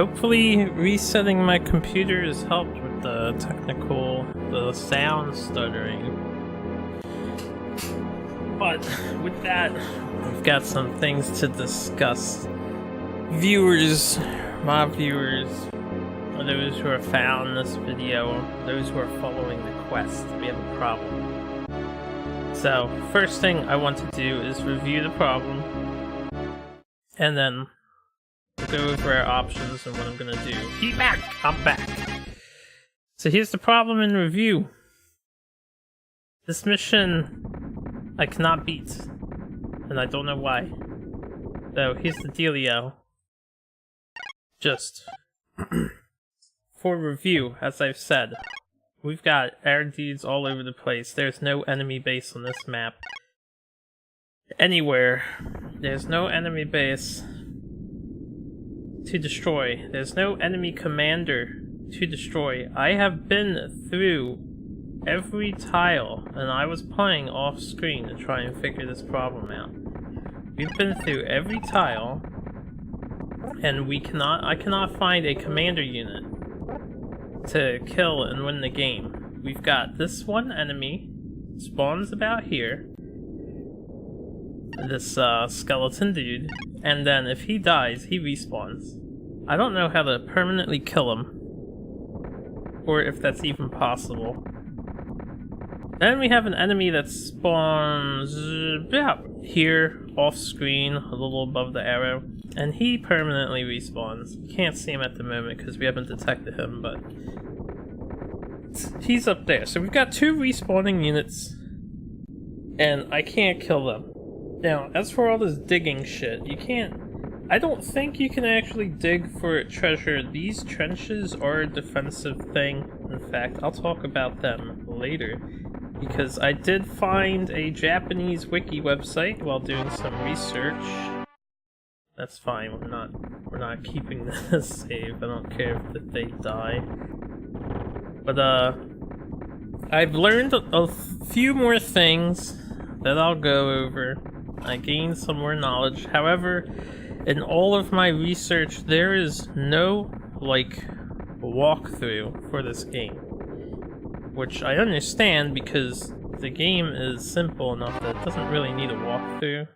hopefully resetting my computer has helped with the sound stuttering. But with that, we've got some things to discuss. Viewers, my viewers, those who are found this video, those who are following the quest, we have a problem. So, first thing I want to do is review the problem, and then go over our options and what I'm gonna do. Be back! I'm back! So here's the problem in review. This mission I cannot beat, and I don't know why. So here's the dealio. Just for review, as I've said, we've got air dudes all over the place. There's no enemy base on this map. Anywhere. There's no enemy base to destroy. There's no enemy commander to destroy. I have been through every tile, and I was playing off screen to try and figure this problem out. We've been through every tile, and I cannot find a commander unit to kill and win the game. We've got this one enemy, spawns about here, this skeleton dude, and then if he dies, he respawns. I don't know how to permanently kill him, or if that's even possible. Then we have an enemy that spawns about here, off screen, a little above the arrow, and he permanently respawns. You can't see him at the moment because we haven't detected him, but he's up there. So we've got two respawning units, and I can't kill them. Now, as for all this digging shit, I don't think you can actually dig for treasure. These trenches are a defensive thing. In fact, I'll talk about them later, because I did find a Japanese wiki website while doing some research. That's fine, we're not keeping this save. I don't care if they die. But I've learned a few more things that I'll go over. I gained some more knowledge. However, in all of my research, there is no, walkthrough for this game. Which I understand, because the game is simple enough that it doesn't really need a walkthrough.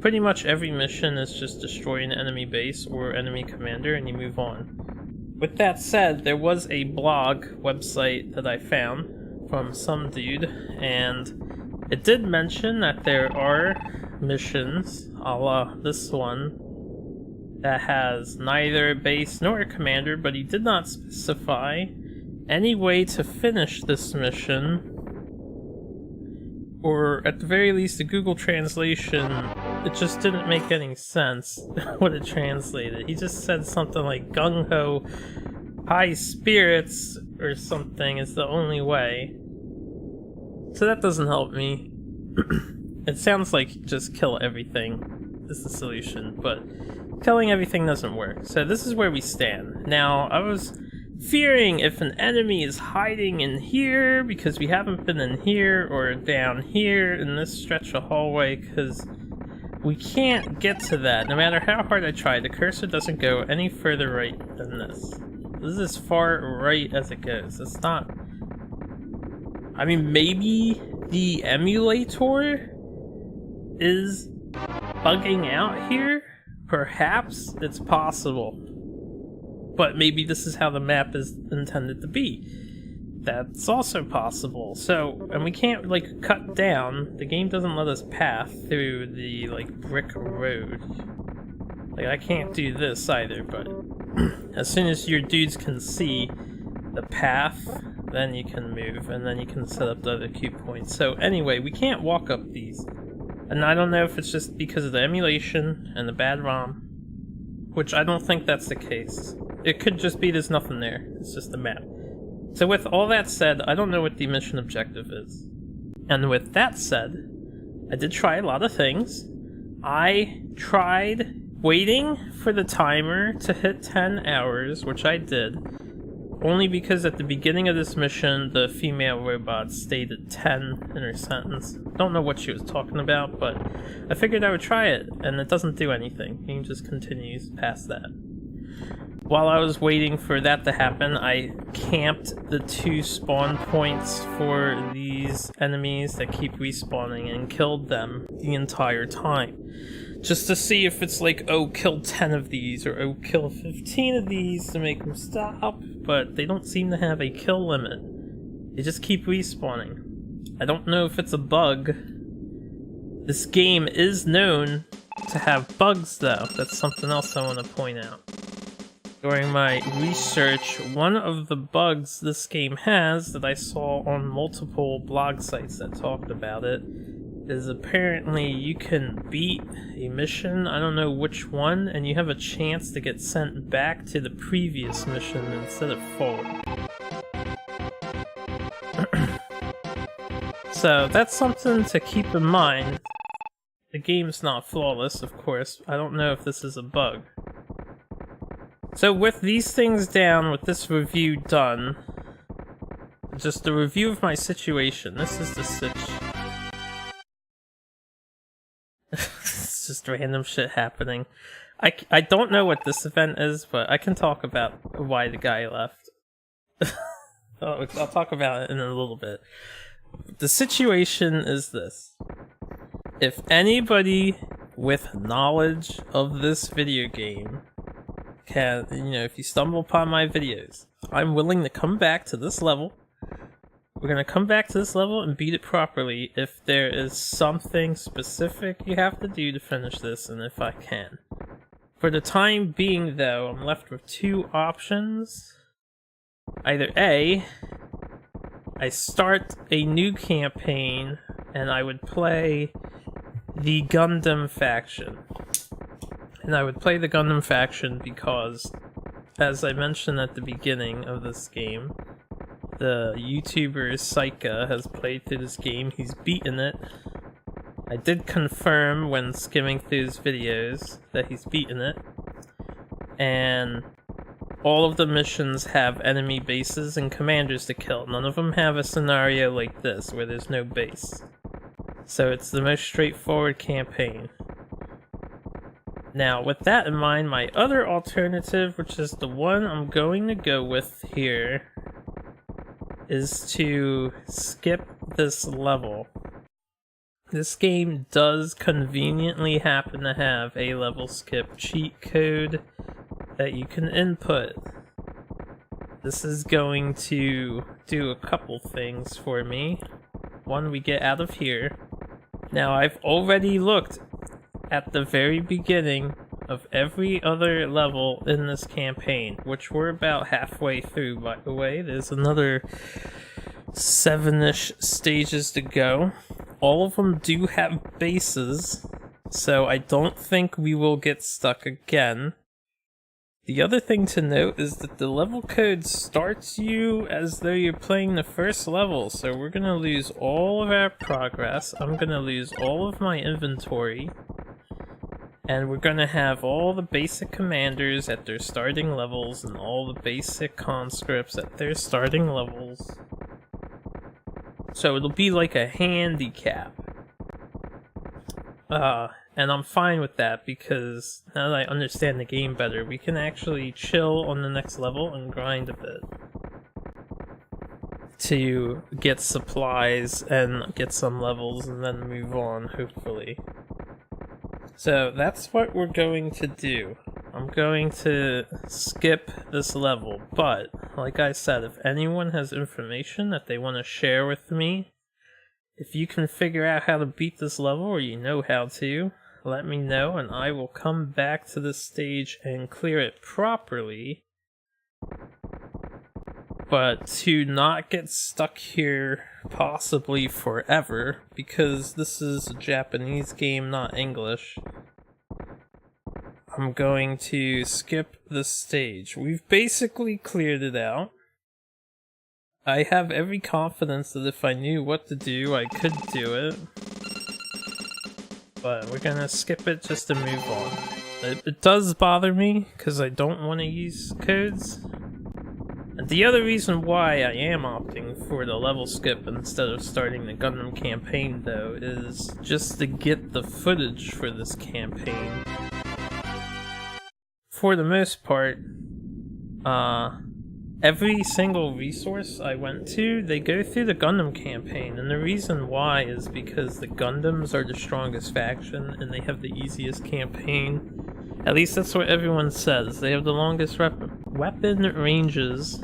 Pretty much every mission is just destroy an enemy base or enemy commander and you move on. With that said, there was a blog website that I found from some dude, and it did mention that there are missions, a la this one, that has neither a base nor a commander, but he did not specify any way to finish this mission, or at the very least a Google translation. It just didn't make any sense what it translated. He just said something like gung-ho, high spirits, or something is the only way. So that doesn't help me. It sounds like just kill everything is the solution, but killing everything doesn't work. So this is where we stand. Now, I was fearing if an enemy is hiding in here, because we haven't been in here, or down here in this stretch of hallway, because we can't get to that. No matter how hard I try, the cursor doesn't go any further right than this. This is as far right as it goes. It's not... I mean, maybe the emulator is bugging out here? Perhaps it's possible. But maybe this is how the map is intended to be. That's also possible. So, and we can't, cut down. The game doesn't let us path through the, brick road. I can't do this either, but as soon as your dudes can see the path, then you can move, and then you can set up the other cue points. So anyway, we can't walk up these. And I don't know if it's just because of the emulation and the bad ROM, which I don't think that's the case. It could just be there's nothing there. It's just a map. So with all that said, I don't know what the mission objective is. And with that said, I did try a lot of things. I tried waiting for the timer to hit 10 hours, which I did. Only because at the beginning of this mission, the female robot stayed at 10 in her sentence. Don't know what she was talking about, but I figured I would try it, and it doesn't do anything. The game just continues past that. while I was waiting for that to happen, I camped the 2 spawn points for these enemies that keep respawning and killed them the entire time. Just to see if it's like, oh, kill 10 of these, or oh, kill 15 of these to make them stop, but they don't seem to have a kill limit. They just keep respawning. I don't know if it's a bug. This game is known to have bugs, though. That's something else I want to point out. During my research, one of the bugs this game has that I saw on multiple blog sites that talked about it is apparently you can beat a mission, I don't know which one, and you have a chance to get sent back to the previous mission instead of forward. So that's something to keep in mind. The game's not flawless, of course. I don't know if this is a bug. So with these things down, with this review done, just a review of my situation. This is the It's just random shit happening. I don't know what this event is, but I can talk about why the guy left. I'll talk about it in a little bit. The situation is this. If anybody with knowledge of this video game can, if you stumble upon my videos, I'm willing to come back to this level. We're gonna come back to this level and beat it properly if there is something specific you have to do to finish this, and if I can. For the time being, though, I'm left with 2 options. Either A, I start a new campaign and I would play the Gundam faction. And I would play the Gundam faction because, as I mentioned at the beginning of this game, the YouTuber Saika has played through this game, he's beaten it. I did confirm when skimming through his videos that he's beaten it. And all of the missions have enemy bases and commanders to kill. None of them have a scenario like this, where there's no base. So it's the most straightforward campaign. Now, with that in mind, my other alternative, which is the one I'm going to go with here, is to skip this level. This game does conveniently happen to have a level skip cheat code that you can input. This is going to do a couple things for me. One, we get out of here. Now, I've already looked at the very beginning of every other level in this campaign, which we're about halfway through, by the way. There's another 7-ish stages to go. All of them do have bases, so I don't think we will get stuck again. The other thing to note is that the level code starts you as though you're playing the first level, so we're gonna lose all of our progress, I'm gonna lose all of my inventory, and we're gonna have all the basic commanders at their starting levels and all the basic conscripts at their starting levels. So it'll be like a handicap. And I'm fine with that because now that I understand the game better, we can actually chill on the next level and grind a bit to get supplies and get some levels and then move on, hopefully. So that's what we're going to do. I'm going to skip this level, but like I said, if anyone has information that they want to share with me, if you can figure out how to beat this level or you know how to, let me know and I will come back to this stage and clear it properly. But to not get stuck here possibly forever, because this is a Japanese game, not English, I'm going to skip this stage. We've basically cleared it out. I have every confidence that if I knew what to do, I could do it. But we're gonna skip it just to move on. It does bother me, because I don't want to use codes. And the other reason why I am opting for the level skip instead of starting the Gundam campaign, though, is just to get the footage for this campaign. For the most part, every single resource I went to, they go through the Gundam campaign, and the reason why is because the Gundams are the strongest faction, and they have the easiest campaign. At least that's what everyone says. They have the longest weapon ranges.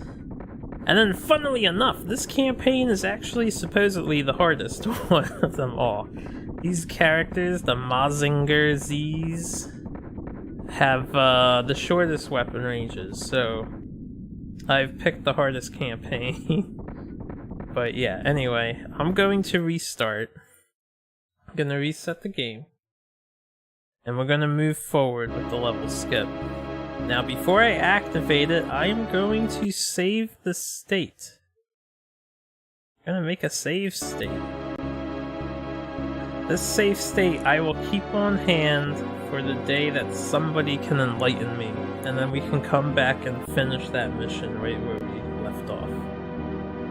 And then, funnily enough, this campaign is actually supposedly the hardest one of them all. These characters, the Mazinger Z's, have the shortest weapon ranges, so I've picked the hardest campaign. But yeah, anyway, I'm going to restart. I'm gonna reset the game. And we're gonna move forward with the level skip. Now, before I activate it, I am going to save the state. I'm gonna make a save state. This save state I will keep on hand for the day that somebody can enlighten me, and then we can come back and finish that mission right where we left off.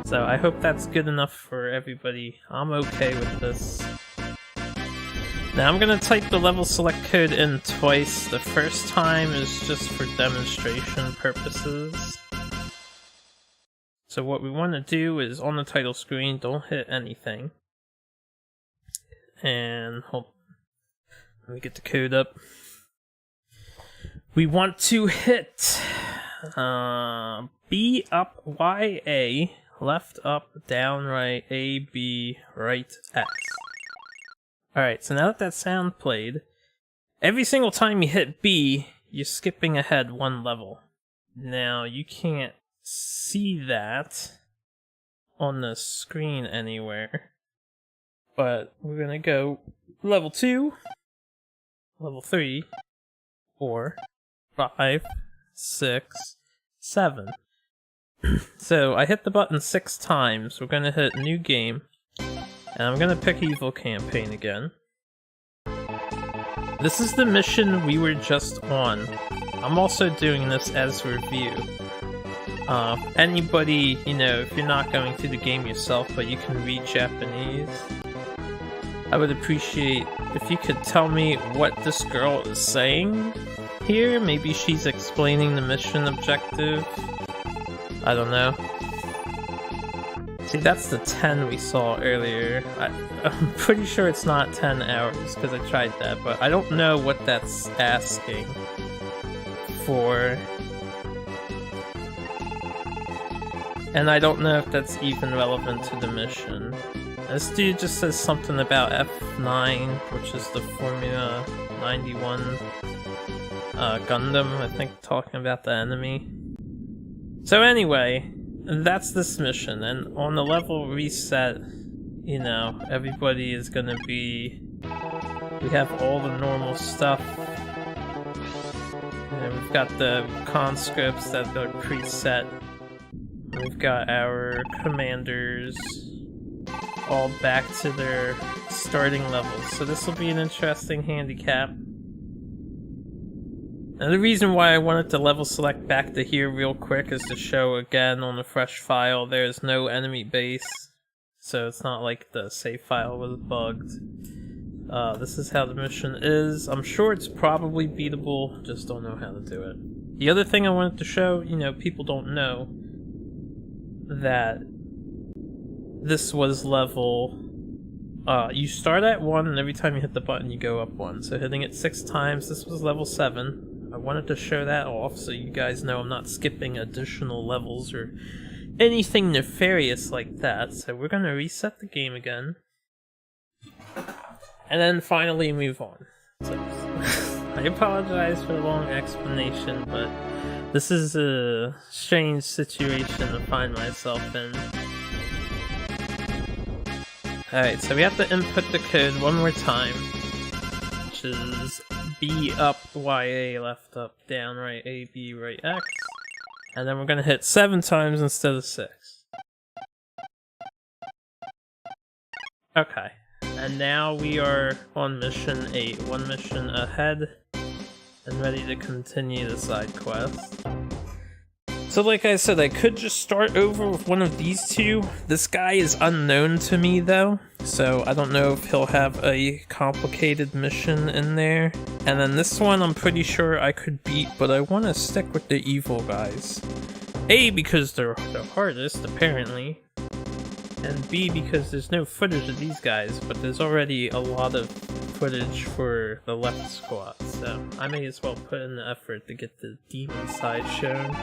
So I hope that's good enough for everybody. I'm okay with this. Now I'm gonna type the level select code in twice. The first time is just for demonstration purposes. So what we want to do is on the title screen, don't hit anything. And hold, let me get the code up. We want to hit B up Y A, left up, down right, A B, right X. Alright, so now that that sound played, every single time you hit B, you're skipping ahead one level. Now, you can't see that on the screen anywhere, but we're gonna go level 2, level 3, 4, 5, 6, 7. So, I hit the button 6 times. We're gonna hit new game. And I'm gonna pick Evil Campaign again. This is the mission we were just on. I'm also doing this as a review. Anybody, you know, if you're not going through the game yourself, but you can read Japanese, I would appreciate if you could tell me what this girl is saying here. Maybe she's explaining the mission objective. I don't know. See, that's the 10 we saw earlier. I'm pretty sure it's not 10 hours, because I tried that, but I don't know what that's asking for. And I don't know if that's even relevant to the mission. This dude just says something about F9, which is the Formula 91 Gundam, I think, talking about the enemy. So anyway, that's this mission, and on the level reset, you know, everybody is gonna be... We have all the normal stuff. You know, we've got the conscripts that are preset. We've got our commanders all back to their starting levels, so this will be an interesting handicap. And the reason why I wanted to level select back to here real quick is to show again on the fresh file there's no enemy base, so it's not like the save file was bugged. This is how the mission is. I'm sure it's probably beatable, just don't know how to do it. The other thing I wanted to show, you know, people don't know that this was level... you start at 1 and every time you hit the button you go up 1, so hitting it 6 times, this was level 7. I wanted to show that off so you guys know I'm not skipping additional levels or anything nefarious like that. So we're gonna reset the game again. And then finally move on. So, I apologize for the long explanation, but this is a strange situation to find myself in. Alright, so we have to input the code one more time, which is B up, Y A, left up, down right, A B, right X. And then we're gonna hit 7 times instead of 6. Okay, and now we are on mission 8, one mission ahead, and ready to continue the side quest. So like I said, I could just start over with one of these two. This guy is unknown to me though, So I don't know if he'll have a complicated mission in there. And then this one I'm pretty sure I could beat, but I want to stick with the evil guys. A, because they're the hardest, apparently. And B, because there's no footage of these guys, but there's already a lot of footage for the left squad, so I may as well put in the effort to get the demon side shown.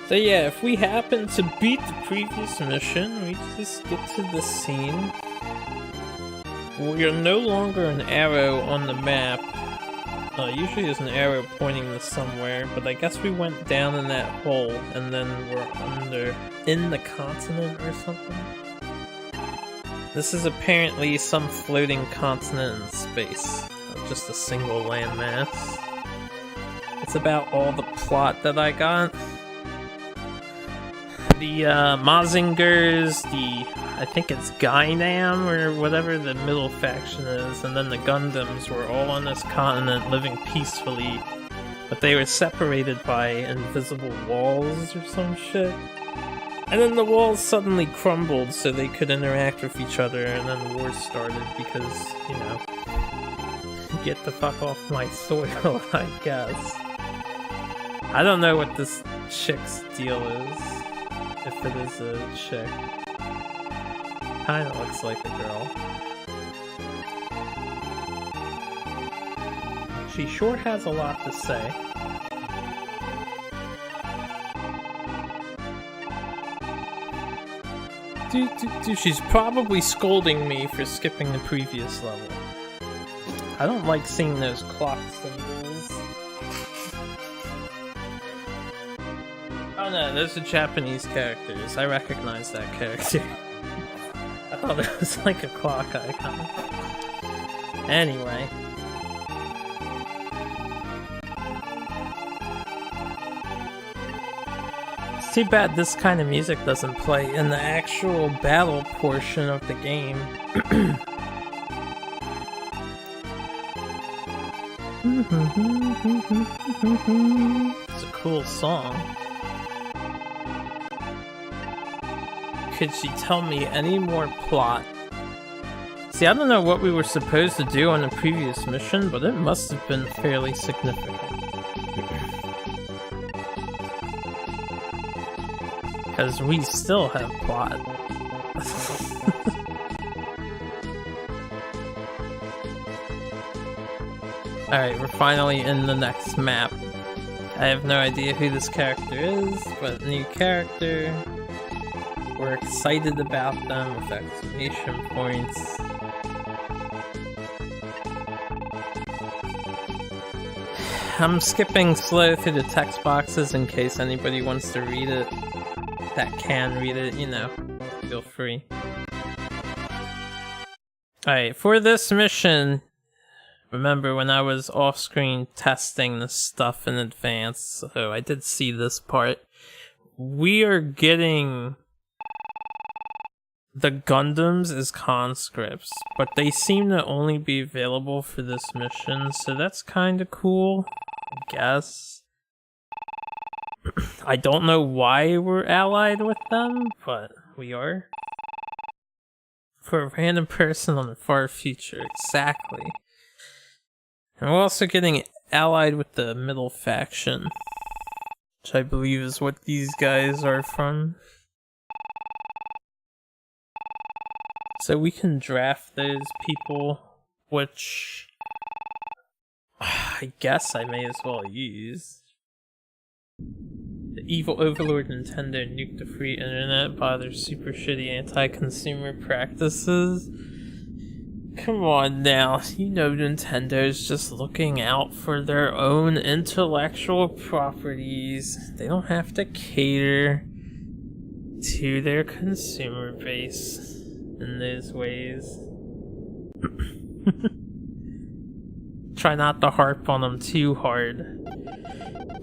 So yeah, if we happen to beat the previous mission, we just get to the scene. We are no longer an arrow on the map. Usually there's an arrow pointing to somewhere, but I guess we went down in that hole and then we're in the continent or something. This is apparently some floating continent in space, just a single landmass. It's about all the plot that I got. The Mazingers, I think it's Gainam or whatever the middle faction is, and then the Gundams were all on this continent living peacefully, but they were separated by invisible walls or some shit. And then the walls suddenly crumbled so they could interact with each other, and then war started because, you know, get the fuck off my soil, I guess. I don't know what this chick's deal is, if it is a chick. Kinda looks like a girl. She sure has a lot to say. She's probably scolding me for skipping the previous level. I don't like seeing those clock symbols. Oh no, those are Japanese characters. I recognize that character. I thought it was like a clock icon. Anyway. It's too bad this kind of music doesn't play in the actual battle portion of the game. It's a cool song. Could she tell me any more plot? See, I don't know what we were supposed to do on the previous mission, but it must have been fairly significant. Because we still have plot. Alright, we're finally in the next map. I have no idea who this character is, but new character. We're excited about them with exclamation points. I'm skipping slow through the text boxes in case anybody wants to read it. That can read it, you know, feel free. Alright, for this mission, remember when I was off-screen testing this stuff in advance, so I did see this part. We are getting the Gundams as conscripts, but they seem to only be available for this mission, so that's kinda cool, I guess. I don't know why we're allied with them, but we are. For a random person on the far future, exactly. And we're also getting allied with the middle faction, which I believe is what these guys are from. So we can draft those people, which I guess I may as well use. The evil overlord Nintendo nuked the free internet by their super shitty anti-consumer practices. Come on now, you know Nintendo's just looking out for their own intellectual properties. They don't have to cater to their consumer base in those ways. Try not to harp on them too hard.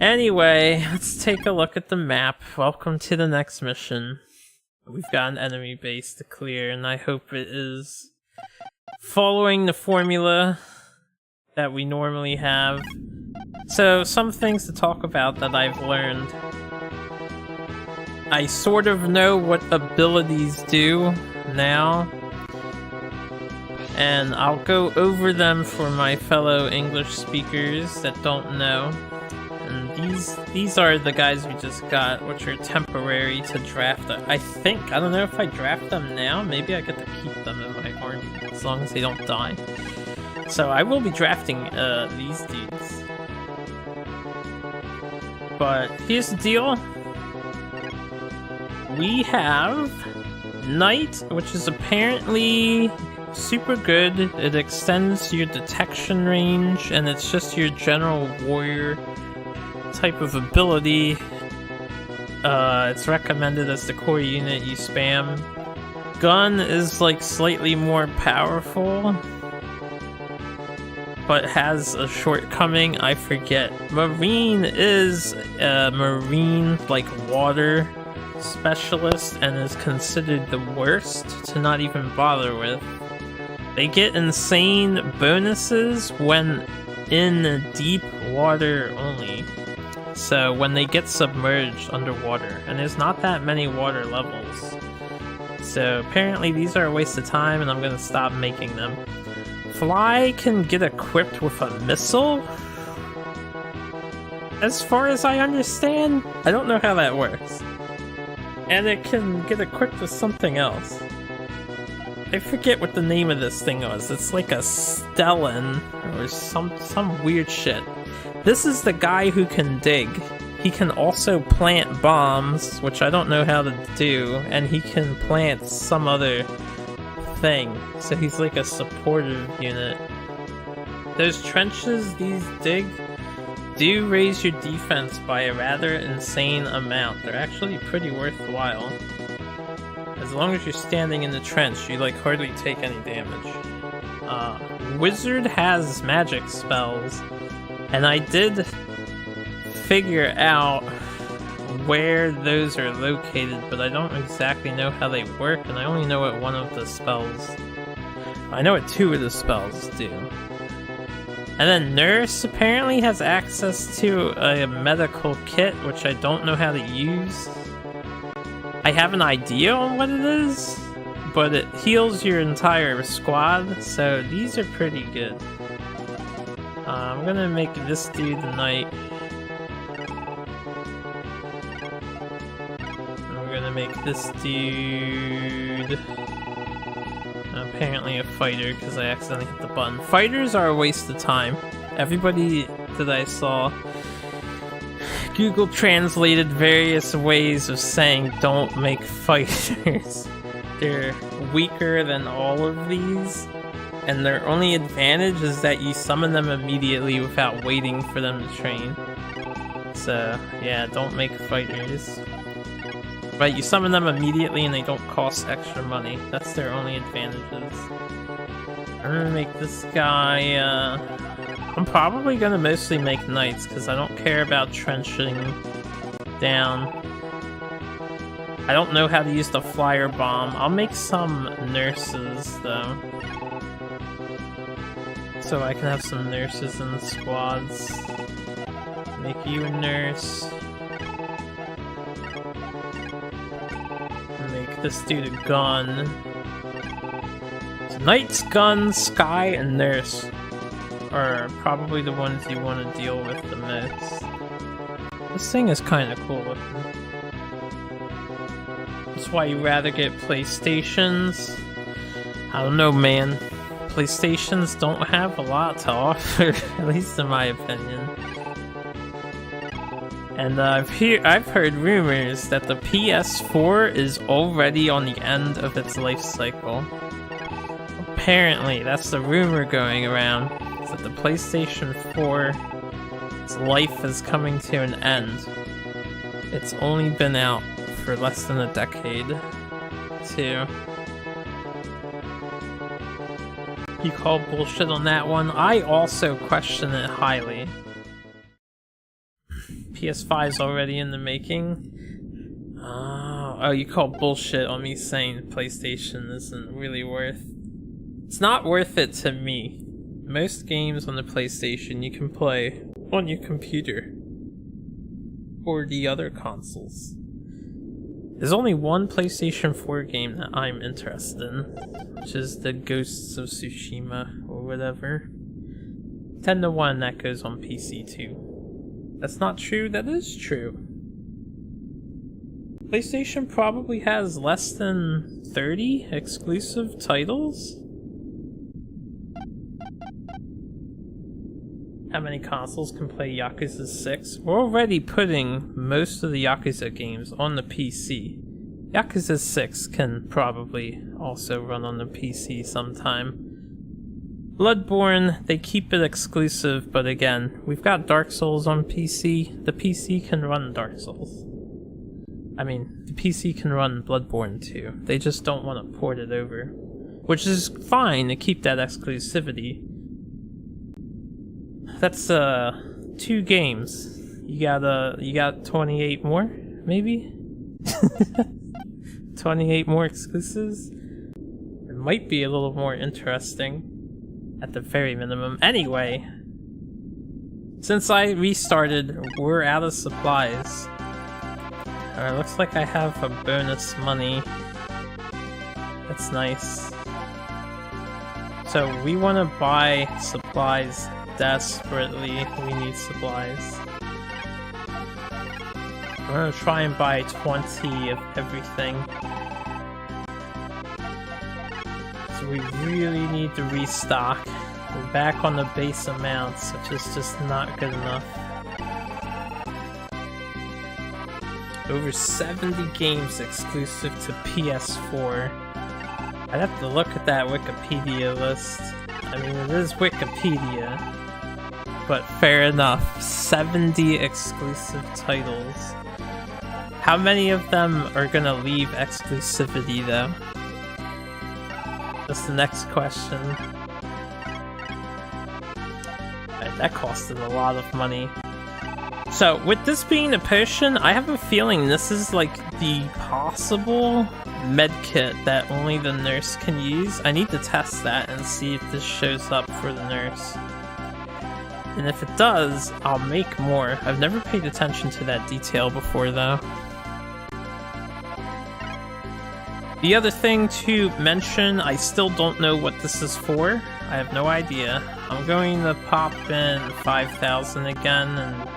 Anyway, let's take a look at the map. Welcome to the next mission. We've got an enemy base to clear, and I hope it is following the formula that we normally have. So, some things to talk about that I've learned. I sort of know what abilities do now, and I'll go over them for my fellow English speakers that don't know. And these are the guys we just got, which are temporary to draft. I think, I don't know if I draft them now, maybe I get to keep them in my army, as long as they don't die. So I will be drafting these dudes. But here's the deal. We have Knight, which is apparently super good. It extends your detection range, and it's just your general warrior type of ability. It's recommended as the core unit you spam. Gun is like slightly more powerful, but has a shortcoming, I forget. Marine is a marine, like, water specialist, and is considered the worst to not even bother with. They get insane bonuses when in deep water only. So when they get submerged underwater, and there's not that many water levels. So apparently these are a waste of time, and I'm gonna stop making them. Fly can get equipped with a missile? As far as I understand, I don't know how that works. And it can get equipped with something else. I forget what the name of this thing was. It's like a Stellan or some weird shit. This is the guy who can dig. He can also plant bombs, which I don't know how to do, and he can plant some other thing. So he's like a supportive unit. Those trenches these dig do raise your defense by a rather insane amount. They're actually pretty worthwhile. As long as you're standing in the trench, you like hardly take any damage. Wizard has magic spells, and I did figure out where those are located, but I don't exactly know how they work, and I only know what one of the spells... I know what two of the spells do. And then Nurse apparently has access to a medical kit, which I don't know how to use. I have an idea on what it is, but it heals your entire squad, so these are pretty good. I'm gonna make this dude the Knight. I'm gonna make this dude apparently a fighter because I accidentally hit the button. Fighters are a waste of time. Everybody that I saw, Google translated various ways of saying don't make fighters. They're weaker than all of these, and their only advantage is that you summon them immediately without waiting for them to train. So yeah, don't make fighters. Right, you summon them immediately and they don't cost extra money. That's their only advantages. I'm gonna make this guy, I'm probably gonna mostly make knights, because I don't care about trenching down. I don't know how to use the flyer bomb. I'll make some nurses, though. So I can have some nurses in the squads. Make you a nurse. Make this dude a gun. So Knight's gun, Sky, and Nurse are probably the ones you want to deal with the most. This thing is kind of cool looking. That's why you rather get PlayStations. I don't know, man. PlayStations don't have a lot to offer, at least in my opinion. And I've heard rumors that the PS4 is already on the end of its life cycle. Apparently, that's the rumor going around, is that the PlayStation 4's life is coming to an end. It's only been out for less than a decade, too. You call bullshit on that one? I also question it highly. PS5 is already in the making. Oh, you call bullshit on me saying PlayStation isn't really worth... It's not worth it to me. Most games on the PlayStation you can play on your computer. Or the other consoles. There's only one PlayStation 4 game that I'm interested in, which is the Ghosts of Tsushima or whatever. 10-1 that goes on PC too. That's not true, that is true. PlayStation probably has less than 30 exclusive titles? How many consoles can play Yakuza 6? We're already putting most of the Yakuza games on the PC. Yakuza 6 can probably also run on the PC sometime. Bloodborne, they keep it exclusive, but again, we've got Dark Souls on PC. The PC can run Dark Souls. I mean, the PC can run Bloodborne too. They just don't want to port it over. Which is fine to keep that exclusivity. That's 2 games. You got 28 more, maybe? 28 more exclusives? It might be a little more interesting. At the very minimum. Anyway, since I restarted, we're out of supplies. Alright, looks like I have a bonus money. That's nice. So we want to buy supplies desperately. We need supplies. I'm gonna try and buy 20 of everything. So we really need to restock. We're back on the base amounts, which is just not good enough. Over 70 games exclusive to PS4. I'd have to look at that Wikipedia list. I mean, it is Wikipedia. But fair enough, 70 exclusive titles. How many of them are gonna leave exclusivity though? That's the next question. Alright, that costed a lot of money. So, with this being a potion, I have a feeling this is like the possible medkit that only the nurse can use. I need to test that and see if this shows up for the nurse. And if it does, I'll make more. I've never paid attention to that detail before though. The other thing to mention, I still don't know what this is for. I have no idea. I'm going to pop in 5,000 again and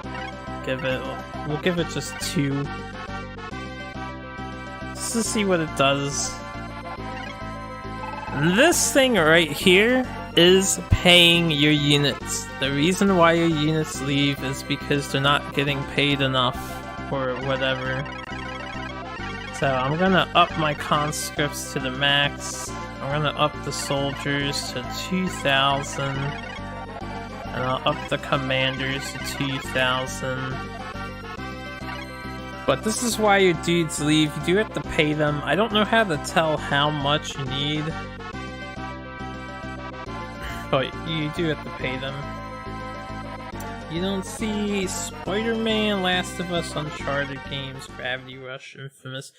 we'll give it just 2. Just to see what it does. And this thing right here is paying your units. The reason why your units leave is because they're not getting paid enough or whatever. So I'm gonna up my conscripts to the max. I'm gonna up the soldiers to 2,000. And I'll up the commanders to 2,000. But this is why your dudes leave. You do have to pay them. I don't know how to tell how much you need. But you do have to pay them. You don't see Spider-Man, Last of Us, Uncharted games, Gravity Rush, Infamous.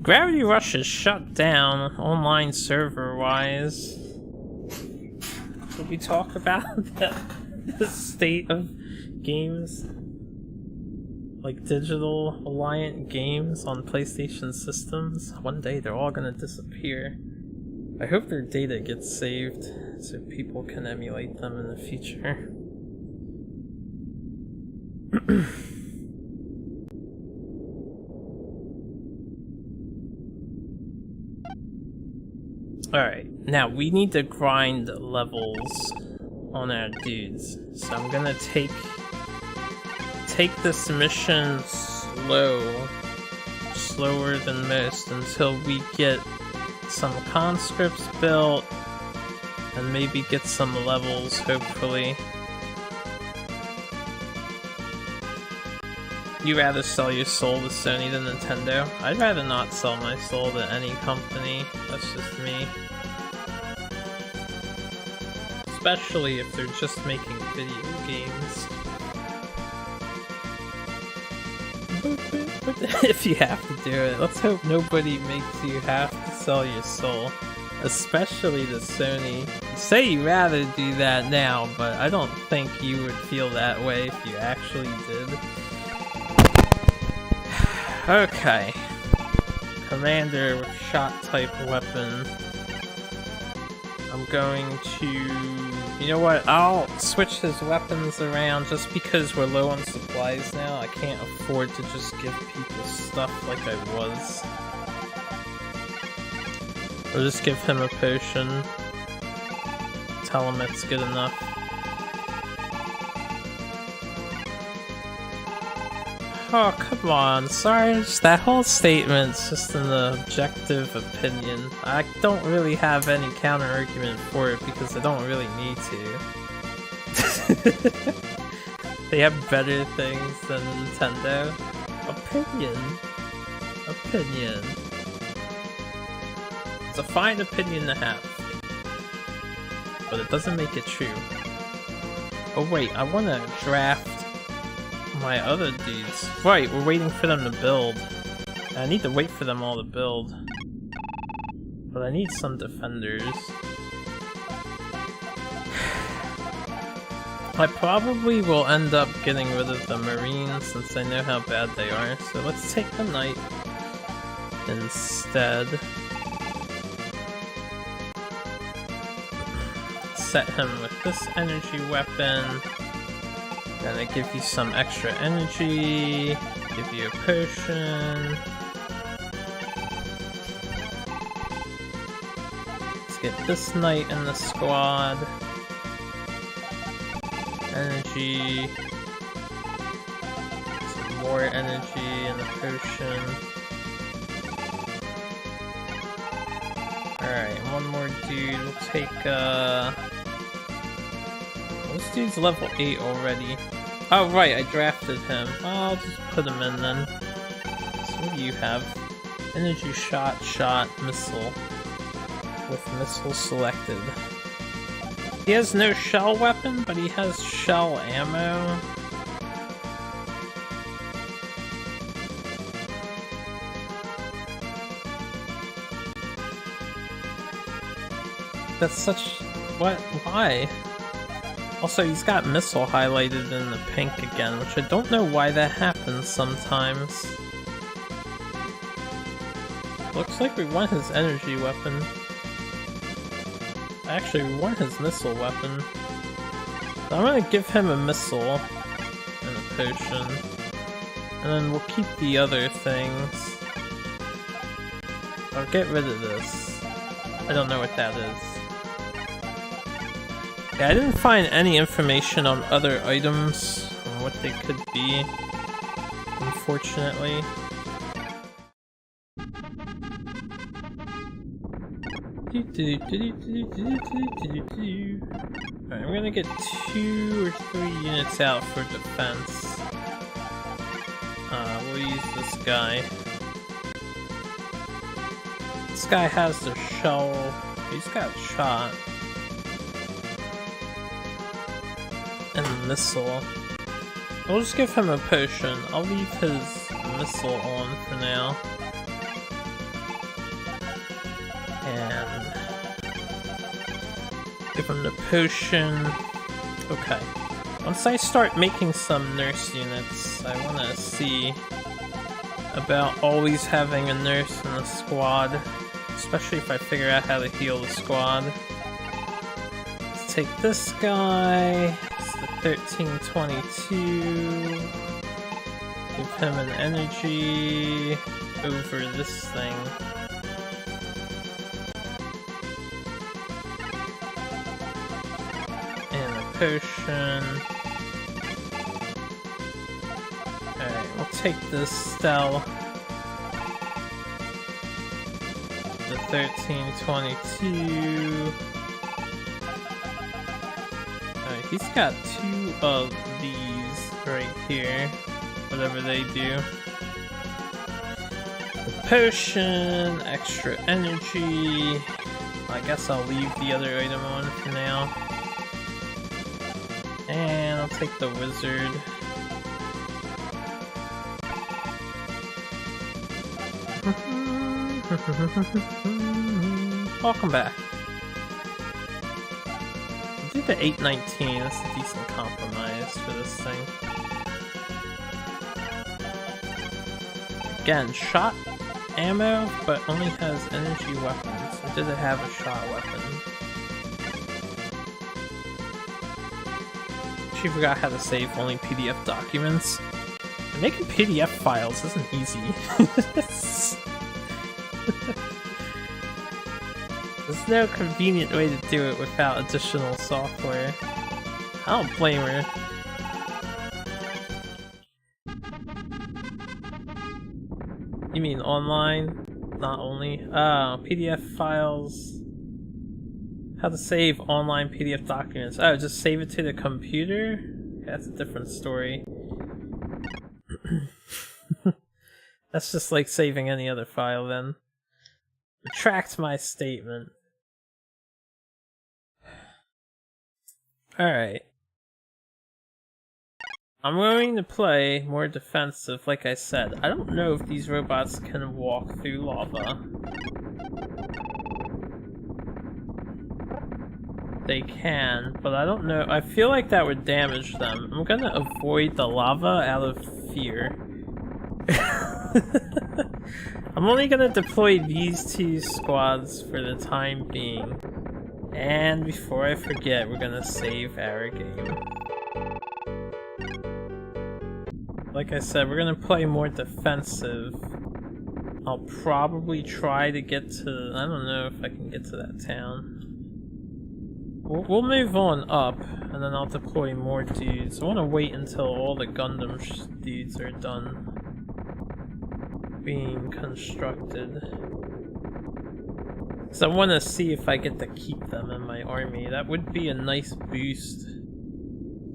Gravity Rush is shut down online server-wise. Did we talk about the state of games? Like digital Alliant games on PlayStation systems? One day they're all gonna disappear. I hope their data gets saved so people can emulate them in the future. Alright, now we need to grind levels on our dudes. So I'm gonna take this mission slower than most until we get some conscripts built and maybe get some levels, hopefully. You rather sell your soul to Sony than Nintendo? I'd rather not sell my soul to any company. That's just me. Especially if they're just making video games. If you have to do it, let's hope nobody makes you have to sell your soul. Especially to Sony. You say you'd rather do that now, but I don't think you would feel that way if you actually did. Okay. commander with shot type weapon. I'm going to... You know what? I'll switch his weapons around just because we're low on supplies now. I can't afford to just give people stuff like I was. We'll just give him a potion. Tell him it's good enough. Oh, come on, Sarge. That whole statement's just an objective opinion. I don't really have any counter-argument for it because I don't really need to. They have better things than Nintendo. Opinion. Opinion. It's a fine opinion to have. But it doesn't make it true. Oh wait, I want to draft my other dudes. Right, we're waiting for them to build. I need to wait for them all to build. But I need some defenders. I probably will end up getting rid of the Marines since I know how bad they are. So let's take the Knight instead. Set him with this energy weapon. Gonna give you some extra energy, give you a potion. Let's get this Knight in the squad. Energy. Some more energy in the potion. Alright, one more dude. We'll take this dude's level 8 already. Oh right, I drafted him. I'll just put him in then. So what do you have? Energy shot, missile. With missile selected. He has no shell weapon, but he has shell ammo. That's such... what? Why? Also, he's got missile highlighted in the pink again, which I don't know why that happens sometimes. Looks like we want his energy weapon. Actually, we want his missile weapon. So I'm gonna give him a missile and a potion. And then we'll keep the other things. I'll get rid of this. I don't know what that is. Yeah, I didn't find any information on other items, or what they could be, unfortunately. Alright, I'm gonna get 2 or 3 units out for defense. We'll use this guy. This guy has the shell. He's got shot. And missile. I'll just give him a potion. I'll leave his missile on for now. And give him the potion. Okay. Once I start making some nurse units, I want to see about always having a nurse in the squad. Especially if I figure out how to heal the squad. Let's take this guy. 1322. Give him an energy over this thing. And a potion. Alright, we'll take this Stell. The 1322. He's got 2 of these right here, whatever they do. The potion, extra energy. I guess I'll leave the other item on for now. And I'll take the wizard. Welcome back. Do the 819, that's a decent compromise for this thing. Again, shot ammo, but only has energy weapons. Or does it have a shot weapon? She forgot how to save only PDF documents. And making PDF files isn't easy. There's no convenient way to do it without additional software. I don't blame her. You mean online? Not only? Oh, PDF files. How to save online PDF documents. Oh, just save it to the computer? That's a different story. That's just like saving any other file then. Retract my statement. Alright. I'm going to play more defensive, like I said. I don't know if these robots can walk through lava. They can, but I don't know. I feel like that would damage them. I'm gonna avoid the lava out of fear. I'm only gonna deploy these two squads for the time being. And before I forget, we're gonna save our game. Like I said, we're gonna play more defensive. I'll probably try to get to... I don't know if I can get to that town. We'll move on up, and then I'll deploy more dudes. I want to wait until all the Gundam dudes are done being constructed. So I want to see if I get to keep them in my army. That would be a nice boost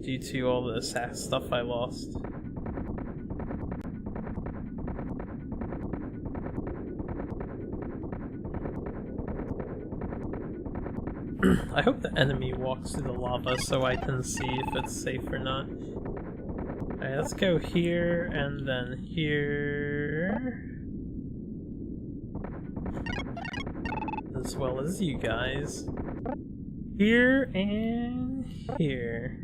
due to all the stuff I lost. I hope the enemy walks through the lava so I can see if it's safe or not. Alright, let's go here and then here. As well as you guys. Here and here.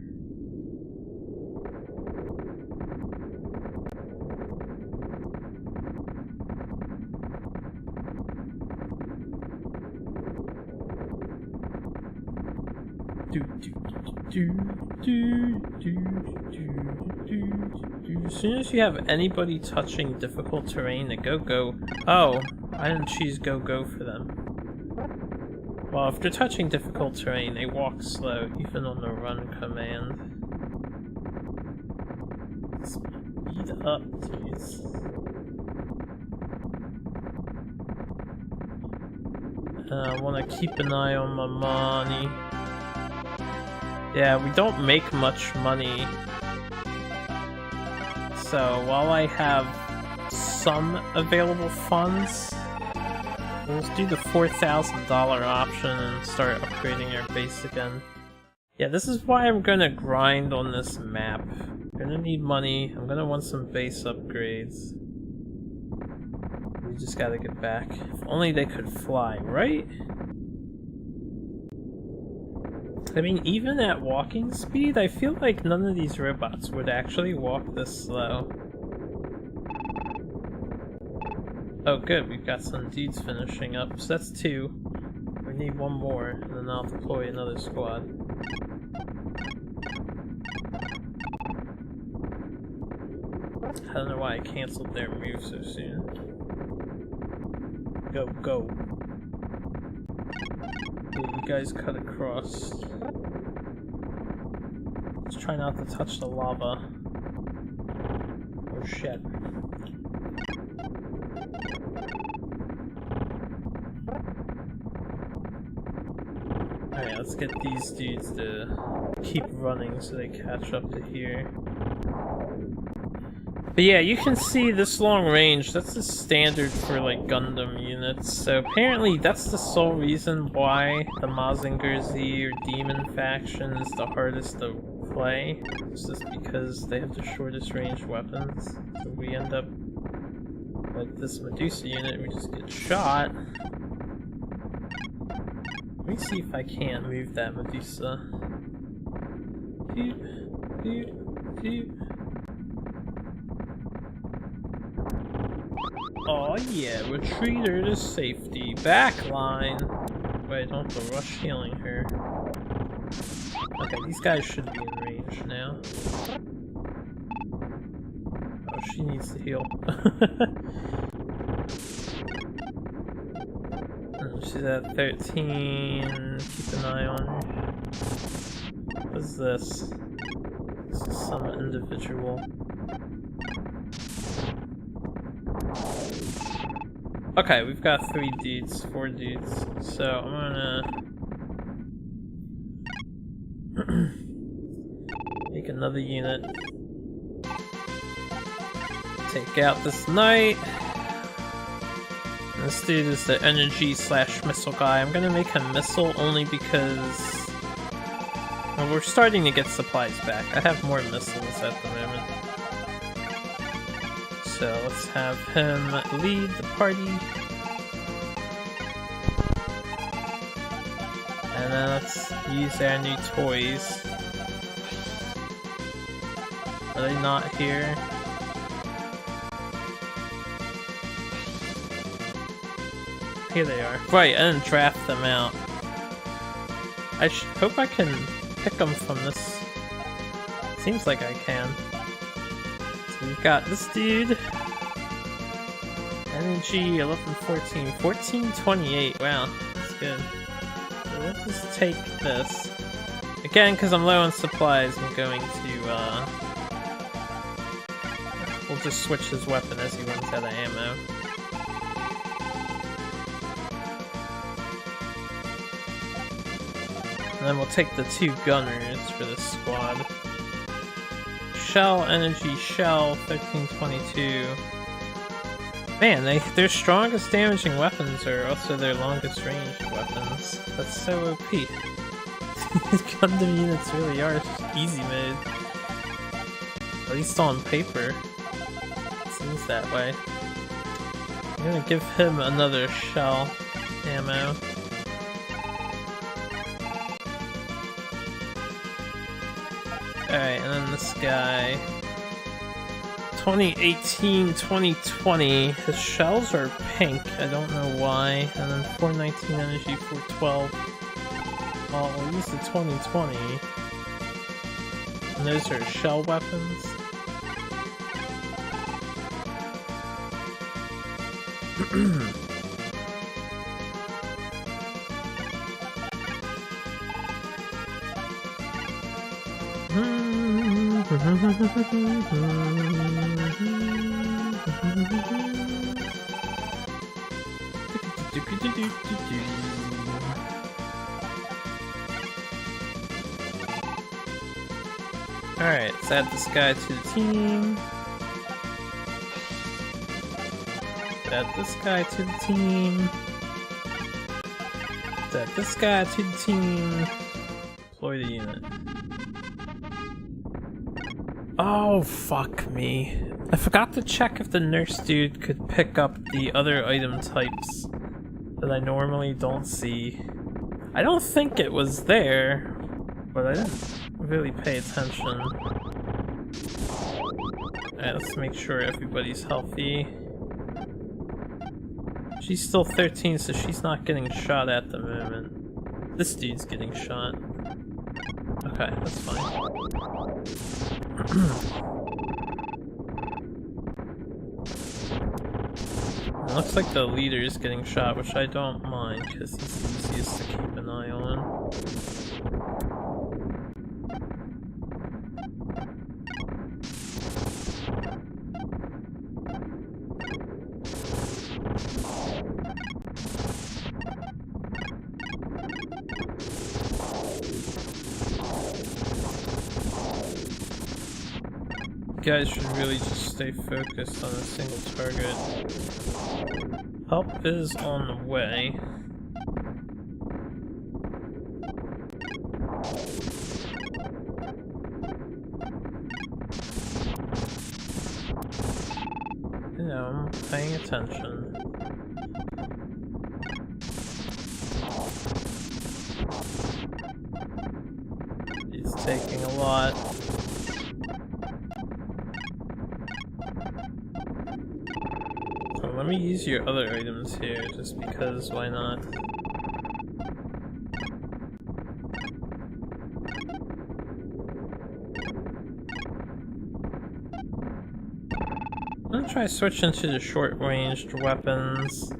As soon as you have anybody touching difficult terrain, the go-go... Oh, I didn't choose go-go for them. Well, if they're touching difficult terrain, they walk slow, even on the run command. Speed up, jeez. I want to keep an eye on my money. Yeah, we don't make much money. So while I have some available funds, we'll do the $4,000 option and start upgrading our base again. Yeah, this is why I'm gonna grind on this map. I'm gonna need money, I'm gonna want some base upgrades. We just gotta get back. If only they could fly, right? I mean, even at walking speed, I feel like none of these robots would actually walk this slow. Oh good, we've got some dudes finishing up, so that's 2. We need 1 more, and then I'll deploy another squad. I don't know why I cancelled their move so soon. Go, go. You guys cut across. Let's try not to touch the lava. Oh shit. Alright, let's get these dudes to keep running so they catch up to here. But yeah, you can see this long range, that's the standard for like Gundam units, so apparently that's the sole reason why the Mazinger Z or Demon faction is the hardest to play. It's just because they have the shortest range weapons, so we end up like this Medusa unit, we just get shot. Let me see if I can't move that Medusa. Doop, doop, doop. Oh yeah, retreat her to safety. Backline. Wait, I don't have to rush healing her. Okay, these guys should be in range now. Oh, she needs to heal. She's at 13. Keep an eye on her. What is this? This is some individual. Okay, we've got 4 dudes. So I'm gonna make another unit. Take out this knight. This dude is the energy/missile guy. I'm gonna make him missile only because well, we're starting to get supplies back. I have more missiles at the moment. So let's have him lead the party. And then let's use our new toys. Are they not here? Here they are. Right, I didn't draft them out. I hope I can pick them from this. Seems like I can. So we've got this dude. Energy 11, 14, 14, 28. Wow, that's good. So we'll just take this. Again, because I'm low on supplies, I'm going to, we'll just switch his weapon as he runs out of ammo. And then we'll take the 2 gunners for this squad. Shell, energy, shell, 1322. Man, their strongest damaging weapons are also their longest ranged weapons. That's so OP. Gundam units really are easy mode. At least on paper. It seems that way. I'm gonna give him another shell ammo. Alright, and then this guy. 2018, 2020. His shells are pink. I don't know why. And then 419 energy, 412. Oh, we'll use the 2020. And those are shell weapons. Alright, let's add this guy to the team. Add this guy to the team. Add this guy to the team. Deploy the unit. Oh, fuck me. I forgot to check if the nurse dude could pick up the other item types that I normally don't see. I don't think it was there, but I didn't really pay attention. Alright, let's make sure everybody's healthy. She's still 13, so she's not getting shot at the moment. This dude's getting shot. Okay, that's fine. It looks like the leader is getting shot, which I don't mind, because he's the easiest to keep an eye on. You guys should really just stay focused on a single target. Help is on the way. You know, I'm paying attention. He's taking a lot. What let me use your other items here, just because, why not? I'm gonna try switching to the short-ranged weapons.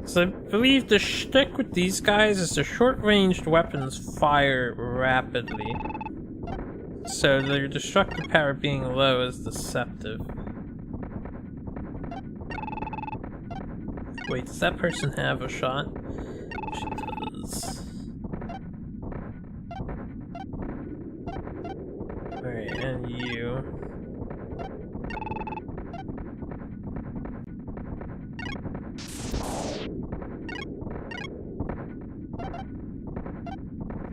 So I believe the shtick with these guys is the short-ranged weapons fire rapidly. So their destructive power being low is deceptive. Wait, does that person have a shot? She does. Alright, and you.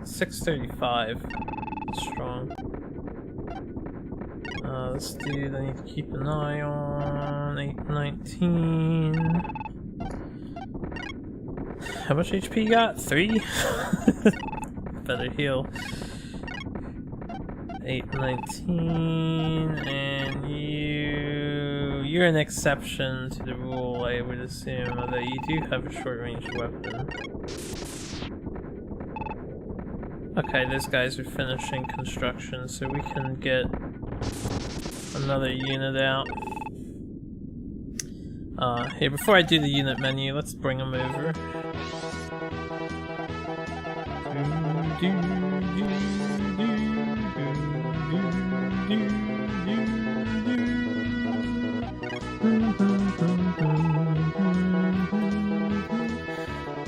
$635. Strong. This dude I need to keep an eye on. 819. How much HP you got? 3? Better heal. 819, and you're an exception to the rule, I would assume, although you do have a short-range weapon. Okay, those guys are finishing construction, so we can get another unit out. Here, before I do the unit menu, let's bring them over.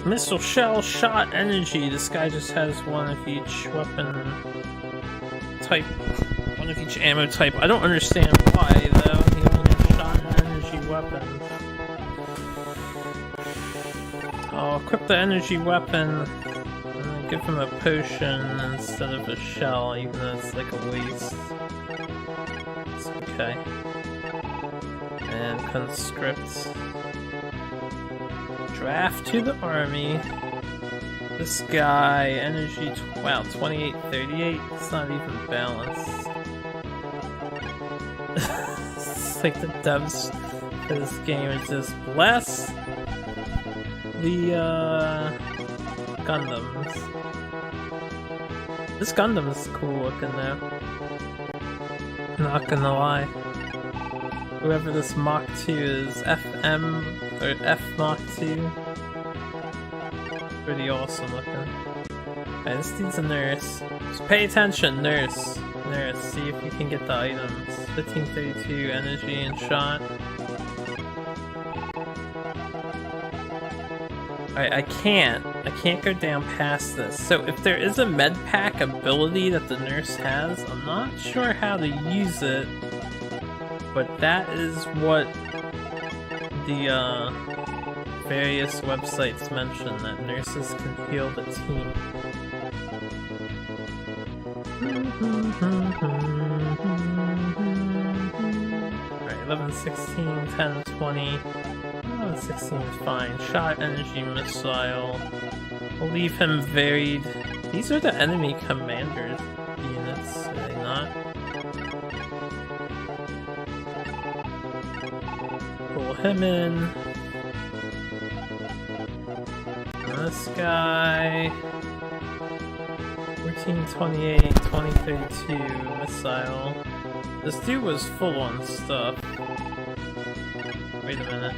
Missile, shell, shot, energy. This guy just has one of each weapon type. One of each ammo type. I don't understand why, though. He only has shot and energy weapons. I'll equip the energy weapon and give him a potion instead of a shell, even though it's like a waste. It's okay. And conscript. Draft to the army. This guy, energy, wow, 2838. It's not even balanced. It's like the devs for this game are just bless the Gundams. This Gundam is cool looking though. Not gonna lie. Whoever this Mach 2 is, FM or F Mach 2. Pretty awesome looking. Alright, this dude's a nurse. Just pay attention, nurse. Nurse, see if you can get the items. 1532 energy and shot. Alright, I can't go down past this. So if there is a med pack ability that the nurse has, I'm not sure how to use it. But that is what the various websites mention, that nurses can heal the team. Alright, 11, 16, 10, 20. 11, 16 is fine. Shot, energy, missile. We'll leave him varied. These are the enemy commander units, are they not? Pull him in. And this guy. 1428, 2032 missile. This dude was full on stuff. Wait a minute.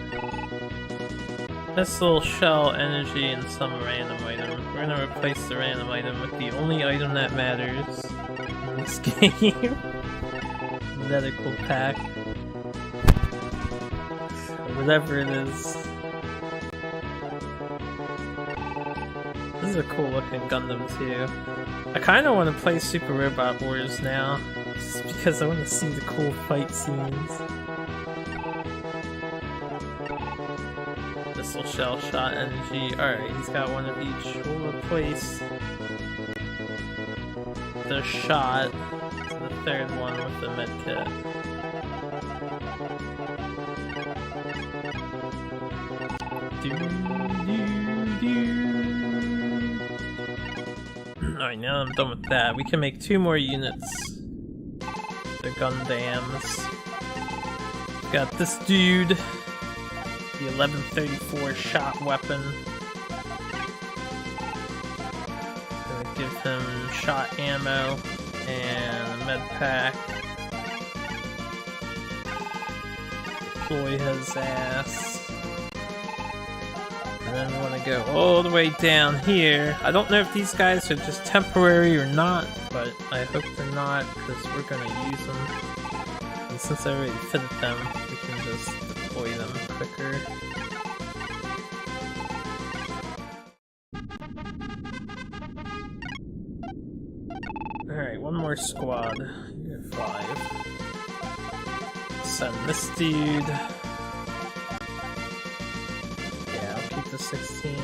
Missile, shell, energy, and some random item. We're gonna replace the random item with the only item that matters in this game. Medical pack. Whatever it is. This is a cool looking Gundam too. I kinda wanna play Super Robot Wars now, just because I wanna see the cool fight scenes. Missile, shell, shot, energy. Alright, he's got one of each. We'll replace the shot to the third one with the medkit. Alright, now I'm done with that. We can make 2 more units. The Gundams. Got this dude. the 1134 shot weapon. Gonna give him shot ammo and a med pack. Deploy his ass. And then we want to go all the way down here. I don't know if these guys are just temporary or not, but I hope they're not, because we're going to use them. And since I already fitted them, we can just deploy them quicker. Alright, one more squad. You're 5. Send this dude. 16.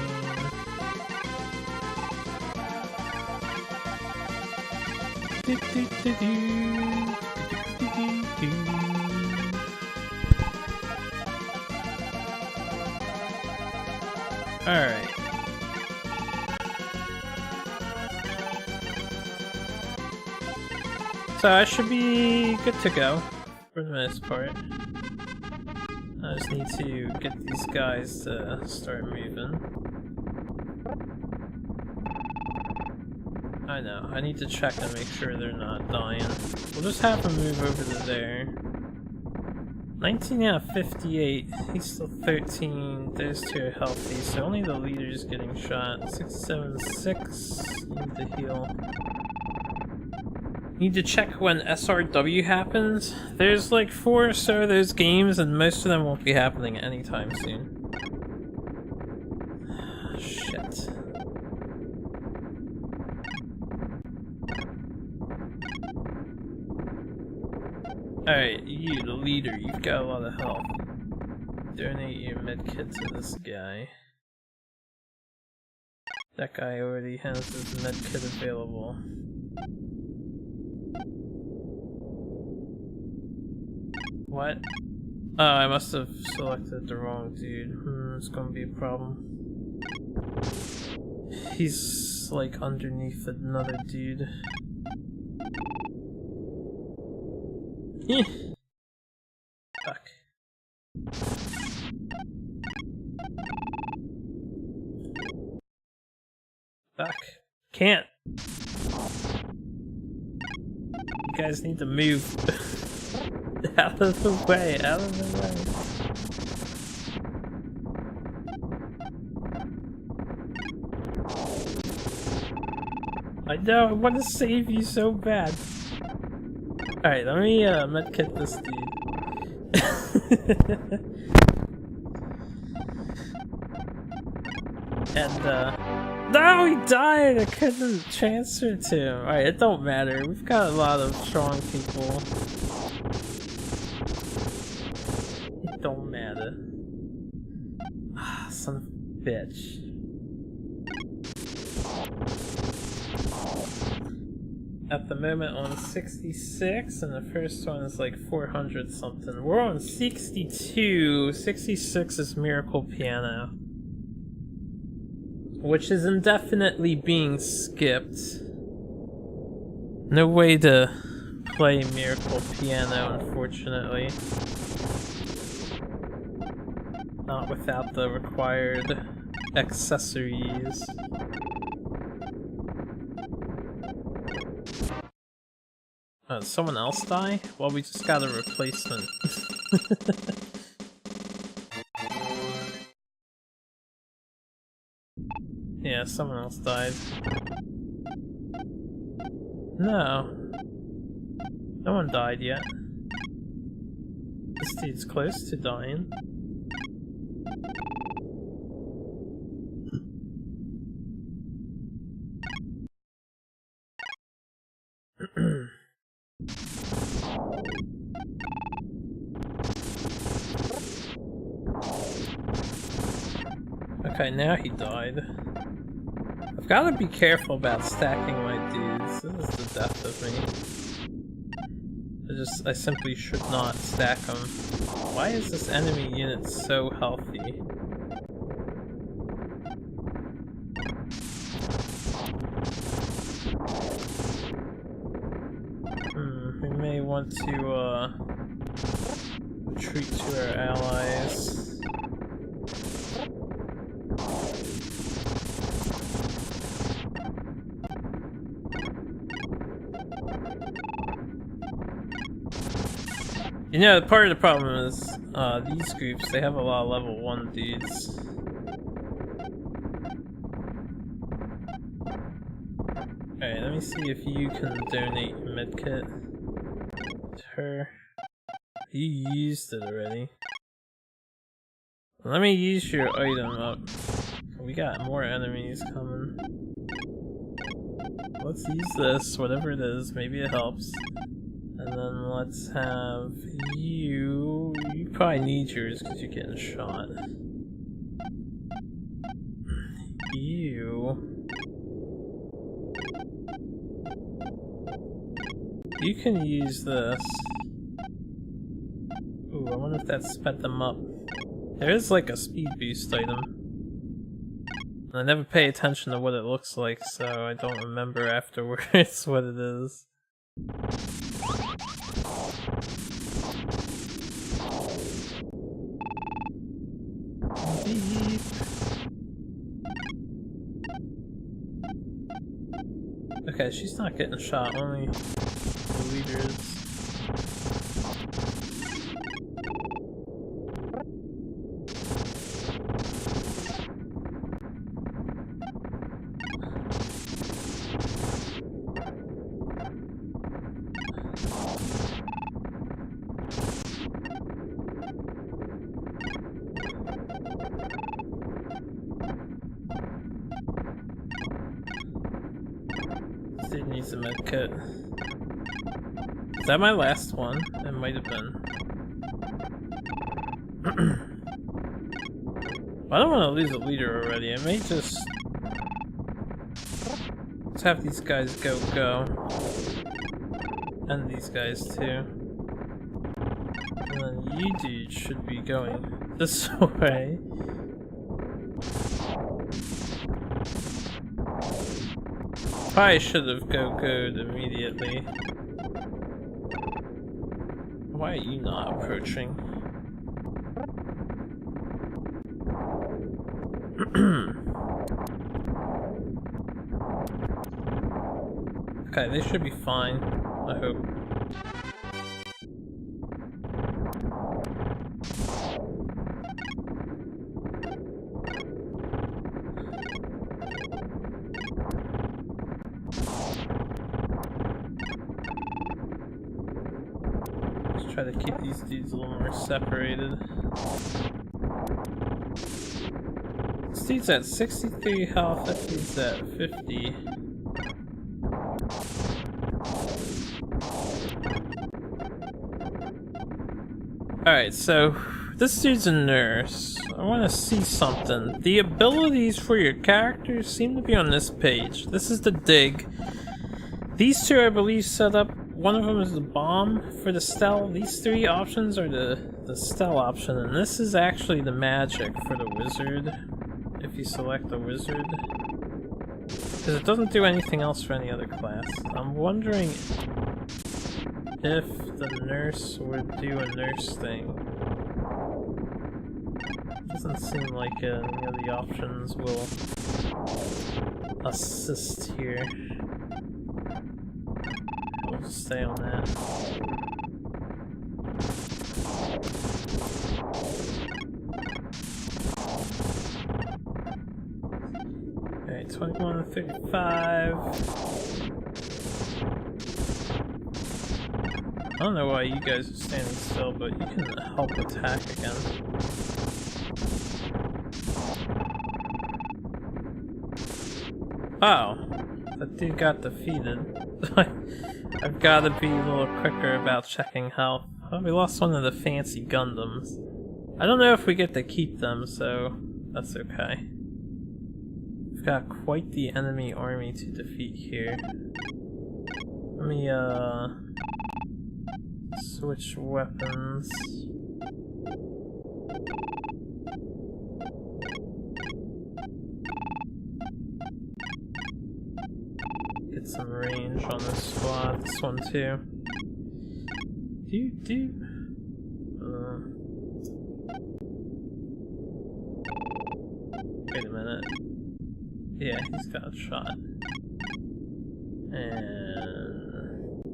Alright. So I should be good to go for the most part. I just need to get these guys to start moving. I know, I need to check and make sure they're not dying. We'll just have them move over to there. 19 out of 58, he's still 13, those two are healthy, so only the leader's getting shot. 676, need to heal. Need to check when SRW happens. There's like 4 or so of those games, and most of them won't be happening anytime soon. Shit. Alright, you, the leader, you've got a lot of health. Donate your medkit to this guy. That guy already has his medkit available. What? Oh, I must have selected the wrong dude. It's gonna be a problem. He's like underneath another dude. Fuck. Fuck. Can't. You guys need to move. Out of the way, out of the way. I know, I want to save you so bad. Alright, let me medkit this dude. And no, he died! I couldn't transfer to him. Alright, it don't matter. We've got a lot of strong people. It don't matter. Ah, son of a bitch. At the moment on 66, and the first one is like 400 something. We're on 62. 66 is Miracle Piano, which is indefinitely being skipped. No way to play Miracle Piano, unfortunately. Not without the required accessories. Oh, did someone else die? Well, we just got a replacement. Yeah, someone else died. No. No one died yet. This dude's close to dying. Okay, now he died. I've got to be careful about stacking my dudes. This is the death of me. I simply should not stack them. Why is this enemy unit so healthy? We may want to retreat to our allies. You know, part of the problem is these groups, they have a lot of level 1 dudes. Alright, let me see if you can donate a medkit to her. You used it already. Let me use your item up. We got more enemies coming. Let's use this, whatever it is, maybe it helps. And then let's have you... You probably need yours because you're getting shot. You can use this. Ooh, I wonder if that sped them up. There is like a speed boost item. I never pay attention to what it looks like, so I don't remember afterwards what it is. Beep. Okay, she's not getting shot, only the leader is. Dude needs a medkit. Is that my last one? It might have been. I don't want to lose a leader already. I may just... Let's have these guys go. And these guys too. And then you dude should be going this way. Probably should have go-go'd immediately. Why are you not approaching? Okay, they should be fine, I hope. Try to keep these dudes a little more separated. This dude's at 63 health, that dude's at 50. Alright, so this dude's a nurse. I want to see something. The abilities for your characters seem to be on this page. This is the dig. These two, I believe, set up. One of them is the bomb for the stealth. These three options are the stealth option, and this is actually the magic for the wizard, if you select the wizard. Because it doesn't do anything else for any other class. I'm wondering if the nurse would do a nurse thing. Doesn't seem like any of the options will assist here. We'll stay on that. Okay, 21 to 35. I don't know why you guys are standing still, but you can help attack again. Oh, that dude got defeated. I've got to be a little quicker about checking health. Oh, we lost one of the fancy Gundams. I don't know if we get to keep them, so that's okay. We've got quite the enemy army to defeat here. Let me, switch weapons. Get some range on this squad. This one too. Wait a minute. Yeah, he's got a shot. And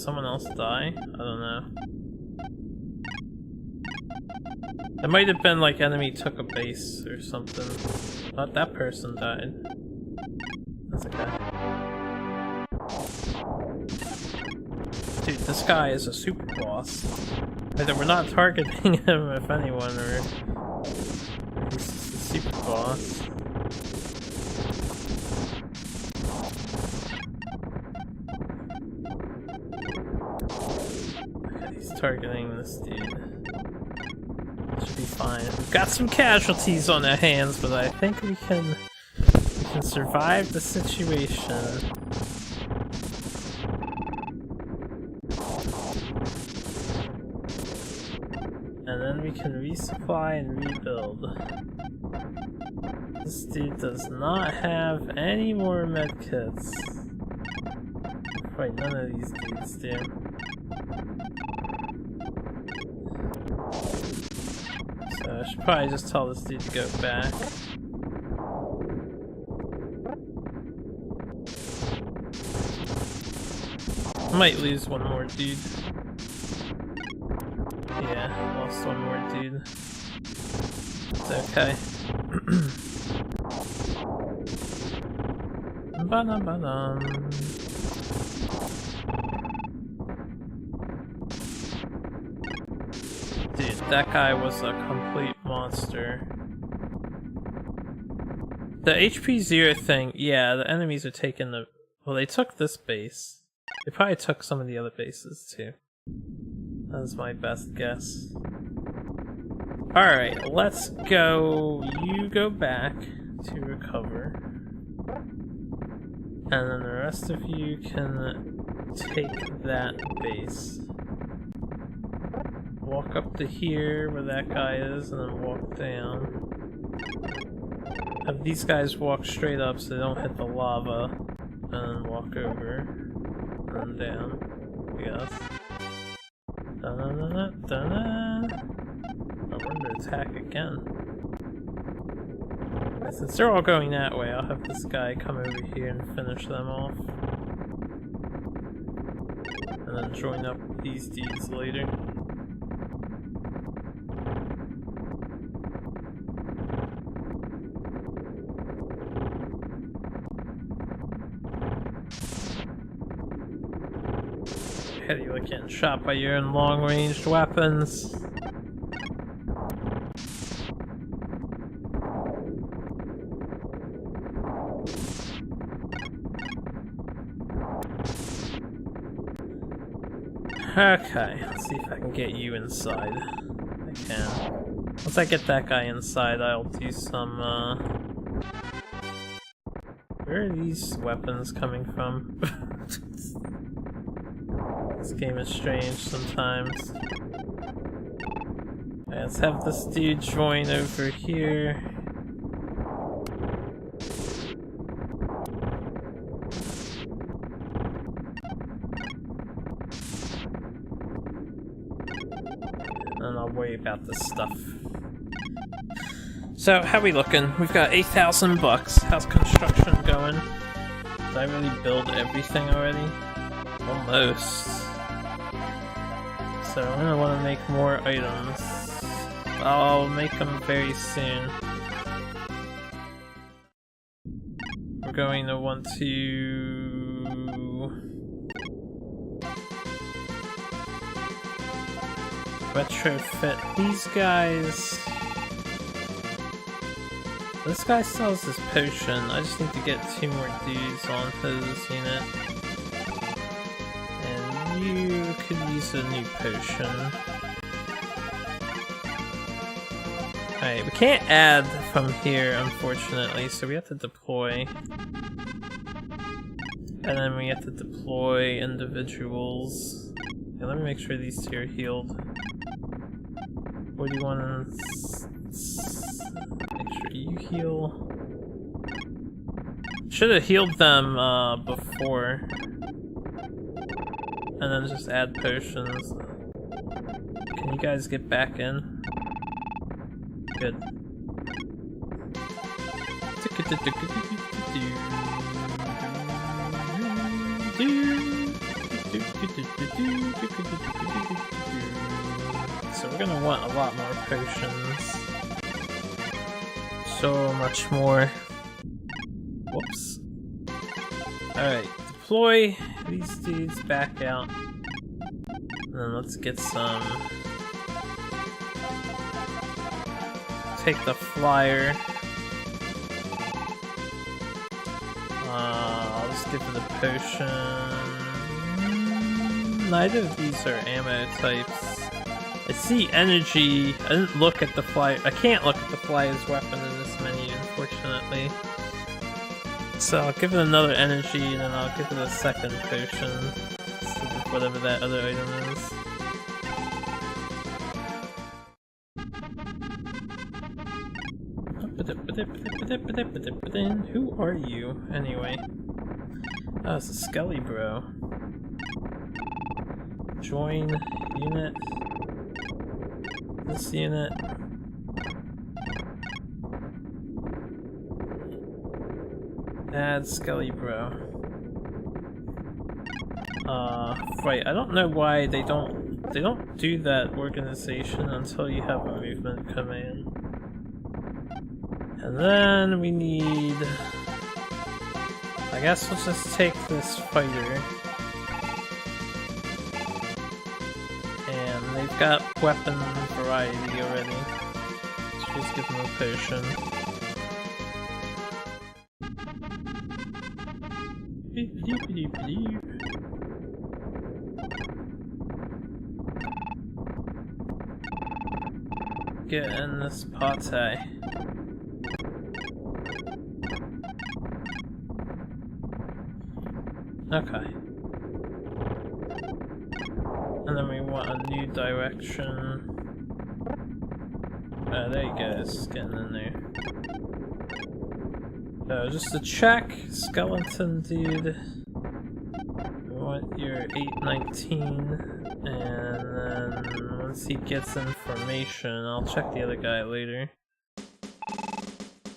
someone else die? I don't know. It might have been like enemy took a base or something. But that person died. That's okay. Dude, this guy is a super boss. Either we're not targeting him if anyone, or he's just a super boss. Okay, he's targeting this dude. Should be fine. We've got some casualties on our hands, but I think we can survive the situation. And then we can resupply and rebuild. This dude does not have any more medkits. Right, none of these dudes do. So I should probably just tell this dude to go back. I might lose one more dude. Yeah, lost one more dude. It's okay. Ba-dum-ba-dum. Dude, that guy was a complete monster. The HP 0 thing, yeah, the enemies are taking the... Well, they took this base. They probably took some of the other bases, too. That's my best guess. Alright, let's go... You go back to recover. And then the rest of you can take that base. Walk up to here where that guy is, and then walk down. Have these guys walk straight up so they don't hit the lava. And then walk over. And down. Yes. Da-da-da-da-da-da. I'm going to attack again. And since they're all going that way, I'll have this guy come over here and finish them off. And then join up these dudes later. How do you like getting shot by your own long-ranged weapons? Okay, let's see if I can get you inside. I can. Once I get that guy inside, I'll do some, Where are these weapons coming from? This game is strange sometimes. Okay, let's have this dude join over here. And I'll worry about this stuff. So, how we looking? We've got 8,000 bucks. How's construction going? Did I really build everything already? Almost. So I'm gonna want to make more items. I'll make them very soon. We're going to want to retrofit these guys. This guy sells his potion. I just need to get 2 more dudes on his unit. You could use a new potion. Alright, we can't add from here, unfortunately, so we have to deploy. And then we have to deploy individuals. Yeah, let me make sure these 2 are healed. 41. Make sure you heal. Should have healed them before. And then just add potions. Can you guys get back in? Good. So we're gonna want a lot more potions. So much more. Whoops. Alright, deploy these dudes back out. And then let's get some... Take the flyer. I'll just give it a potion. Neither of these are ammo types. I see energy. I didn't look at the flyer. I can't look at the flyer's weapon in this menu, unfortunately. So I'll give it another energy, and then I'll give it a second potion. Whatever that other item is. Who are you, anyway? Oh, it's a Skelly bro. Join unit. This unit. Add Skelly bro. Right, I don't know why they don't do that organization until you have a movement command. And then we need... I guess we'll just take this fighter. And they've got weapon variety already. So just give them a potion. Get in this party. Okay. And then we want a new direction. There you go, it's getting in there. Just to check, skeleton dude. We want your 819, and then once he gets information, I'll check the other guy later.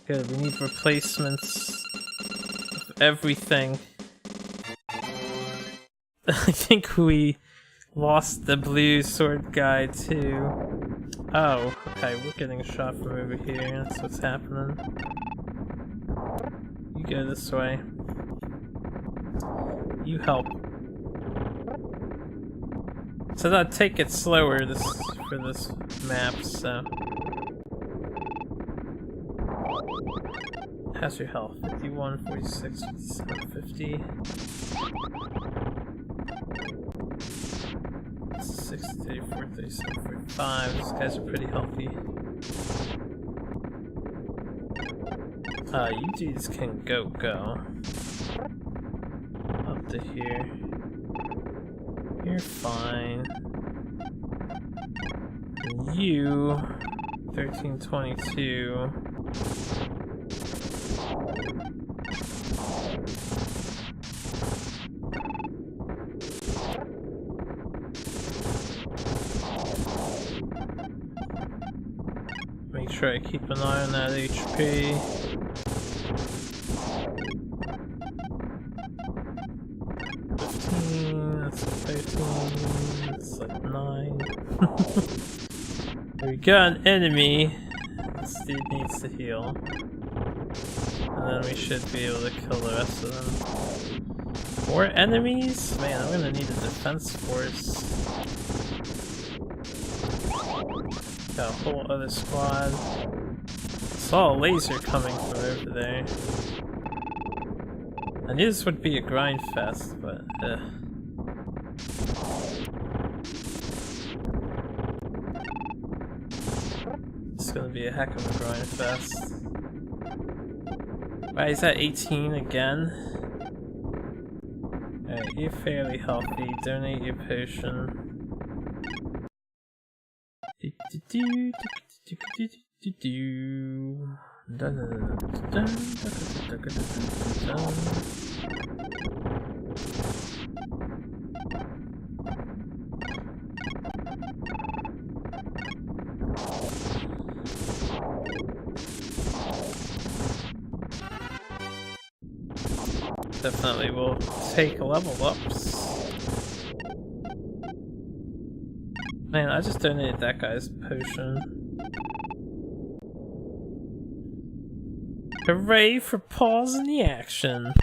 Good, we need replacements of everything. I think we lost the blue sword guy too. Oh, okay, we're getting shot from over here, that's what's happening. You go this way. You help. So I'll take it slower for this map, so... How's your health? 51, 46, 57, 50... 60, 34, 37, 45. These guys are pretty healthy. You dudes can go. Up to here. You're fine. And you, 1322. Make sure I keep an eye on that HP. That's 13, that's like 9. We got an enemy. This dude needs to heal. And then we should be able to kill the rest of them. More enemies? Man, I'm gonna need a defense force. Got a whole other squad. Saw a laser coming from over there. I knew this would be a grind fest, but it's gonna be a heck of a grind fest. Why is that 18 again? Alright, you're fairly healthy. Donate your potion. Definitely will take level ups. Man, I just donated that guy's potion. Hooray for pausing the action!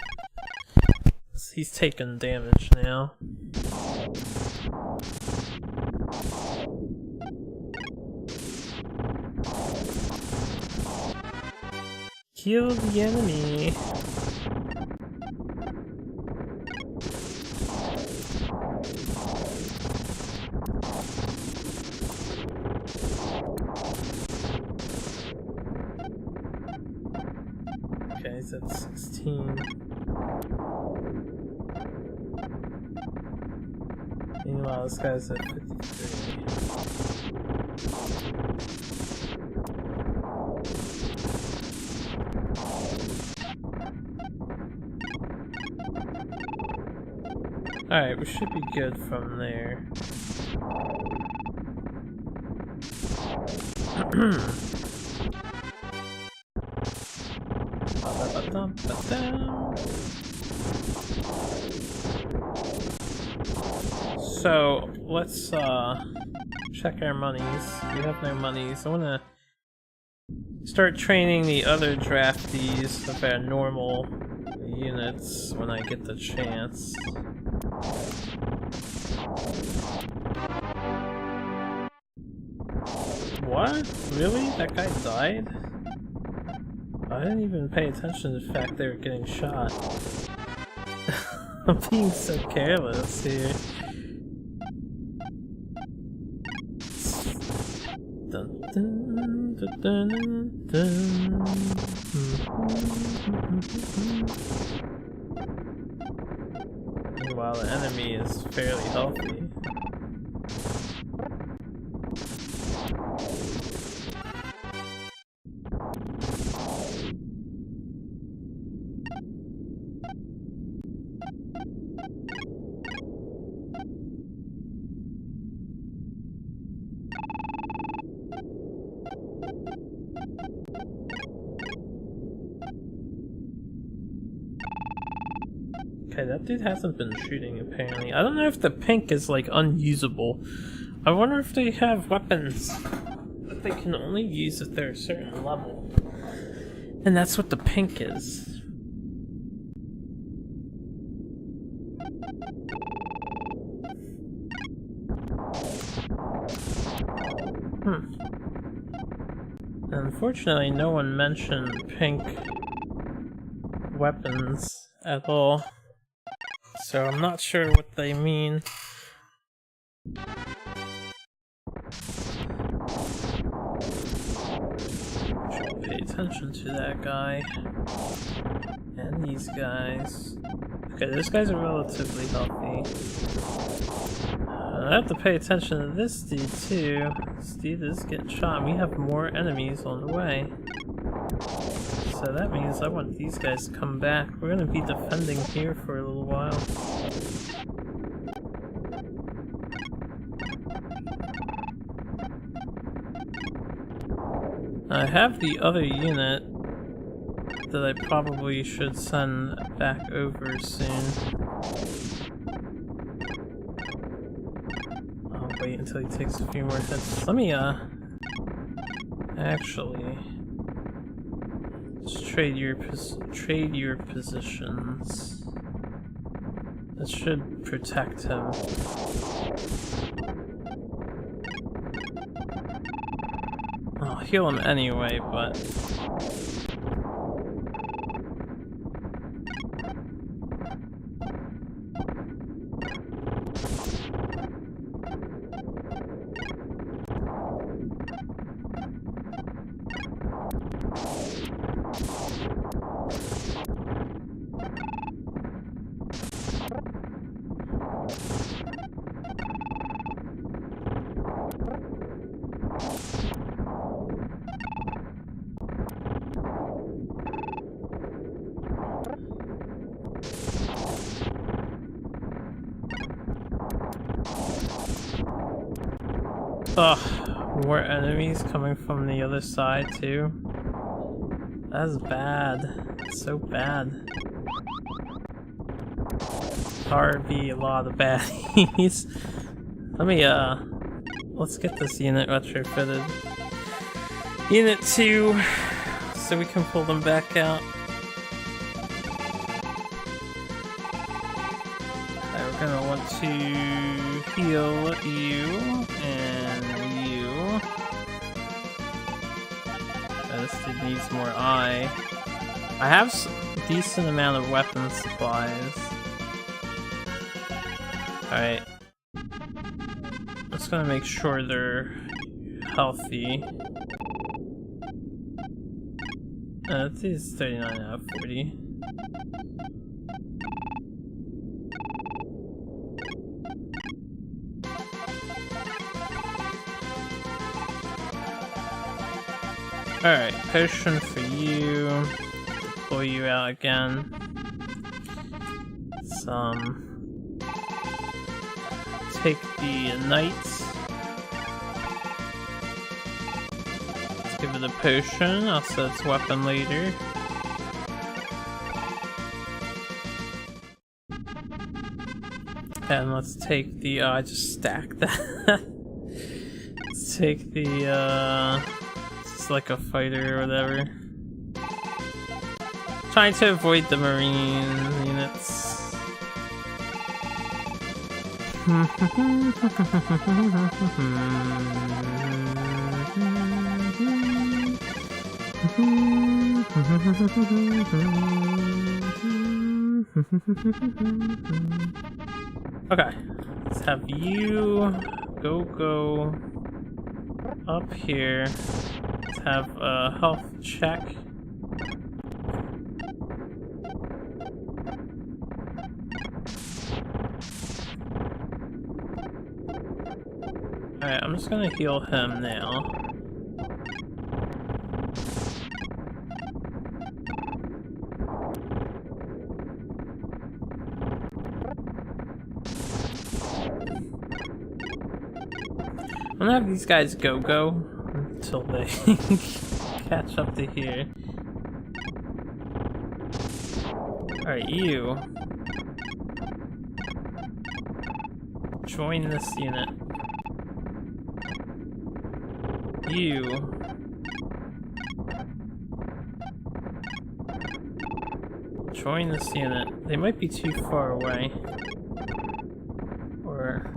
He's taking damage now. Kill the enemy. Okay, he's at 16. Meanwhile, this guy's at 53. Alright, we should be good from there. So, let's check our monies. We have no monies. I wanna start training the other draftees with our normal units when I get the chance. What? Really? That guy died? I didn't even pay attention to the fact they were getting shot. I'm being so careless here. Dun, dun, dun, dun, dun. Meanwhile, the enemy is fairly healthy. Okay, that dude hasn't been shooting apparently. I don't know if the pink is like unusable. I wonder if they have weapons that they can only use if they're a certain level. And that's what the pink is. Unfortunately, no one mentioned pink weapons at all. So I'm not sure what they mean. Should pay attention to that guy. And these guys. Okay, those guys are relatively healthy. I have to pay attention to this dude too. This dude is getting shot. We have more enemies on the way. So that means I want these guys to come back. We're gonna be defending here for a little while. I have the other unit that I probably should send back over soon. I'll wait until he takes a few more hits. Let me actually just trade your positions. That should protect him. I'll heal him anyway, but ugh, more enemies coming from the other side too. That's bad. It's so bad. RB a lot of baddies. Let me let's get this unit retrofitted. Unit 2, so we can pull them back out. Alright, we're gonna want to heal you and you. This dude needs more eye. I have a decent amount of weapon supplies. Alright. Just gonna make sure they're healthy. This is 39 out of 40. Alright, potion for you. Deploy you out again. Take the knights. Let's give it a potion. I'll set its weapon later. And let's take the I just stacked that. Let's take the it's like a fighter or whatever. Trying to avoid the marine units. Okay, let's have you go up here. Let's have a health check. Alright, I'm just gonna heal him now. I'm gonna have these guys go until they catch up to here. Alright, you. Join this unit. You. Join this unit. They might be too far away. Or...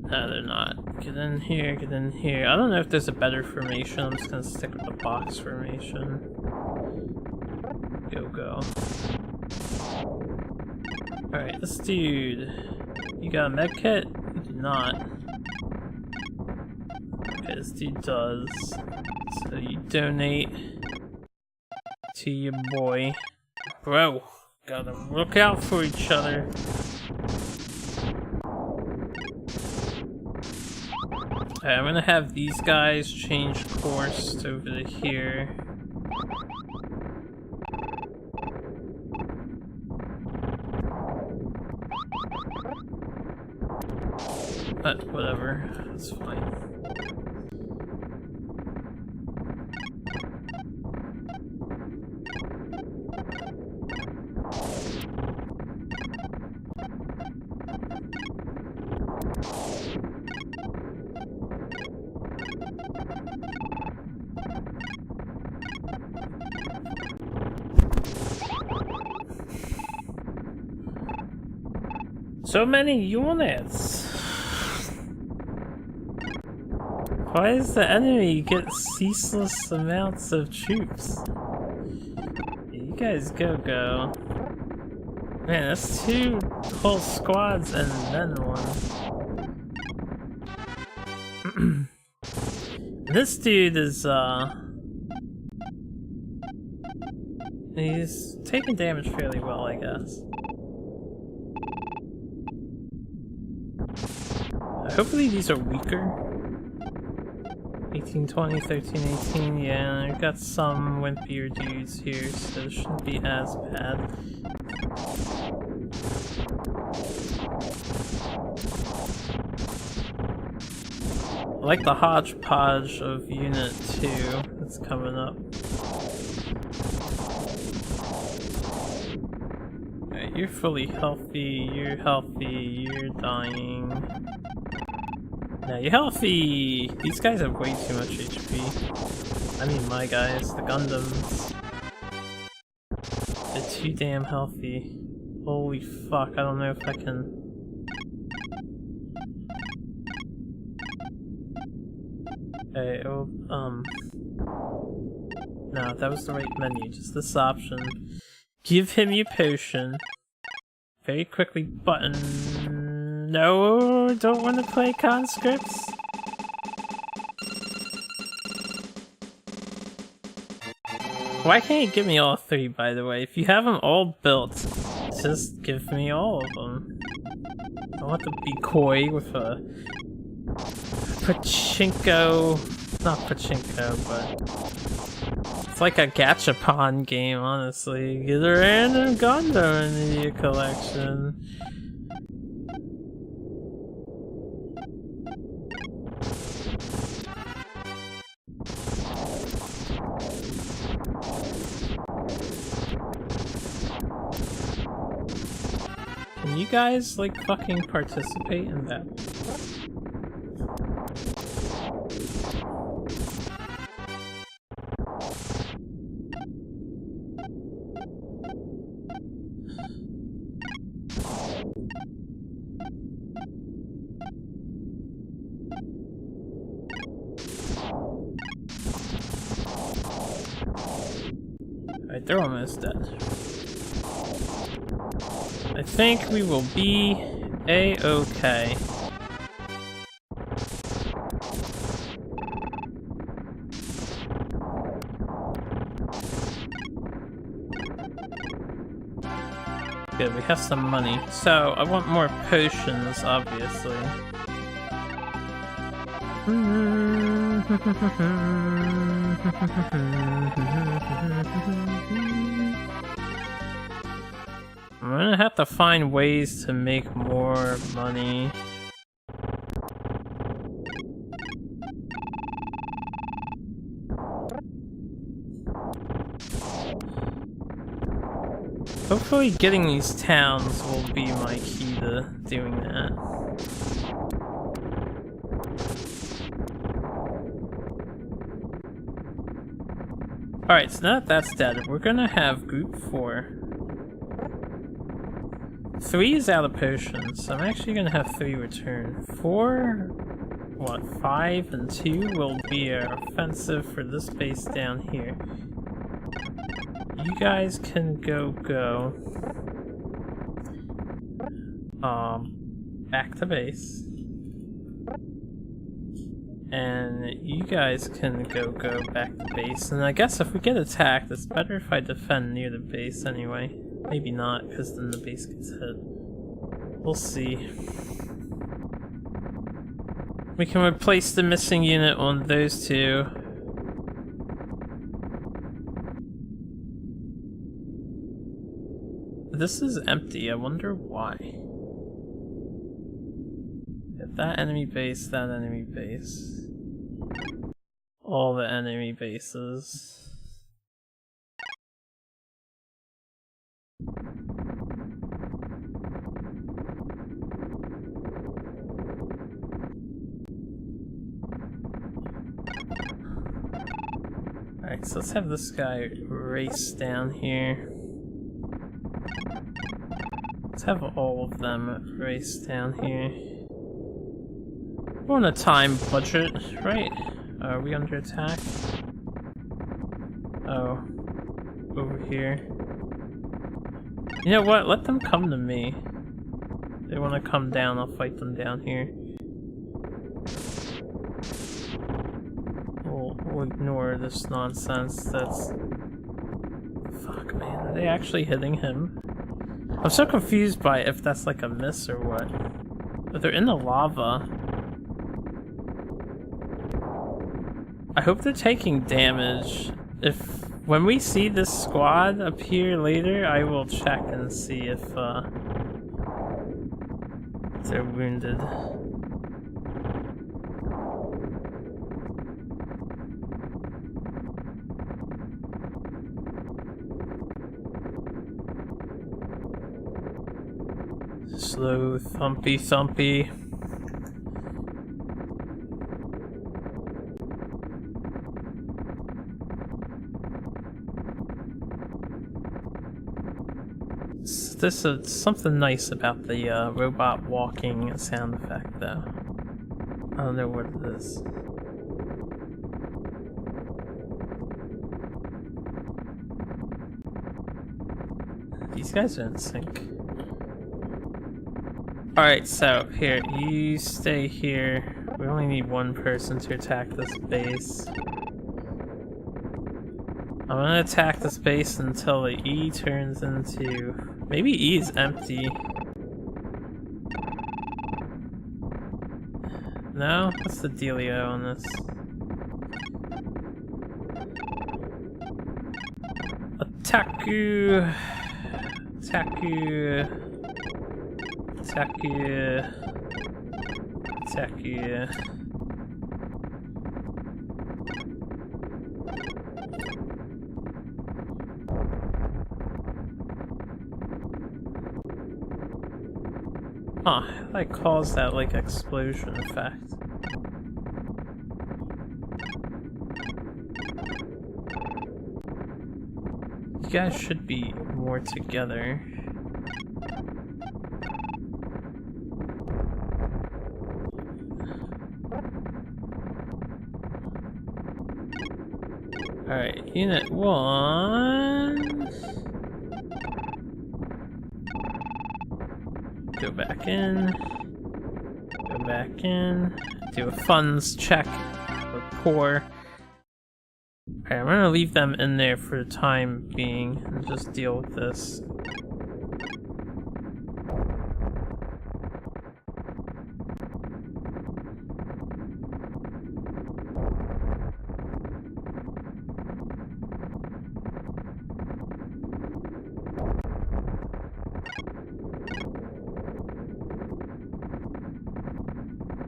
no, they're not. Get in here, get in here. I don't know if there's a better formation. I'm just gonna stick with the box formation. Go. Alright, this dude. You got a med kit? You do not. Okay, this dude does. So you donate to your boy. Bro, gotta look out for each other. Alright, I'm gonna have these guys change course over to here. But whatever, that's fine. So many units! Why does the enemy get ceaseless amounts of troops? You guys go. Man, that's 2 whole squads and then 1. This dude is, he's taking damage fairly well, I guess. Hopefully these are weaker. 18, 20, 13, 18, yeah, I've got some wimpier dudes here, so it shouldn't be as bad. I like the hodgepodge of Unit 2 that's coming up. Alright, you're fully healthy, you're healthy, you're dying. Now you're healthy! These guys have way too much HP. I mean my guys, the Gundams. They're too damn healthy. Holy fuck, I don't know if I can... Okay, oh, no, that was the right menu, just this option. Give him your potion. Very quickly button. No, don't want to play conscripts. Why can't you give me all three, by the way? If you have them all built, just give me all of them. I don't want to be coy with a pachinko, not pachinko, but it's like a gachapon game, honestly. Get a random Gundam into your collection. Can you guys, like, fucking participate in that? Alright, they're almost dead. I think we will be a-okay. Good, we have some money. So, I want more potions, obviously. I'm gonna have to find ways to make more money. Hopefully getting these towns will be my key to doing that. Alright, so now that that's dead, we're gonna have group 4. 3 is out of potions, so I'm actually gonna have 3 return. 4, what, 5 and 2 will be our offensive for this base down here. You guys can go. Back to base. And you guys can go back to base. And I guess if we get attacked, it's better if I defend near the base anyway. Maybe not, because then the base gets hit. We'll see. We can replace the missing unit on those two. This is empty, I wonder why. Get that enemy base, that enemy base. All the enemy bases. Alright, so let's have this guy race down here. Let's have all of them race down here. We're on a time budget, right? Are we under attack? Oh. Over here. You know what? Let them come to me. If they want to come down, I'll fight them down here. We'll ignore this nonsense. That's... Fuck, man. Are they actually hitting him? I'm so confused by if that's like a miss or what. But they're in the lava. I hope they're taking damage. When we see this squad appear later, I will check and see if they're wounded. Slow thumpy thumpy. This is something nice about the robot walking sound effect, though. I don't know what it is. These guys are in sync. Alright, so here, you stay here. We only need one person to attack this base. I'm gonna attack this base until the E turns into... Maybe E is empty. No? What's the dealio on this? Attack you! Attack you! Attack you! Attack you! Huh, that caused that, like, explosion effect. You guys should be more together. Alright, Unit 1... Go back in. Go back in. Do a funds check. Rapport. Alright, I'm gonna leave them in there for the time being and just deal with this.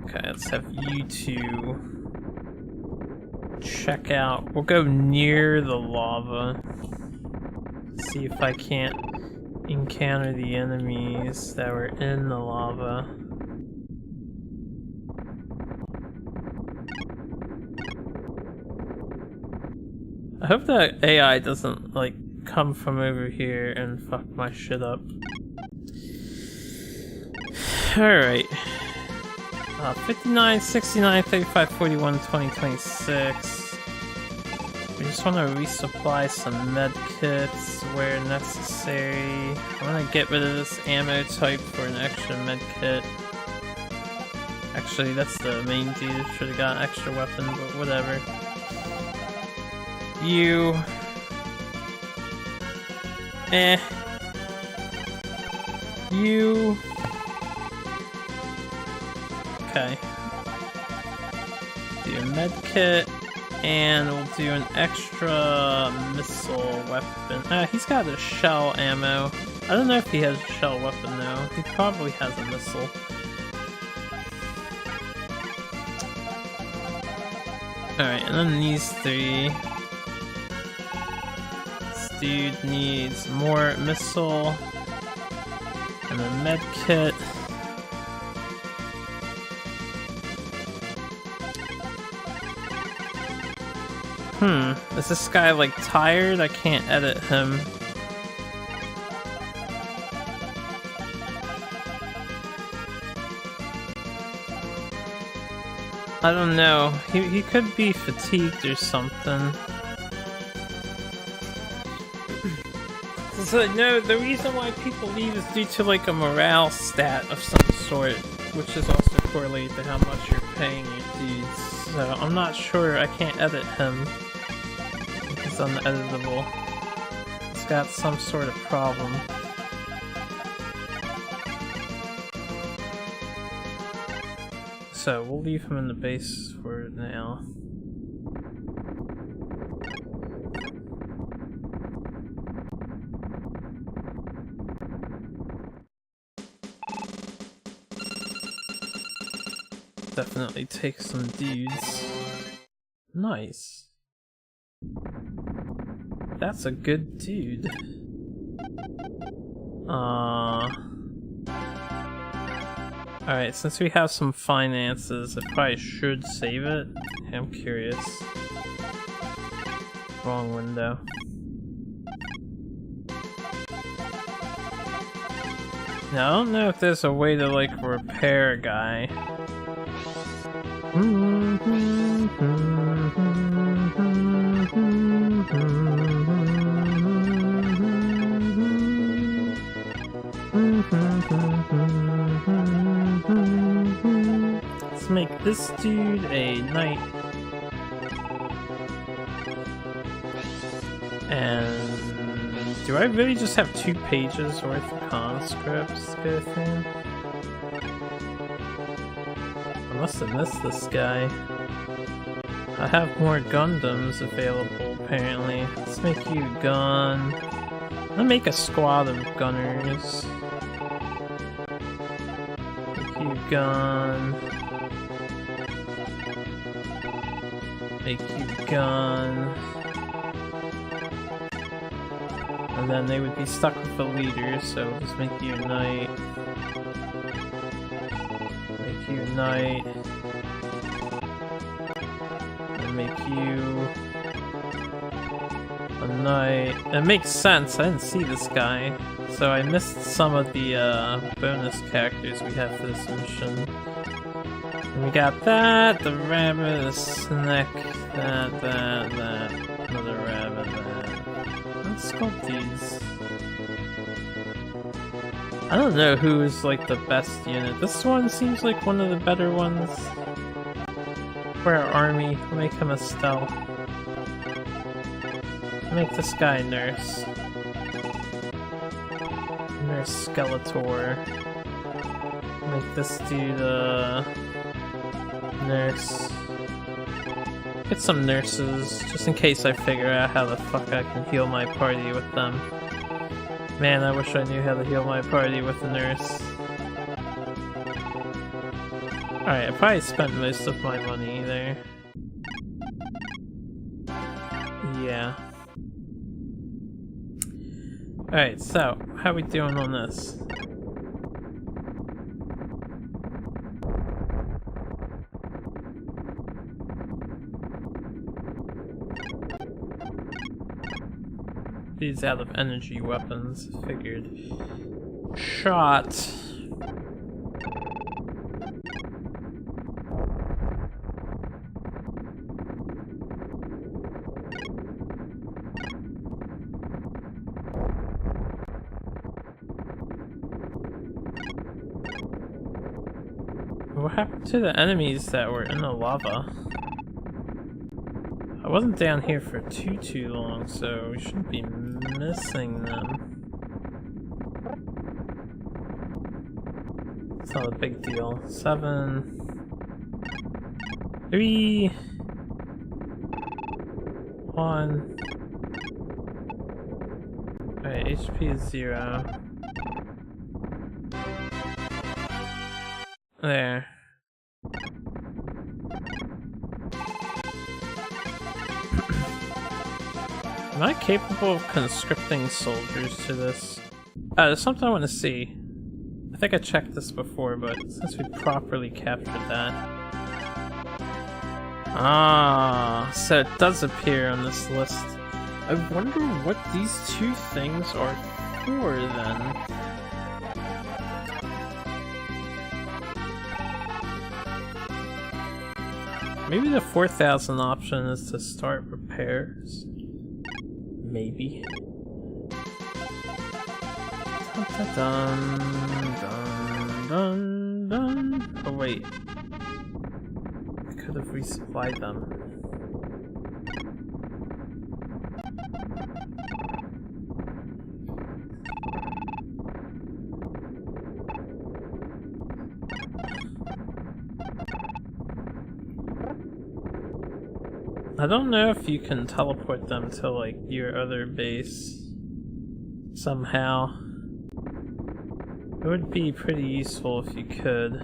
Okay, let's have you two check out. We'll go near the lava. See if I can't encounter the enemies that were in the lava. I hope that AI doesn't, like, come from over here and fuck my shit up. Alright. 59, 69, 35, 41, 20, 26. We just want to resupply some med kits where necessary. I'm gonna get rid of this ammo type for an extra med kit. Actually, that's the main dude. Should have got an extra weapon, but whatever. You. You. Okay. Do a med kit, and we'll do an extra missile weapon. He's got a shell ammo. I don't know if he has a shell weapon though. He probably has a missile. Alright, and then these three. This dude needs more missile and a med kit. Is this guy, like, tired? I can't edit him. I don't know. He could be fatigued or something. So, no, the reason why people leave is due to, like, a morale stat of some sort, which is also correlated to how much you're paying your dudes. So, I'm not sure. I can't edit him. It's uneditable. He's got some sort of problem. So, we'll leave him in the base for now. Definitely take some dudes. Nice. That's a good dude. Alright, since we have some finances, I probably should save it. I'm curious. Wrong window. Now, I don't know if there's a way to, like, repair a guy. Let's make this dude a knight. And do I really just have 2 pages worth of conscripts to go through? I must have missed this guy. I have more Gundams available apparently. Let's make you a gun. Let's make a squad of gunners. Make you a gun. Make you a gun. And then they would be stuck with the leader, so we'll just make you a knight. Make you a knight. And make you a knight. It makes sense, I didn't see this guy. So I missed some of the bonus characters we have for this mission. And we got that, the rabbit, the snack, that, another rabbit, that. Let's sculpt these. I don't know who is like the best unit. This one seems like one of the better ones. For our army, we'll make him a stealth. Make this guy nurse. Nurse Skeletor. Make this dude nurse. Get some nurses, just in case I figure out how the fuck I can heal my party with them. Man, I wish I knew how to heal my party with a nurse. Alright, I probably spent most of my money there. Yeah. Alright, so, how we doing on this? These out of energy weapons, figured. Shot. What happened to the enemies that were in the lava? I wasn't down here for too long, so we shouldn't be missing them. It's not a big deal. 7, 3, 1. Alright, HP is 0. There. Am I capable of conscripting soldiers to this? There's something I want to see. I think I checked this before, but since we properly captured that. Ah, so it does appear on this list. I wonder what these 2 things are for then. Maybe the 4,000 option is to start repairs. Maybe. Dun, dun, dun, dun. Oh wait. I could have resupplied them. I don't know if you can teleport them to like your other base somehow. It would be pretty useful if you could.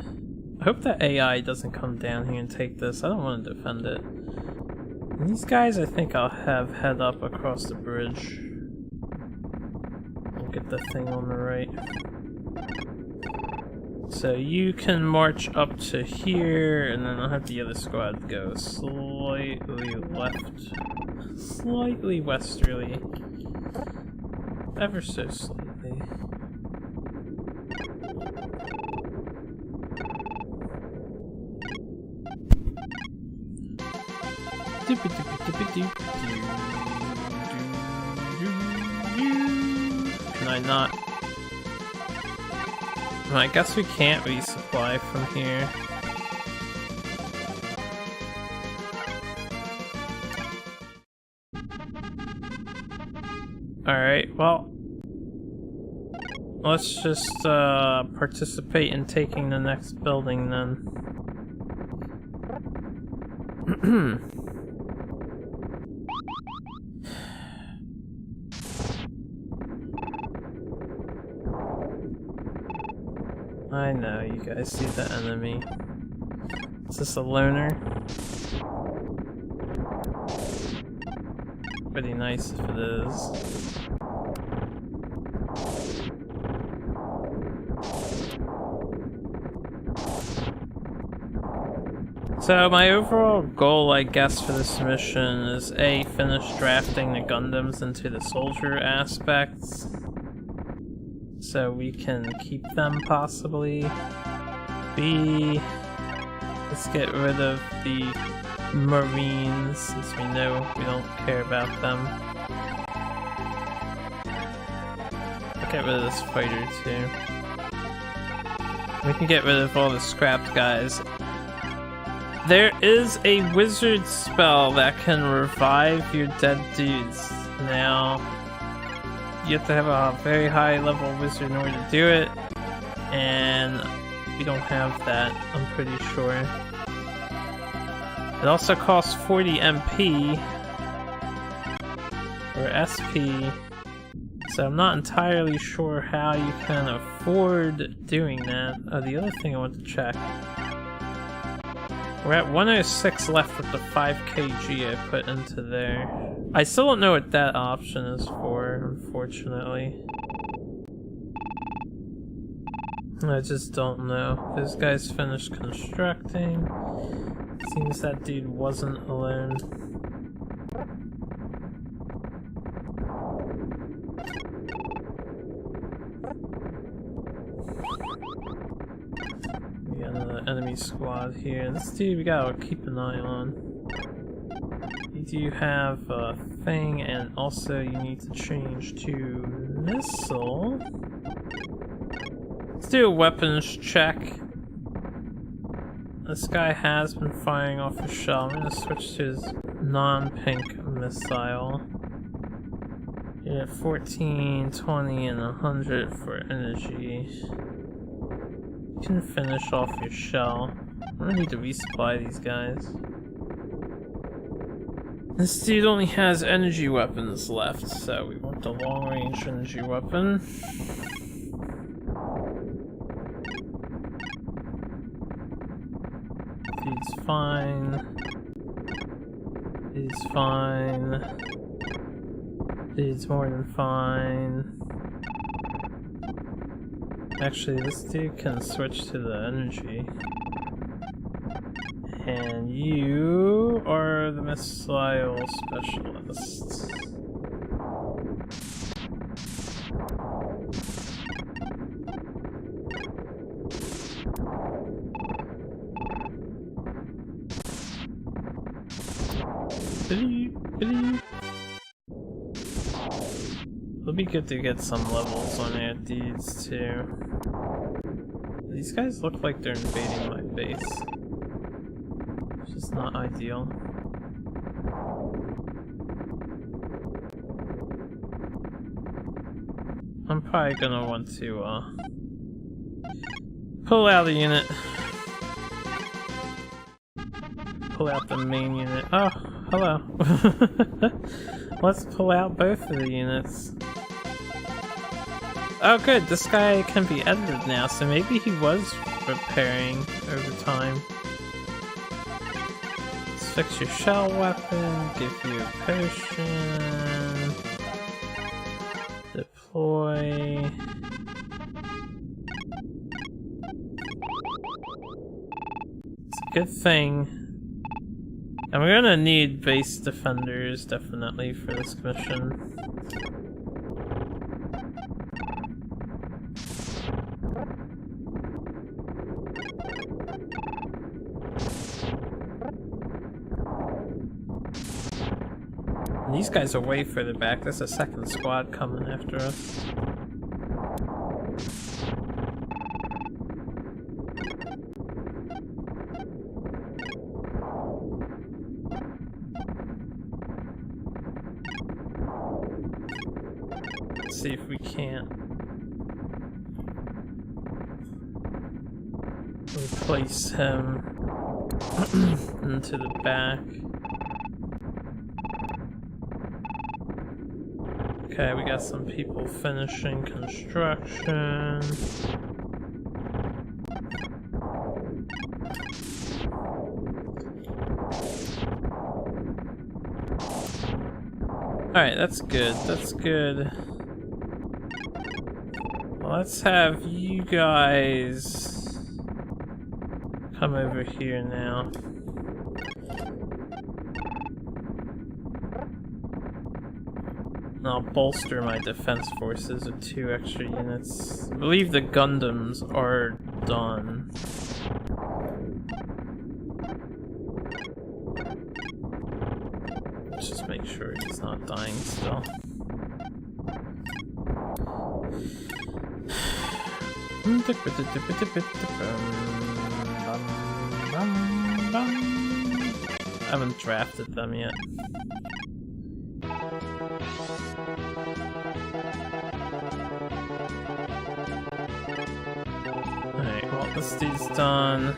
I hope the AI doesn't come down here and take this. I don't want to defend it. And these guys I think I'll have head up across the bridge. I'll get the thing on the right. So So you can march up to here, and then I'll have the other squad go slightly left, slightly westerly, ever so slightly. Can I not? Well, I guess we can't resupply from here. Alright, well, let's just participate in taking the next building then. I know, you guys see the enemy. Is this a loner? Pretty nice if it is. So my overall goal, I guess, for this mission is A, finish drafting the Gundams into the soldier aspects, so we can keep them possibly. B, let's get rid of the Marines, since we know we don't care about them. I'll get rid of this fighter too. We can get rid of all the scrapped guys. There is a wizard spell that can revive your dead dudes. Now, you have to have a very high level wizard in order to do it, and we don't have that, I'm pretty sure. It also costs 40 MP, or SP, so I'm not entirely sure how you can afford doing that. Oh, the other thing I want to check. We're at 106 left with the 5 kg I put into there. I still don't know what that option is for, unfortunately. I just don't know. This guy's finished constructing. Seems that dude wasn't alone. We got another enemy squad here. This dude we gotta keep an eye on. You do have a thing, and also you need to change to missile. Let's do a weapons check. This guy has been firing off a shell. I'm gonna switch to his non-pink missile. You have 14, 20, and 100 for energy. You can finish off your shell. I'm gonna need to resupply these guys. This dude only has energy weapons left, so we want the long-range energy weapon. Dude's fine. Dude's fine. Dude's more than fine. Actually, this dude can switch to the energy. And you are the missile specialist. It'll be good to get some levels on our dudes too. These guys look like they're invading my base. It's just not ideal. I'm probably gonna want to pull out a unit. Pull out the main unit. Oh, hello. Let's pull out both of the units. Oh good, this guy can be edited now, so maybe he was repairing over time. Let's fix your shell weapon, give you a potion, deploy. good thing. And we're gonna need base defenders, definitely, for this mission. These guys are way further back. There's a second squad coming after us. Let's see if we can't replace him into the back. Okay, we got some people finishing construction. Alright, that's good, that's good. Well, let's have you guys come over here now. And I'll bolster my defense forces with 2 extra units. I believe the Gundams are done. Let's just make sure he's not dying still. I haven't drafted them yet. Alright, well, this dude's done.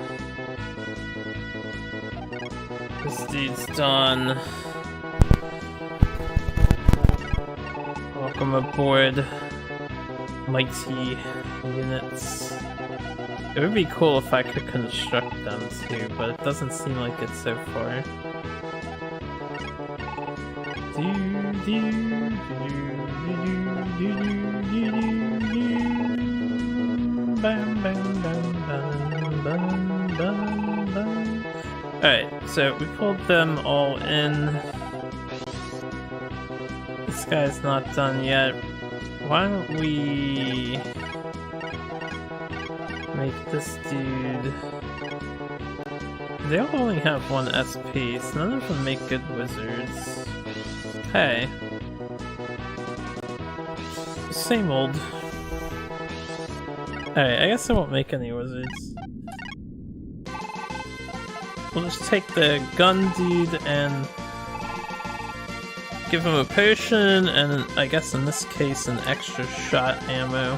This dude's done. Welcome aboard, mighty units. It would be cool if I could construct them too, but it doesn't seem like it so far. Alright, so we pulled them all in. This guy's not done yet. Why don't we make this dude... They all only have 1 SP, so none of them make good wizards. Hey. Same old. Alright, I guess I won't make any wizards. We'll just take the gun dude and give him a potion, and I guess in this case an extra shot ammo.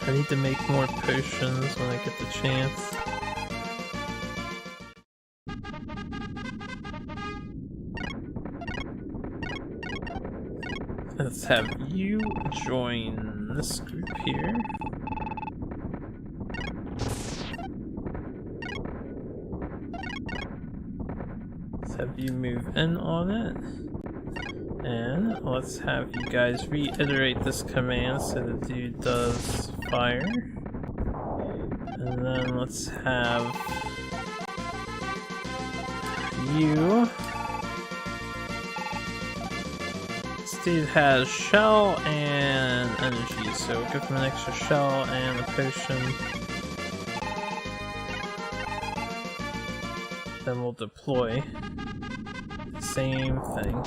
I need to make more potions when I get the chance. Let's have you join this group here. Let's have you move in on it. And let's have you guys reiterate this command so the dude does fire. And then let's have you. This dude has shell and energy, so we'll give him an extra shell and a potion. Then we'll deploy. Same thing.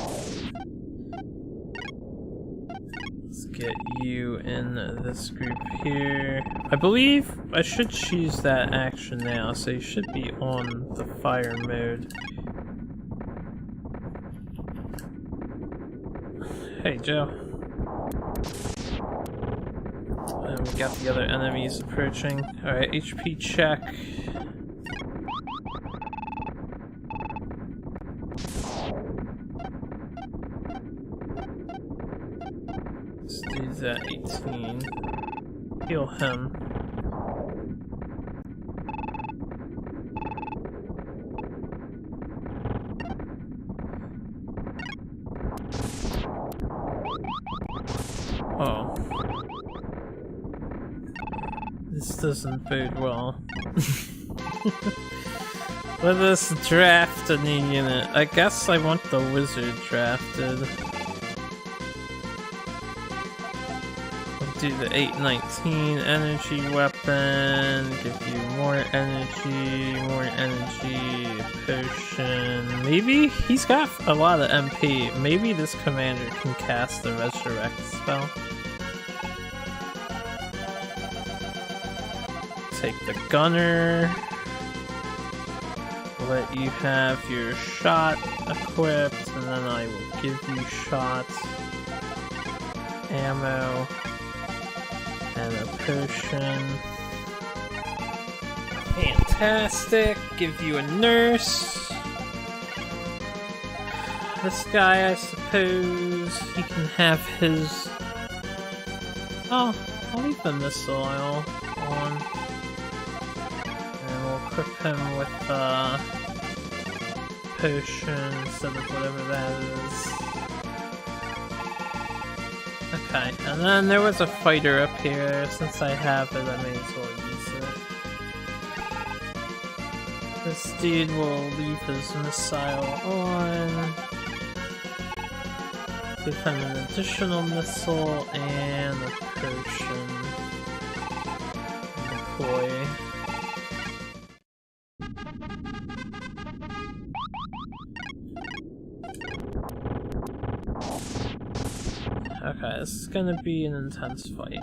Let's get you in this group here. I believe I should choose that action now, so you should be on the fire mode. Hey, Joe. And we got the other enemies approaching. Alright, HP check. This dude's at 18. Heal him. Oh. This doesn't bode well. Let us draft a new unit. I guess I want the wizard drafted. We'll do the 819 energy weapon, give you more energy, potion. Maybe? He's got a lot of MP. Maybe this commander can cast the resurrect spell. Take the gunner. Let you have your shot equipped, and then I will give you shots, ammo, and a potion. Fantastic! Give you a nurse. This guy, I suppose, he can have his... Oh, I'll leave the missile on. Equip him with potion instead of whatever that is. Okay, and then there was a fighter up here. Since I have it, I may as well use it. This dude will leave his missile on. Give him an additional missile and a potion. Deploy. Okay, this is gonna be an intense fight.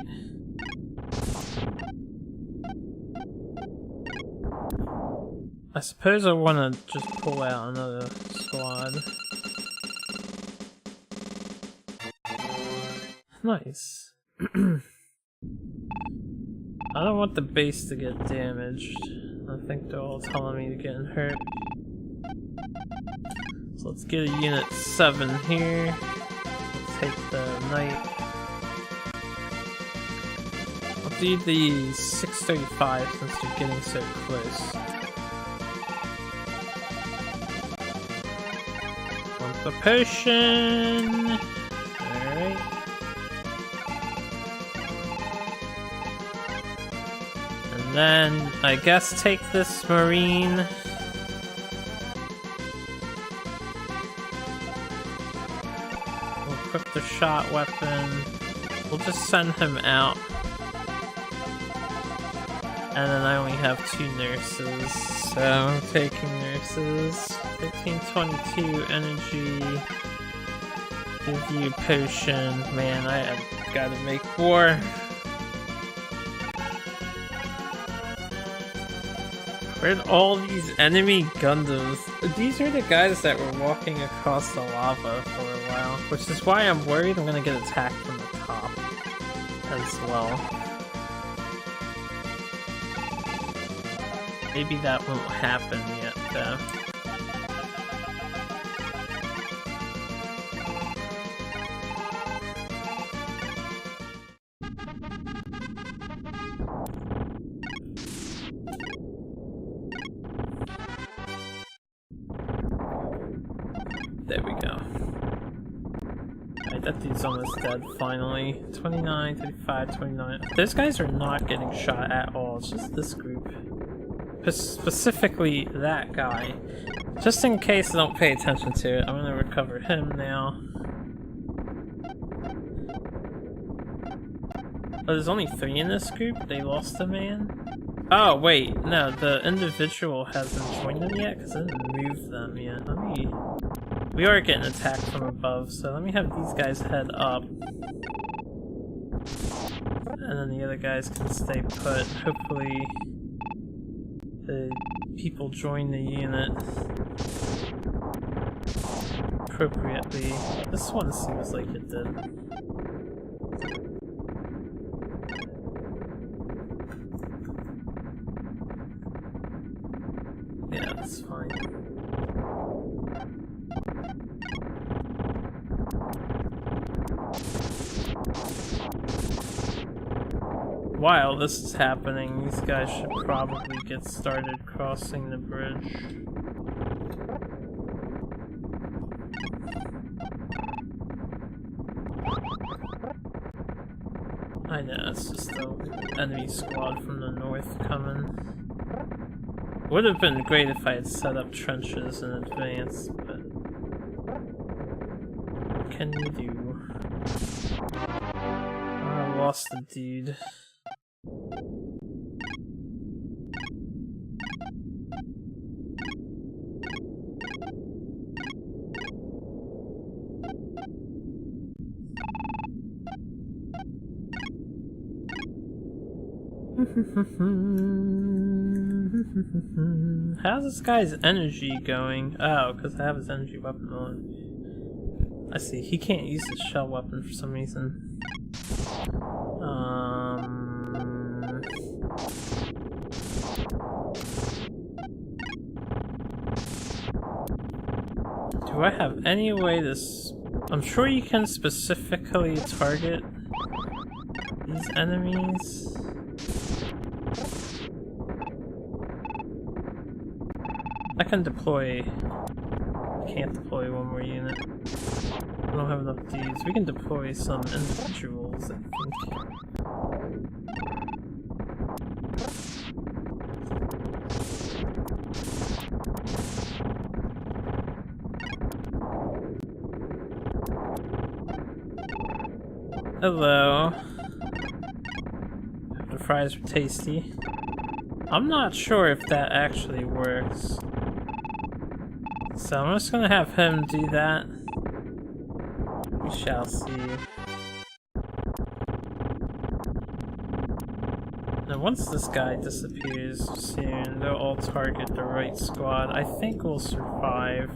I suppose I wanna just pull out another squad. Nice. I don't want the base to get damaged. I think they're all telling me to get hurt. So let's get a unit 7 here. Take the knight. I'll do the 635 since they're getting so close. Want the potion! Alright. And then, I guess take this marine. Equip the shot weapon. We'll just send him out. And then I only have 2 nurses, so I'm taking nurses. 1522 energy. Give you potion. Man, I gotta make more. Where'd all these enemy Gundams? These are the guys that were walking across the lava for a while, which is why I'm worried I'm gonna get attacked from the top as well. Maybe that won't happen yet though. There we go. Alright, that dude's almost dead, finally. 29, 35, 29. Those guys are not getting shot at all, it's just this group. Specifically that guy. Just in case I don't pay attention to it, I'm gonna recover him now. Oh, there's only 3 in this group? They lost a man? Oh, wait, no, the individual hasn't joined them yet because I didn't move them yet. Let me... We are getting attacked from above, so let me have these guys head up. And then the other guys can stay put. Hopefully the people join the unit appropriately. This one seems like it did. Yeah, that's fine. While this is happening, these guys should probably get started crossing the bridge. I know, it's just the enemy squad from the north coming. Would have been great if I had set up trenches in advance, but what can you do? I lost the dude. How's this guy's energy going? Oh, because I have his energy weapon on. I see, he can't use his shell weapon for some reason. Do I have any way to... I'm sure you can specifically target these enemies. I can deploy... I can't deploy one more unit. I don't have enough dudes. We can deploy some individuals, I think. Hello. The fries were tasty. I'm not sure if that actually works. So I'm just gonna have him do that. We shall see. Now once this guy disappears soon, they'll all target the right squad. I think we'll survive.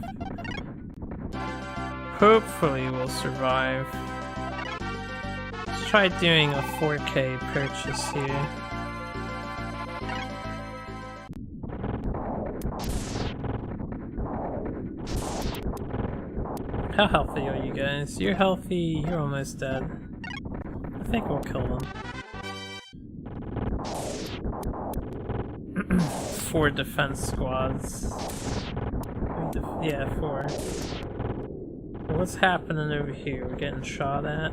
Hopefully we'll survive. Let's try doing a 4K purchase here. How healthy are you guys? You're healthy, you're almost dead. I think we'll kill them. 4 defense squads. Yeah, 4. What's happening over here? We're getting shot at.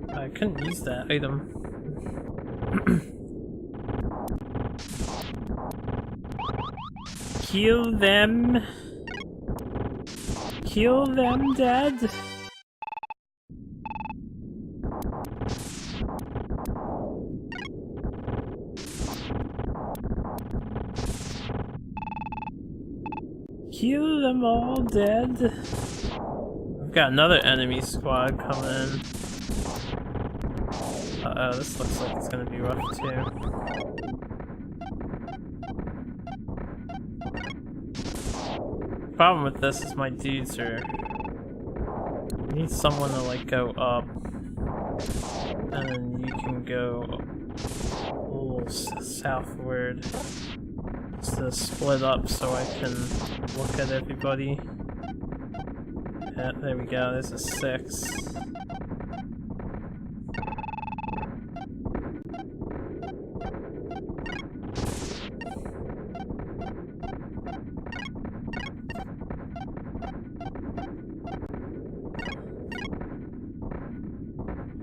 I couldn't use that item. Kill them. Kill them dead. Kill them all dead. I've got another enemy squad coming in. Uh-oh, this looks like it's gonna be rough too. Problem with this is my dudes are... I need someone to like go up. And then you can go a little southward. Just to split up so I can look at everybody. Yeah, there we go, there's a 6.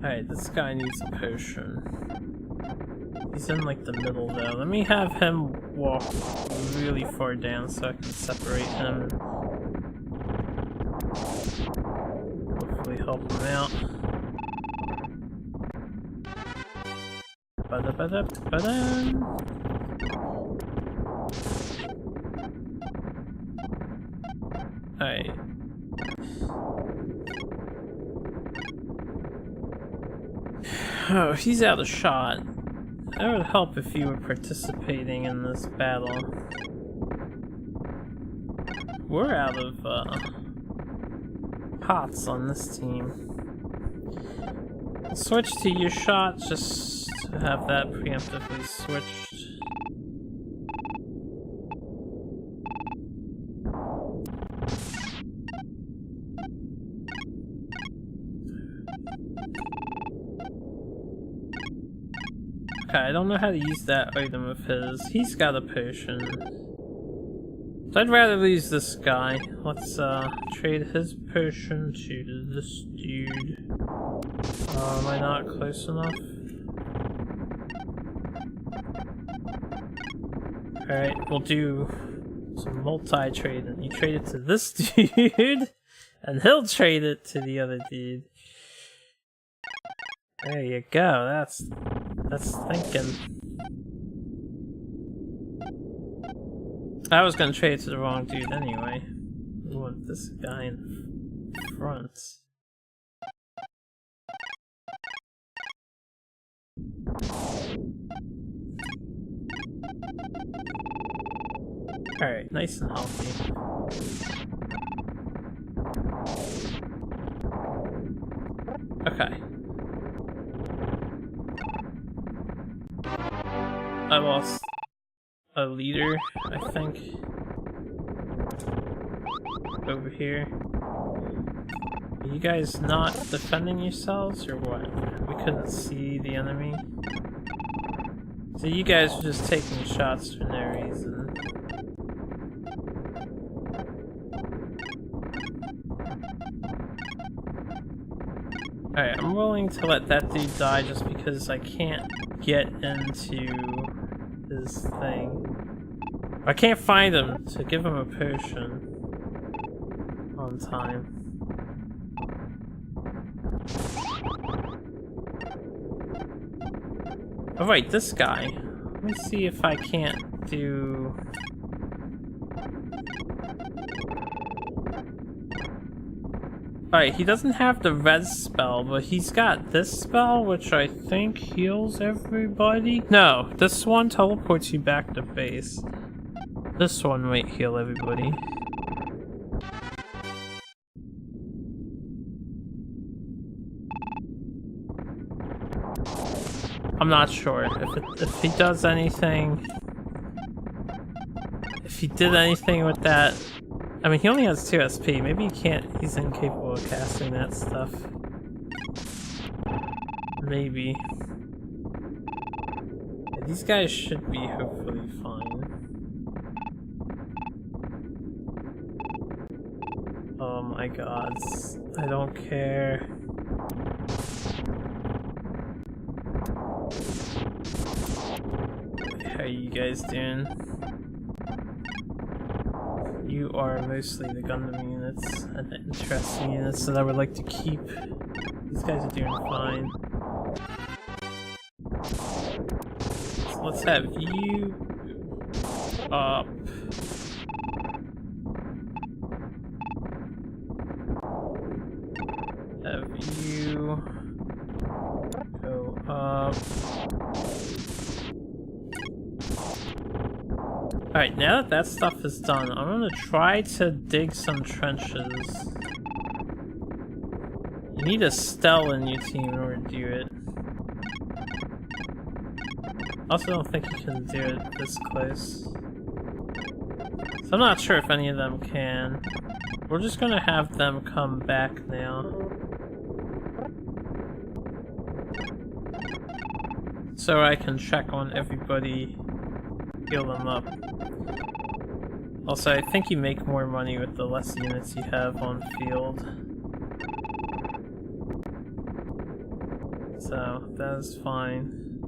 Alright, this guy needs a potion. He's in like the middle though. Let me have him walk really far down so I can separate him. Hopefully help him out. Ba-da-ba-da-ba-dum. Alright. Oh, he's out of shot. That would help if you were participating in this battle. We're out of pots on this team. Switch to your shot just to have that preemptively switched. Okay, I don't know how to use that item of his. He's got a potion. So I'd rather lose this guy. Let's trade his potion to this dude. Am I not close enough? Alright, we'll do some multi-trading. You trade it to this dude, and he'll trade it to the other dude. There you go, that's thinking. I was gonna trade it to the wrong dude anyway. We want this guy in front. Alright, nice and healthy. Okay. I lost a leader, I think. Over here. Are you guys not defending yourselves or what? We couldn't see the enemy. So you guys are just taking shots for no reason. Alright, I'm willing to let that dude die just because I can't get into his thing. I can't find him to give him a potion on time. Oh right, this guy. Let me see if I can't do... Alright, he doesn't have the red spell, but he's got this spell, which I think heals everybody. No, this one teleports you back to base. This one might heal everybody. I'm not sure if he does anything. If he did anything with that. I mean, he only has 2 SP. Maybe he can't. He's incapable of casting that stuff. Maybe. Yeah, these guys should be hopefully fine. Oh my god. I don't care. How are you guys doing? You are mostly the Gundam units and the interesting units that I would like to keep. These guys are doing fine. So let's have you up. Have you go up. Alright, now that that stuff is done, I'm gonna try to dig some trenches. You need a Stell in your team in order to do it. Also don't think you can do it this close. So I'm not sure if any of them can. We're just gonna have them come back now. So I can check on everybody, heal them up. Also, I think you make more money with the less units you have on field. So, that is fine.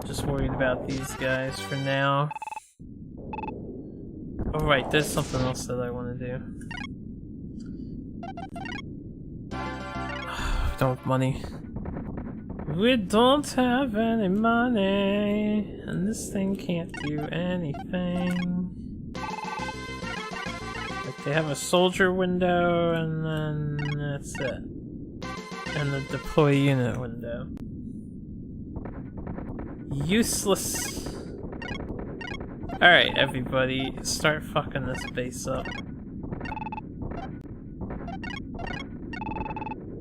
Just worried about these guys for now. Oh right, there's something else that I want to do. We don't have money. We don't have any money, and this thing can't do anything. Like, they have a soldier window, and then that's it. And the deploy unit window. Useless. Alright, everybody, start fucking this base up.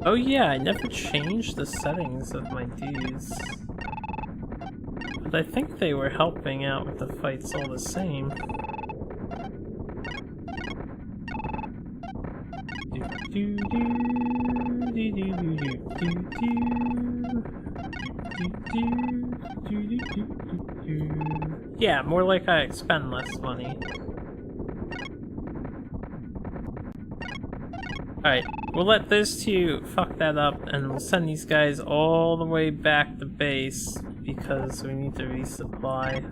Oh yeah, I never changed the settings of my dudes. But I think they were helping out with the fights all the same. Yeah, more like I expend less money. Alright, we'll let those two fuck that up and we'll send these guys all the way back to base because we need to resupply.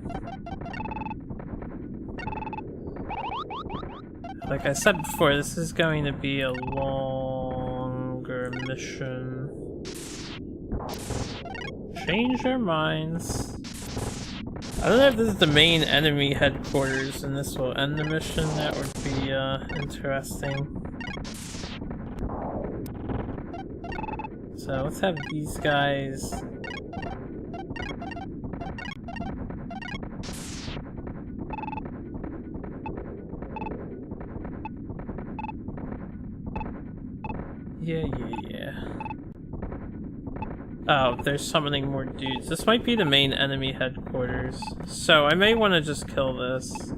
Like I said before, this is going to be a longer mission. Change your minds. I don't know if this is the main enemy headquarters and this will end the mission. That would be interesting. So let's have these guys. Yeah. Oh, there's summoning more dudes. This might be the main enemy headquarters. So I may want to just kill this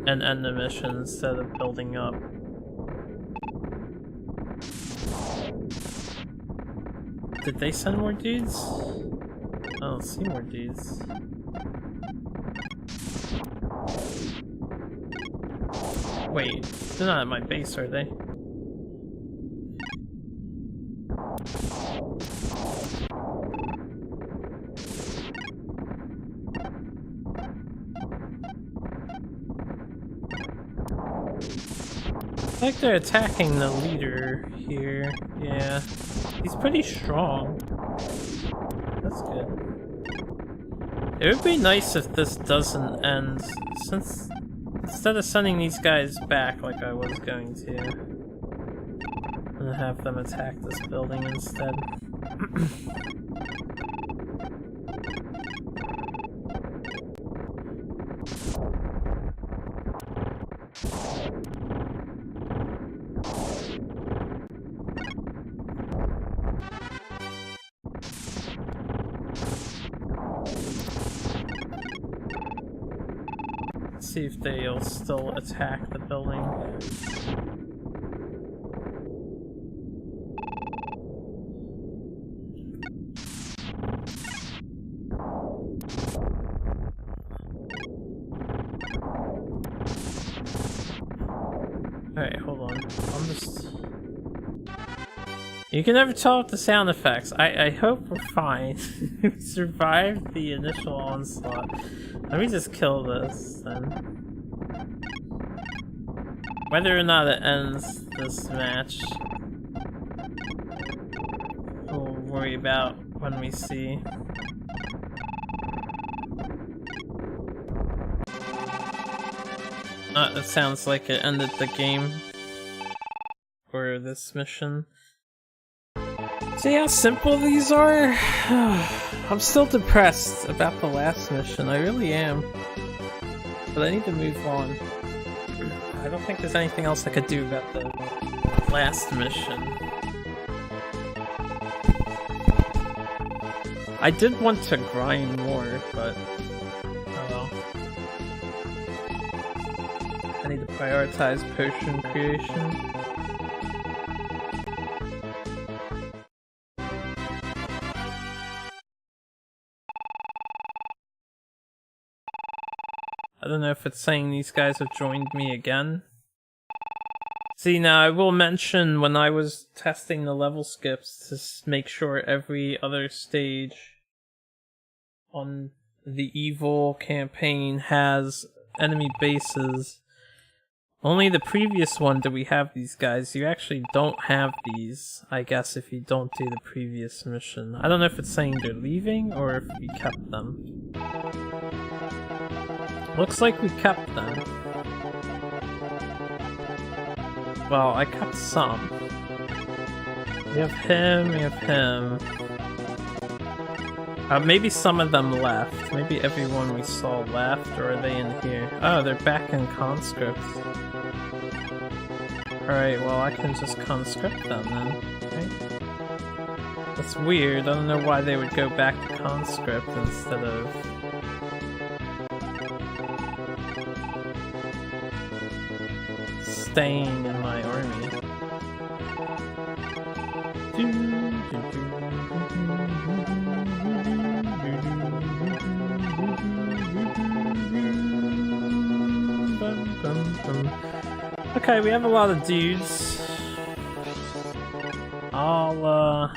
and end the mission instead of building up. Did they send more dudes? I don't see more dudes. Wait, they're not at my base, are they? I think they're attacking the leader here. Yeah. He's pretty strong. That's good. It would be nice if this doesn't end, since instead of sending these guys back like I was going to, I'm gonna have them attack this building instead. See if they'll still attack the building. Alright, hold on. I'm just... You can never tell with the sound effects. I hope we're fine. We survived the initial onslaught. Let me just kill this then. Whether or not it ends this match, we'll worry about when we see. It sounds like it ended the game. Or this mission. See how simple these are? I'm still depressed about the last mission, I really am. But I need to move on. I don't think there's anything else I could do about the last mission. I did want to grind more, but oh well. I need to prioritize potion creation. I don't know if it's saying these guys have joined me again. See, now I will mention when I was testing the level skips to make sure every other stage on the evil campaign has enemy bases. Only the previous one do we have these guys. You actually don't have these, I guess, if you don't do the previous mission. I don't know if it's saying they're leaving or if we kept them. Looks like we kept them. Well, I kept some. We have him, we have him. Maybe some of them left. Maybe everyone we saw left, or are they in here? Oh, they're back in conscripts. Alright, well I can just conscript them then. Right? That's weird, I don't know why they would go back to conscript instead of... staying in my army. Okay, we have a lot of dudes. I'll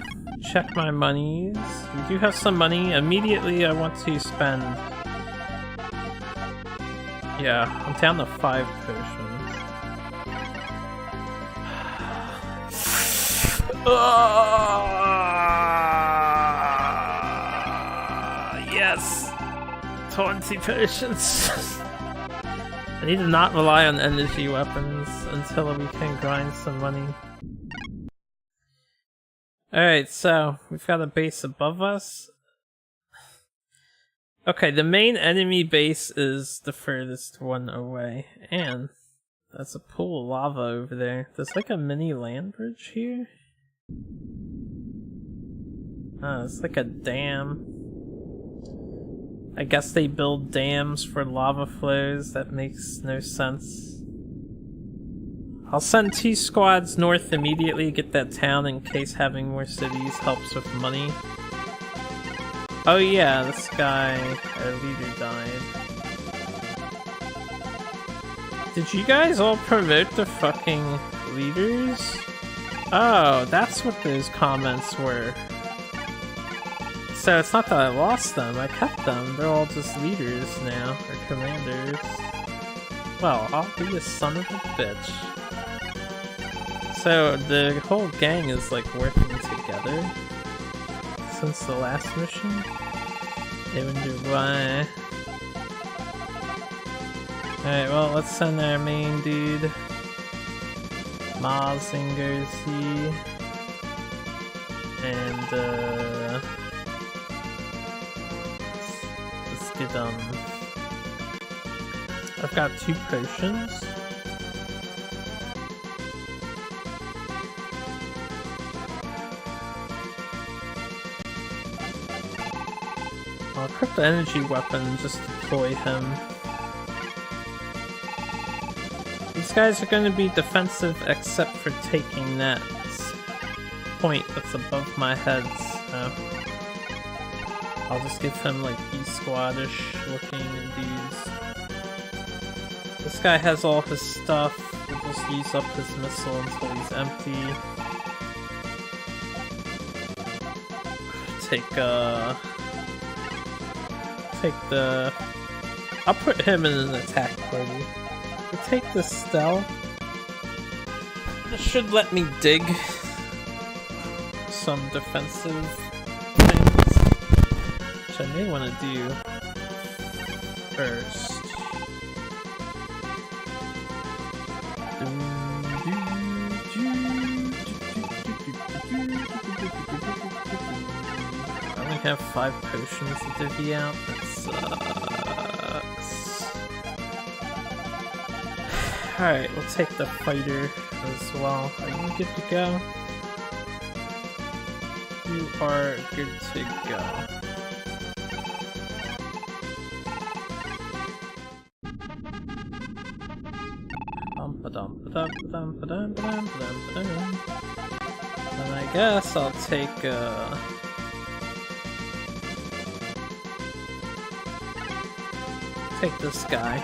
check my monies. We do have some money. Immediately I want to spend... Yeah, I'm down to 5 potions. Yes! 20 potions! I need to not rely on energy weapons until we can grind some money. Alright, so we've got a base above us. Okay, the main enemy base is the furthest one away, and that's a pool of lava over there. There's like a mini land bridge here. Oh, it's like a dam. I guess they build dams for lava flows. That makes no sense. I'll send 2 squads north immediately, get that town in case having more cities helps with money. Oh yeah, this guy, our leader, died. Did you guys all promote the fucking leaders? Oh, that's what those comments were. So it's not that I lost them, I kept them. They're all just leaders now, or commanders. Well, I'll be a son of a bitch. So the whole gang is like working together since the last mission. I wonder why. Alright, well, let's send our main dude, Mazinger Z, and let's get I've got 2 potions. I'll equip the energy weapon, just deploy him. These guys are going to be defensive except for taking that point that's above my head, so I'll just give him like B-squad-ish looking dudes. This guy has all his stuff, we'll just use up his missile until he's empty. I'll put him in an attack party. We'll take the stealth. This should let me dig some defensive things, which I may want to do first. I only have 5 potions to divvy out. That sucks. Alright, we'll take the fighter as well. Are you good to go? You are good to go. And I guess I'll take this guy.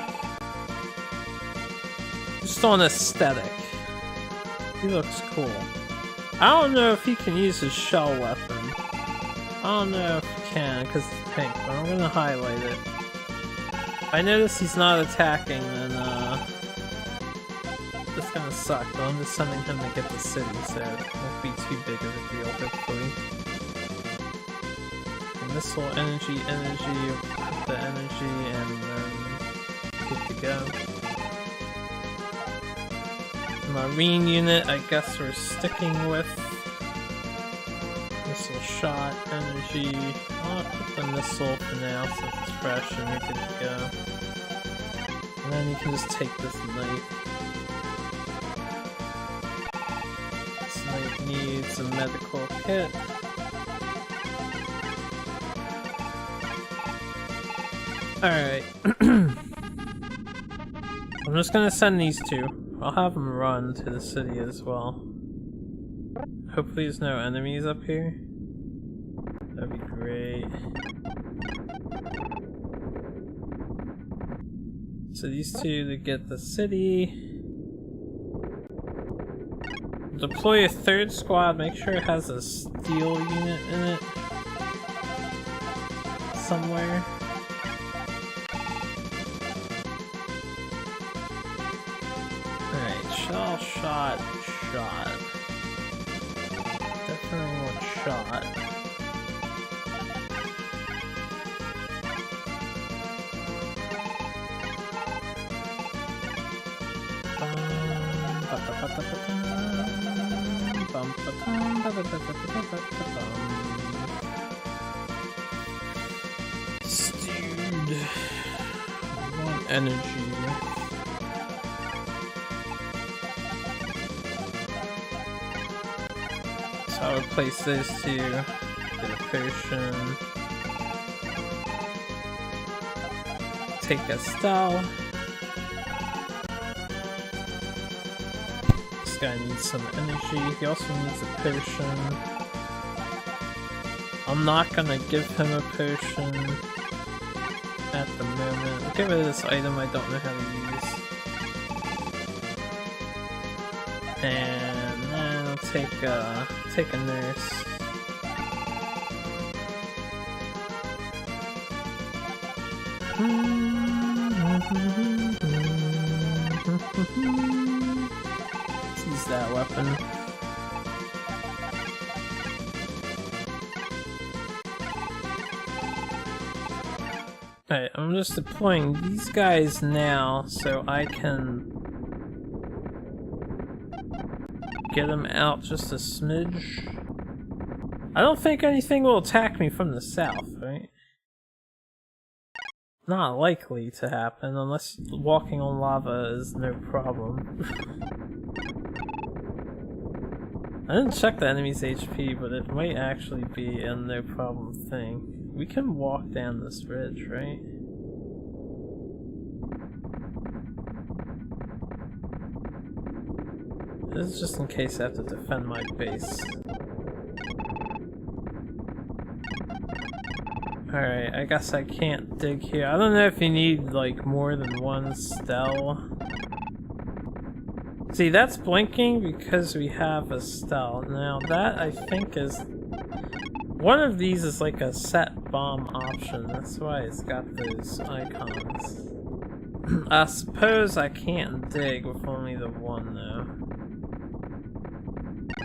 Just on aesthetic. He looks cool. I don't know if he can use his shell weapon. I don't know if he can because it's pink, but I'm gonna highlight it. If I notice he's not attacking, then that's gonna suck, but I'm just sending him to get the city, so it won't be too big of a deal, hopefully. The missile, energy, put the energy, and then good to go. Marine unit, I guess we're sticking with. Missile shot, energy. I'll put the missile for now since it's fresh and you're good to go. And then you can just take this knight. This knight needs a medical kit. Alright. I'm just gonna send these 2. I'll have them run to the city as well. Hopefully there's no enemies up here. That'd be great. So these 2 to get the city. Deploy a third squad, make sure it has a steel unit in it. Somewhere. Alright, shot. Definitely want shot. Stewed. I want energy. So I'll replace those two. Get a potion. Take a style. This guy needs some energy. He also needs a potion. I'm not gonna give him a potion at the moment. I'll get rid of this item I don't know how to use. And then I'll take a nurse. Let's use that weapon. Alright, I'm just deploying these guys now so I can get them out just a smidge. I don't think anything will attack me from the south, right? Not likely to happen unless walking on lava is no problem. I didn't check the enemy's HP, but it might actually be a no problem thing. We can walk down this ridge, right? This is just in case I have to defend my base. Alright, I guess I can't dig here. I don't know if you need like more than one stell. See, that's blinking because we have a stell. Now that I think is... one of these is like a set bomb option. That's why it's got those icons. I suppose I can't dig with only the one though.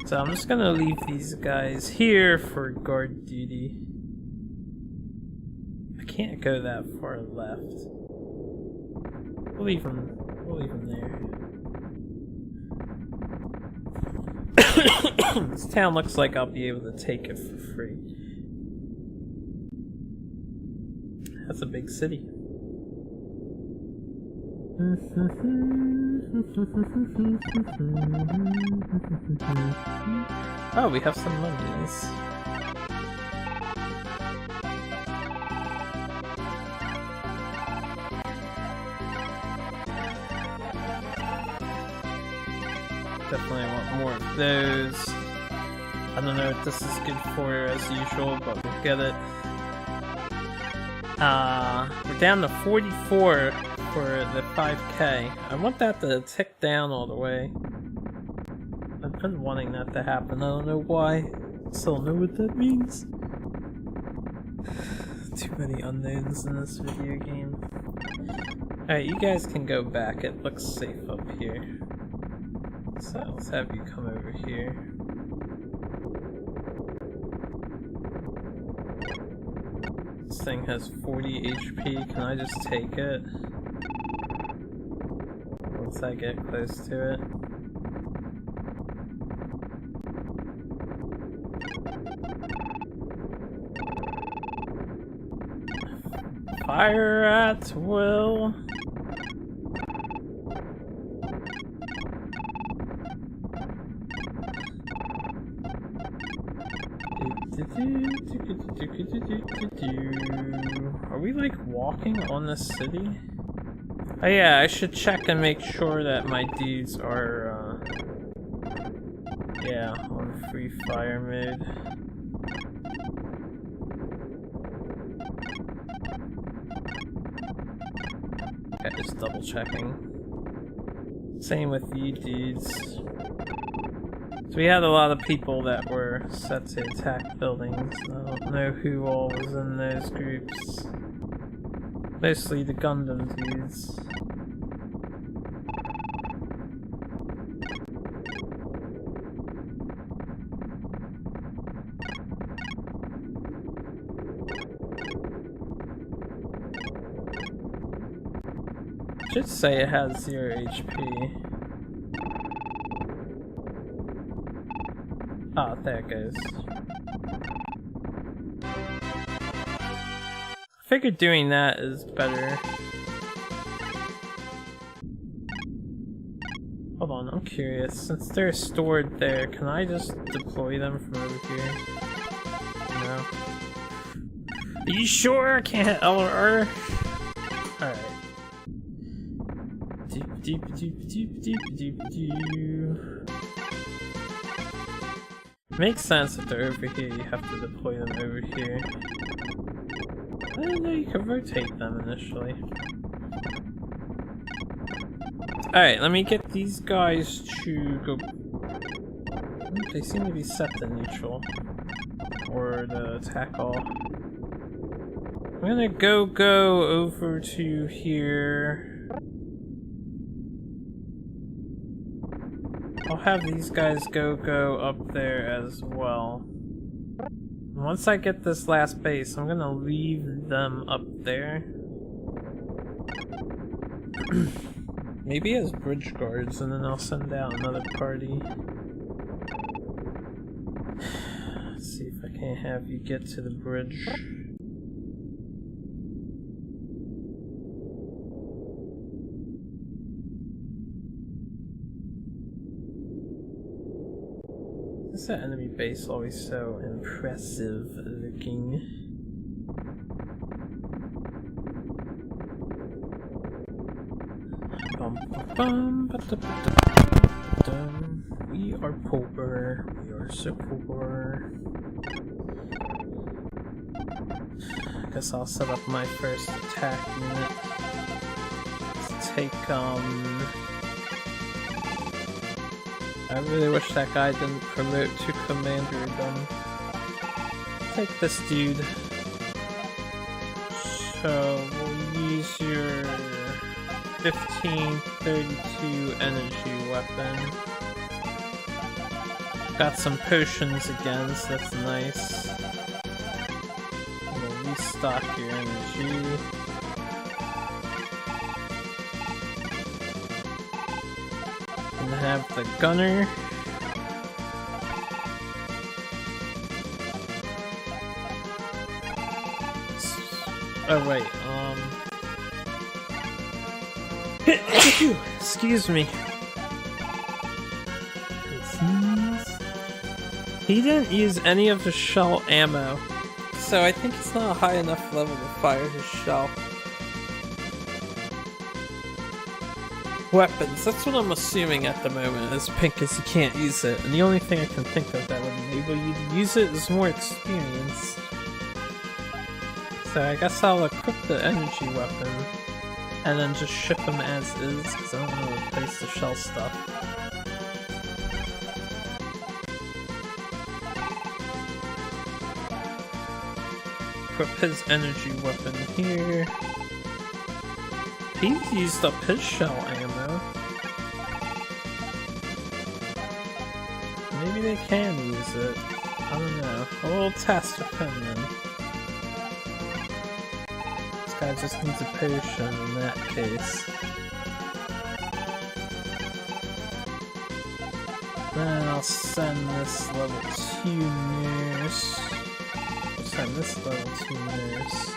So I'm just gonna leave these guys here for guard duty. I can't go that far left. We'll leave them there. This town looks like I'll be able to take it for free. That's a big city. Oh, we have some mummies. Definitely want more of those. I don't know what this is good for as usual, but we'll get it. We're down to 44 for the 5k. I want that to tick down all the way. I've been wanting that to happen, I don't know why. Still don't know what that means. Too many unknowns in this video game. Alright, you guys can go back, it looks safe up here. So let's have you come over here. This thing has 40 HP, can I just take it? Once I get close to it. Fire at will. Are we like walking on the city? Oh yeah, I should check and make sure that my dudes are yeah, on free fire mode. Okay, just double checking. Same with you dudes. We had a lot of people that were set to attack buildings. I don't know who all was in those groups. Mostly the Gundam dudes. Should say it has 0 HP. Ah, there it goes. I figured doing that is better. Hold on, I'm curious. Since they're stored there, can I just deploy them from over here? No. Are you sure I can't hit L or R? Alright. Makes sense if they're over here, you have to deploy them over here. I didn't know you could rotate them initially. Alright, let me get these guys to go... They seem to be set to neutral. Or to attack all. I'm gonna go over to here. I'll have these guys go up there as well. Once I get this last base, I'm gonna leave them up there. Maybe as bridge guards, and then I'll send out another party. Let's see if I can't have you get to the bridge. Is that enemy base always so impressive looking? We are poor. We are so poor. I guess I'll set up my first attack unit. Let's take I really wish that guy didn't promote to commander again. Take this dude. So we'll use your 1532 energy weapon. Got some potions again, so that's nice. We'll restock your energy. And have the gunner. Oh wait, excuse me. He didn't use any of the shell ammo, so I think it's not a high enough level to fire his shell. Weapons, that's what I'm assuming at the moment, as pink as you can't use it, and the only thing I can think of that would enable you to use it is more experience. So I guess I'll equip the energy weapon, and then just ship them as is, because I don't want to replace the shell stuff. Equip his energy weapon here. He's used up his shell ammo. Maybe they can use it. I don't know. A little test with him then. This guy just needs a potion in that case. Then I'll send this level 2 nurse. I'll send this level 2 nurse.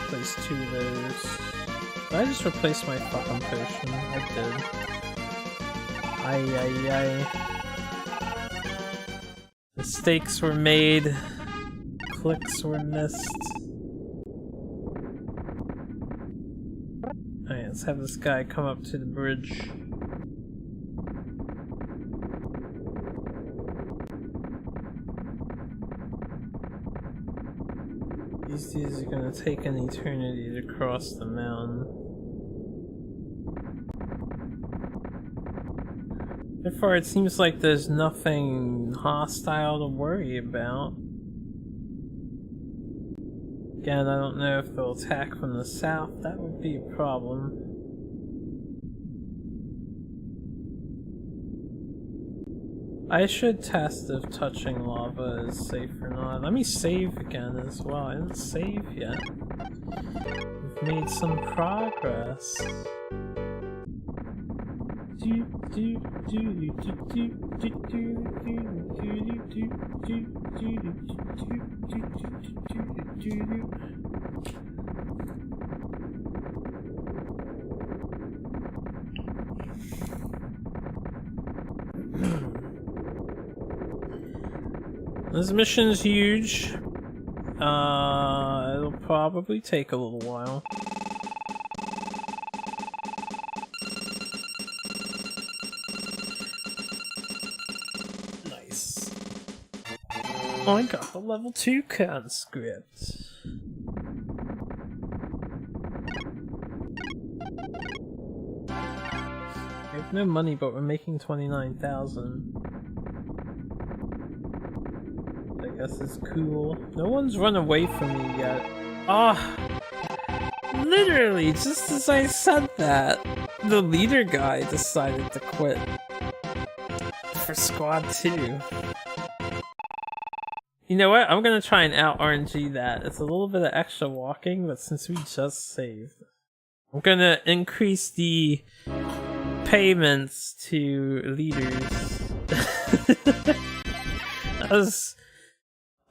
Place 2 of those. Did I just replace my fucking potion? I did. Mistakes were made. Clicks were missed. Alright, let's have this guy come up to the bridge. These because these are gonna take an eternity to cross the mountain. Therefore, it seems like there's nothing hostile to worry about. Again, I don't know if they'll attack from the south. That would be a problem. I should test if touching lava is safe or not. Let me save again as well. I didn't save yet. We've made some progress. This mission's huge. It'll probably take a little while. Nice. Oh, I got the level 2 conscript. We have no money, but we're making 29,000. This is cool. No one's run away from me yet. Ah! Oh, literally, just as I said that, the leader guy decided to quit. For squad 2. You know what? I'm gonna try and out RNG that. It's a little bit of extra walking, but since we just saved, I'm gonna increase the payments to leaders.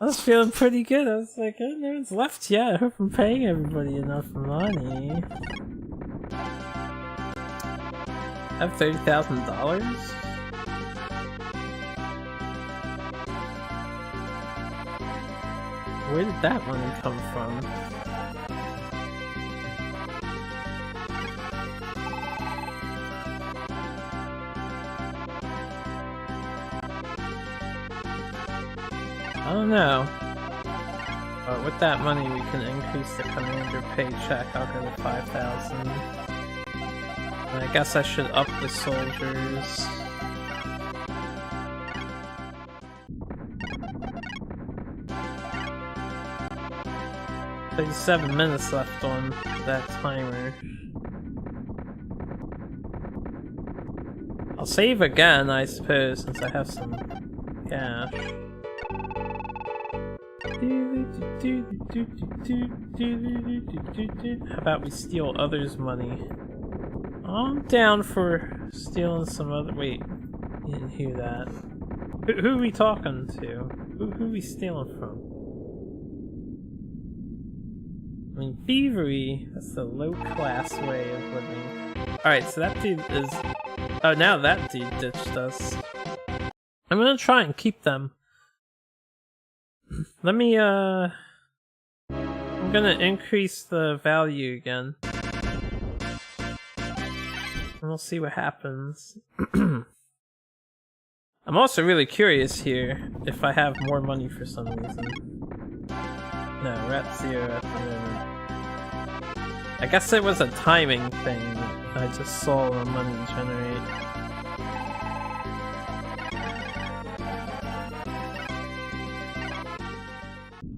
I was feeling pretty good. I was like, oh, no one's left yet. I hope I'm paying everybody enough money. I have $30,000? Where did that money come from? I don't know. But with that money we can increase the commander paycheck. I'll go to 5,000. And I guess I should up the soldiers. There's 7 minutes left on that timer. I'll save again, I suppose, since I have some cash. How about we steal others' money? I'm down for stealing some other. Wait, you didn't hear that. Who are we talking to? Who are we stealing from? I mean, thievery, that's the low class way of living. Alright, so that dude is. Oh, now that dude ditched us. I'm gonna try and keep them. Let me, I'm gonna increase the value again. And we'll see what happens. I'm also really curious here if I have more money for some reason. No, we're at 0 at the moment. I guess it was a timing thing. I just saw the money generate.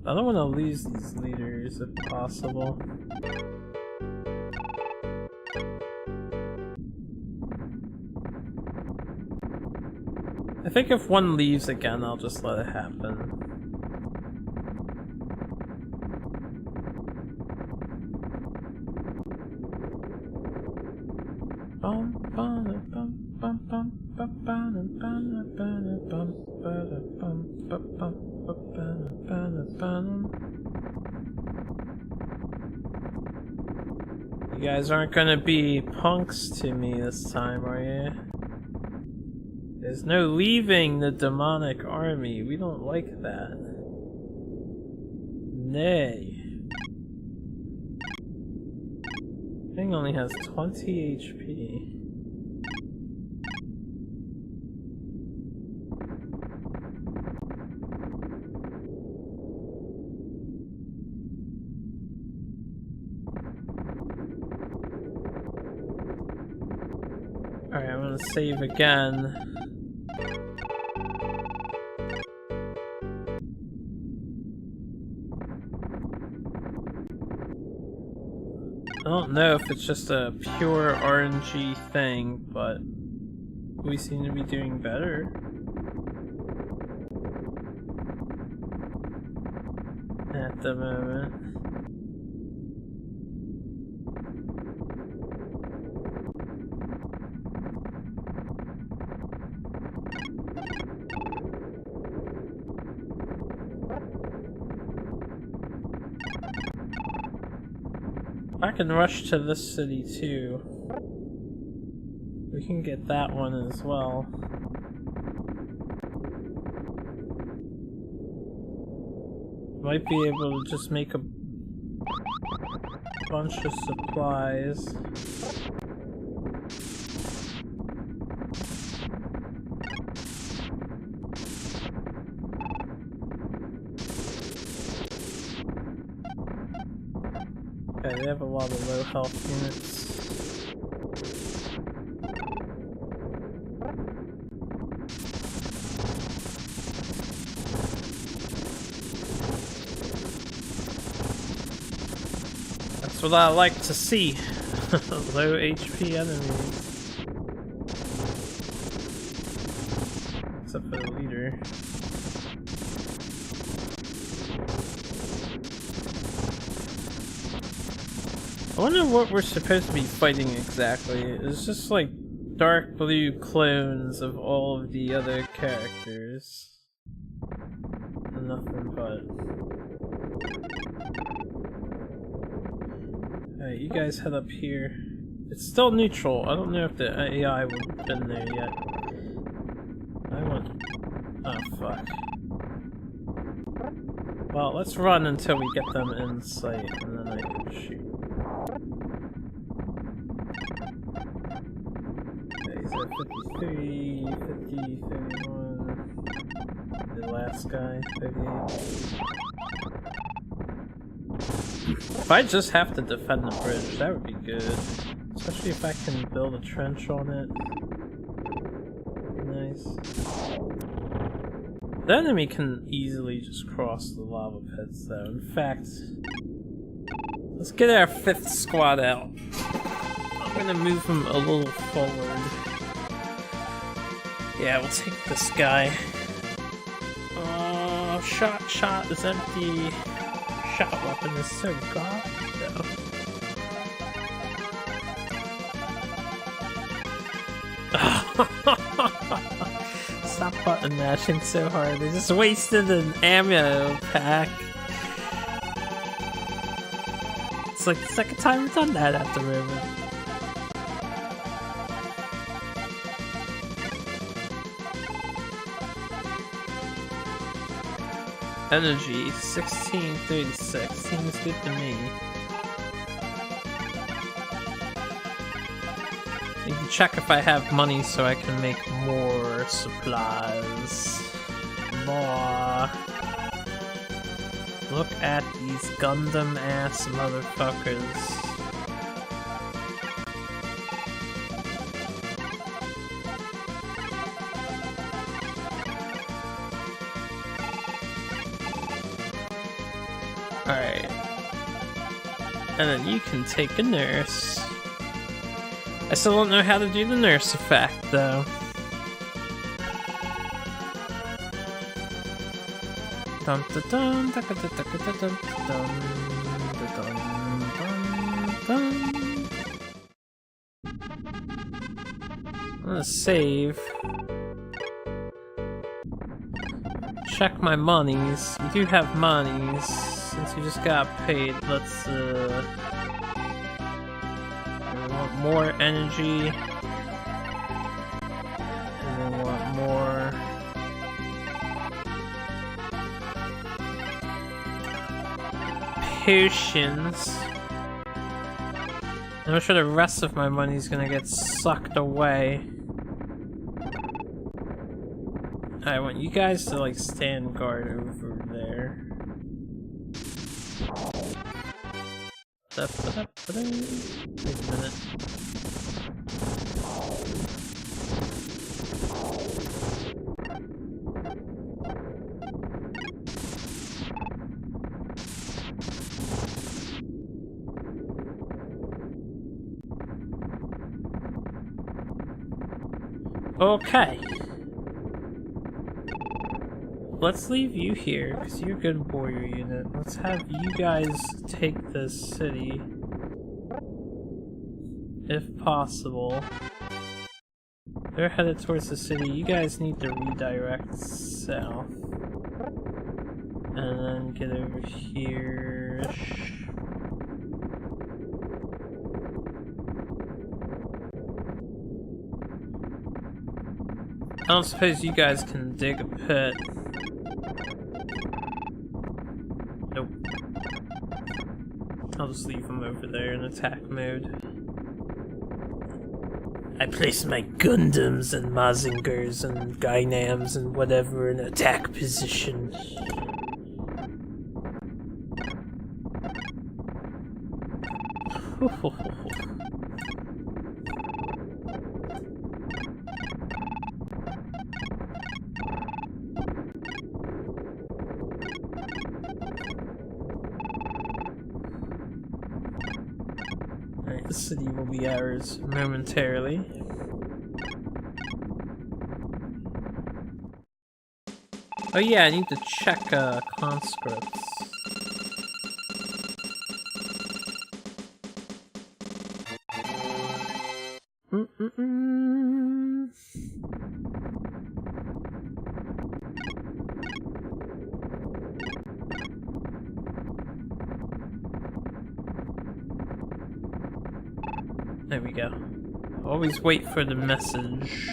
I don't want to lose these leaders if possible. I think if one leaves again, I'll just let it happen. You guys aren't gonna be punks to me this time, are you? There's no leaving the demonic army. We don't like that. Nay. Thing only has 20 HP. Alright, I'm gonna save again. I don't know if it's just a pure RNG thing, but we seem to be doing better at the moment. I can rush to this city too. We can get that one as well. Might be able to just make a bunch of supplies. Okay, they have a lot of low health units. That's what I like to see. Low HP enemies. Except for the leader. I wonder what we're supposed to be fighting exactly. It's just like dark blue clones of all of the other characters. And nothing but. Alright, you guys head up here. It's still neutral. I don't know if the AI would have been there yet. I want... Oh, fuck. Well, let's run until we get them in sight, and then I can shoot. Okay, so 53, 50, 31... The last guy, 38... If I just have to defend the bridge, that would be good. Especially if I can build a trench on it. Nice. The enemy can easily just cross the lava pits though. In fact, let's get our 5th squad out. I'm gonna move them a little forward. Yeah, we'll take this guy. Oh, shot is empty. Shot weapon is so god though. Stop button mashing so hard. They just wasted an ammo pack. It's like the 2nd time we've done that at the moment. Energy 1636 seems good to me. Need to check if I have money so I can make more supplies. More. Look at these Gundam ass motherfuckers. Alright. And then you can take a nurse. I still don't know how to do the nurse effect, though. Dun dun dun dun dun dun dun dun dun. I'm gonna save. Check my monies. You do have monies. Since you just got paid, let's we want more energy. And we want more potions. I'm sure the rest of my money's gonna get sucked away. I want you guys to like stand guard over there. Wait a minute. Okay. Let's leave you here, because you're a good warrior unit. Let's have you guys take this city. If possible. They're headed towards the city. You guys need to redirect south. And then get over here-ish. I don't suppose you guys can dig a pit. Nope. I'll just leave them over there in attack mode. I place my Gundams and Mazingers and Gainams and whatever in attack position. Alright, the city will be ours momentarily. Oh yeah, I need to check conscripts. There we go. Always wait for the message.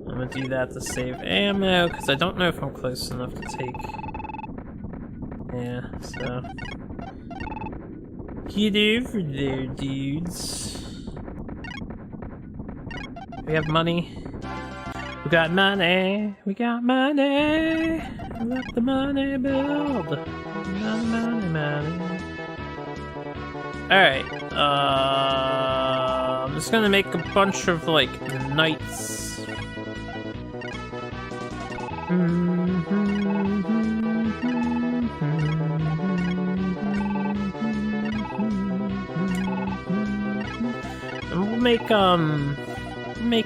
I'm gonna do that to save ammo, because I don't know if I'm close enough to take... Yeah, so... Get over there, dudes. We have money. We got money. We got money. Let the money build. Money. Alright. I'm just gonna make a bunch of, like, knights. And we'll make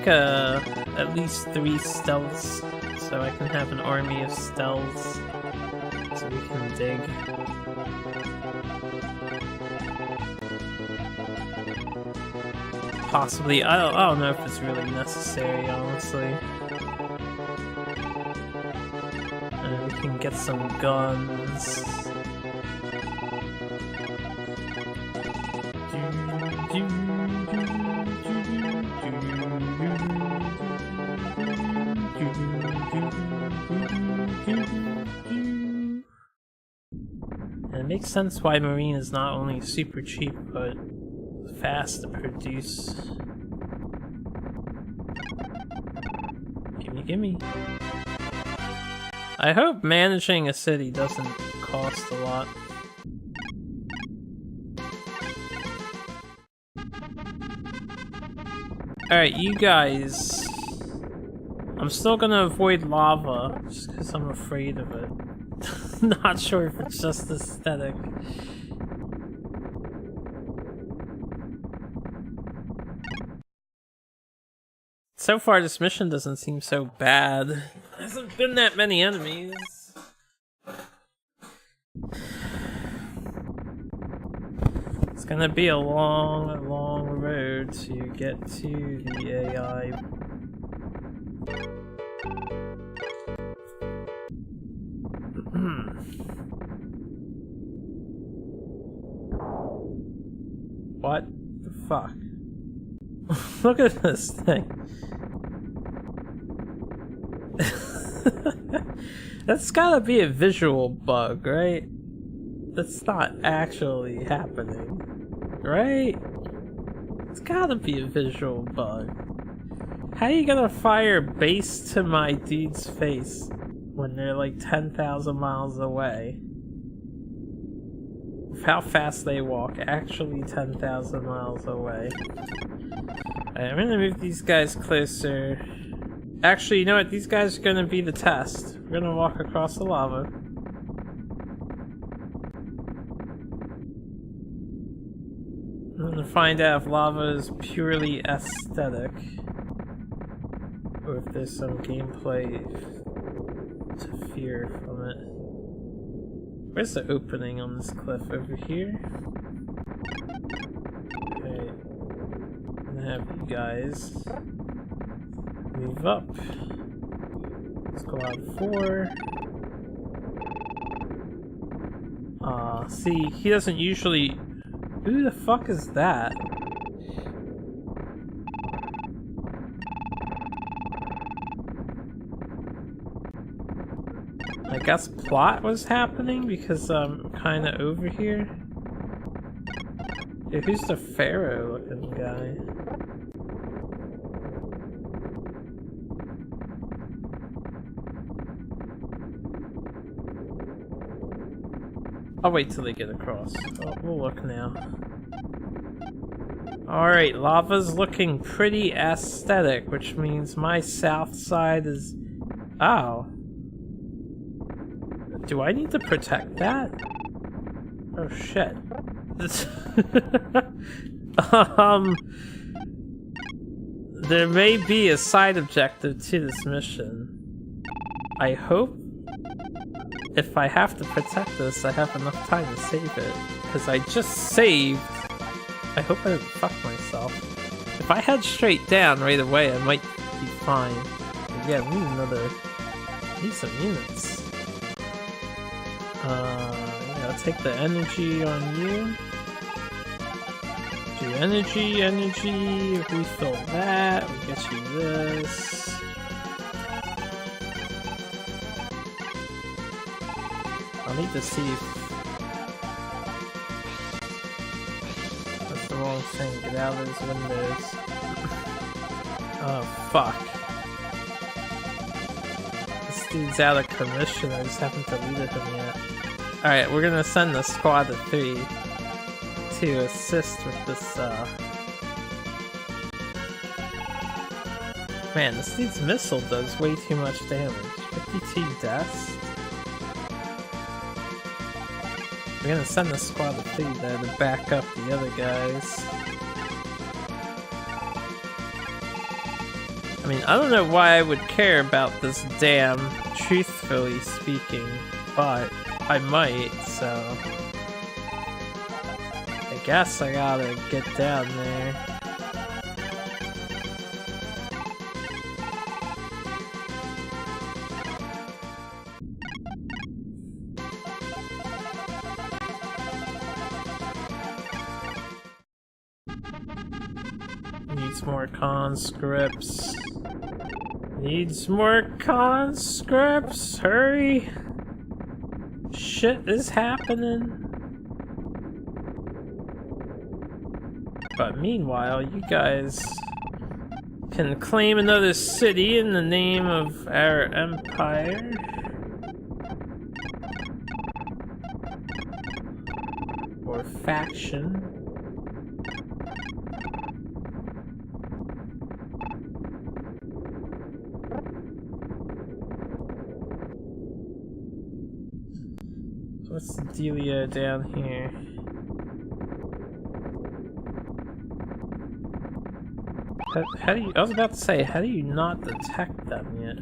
at least 3 stealths, so I can have an army of stealths, so we can dig. Possibly, I don't know if it's really necessary, honestly. And we can get some guns. And it makes sense why Marine is not only super cheap, but fast to produce. Gimme. I hope managing a city doesn't cost a lot. Alright, you guys. I'm still gonna avoid lava, just because I'm afraid of it. Not sure if it's just aesthetic. So far, this mission doesn't seem so bad. There hasn't been that many enemies. It's gonna be a long road to get to the AI. What the fuck? Look at this thing. That's gotta be a visual bug, right? That's not actually happening, right? It's gotta be a visual bug. How are you gonna fire base to my dude's face when they're like 10,000 miles away? With how fast they walk, actually 10,000 miles away. Alright, I'm gonna move these guys closer. Actually, you know what? These guys are gonna be the test. We're gonna walk across the lava. I'm gonna find out if lava is purely aesthetic, or if there's some gameplay to fear from it. Where's the opening on this cliff? Over here? Okay. I'm gonna have you guys move up. Squad 4. See, he doesn't usually... Who the fuck is that? I guess plot was happening because I'm kinda over here. Yeah, who's the pharaoh looking guy? I'll wait till they get across. Oh, we'll look now. Alright, lava's looking pretty aesthetic, which means my south side is... Oh. Do I need to protect that? Oh shit. There may be a side objective to this mission. I hope if I have to protect this, I have enough time to save it. Because I just saved. I hope I didn't fuck myself. If I head straight down right away, I might be fine. But yeah, we need another... need some units. Yeah, I'll take the energy on you. Do energy, refill that, we'll get you this. I'll need to see if... That's the wrong thing, get out of those windows. Oh, fuck. This dude's out of commission, I just haven't deleted him yet. Alright, we're gonna send a squad of 3 to assist with this, Man, this dude's missile does way too much damage. 52 deaths? We're gonna send a squad of 3 there to back up the other guys. I mean, I don't know why I would care about this dam, truthfully speaking, but I might, so... I guess I gotta get down there. Needs more conscripts. Needs more conscripts! Hurry! Shit is happening. But meanwhile, you guys can claim another city in the name of our empire. Or faction. What's the dealio down here? How do you... I was about to say, how do you not detect them yet?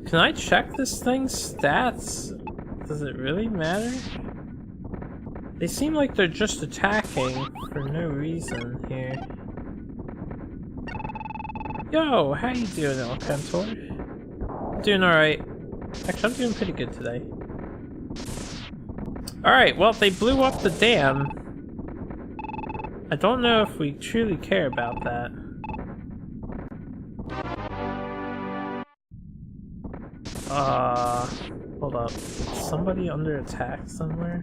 Can I check this thing's stats? Does it really matter? They seem like they're just attacking for no reason here. Yo, how you doing, El Cantor? Doing alright. Actually, I'm doing pretty good today. Alright, well, they blew up the dam. I don't know if we truly care about that. Hold up. Is somebody under attack somewhere?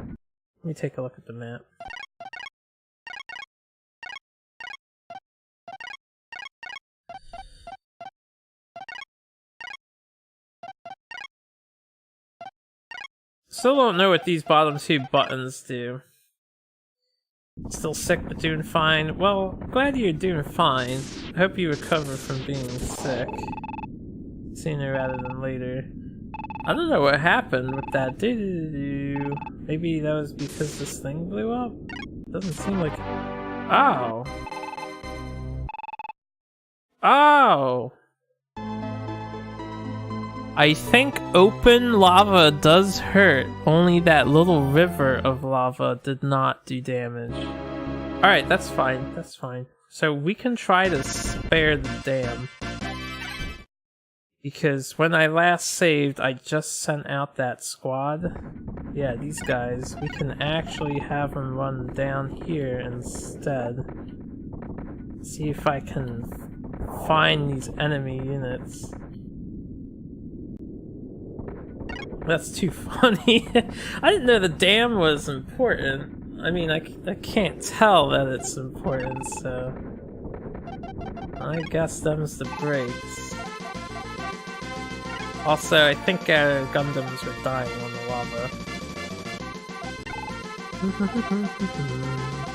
Let me take a look at the map. Still don't know what these bottom 2 buttons do. Still sick but doing fine. Well, glad you're doing fine. I hope you recover from being sick. sooner rather than later. I don't know what happened with that. Maybe that was because this thing blew up? Doesn't seem like... Oh! Oh! I think open lava does hurt, only that little river of lava did not do damage. Alright, that's fine, that's fine. So we can try to spare the dam. Because when I last saved, I just sent out that squad. Yeah, these guys, we can actually have them run down here instead. See if I can find these enemy units. That's too funny. I didn't know the dam was important. I mean, I can't tell that it's important, so... I guess them's the breaks. Also, I think our Gundams are dying on the lava.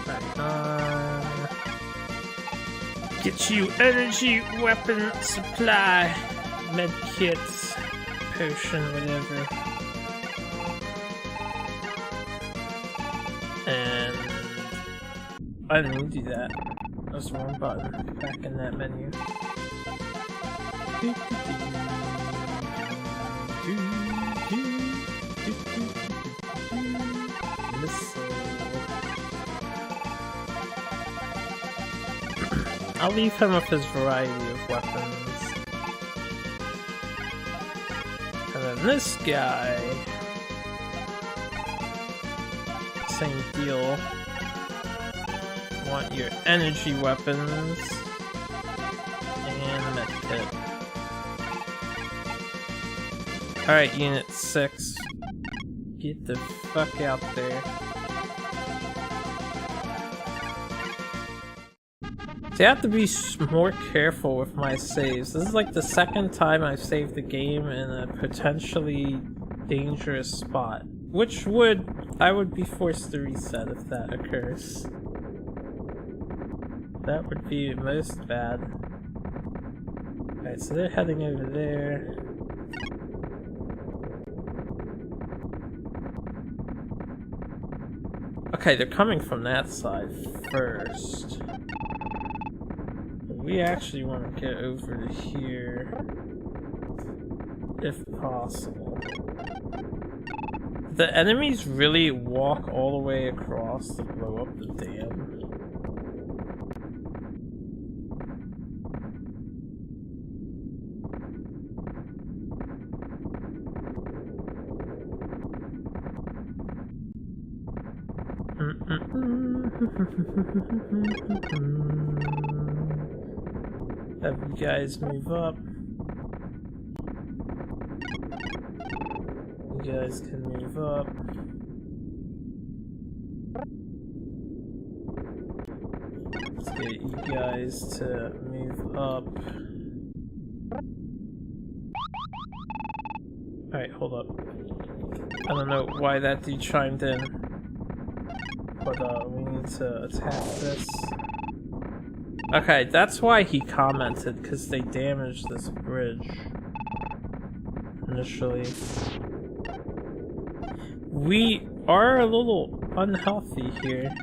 Back on. Get you energy weapon supply, medkits, potion, whatever. And I didn't mean to do that. That was the wrong button. Back in that menu. I'll leave him with his variety of weapons. And then this guy... Same deal. Want your energy weapons. And a medkit. Alright, Unit 6. Get the fuck out there. So I have to be more careful with my saves. This is like the second time I've saved the game in a potentially dangerous spot. Which I would be forced to reset if that occurs. That would be most bad. Alright, so they're heading over there. Okay, they're coming from that side first. We actually want to get over to here, if possible. The enemies really walk all the way across to blow up the dam. Have you guys move up. You guys can move up. Let's get you guys to move up. Alright, hold up. I don't know why that dude chimed in. But we need to attack this. Okay, that's why he commented, because they damaged this bridge initially. We are a little unhealthy here.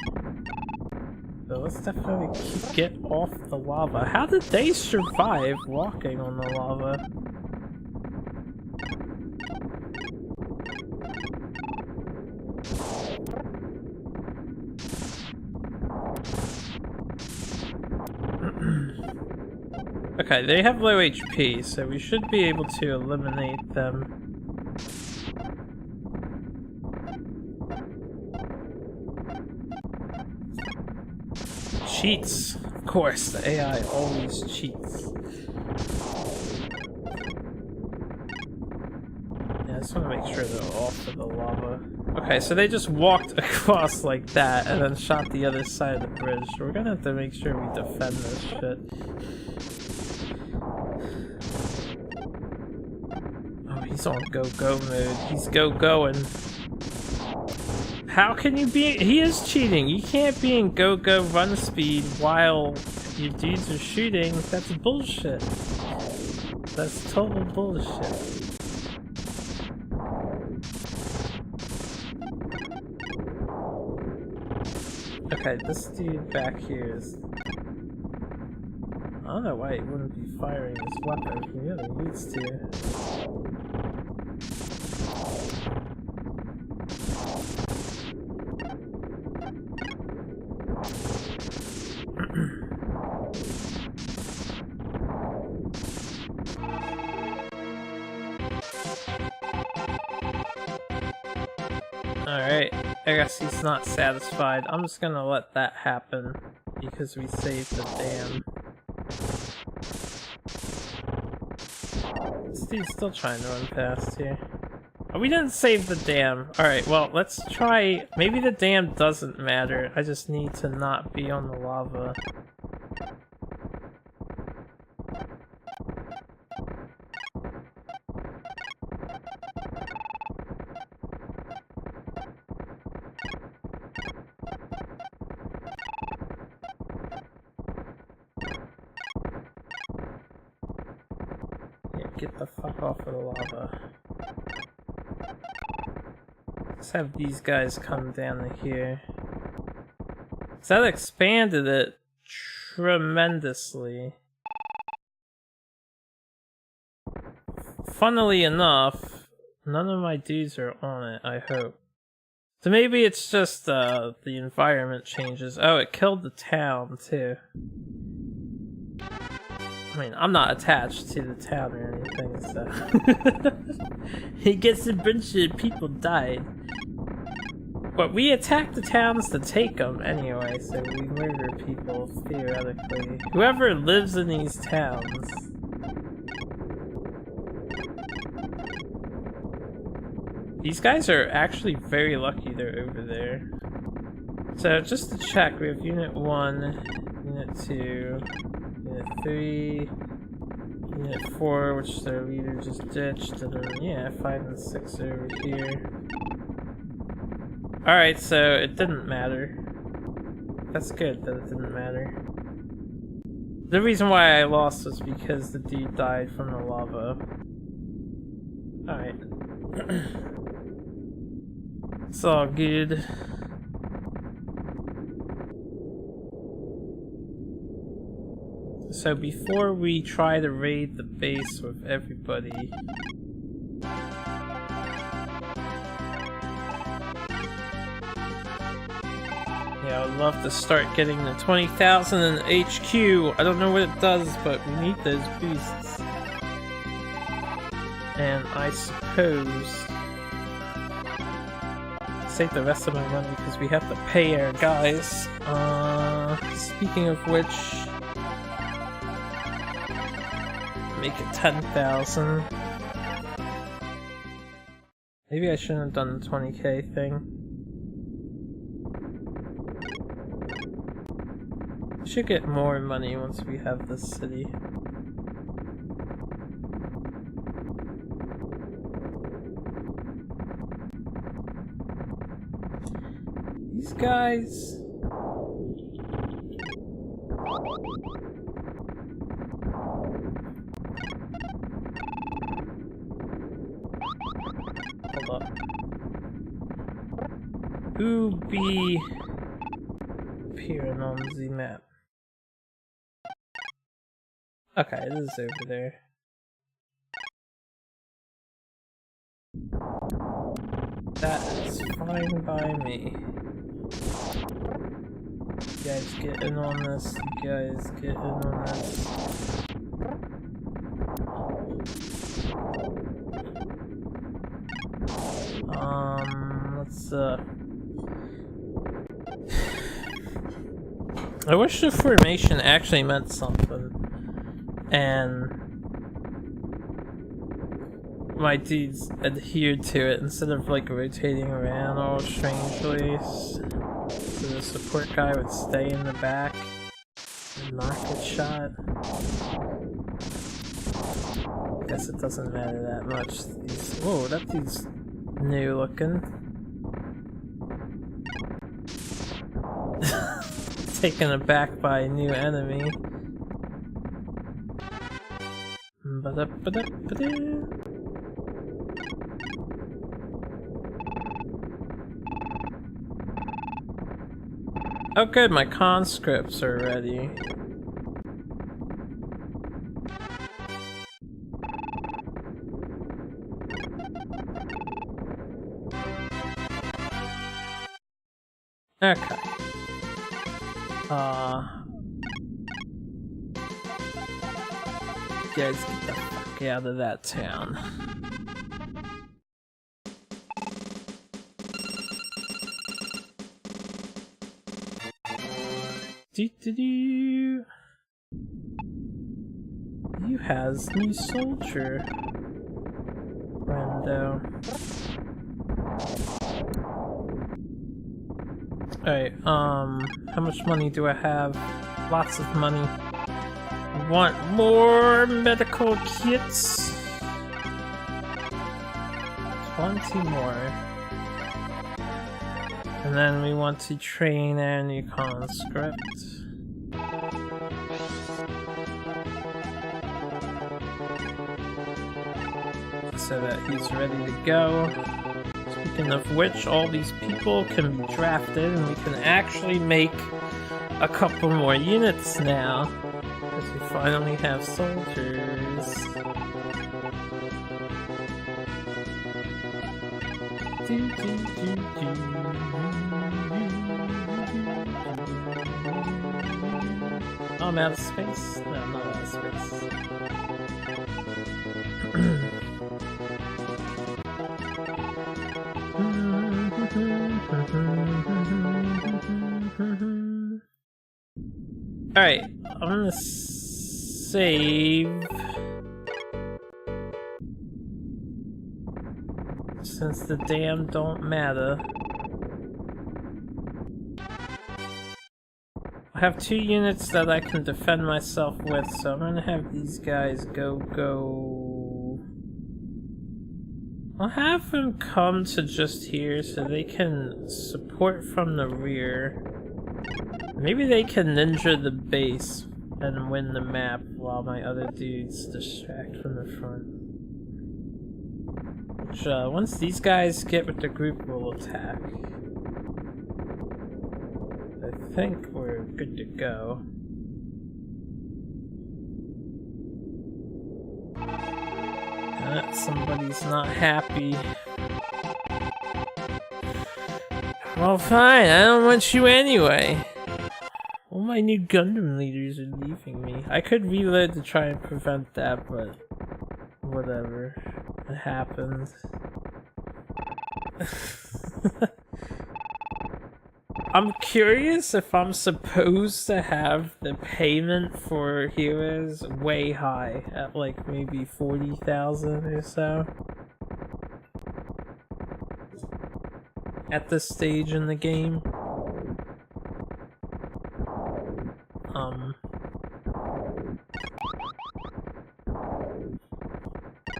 So let's definitely get off the lava. How did they survive walking on the lava? Okay, they have low HP, so we should be able to eliminate them. Cheats! Of course, the AI always cheats. Yeah, I just want to make sure they're off of the lava. Okay, so they just walked across like that and then shot the other side of the bridge. So we're gonna have to make sure we defend this shit. Oh, he's on go-go mode. He's go-going. How can you be? He is cheating. You can't be in go-go run speed while your dudes are shooting. That's bullshit. That's total bullshit. Okay, this dude back here is... I don't know why he wouldn't be firing his weapon. He really needs to. Alright, I guess he's not satisfied. I'm just gonna let that happen because we saved the dam. This dude's still trying to run past here. Oh, we didn't save the dam. Alright, well, let's try... Maybe the dam doesn't matter. I just need to not be on the lava. Get the fuck off of the lava. Let's have these guys come down to here. So that expanded it tremendously. Funnily enough, none of my dudes are on it, I hope. So maybe it's just the environment changes. Oh, it killed the town too. I mean, I'm not attached to the town or anything, so... He gets a bunch of people died. But we attack the towns to take them anyway, so we murder people, theoretically. Whoever lives in these towns. These guys are actually very lucky they're over there. So, just to check, we have Unit 1, Unit 2... Unit 3, Unit 4, which their leader just ditched, and then, yeah, 5 and 6 over here. Alright, so it didn't matter. That's good that it didn't matter. The reason why I lost was because the dude died from the lava. Alright. It's all good. So before we try to raid the base with everybody... Yeah, I would love to start getting the 20,000 in HQ. I don't know what it does, but we need those boosts. And I suppose... save the rest of my money because we have to pay our guys. Speaking of which... make it 10,000. Maybe I shouldn't have done the 20k thing. Should get more money once we have this city. These guys... Hold up. Who be appearing on the map? Okay, it is over there. That is fine by me. You guys get in on this. You guys get in on this. Let's I wish the formation actually meant something. And my dudes adhered to it instead of like rotating around all strangely. So the support guy would stay in the back and not get shot. Guess it doesn't matter that much. Whoa, that dude's new looking. Taken aback by a new enemy. Oh good, my conscripts are ready. Okay. Guys, get the fuck out of that town. You has new soldier. Brando. Alright, how much money do I have? Lots of money. Want more medical kits? 20 more. And then we want to train our new conscript. So that he's ready to go. Speaking of which, all these people can be drafted and we can actually make a couple more units now. Because we finally have soldiers. Oh, I'm out of space? No, I'm not out of space. Alright, I'm gonna save. Since the damn don't matter. I have 2 units that I can defend myself with, so I'm gonna have these guys go. I'll have them come to just here so they can support from the rear. Maybe they can ninja the base and win the map while my other dudes distract from the front. Which, once these guys get with the group, we'll attack. I think we're good to go. Somebody's not happy. Well, fine, I don't want you anyway. All my new Gundam leaders are leaving me. I could reload to try and prevent that, but whatever. It happened. I'm curious if I'm supposed to have the payment for heroes way high, at like maybe 40,000 or so. At this stage in the game.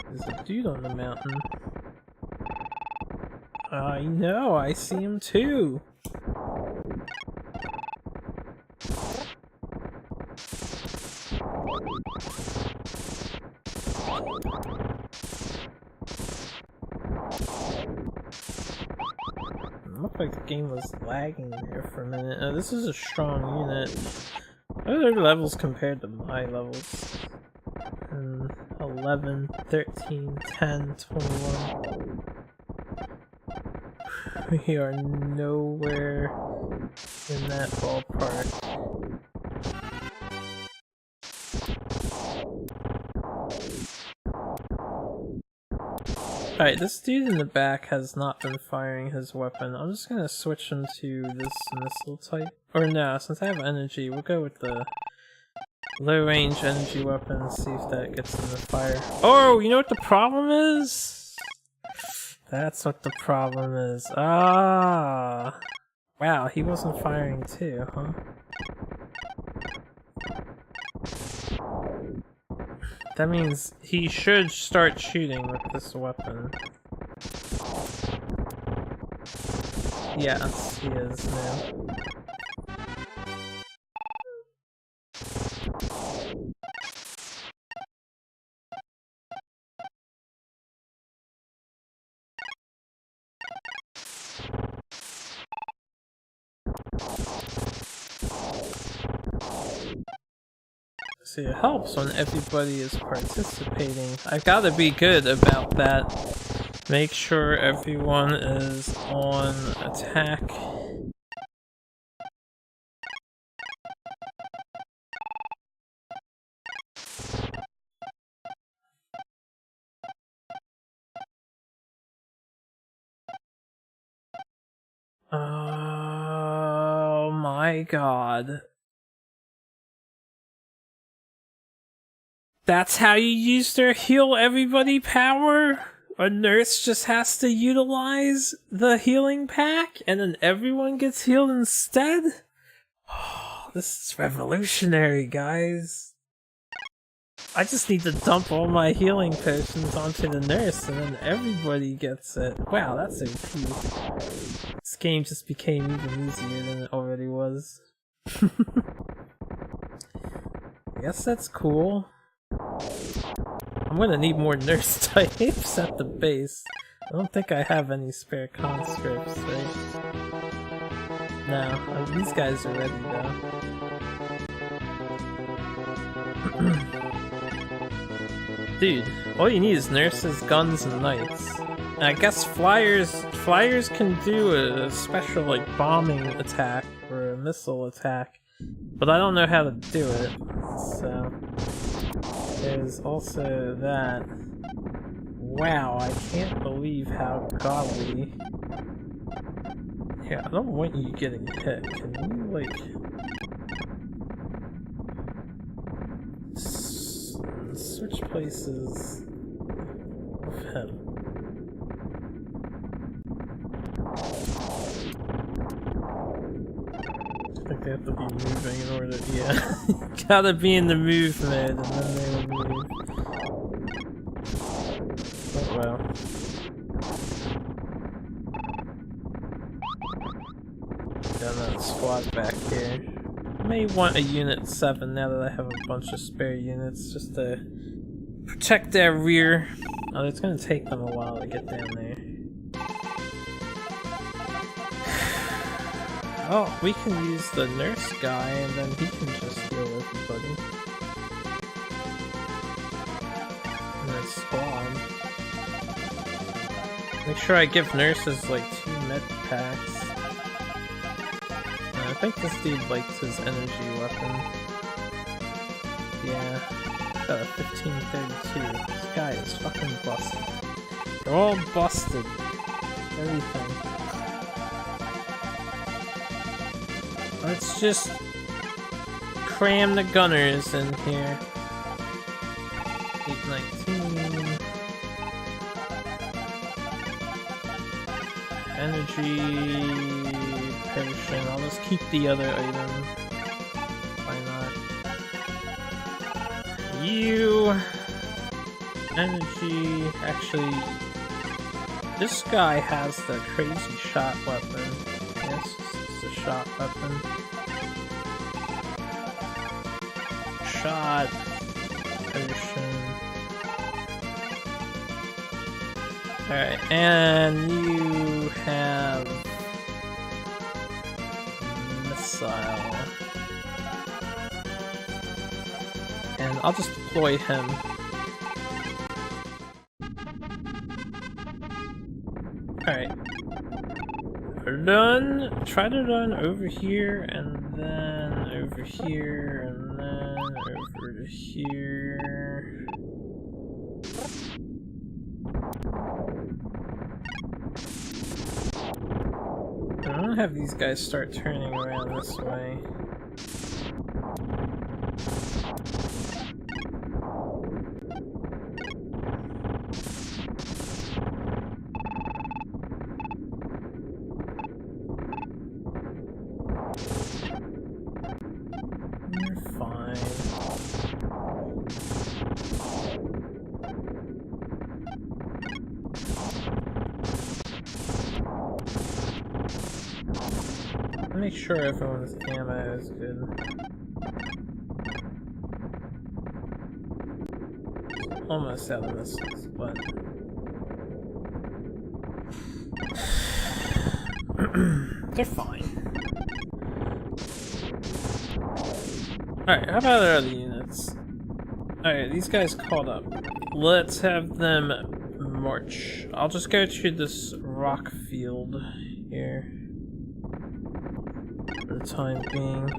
There's a dude on the mountain. I know, I see him too. Looked like the game was lagging there for a minute. This is a strong unit. What are their levels compared to my levels? 11, 13, 10, 21. We are nowhere in that ballpark. Alright, this dude in the back has not been firing his weapon. I'm just gonna switch him to this missile type. Or no, since I have energy, we'll go with the low range energy weapon and see if that gets him to fire. Oh, you know what the problem is? That's what the problem is. Ah! Wow, he wasn't firing too, huh? That means he should start shooting with this weapon. Yes, he is now. See, it helps when everybody is participating. I've got to be good about that. Make sure everyone is on attack. Oh my god. That's how you use their heal everybody power? A nurse just has to utilize the healing pack and then everyone gets healed instead? Oh, this is revolutionary, guys. I just need to dump all my healing potions onto the nurse and then everybody gets it. Wow, that's OP. This game just became even easier than it already was. I guess that's cool. I'm gonna need more nurse types at the base. I don't think I have any spare conscripts, right? No, these guys are ready though. Dude, all you need is nurses, guns, and knights. And I guess flyers can do a special like bombing attack or a missile attack, but I don't know how to do it. So there's also that. Wow, I can't believe how godly. Yeah, I don't want you getting hit. Can you like switch places with him? I think they have to be moving in order. Yeah, gotta be in the move mode, and then they will move. Oh well. Got that squad back here. May want a unit 7 now that I have a bunch of spare units just to protect their rear. Oh, it's gonna take them a while to get down there. Oh, we can use the nurse guy and then he can just heal everybody. And then squad. Make sure I give nurses like 2 med packs. I think this dude likes his energy weapon. Yeah, got a 1532. This guy is fucking busted. They're all busted. Everything. Let's just cram the gunners in here. 819. Energy potion. I'll just keep the other item. Why not? You energy. Actually, this guy has the crazy shot weapon. Yes, it's a shot weapon. Shot potion. Alright, and you have missile. And I'll just deploy him. Alright. Run! Try to run over here, and then over here, and then over to here. I'm gonna have these guys start turning around this way. You're fine. Make sure everyone's ammo is good. Almost out of missiles, but they're fine. Alright, how about our other units? Alright, these guys caught up. Let's have them march. I'll just go to this rock field here for the time being.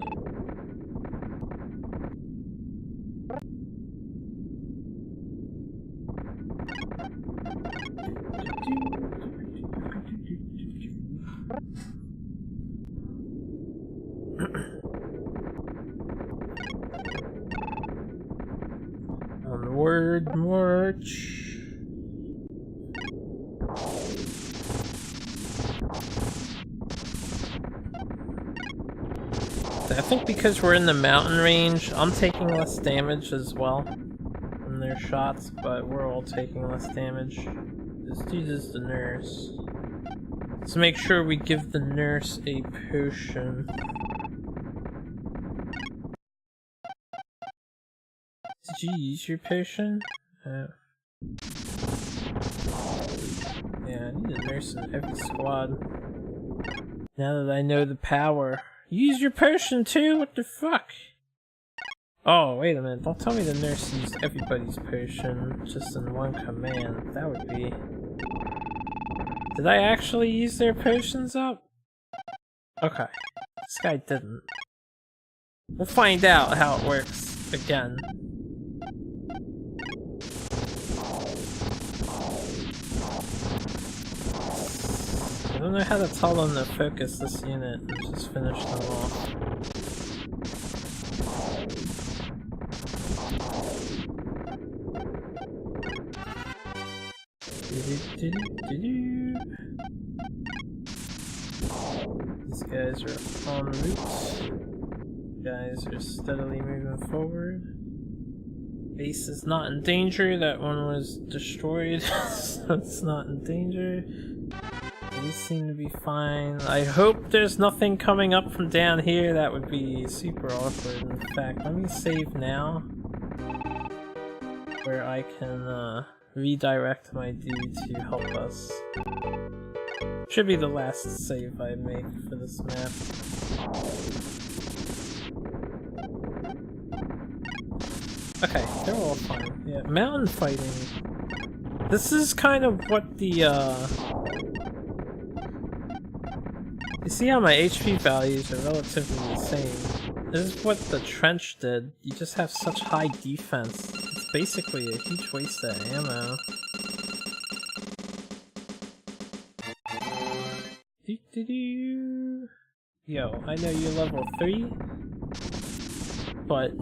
Onward march. I think because we're in the mountain range, I'm taking less damage as well from their shots, but we're all taking less damage. This dude is the nurse. Let's make sure we give the nurse a potion. Did you use your potion? Yeah, I need a nurse in every squad. Now that I know the power. Use your potion too? What the fuck? Oh, wait a minute. Don't tell me the nurse used everybody's potion just in one command. That would be... Did I actually use their potions up? Okay. This guy didn't. We'll find out how it works again. I don't know how to tell them to focus this unit and just finish them off. These guys are en route. Guys are steadily moving forward. Base is not in danger. That one was destroyed, so it's not in danger. These seem to be fine. I hope there's nothing coming up from down here. That would be super awkward. In fact, let me save now, where I can redirect my dude to help us. Should be the last save I make for this map. Okay, they're all fine. Yeah, mountain fighting. This is kind of what the you see how my HP values are relatively the same. This is what the trench did. You just have such high defense. It's basically a huge waste of ammo. Yo, I know you're level 3, but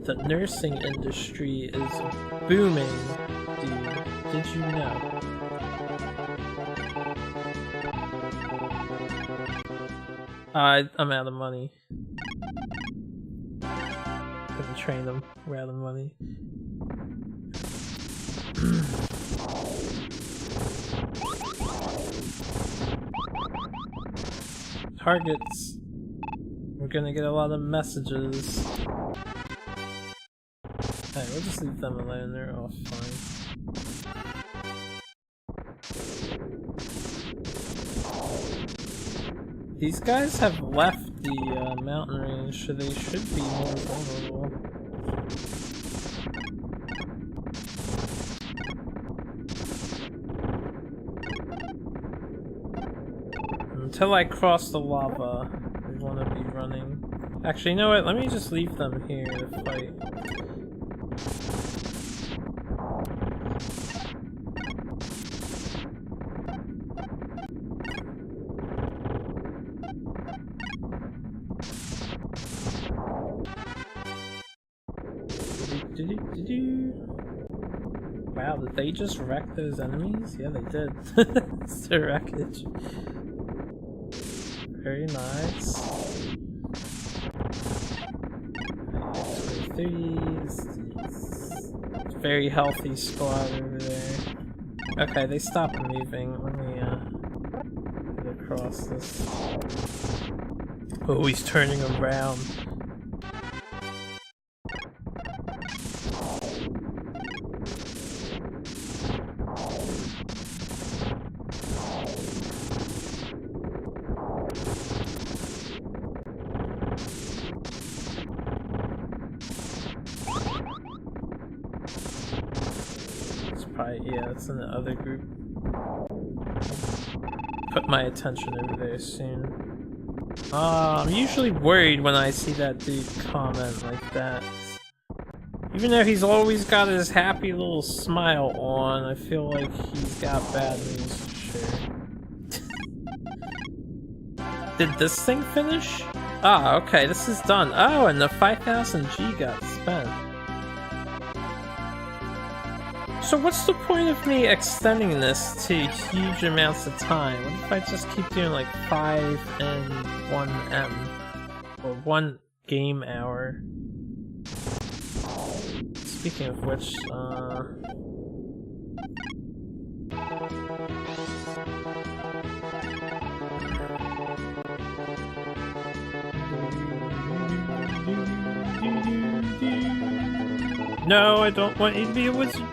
the nursing industry is booming, dude. Did you know? I'm out of money. Couldn't train them. We're out of money. Targets. We're gonna get a lot of messages. Alright, we'll just leave them alone. They're all fine. These guys have left the mountain range, so they should be more vulnerable. Until I cross the lava, we want to be running. Actually, you know what? Let me just leave them here to fight. Wow, did they just wreck those enemies? Yeah, they did. It's their wreckage. Very nice. 30s. Very healthy squad over there. Okay, they stopped moving. Let me get across this. Oh, he's turning around. probably, yeah, it's in the other group. Put my attention over there soon. I'm usually worried when I see that dude comment like that. Even though he's always got his happy little smile on, I feel like he's got bad news to share. Did this thing finish? Ah, okay, this is done. Oh, and the 5000 G got spent. So what's the point of me extending this to huge amounts of time? What if I just keep doing like 5 and 1M? Or 1 game hour? Speaking of which, no, I don't want you to be a wizard.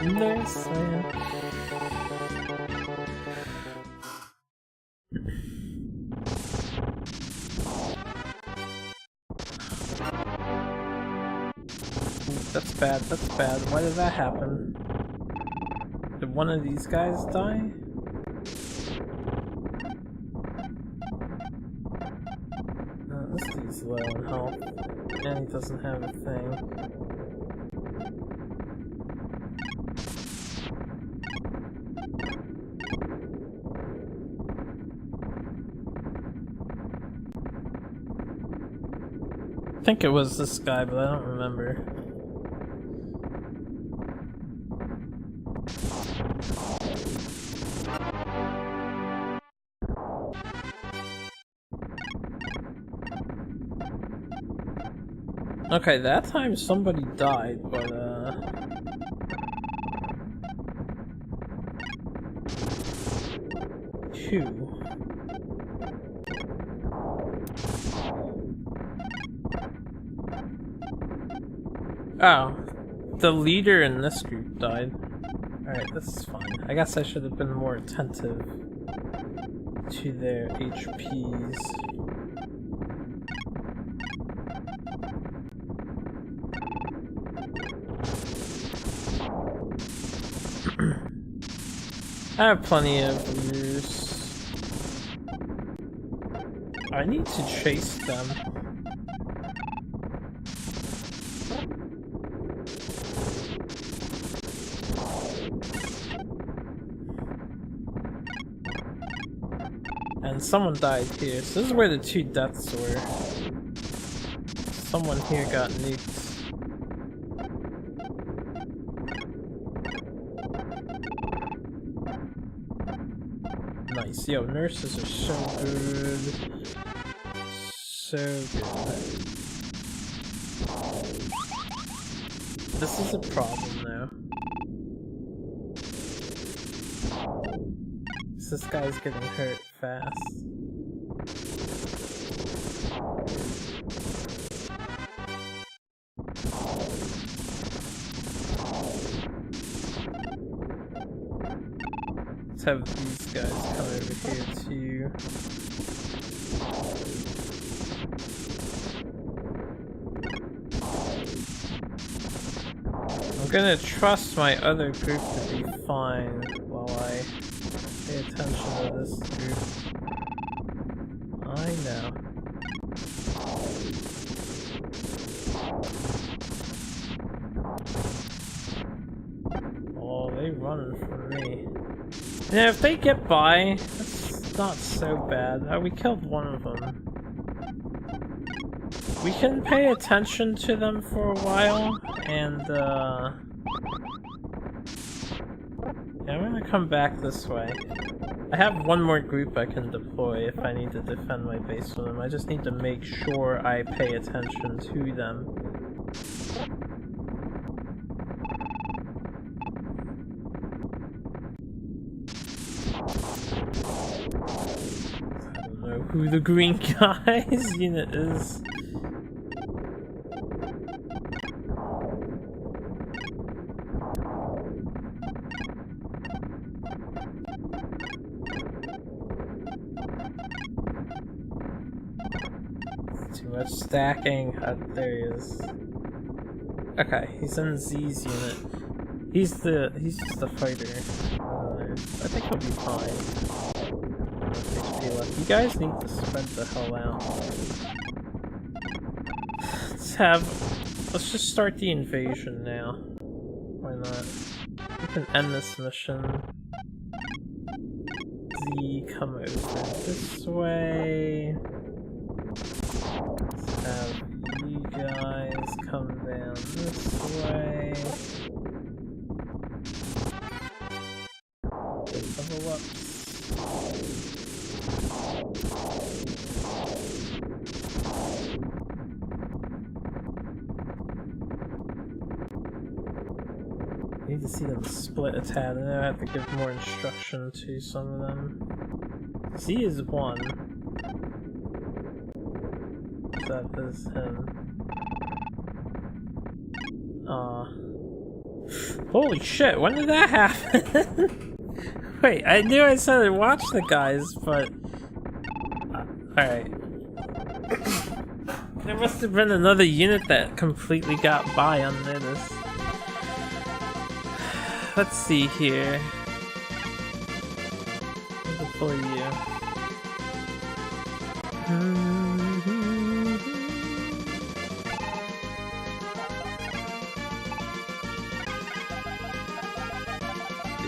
Nurse, man. That's bad, that's bad. Why did that happen? Did one of these guys die? This dude's low on health. And he doesn't have a thing. I think it was this guy, but I don't remember. Okay, that time somebody died, but two. Oh, the leader in this group died. Alright, this is fine. I guess I should have been more attentive to their HPs. I have plenty of looters. I need to chase them. And someone died here, so this is where the 2 deaths were. Someone here got nuked. Nice. Yo, nurses are so good. So good. This is a problem now. This guy's getting hurt fast. Let's have these guys come over here too. I'm gonna trust my other group to be fine while I pay attention to this group. I know. Oh, they running from me. Yeah, if they get by, that's not so bad. Oh, we killed one of them. We can pay attention to them for a while, and yeah, I'm gonna come back this way. I have one more group I can deploy if I need to defend my base with them. I just need to make sure I pay attention to them. I don't know who the green guy's unit is. Too much stacking. There he is. Okay, he's in Z's unit. He's just a fighter. I think he'll be fine. You guys need to spread the hell out. Let's just start the invasion now. Why not? We can end this mission. Z, come over this way. Let's have you guys come down this way. Level up. I need to see them split a tad, and then I have to give more instruction to some of them. Z is 1. That is him. Holy shit, when did that happen? Wait, I knew I said I watched the guys, but... Alright. There must have been another unit that completely got by unnoticed. Let's see here. I'll deploy you.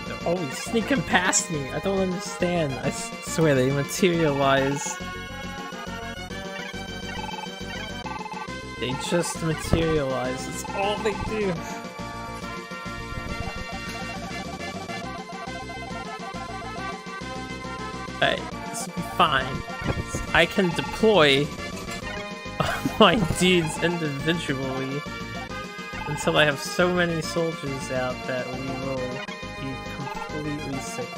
They're always sneaking past me. I don't understand. I swear they materialize. They just materialize. That's all they do. Alright, this will be fine. I can deploy my dudes individually until I have so many soldiers out that we will be completely safe.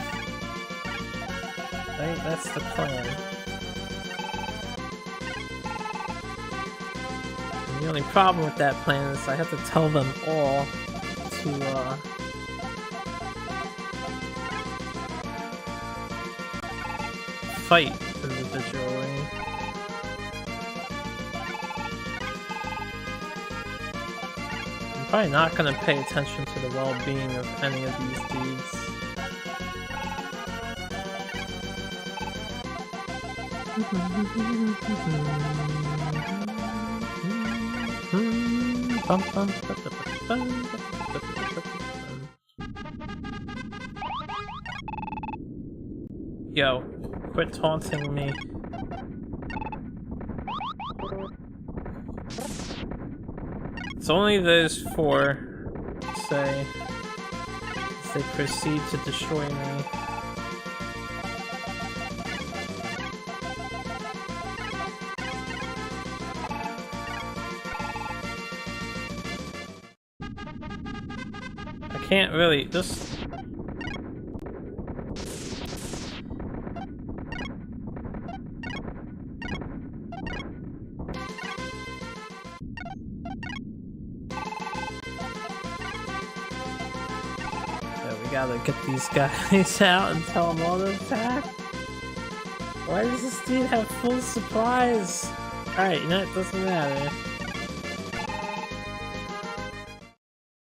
Right? That's the plan. And the only problem with that plan is I have to tell them all to, fight individually. I'm probably not going to pay attention to the well-being of any of these dudes. Yo. Quit taunting me. It's only those 4, say, as they proceed to destroy me. I can't really just... Gotta get these guys out and tell them all to attack. Why does this dude have full supplies? Alright, you know, it doesn't matter.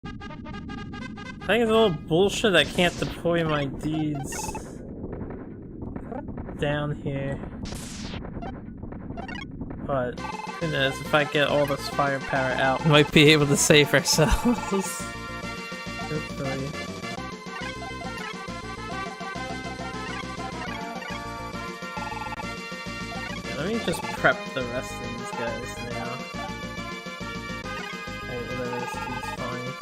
I think it's a little bullshit I can't deploy my dudes down here. But, who knows, if I get all this firepower out, we might be able to save ourselves. Hopefully. Let me just prep the rest of these guys now. Alright, whatever, this dude's fine.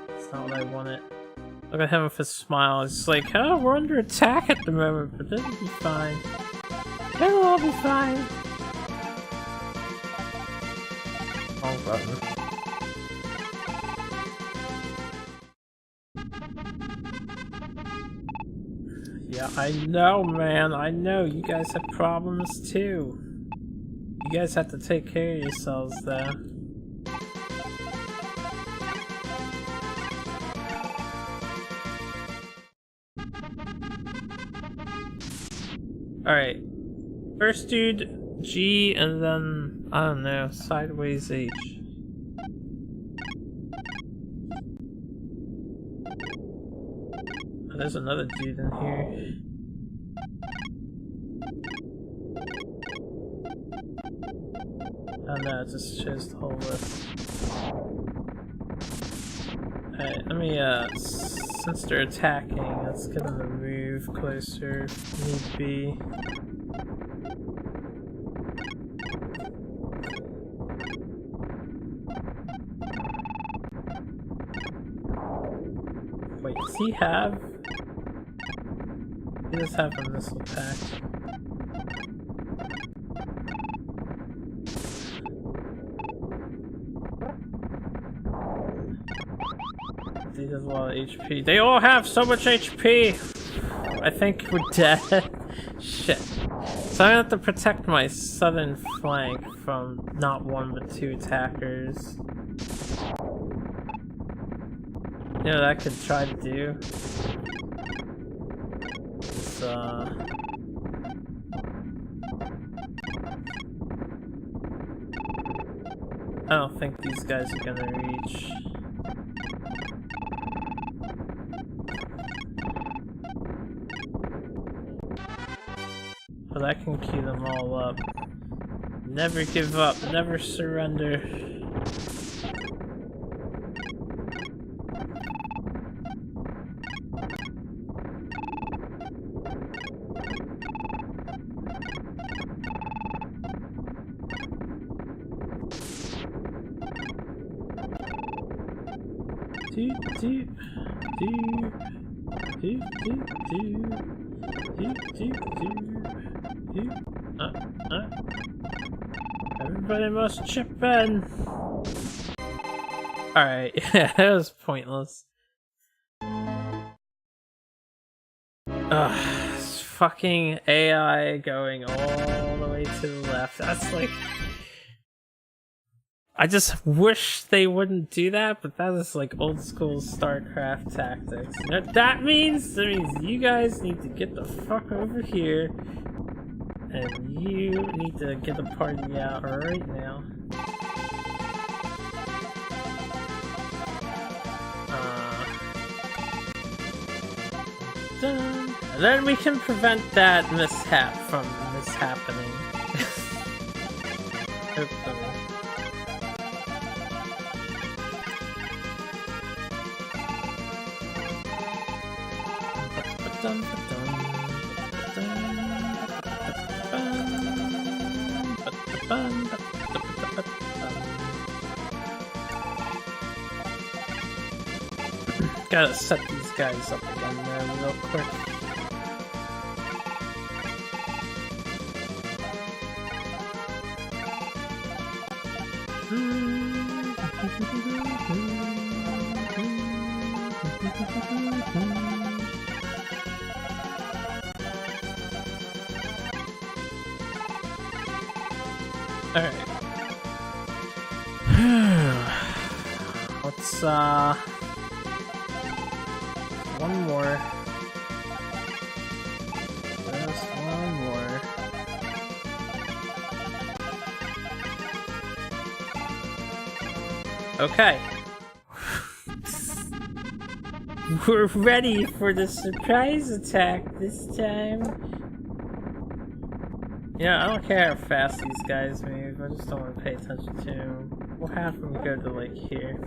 That's not what I wanted. Look at him with his smile. It's like, oh, we're under attack at the moment, but it'll be fine. It'll all be fine. Wrong button. Yeah, I know, man. I know. You guys have problems too. You guys have to take care of yourselves, though. Alright. First dude, G, and then, I don't know, sideways H. Oh, there's another dude in here. Oh no, it just shows the whole list. Alright, let me, since they're attacking, let's get them to move closer if need be. Wait, does he have? He does have a missile pack. He has a lot of HP. They all have so much HP! I think we're dead. Shit. So I have to protect my southern flank from not one but two attackers. You know what I could try to do? Is, I don't think these guys are gonna reach. But I can queue them all up. Never give up, never surrender. Do do do do do do do do. Everybody must chip in. Alright, yeah, that was pointless. Ugh, this fucking AI going all the way to the left. That's like... I just wish they wouldn't do that, but that is like old school StarCraft tactics. You know what that means? That means you guys need to get the fuck over here. And you need to get the party out right now. Done. And then we can prevent that mishap from mishappening. Hopefully. Gotta set these guys up again there real quick. Alright. Let's, one more. Just one more. Okay. We're ready for the surprise attack this time. Yeah, I don't care how fast these guys move, I just don't want to pay attention to them. We'll have them go to like here.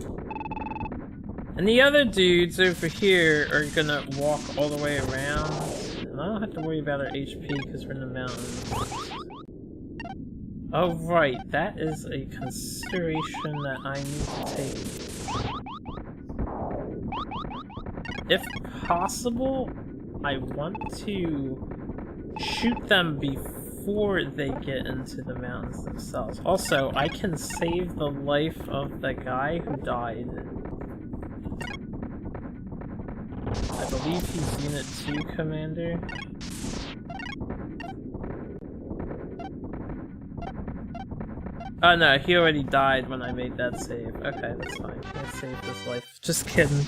And the other dudes over here are gonna walk all the way around. And I don't have to worry about our HP because we're in the mountains. Oh right, that is a consideration that I need to take. If possible, I want to shoot them before they get into the mountains themselves. Also, I can save the life of the guy who died. I believe he's Unit 2 Commander. Oh no, he already died when I made that save. Okay, that's fine. I saved his life. Just kidding.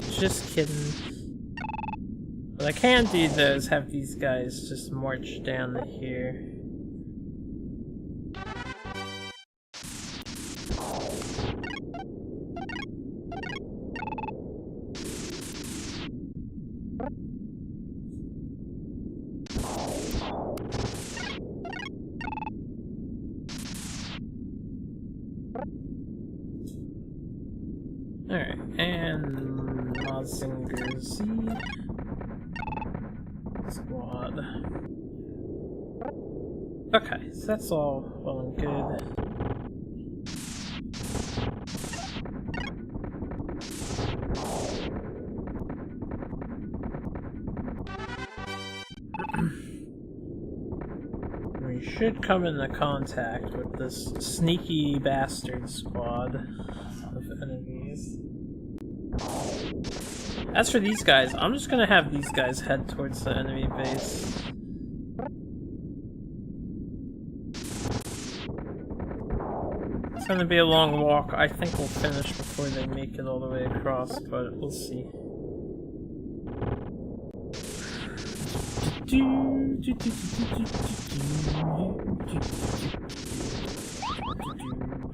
Just kidding. What I can do though is have these guys just march down to here. Alright, and Mazinger Z squad. Okay, so that's all well and good. We should come into contact with this sneaky bastard squad of enemies. As for these guys, I'm just gonna have these guys head towards the enemy base. It's gonna be a long walk. I think we'll finish before they make it all the way across, but we'll see.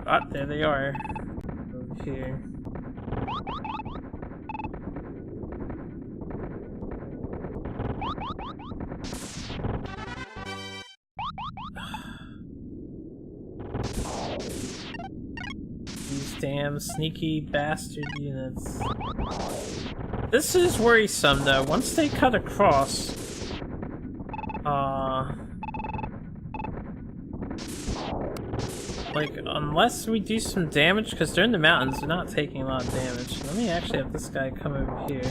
Ah, there they are. Over here. These damn sneaky bastard units. This is worrisome though. Once they cut across, like, unless we do some damage, because they're in the mountains, they're not taking a lot of damage. Let me actually have this guy come over here.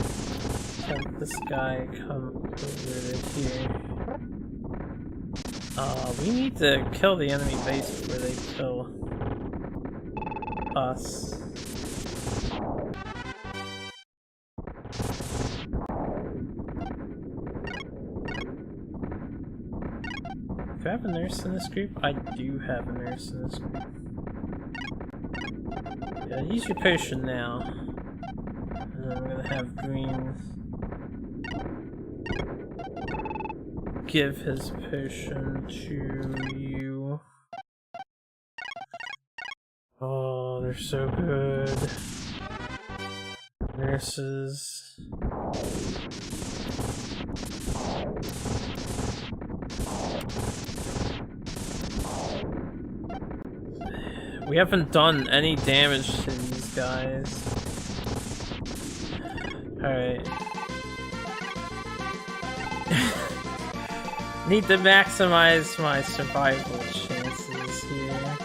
Have this guy come over here. We need to kill the enemy base before they kill us. Do I have a nurse in this group? I do have a nurse in this group. Yeah, use your potion now. And then I'm gonna have Green give his potion to you. Oh, they're so good. Nurses. We haven't done any damage to these guys. Alright. Need to maximize my survival chances here.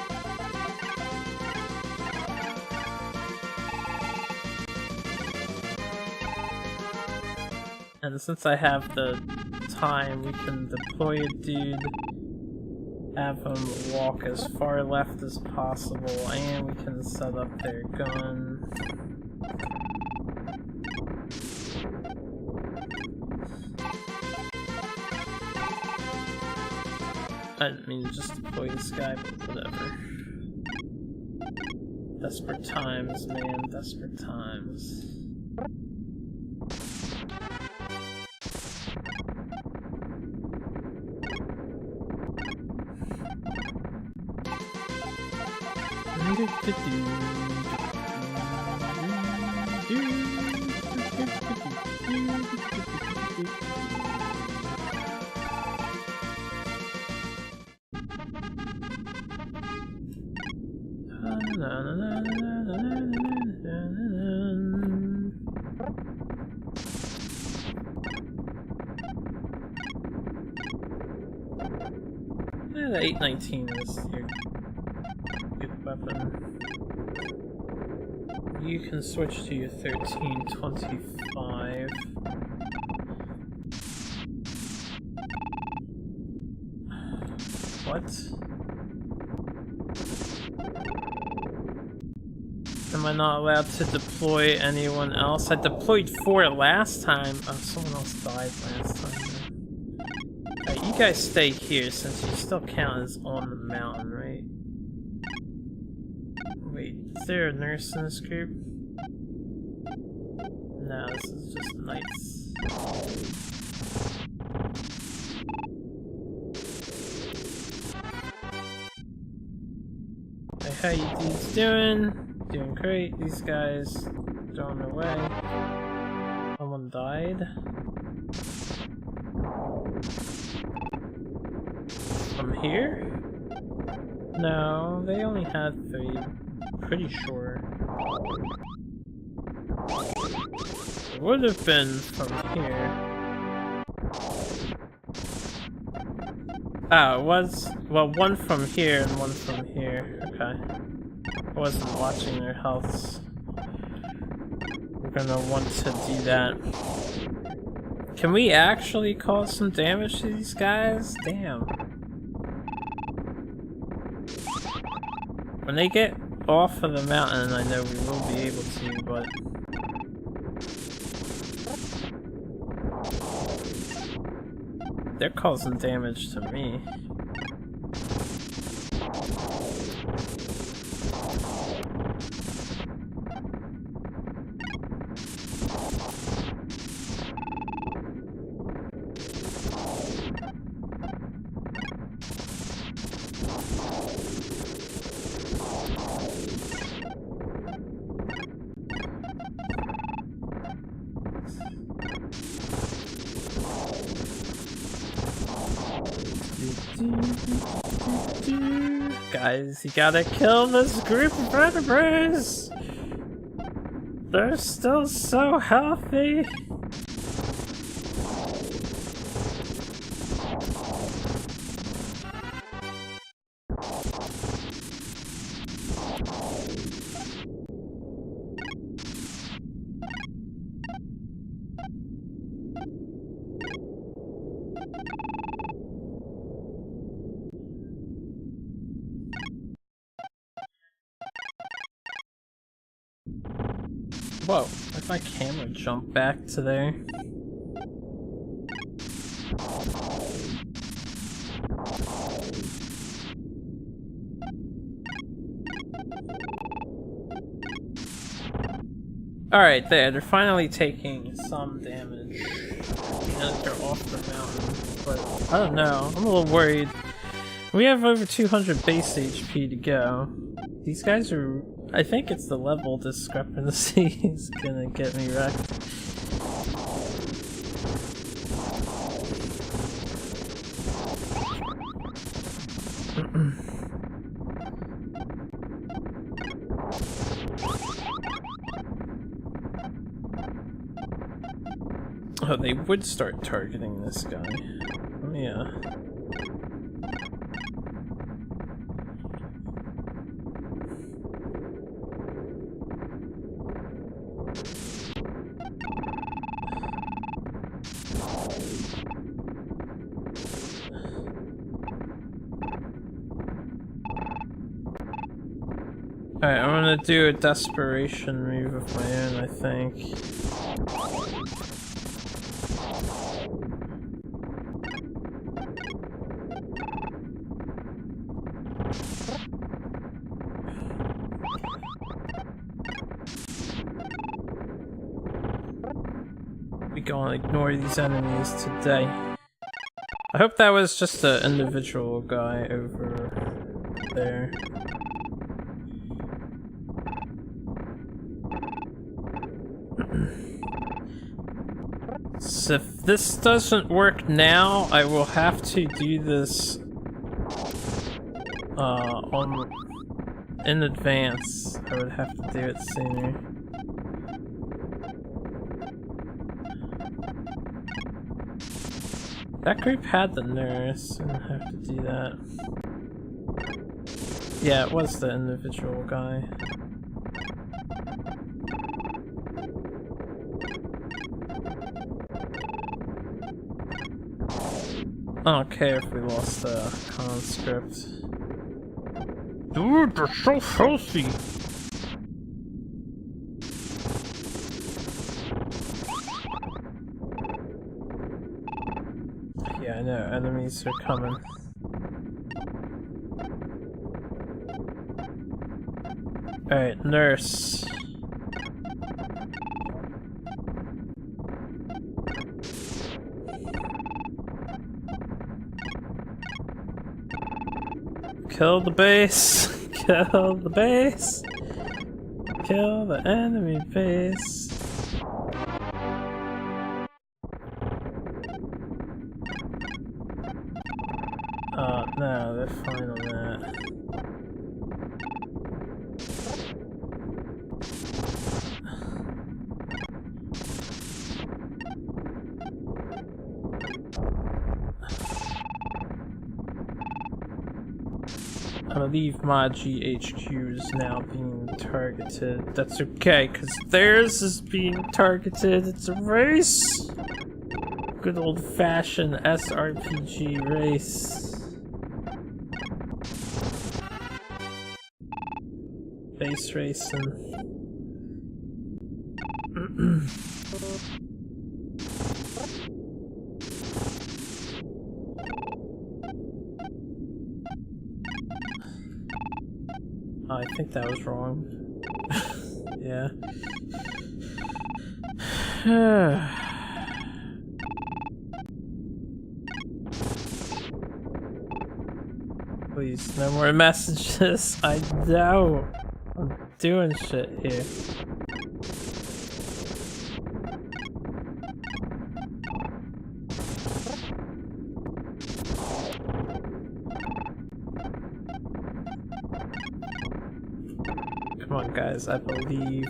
And since I have the time, we can deploy a dude, have him walk as far left as possible, and we can set up their gun. I didn't mean to just deploy this guy, but whatever. Desperate times, man, desperate times. The 819 is your good weapon. You can switch to your 1325. What? Am I not allowed to deploy anyone else? I deployed 4 last time. Oh, someone else died last time. Alright, you guys stay here since you still count as on the mountain, right? Wait, is there a nurse in this group? No, this is just knights. How you dudes doing? Doing great. These guys thrown away. Someone died. From here? No, they only had 3. Pretty sure. It would have been from here. Oh, it was, well, 1 from here and 1 from here. Okay. I wasn't watching their healths. We're gonna want to do that. Can we actually cause some damage to these guys? Damn. When they get off of the mountain, I know we will be able to, but... they're causing damage to me. Guys, you gotta kill this group of vertebrates! They're still so healthy! Whoa, if my camera jumped back to there. Alright, there, they're finally taking some damage. And they're off the mountain. But, I don't know, I'm a little worried. We have over 200 base HP to go. These guys are... I think it's the level discrepancy is gonna get me wrecked. Oh, they would start targeting this guy. Oh, yeah. Alright, I'm gonna do a desperation move of my own, I think. We gonna ignore these enemies today. I hope that was just an individual guy over there. So if this doesn't work now, I will have to do this in advance. I would have to do it sooner. That group had the nurse, and I have to do that. Yeah, it was the individual guy. I don't care if we lost the conscript. Dude, they're so healthy! Yeah, I know, enemies are coming. Alright, nurse. Kill the base! Kill the base! Kill the enemy base! No, they're fine on that. I believe my GHQ is now being targeted. That's okay, because theirs is being targeted. It's a race! Good old-fashioned SRPG race. Base racing. I think that was wrong. Yeah. Please, no more messages. I know. I'm doing shit here. Come on, guys, I believe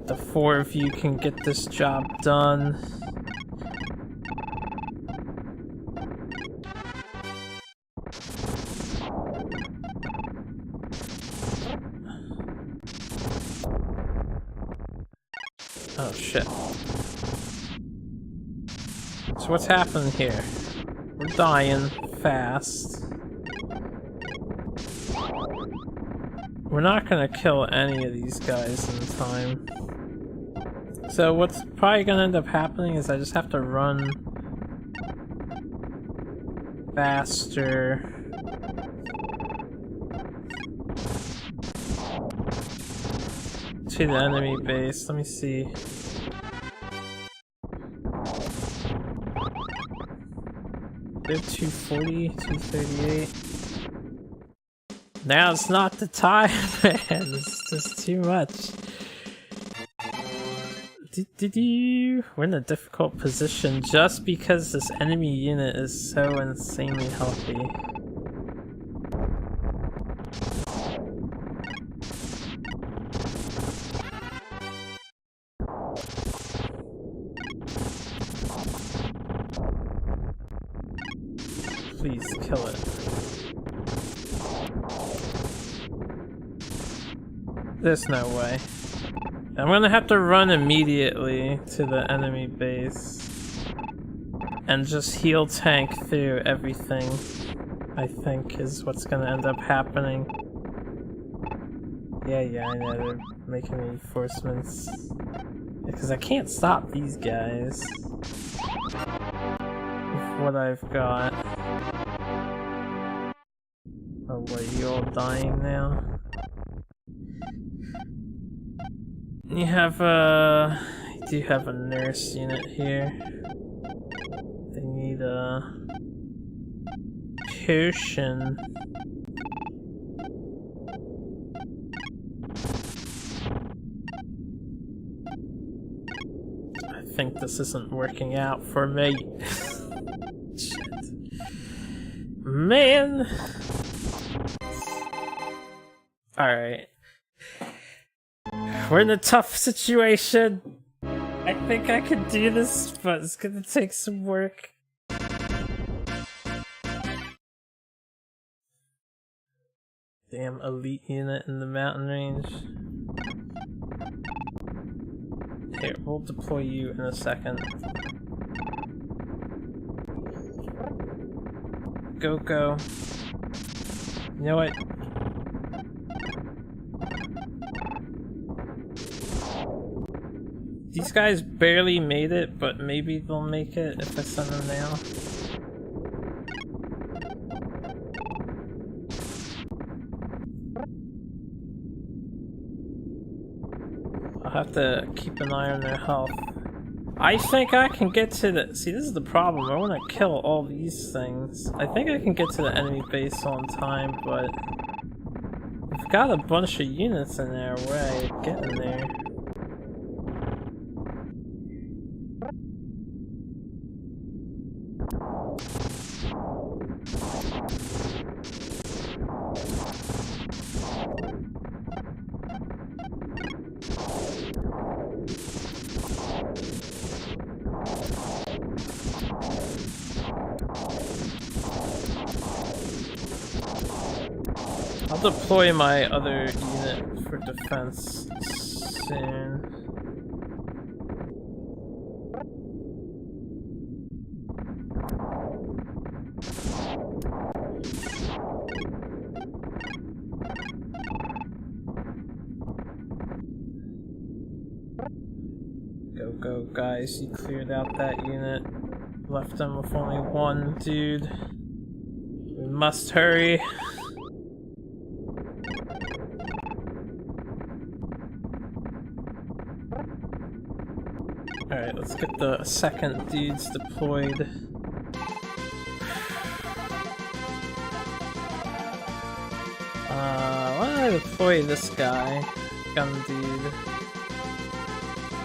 the 4 of you can get this job done. Oh shit. So what's happening here? We're dying fast. We're not gonna kill any of these guys in time. So what's probably gonna end up happening is I just have to run faster. To the enemy base. Let me see. They're 240, 238. Now it's not the time, man. It's just too much. We're in a difficult position just because this enemy unit is so insanely healthy. Please kill it. There's no way. I'm gonna have to run immediately to the enemy base and just heal tank through everything, I think is what's gonna end up happening. Yeah, I know they're making reinforcements. Because I can't stop these guys with what I've got. Oh, what, you all dying now? You have you do have a nurse unit here. They need a potion. I think this isn't working out for me. Shit. Man! Alright. We're in a tough situation. I think I can do this, but it's gonna take some work. Damn elite unit in the mountain range. Here, we'll deploy you in a second. Go. You know what? These guys barely made it, but maybe they'll make it if I send them now. I'll have to keep an eye on their health. I think I can get to the... See, this is the problem. I want to kill all these things. I think I can get to the enemy base on time, but... I've got a bunch of units in our way getting there. I'll deploy my other unit for defense soon. Go, go, guys. You cleared out that unit. Left them with only one dude. We must hurry. Alright, let's get the second dudes deployed. Why don't I deploy this guy? Gun dude.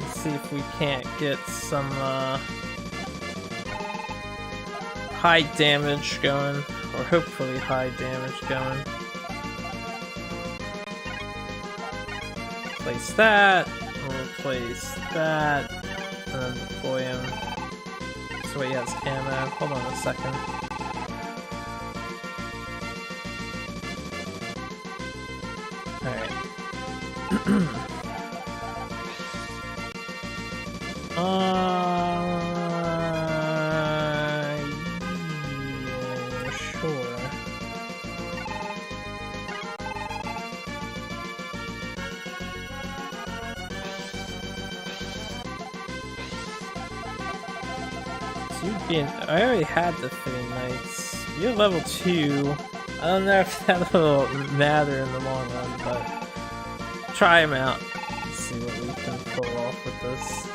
Let's see if we can't get some high damage going, or hopefully high damage going. Place that, we'll replace that. And then deploy him. So he has ammo. Hold on a second. Alright. Yeah, sure. I already had the 3 knights. You're level 2. I don't know if that'll matter in the long run, but try him out. Let's see what we can pull off with this.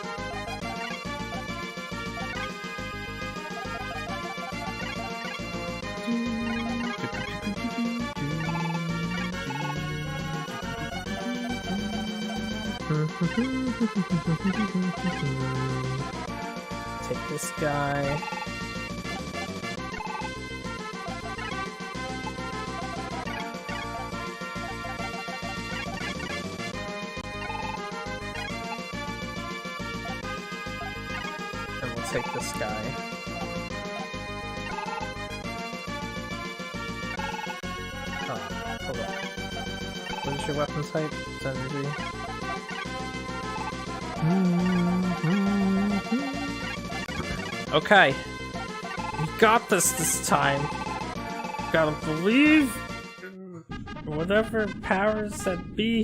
Take this guy. And we'll take this guy. Oh, hold on. What is your weapon type? It's energy. Okay, we got this time. Gotta believe in whatever powers that be,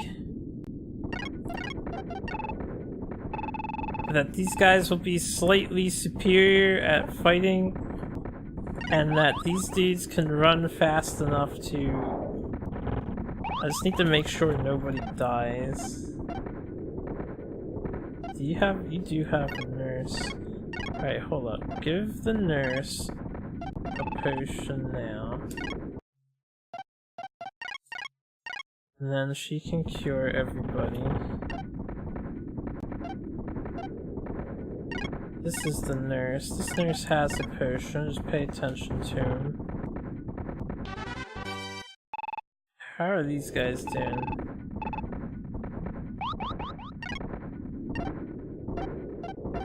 that these guys will be slightly superior at fighting, and that these dudes can run fast enough to... I just need to make sure nobody dies. You do have a nurse. Alright, hold up. Give the nurse a potion now. And then she can cure everybody. This is the nurse. This nurse has a potion. Just pay attention to him. How are these guys doing?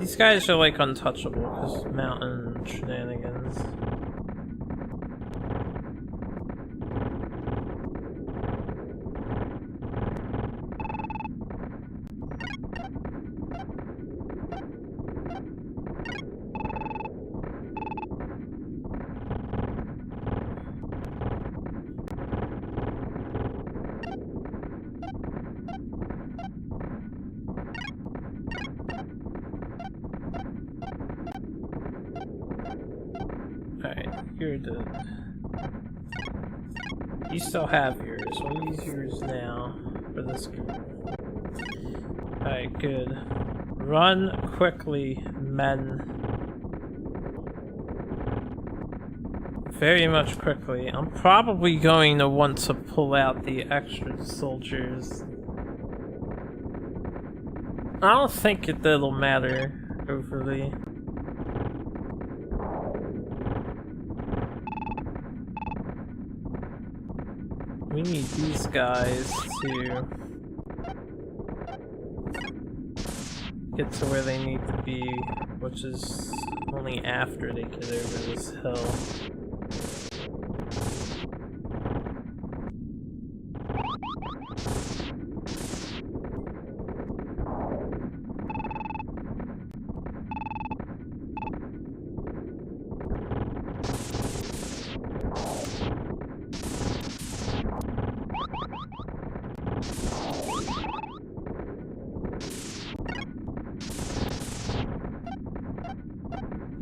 These guys are like untouchable because mountain shenanigans. You're dead. You still have yours. We'll use yours now for this group. Alright, good. Run quickly, men. very much quickly. I'm probably going to want to pull out the extra soldiers. I don't think it'll matter overly. We need these guys to get to where they need to be, which is only after they get over this hill.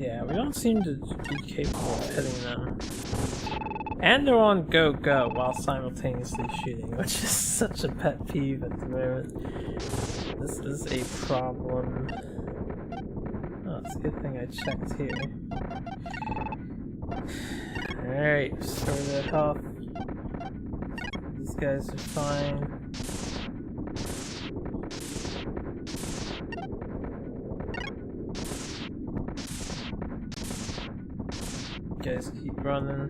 Yeah, we don't seem to be capable of hitting them. And they're on go-go while simultaneously shooting, which is such a pet peeve at the moment. This is a problem. Oh, it's a good thing I checked here. Alright, restore their health. These guys are fine. You guys keep running.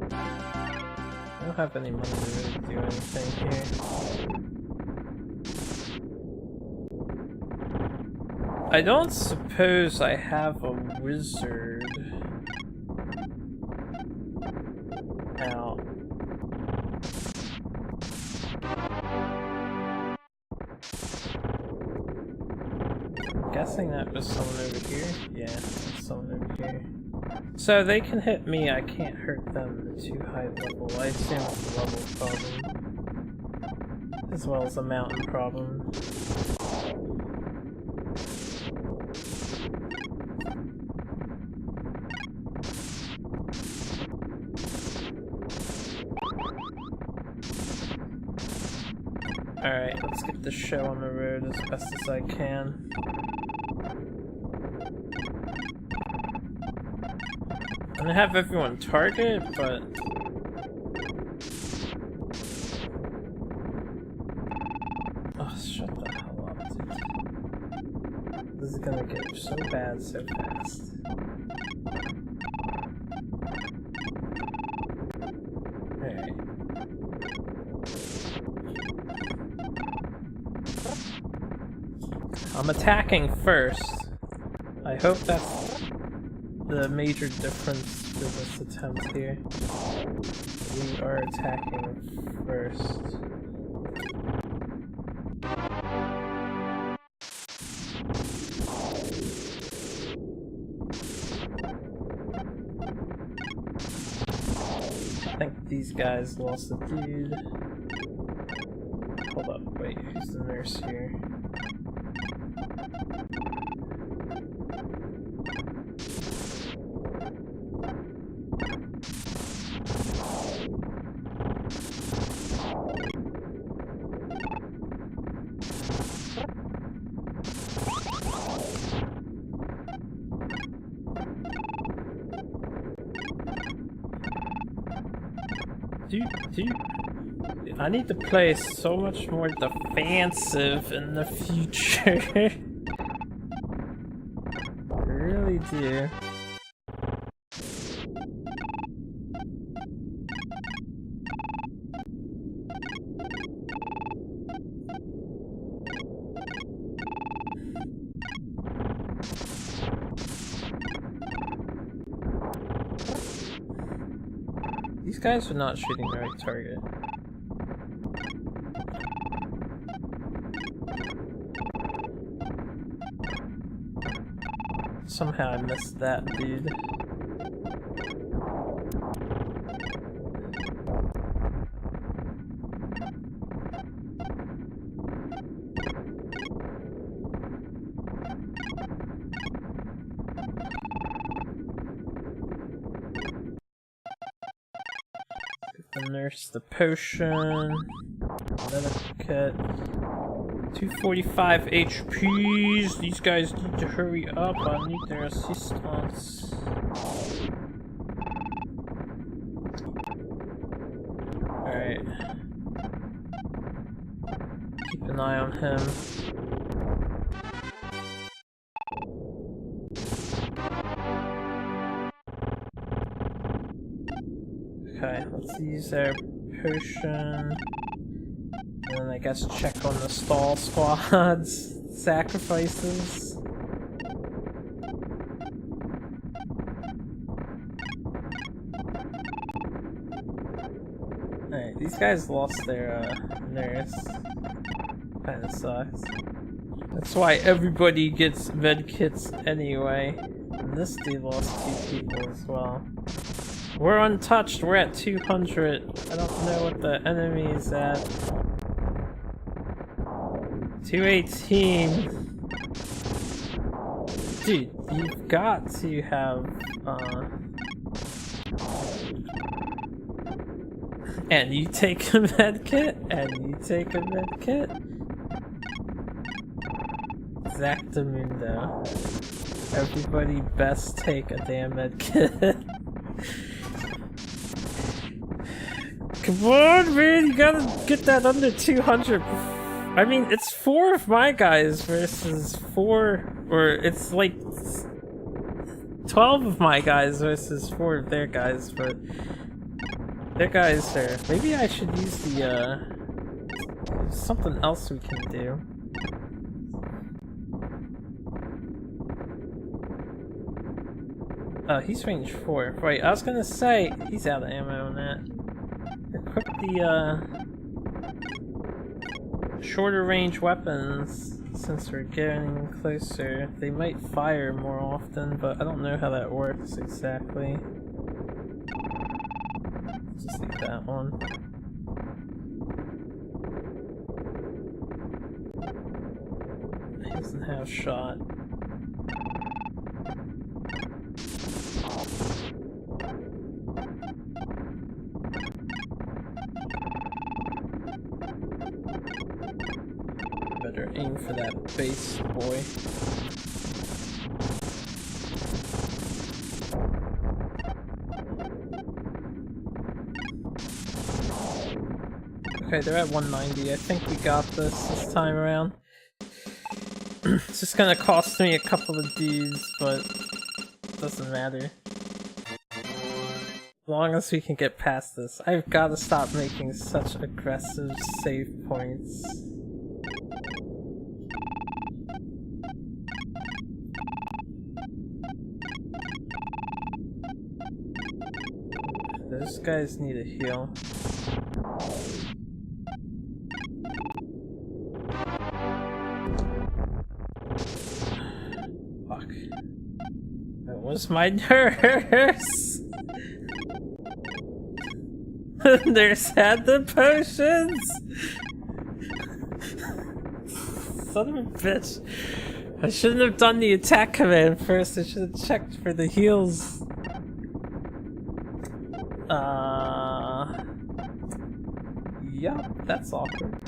I don't have any money to really do anything here. I don't suppose I have a wizard out. I'm guessing that was someone over here? Yeah, that's someone over here. So they can hit me, I can't hurt them at too high level. I assume it's a level problem. As well as a mountain problem. Alright, let's get the show on the road as best as I can. I'm gonna have everyone target, but... Oh, shut the hell up, dude. This is gonna get so bad so fast. Alright. I'm attacking first. I hope that's the major difference to this attempt here. We are attacking first. I think these guys lost a dude. Hold up, wait, who's the nurse here? I need to play so much more defensive in the future. I really do. These guys are not shooting the right target. Somehow I missed that dude. The nurse, the potion, medical kit. 245 HPs. These guys need to hurry up. I need their assistance. Alright. Keep an eye on him. Okay, let's use our potion. And then I guess check on the stall squad's sacrifices. Alright, these guys lost their nurse. Kinda sucks. That's why everybody gets medkits anyway. And this dude lost 2 people as well. We're untouched, we're at 200. I don't know what the enemy is at. 218. Dude, you've got to have, and you take a medkit, and you take a medkit. Exactamundo. Everybody best take a damn medkit. Come on, man, you gotta get that under 200. I mean, it's 4 of my guys versus 4, or it's like 12 of my guys versus 4 of their guys, but their guys are... Maybe I should use the, something else we can do. Oh, he's range 4. Right, I was gonna say, he's out of ammo on that. Equip the, shorter range weapons, since we're getting closer. They might fire more often, but I don't know how that works exactly. Just leave that one. He doesn't have shot. Better aim for that base, boy. Okay, they're at 190. I think we got this time around. It's just gonna cost me a couple of dudes, but it doesn't matter. As long as we can get past this. I've gotta stop making such aggressive save points. Those guys need a heal. Fuck. That was my nurse! The nurse had the potions! Son of a bitch. I shouldn't have done the attack command first, I should have checked for the heals. Yeah, that's awkward.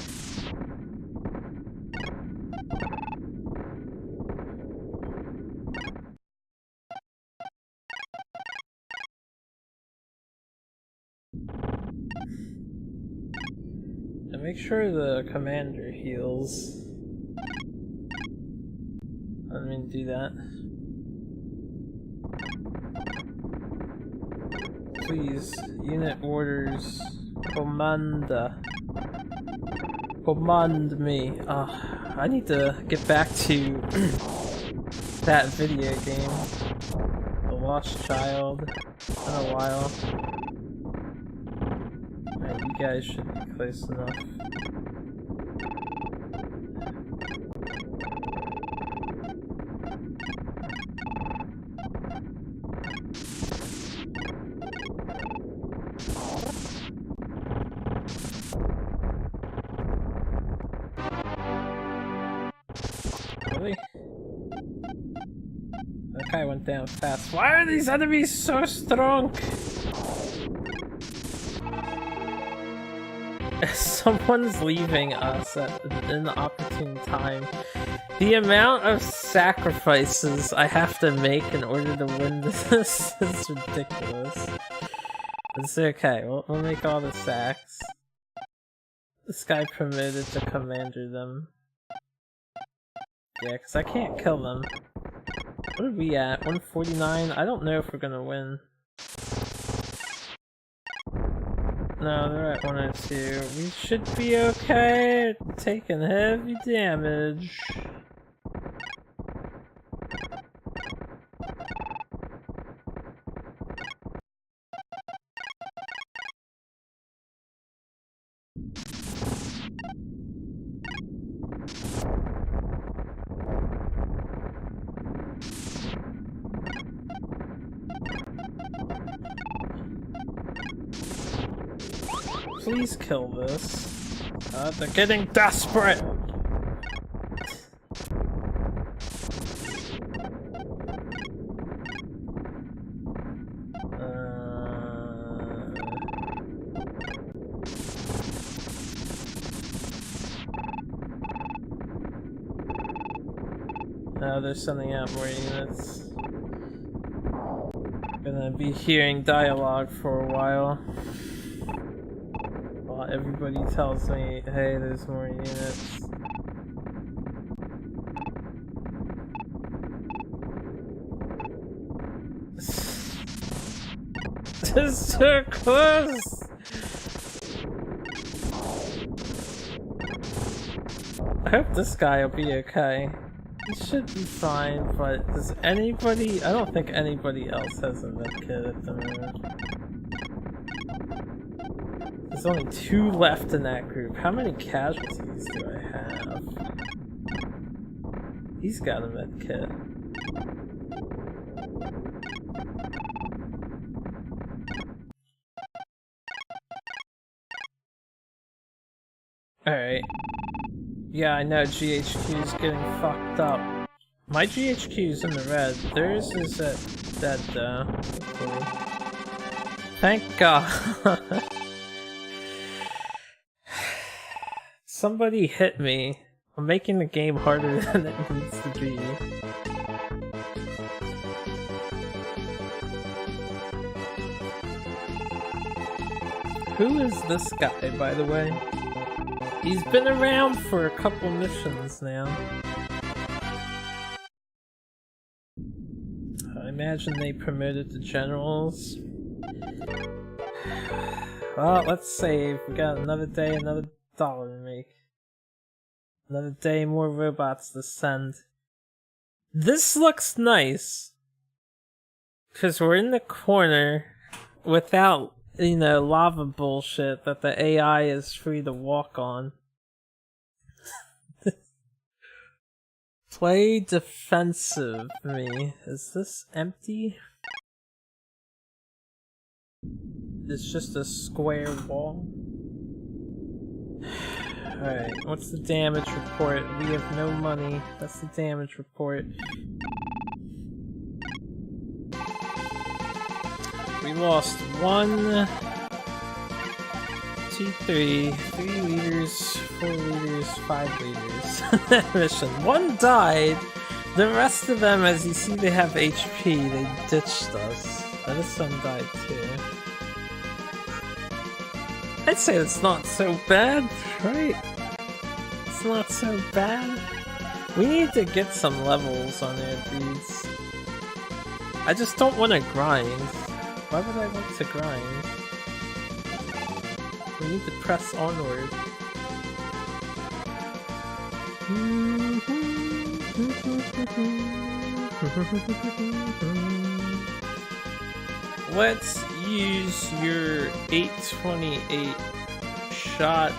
And make sure the commander heals. I mean, do that. Please, unit orders, command me. I need to get back to that video game, The Lost Child, in a while. Alright, you guys should be close enough. Really? That guy went down fast. Why are these enemies so strong? Someone's leaving us at an opportune time. The amount of sacrifices I have to make in order to win this is ridiculous. It's okay, we'll make all the sacks. This guy promoted to commander them. Yeah, because I can't kill them. What are we at? 149? I don't know if we're gonna win. No, they're at 102. We should be okay. Taking heavy damage. Please kill this. They're getting desperate! No, they're sending out more units. Gonna be hearing dialogue for a while. Everybody tells me, hey, there's more units. This is so close! I hope this guy will be okay. He should be fine, but does anybody... I don't think anybody else has a medkit at the moment. There's only 2 left in that group. How many casualties do I have? He's got a medkit. Alright. Yeah, I know GHQ's getting fucked up. My GHQ's in the red. Theirs is at dead though. Okay. Thank God. Somebody hit me. I'm making the game harder than it needs to be. Who is this guy, by the way? He's been around for a couple missions now. I imagine they promoted to generals. Well, let's save. We got another day, another dollar to make. Another day, more robots to send. This looks nice. Because we're in the corner without, you know, lava bullshit that the AI is free to walk on. Play defensive me. Is this empty? It's just a square wall. Alright, what's the damage report? We have no money. That's the damage report. We lost 1, 2, 3 liters, 4 liters, 5 liters. That mission. 1 died. The rest of them, as you see, they have HP. They ditched us. This one died too. I'd say it's not so bad, right? It's not so bad. We need to get some levels on our dudes. I just don't want to grind. Why would I want to grind? We need to press onward. Let's use your 828 shot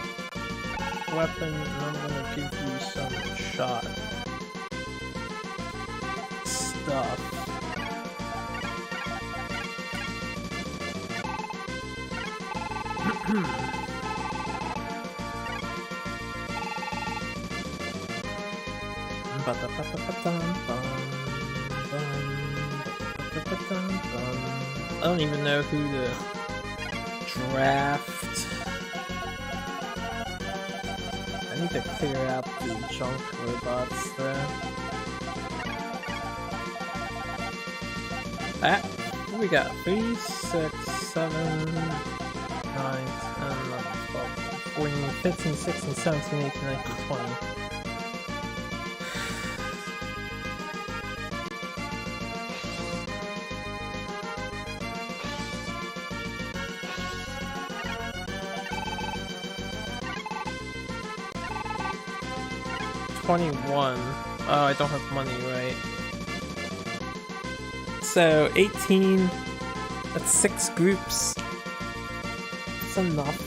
weapon, and I'm gonna give you some shot stuff. I don't even know who to draft. I need to clear out the junk robots there. Ah, what do we got? 3, 6, 7, 9, 10, 11, 12, 14, 15, 16, 17, 18, 19, 20. $21. Oh, I don't have money, right? So 18. That's 6 groups. That's enough.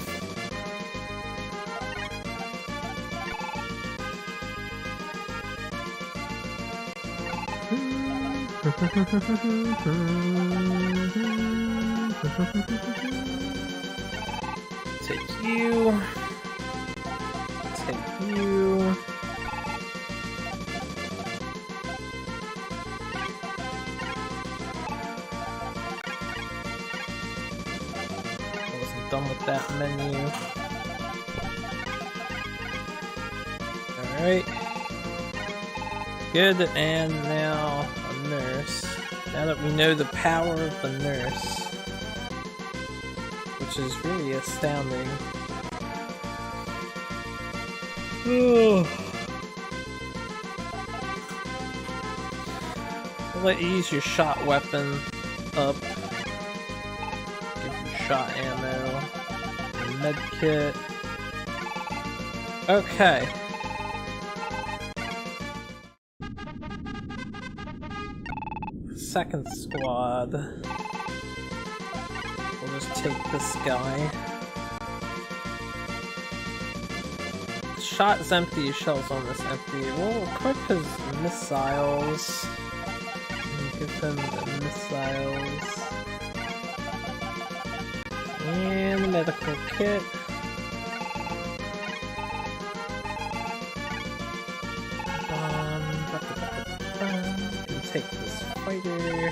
Take you. Take you. Done with that menu. Alright. Good, and now a nurse. Now that we know the power of the nurse, which is really astounding. I'll let you use your shot weapon up. Shot ammo, med kit. Okay. Second squad. We'll just take this guy. The shot is empty, his shell's almost empty. We'll equip his missiles. And give him the missiles. And the medical kit. Can take this fighter.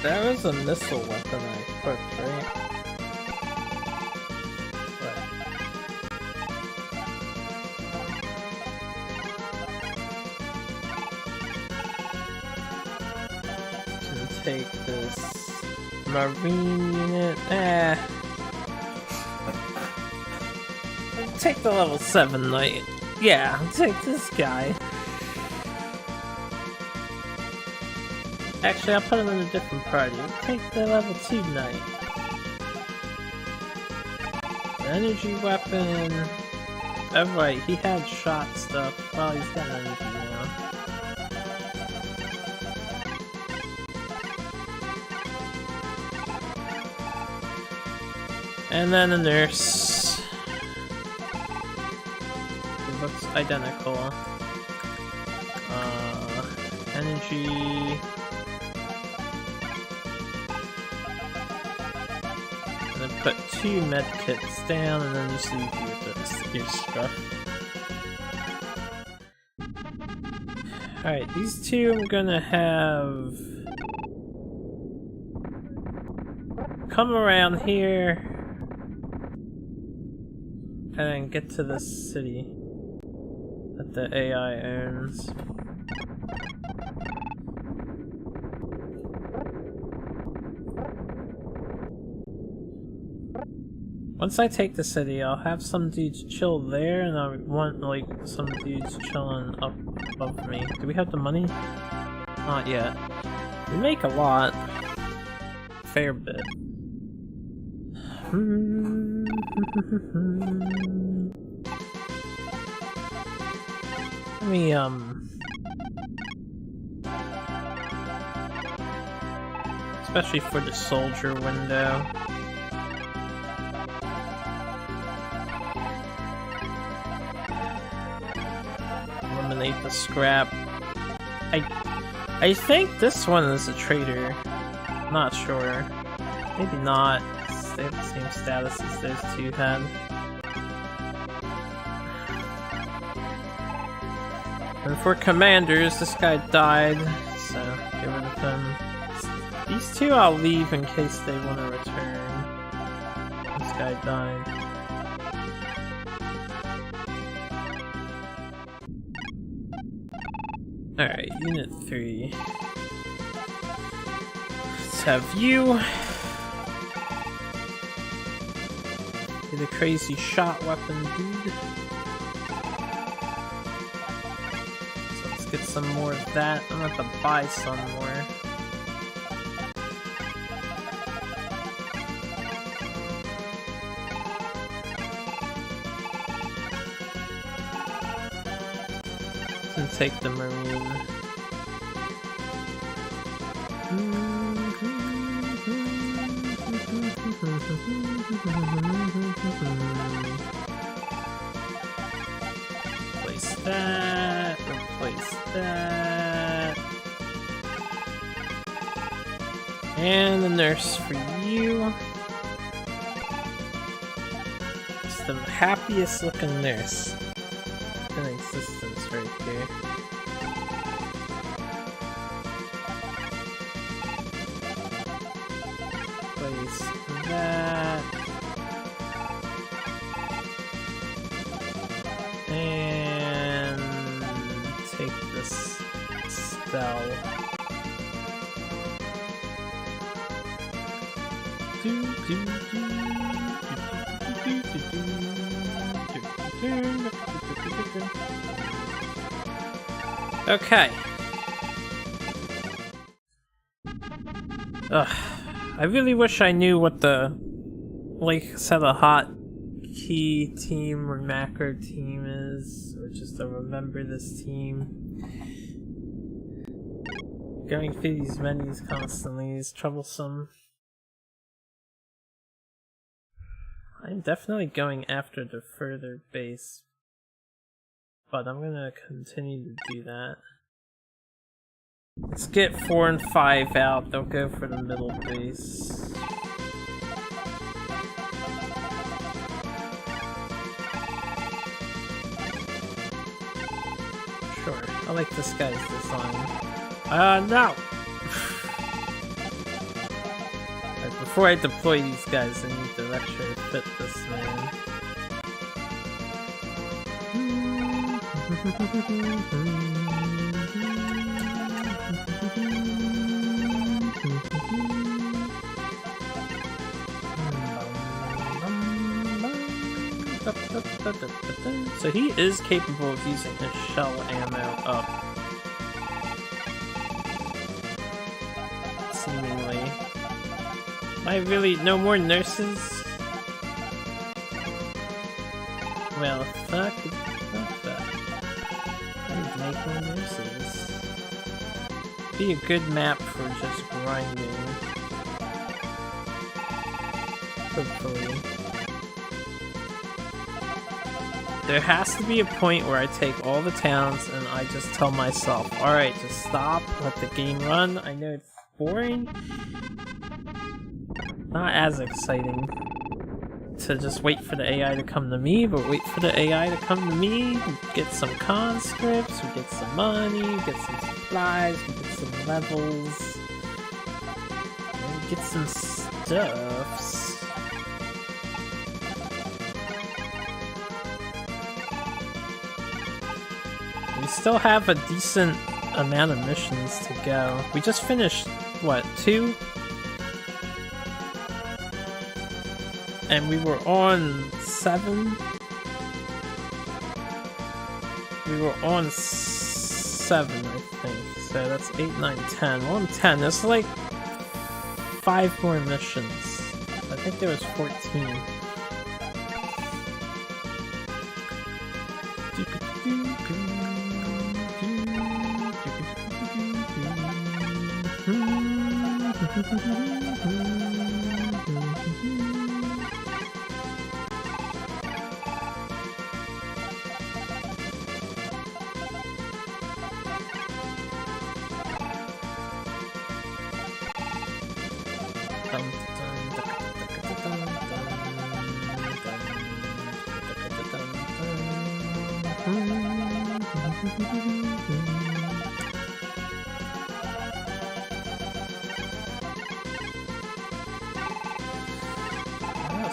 There is a missile weapon I equipped, right? Take this marine unit. Take the level 7 knight. Yeah, take this guy. Actually, I'll put him in a different party. Take the level 2 knight. The energy weapon. Oh right, he had shot stuff. Well, he's got energy now. And then a nurse. It looks identical. Energy. And then put 2 medkits down, and then just leave you with your stuff. Alright, these 2 I'm gonna have come around here. And then get to this city that the AI owns. Once I take the city, I'll have some dudes chill there, and I want like some dudes chilling up above me. Do we have the money? Not yet. We make a lot. Fair bit. Let me, especially for the soldier window. Eliminate the scrap. I think this one is a traitor. Not sure. Maybe not. They have the same status as those 2 had. And for commanders, this guy died, so get rid of him. These two I'll leave in case they want to return. This guy died. Alright, Unit 3. Let's have you. Get a crazy shot weapon, dude. So let's get some more of that. I'm gonna have to buy some more. And take the marine. Replace that, replace that. And the nurse for you. It's the happiest looking nurse in existence right here. Place that. And take this spell. Okay. Ugh. I really wish I knew what the, like, set a hot key team or macro team is, or just to remember this team. Going through these menus constantly is troublesome. I'm definitely going after the further base, but I'm gonna continue to do that. Let's get 4 and 5 out, they'll go for the middle base. Sure, I like this guy's design. No! Right, before I deploy these guys, I need to retrofit this man. So he is capable of using his shell ammo up. Seemingly. Am I really... no more nurses? Well, fuck that. I need to make more nurses. Be a good map for just grinding. Hopefully. There has to be a point where I take all the towns and I just tell myself, alright, just stop, let the game run. I know it's boring. Not as exciting to just wait for the AI to come to me, but wait for the AI to come to me, we get some conscripts, we get some money, we get some supplies, we get some levels, and we get some stuffs. We still have a decent amount of missions to go. We just finished, what, 2? And we were on 7? We were on 7, I think. So that's 8, 9, 10. We're on 10. There's like 5 more missions. I think there was 14.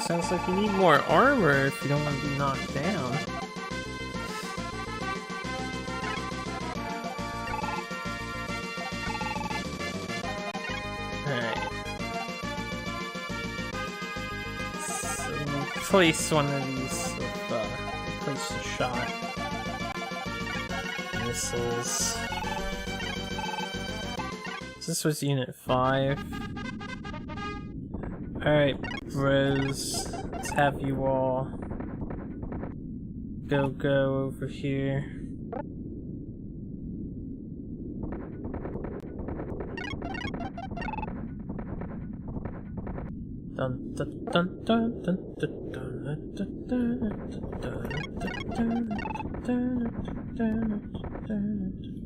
sounds like you need more armor if you don't want to be knocked down. Alright. So replace one of these with, replace the shot. Missiles. This was Unit 5. Alright, bros. Let's have you all go over here. Dun dun dun dun dun dun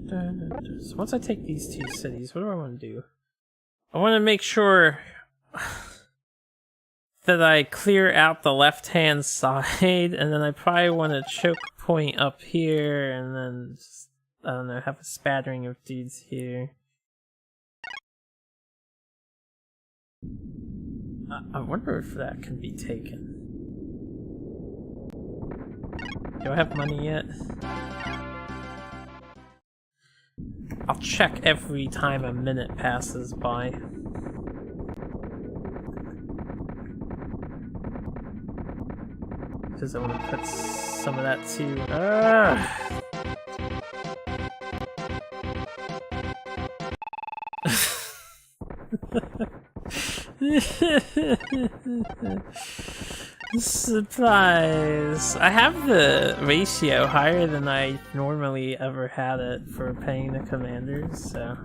dun. So once I take these two cities, what do I want to do? I want to make sure that I clear out the left-hand side, and then I probably want to choke point up here, and then just, I don't know, have a spattering of dudes here. I wonder if that can be taken. Do I have money yet? I'll check every time a minute passes by. Because I want to put some of that too. Supplies. I have the ratio higher than I normally ever had it for paying the commanders, so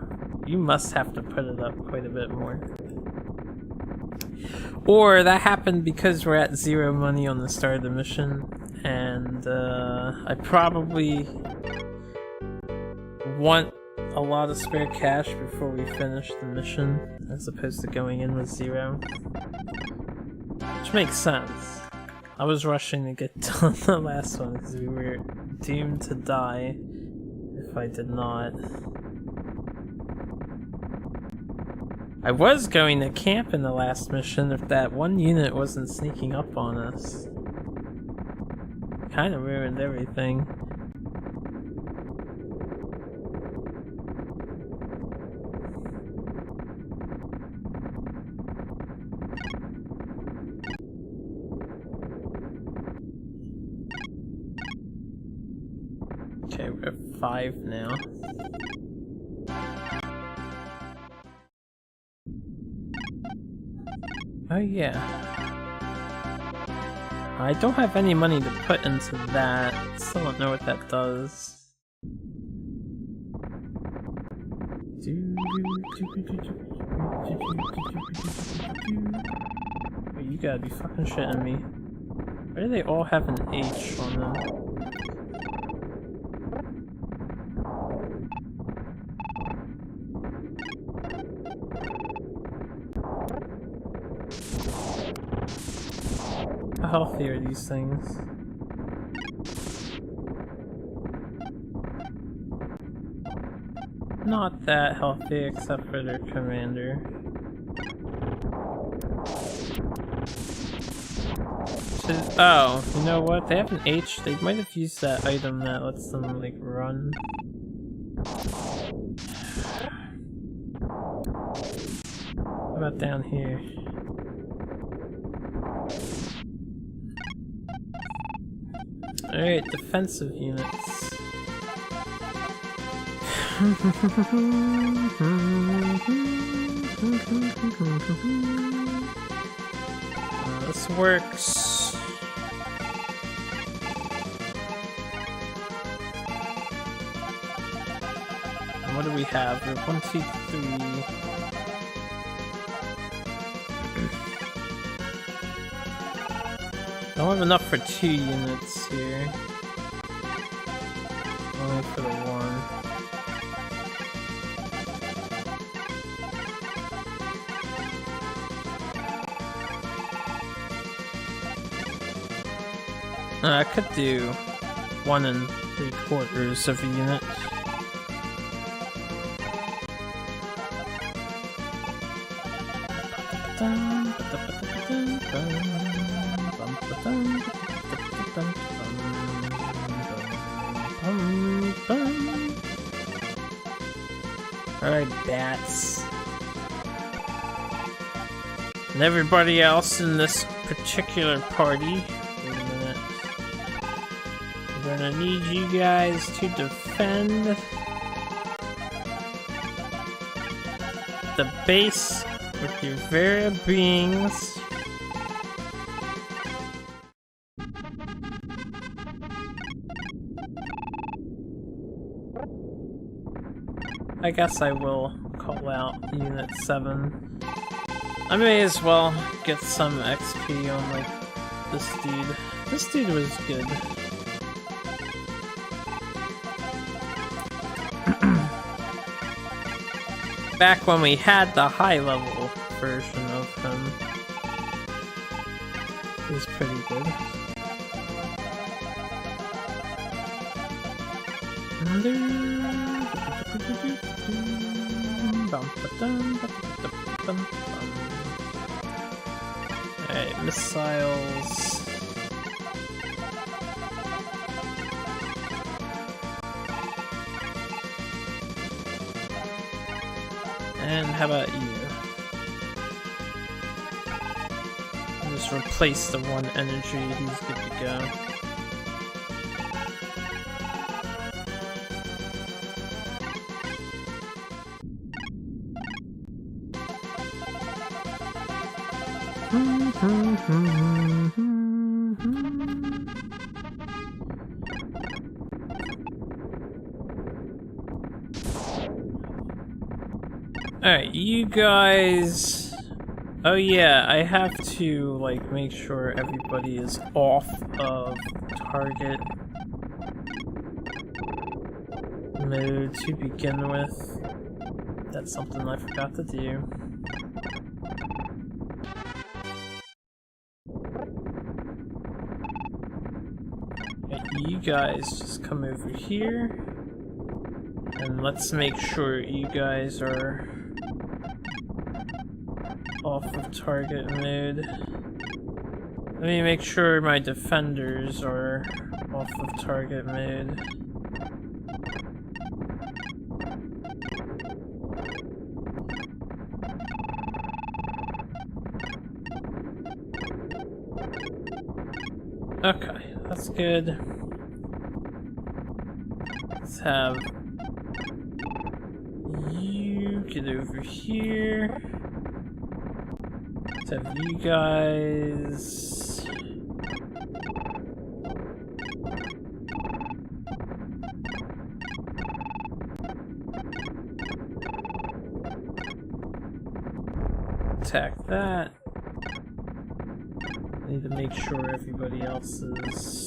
you must have to put it up quite a bit more. Or that happened because we're at 0 money on the start of the mission, and I probably want a lot of spare cash before we finish the mission, as opposed to going in with 0. Which makes sense. I was rushing to get done the last one because we were doomed to die if I did not. I was going to camp in the last mission if that one unit wasn't sneaking up on us. Kinda ruined everything. Okay, we're at 5 now. Oh yeah. I don't have any money to put into that. Still don't know what that does. Wait, you gotta be fucking shitting me. Why do they all have an H on them? How healthy are these things? Not that healthy except for their commander. Oh, you know what? They have an H. They might have used that item that lets them, like, run. What about down here? Alright, defensive units. This works. And what do we have? We're 1, 2, 3. I don't have enough for 2 units here. Only for the 1. I could do 1 3/4 of a unit. Alright, bats. And everybody else in this particular party. Wait a minute. We're gonna need you guys to defend the base with your very beings. I guess I will call out Unit 7. I may as well get some XP on, like, this dude. This dude was good. Back when we had the high-level version of him. He was pretty good. Alright, missiles. And how about you? I'll just replace the one energy, he's good to go. Alright, you guys... Oh yeah, I have to, like, make sure everybody is off of target mode to begin with. That's something I forgot to do. You guys just come over here and let's make sure you guys are off of target mode. Let me make sure my defenders are off of target mode. Okay, that's good. Let's have you get over here. Let's have you guys attack that. Need to make sure everybody else is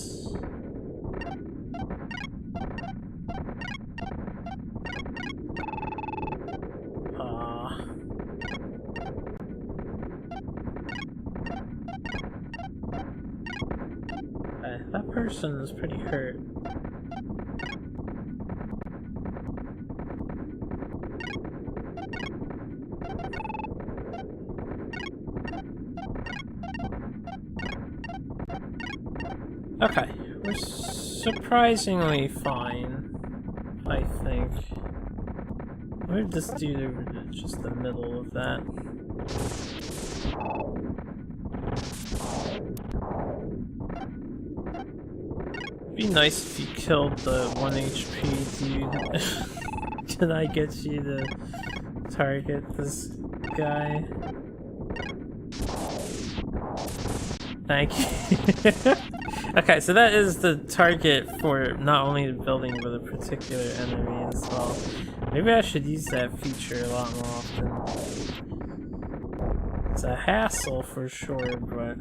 that person is pretty hurt. Okay, we're surprisingly fine, I think. Where'd this dude over to just the middle of that? It'd be nice if you killed the 1 HP dude. Can I get you to target this guy? Thank you. Okay, so that is the target for not only the building but a particular enemy as well. Maybe I should use that feature a lot more often. It's a hassle for sure, but...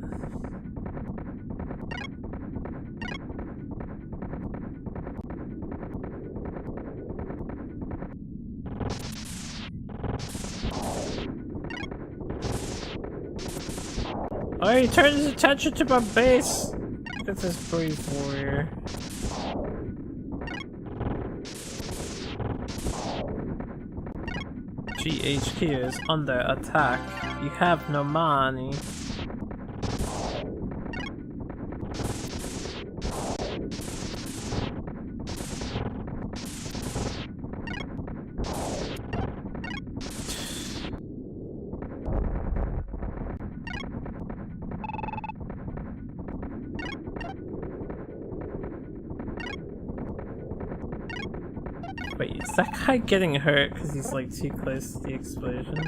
Oh, he turned his attention to my base! Look at this brave warrior. GHQ is under attack. You have no money. Wait, is that guy getting hurt because he's like too close to the explosions?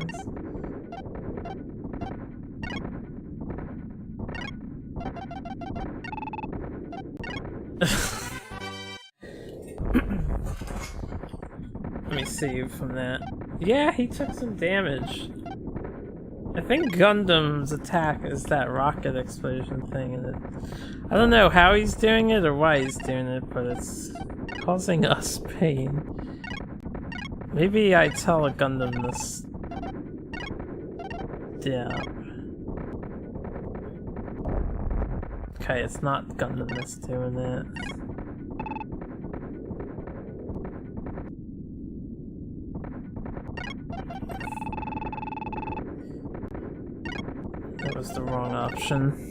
Let me save from that. Yeah, he took some damage. I think Gundam's attack is that rocket explosion thing, and I don't know how he's doing it or why he's doing it, but it's causing us pain. Maybe I tell a Gundam this. Yeah. Okay, it's not Gundam that's doing it. That was the wrong option.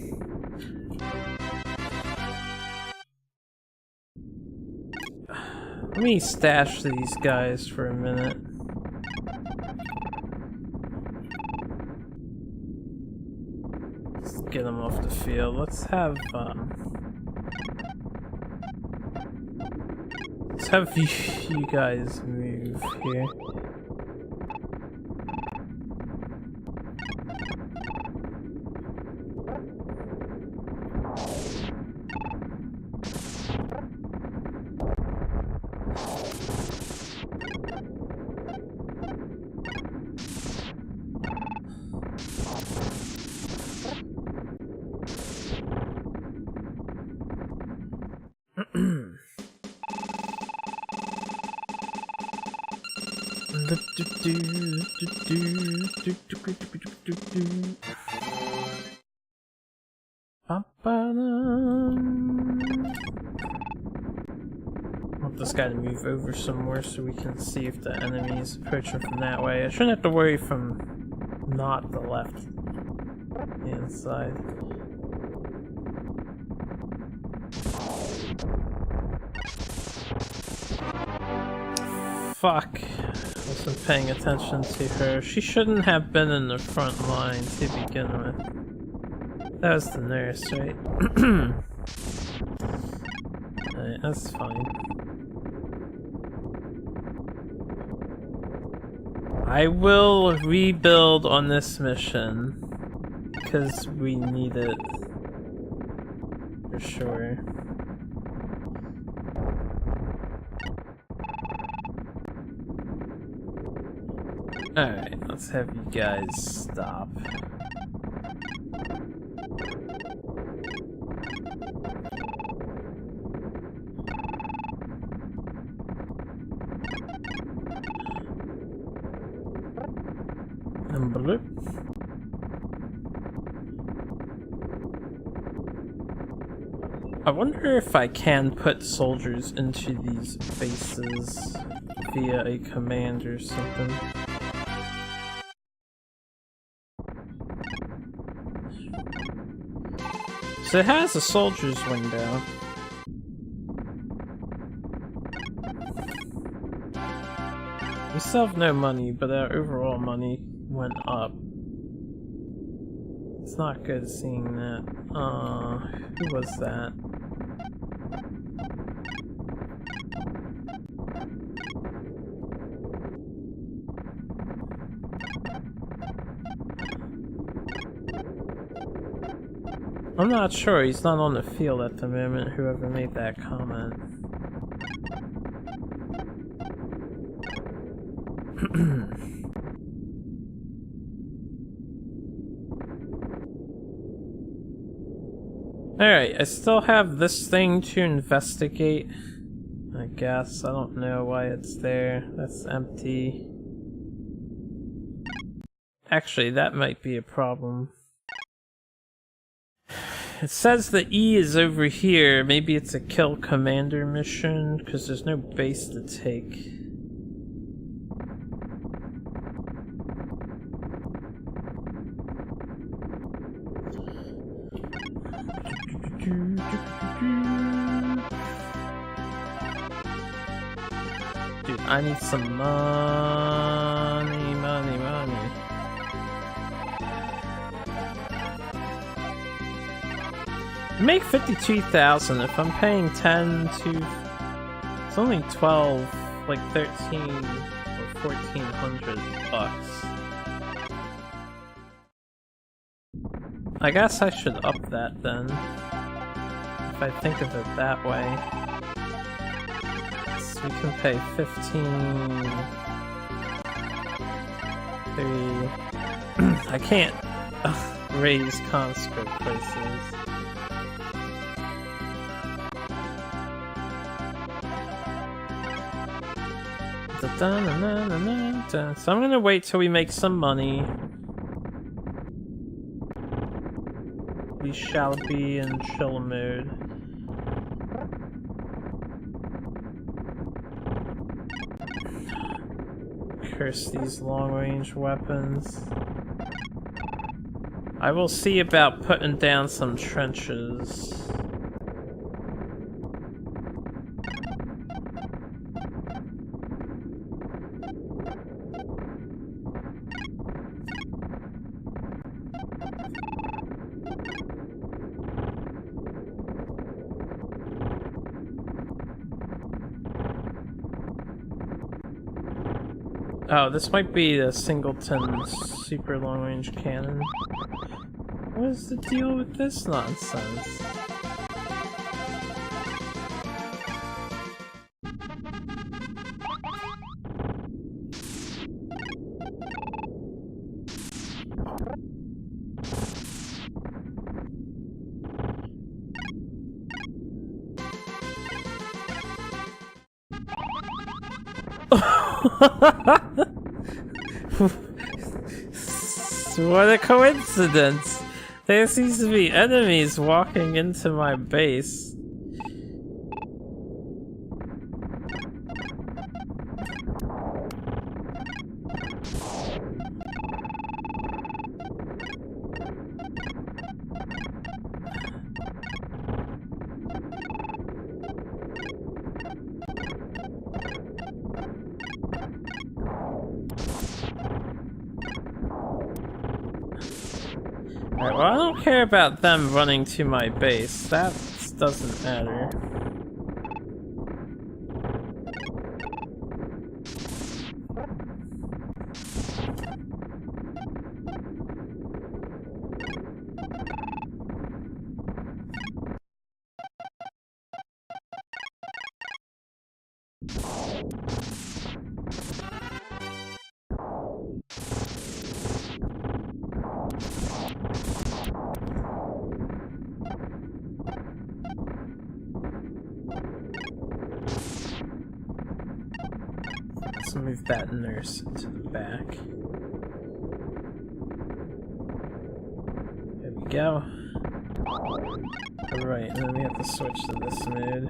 Let me stash these guys for a minute. Let's get them off the field. Let's have you guys move here. I want this guy to move over some more so we can see if the enemy is approaching from that way. I shouldn't have to worry from not the left hand side. Fuck. I wasn't paying attention to her. She shouldn't have been in the front line to begin with. That was the nurse, right? Alright, that's fine. I will rebuild on this mission because we need it for sure. Alright, let's have you guys stop. Bloop. I wonder if I can put soldiers into these bases via a command or something. So it has a soldier's window. We still have no money, but our overall money went up. It's not good seeing that. Who was that? I'm not sure, he's not on the field at the moment, whoever made that comment. Alright, I still have this thing to investigate. I guess. I don't know why it's there. That's empty. Actually, that might be a problem. It says the E is over here. Maybe it's a kill commander mission, because there's no base to take. Dude, I need some money. Make 52,000 if I'm paying 10 to... It's only 12. like 13 or 1400 bucks. I guess I should up that then, if I think of it that way. So we can pay 15... 3... I can't raise conscript places. So I'm gonna wait till we make some money. We shall be in chill mode. Curse these long-range weapons. I will see about putting down some trenches. Oh, this might be the Singleton super long-range cannon. What is the deal with this nonsense? What a coincidence! There seems to be enemies walking into my base. Alright, well I don't care about them running to my base. That doesn't matter. Let's move that nurse to the back. There we go. Alright, and then we have to switch to this mode.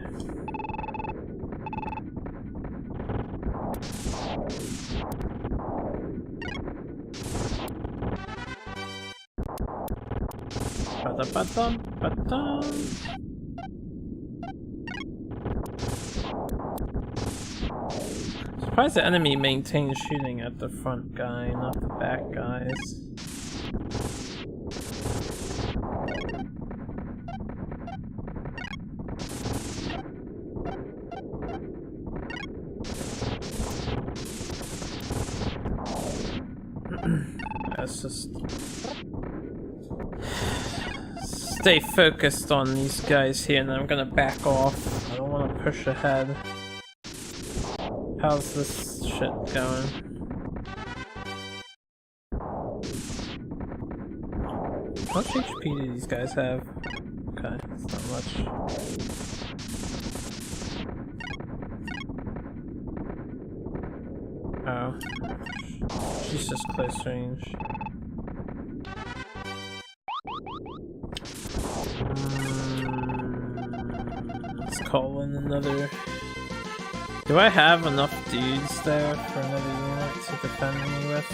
Surprised the enemy maintains shooting at the front guy, not the back guys. Let's just stay focused on these guys here, and then I'm gonna back off. I don't want to push ahead. How's this shit going? How much HP do these guys have? Okay, it's not much. Oh. She's just close range. Let's call in another... Do I have enough dudes there for another unit to defend me with?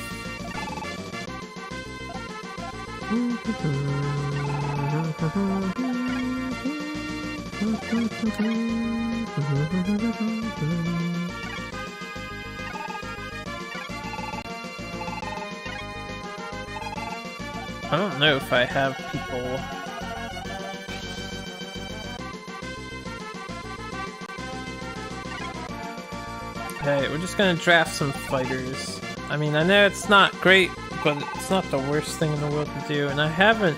I don't know if I have people... Okay, we're just gonna draft some fighters. I mean, I know it's not great, but it's not the worst thing in the world to do, and I haven't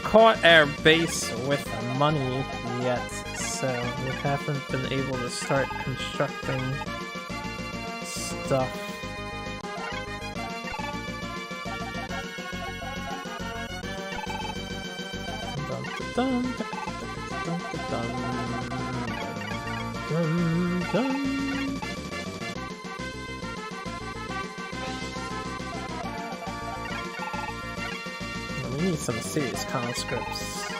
caught our base with money yet, so we haven't been able to start constructing stuff. Dun, dun, dun, dun, dun, dun, dun. We need some serious conscripts.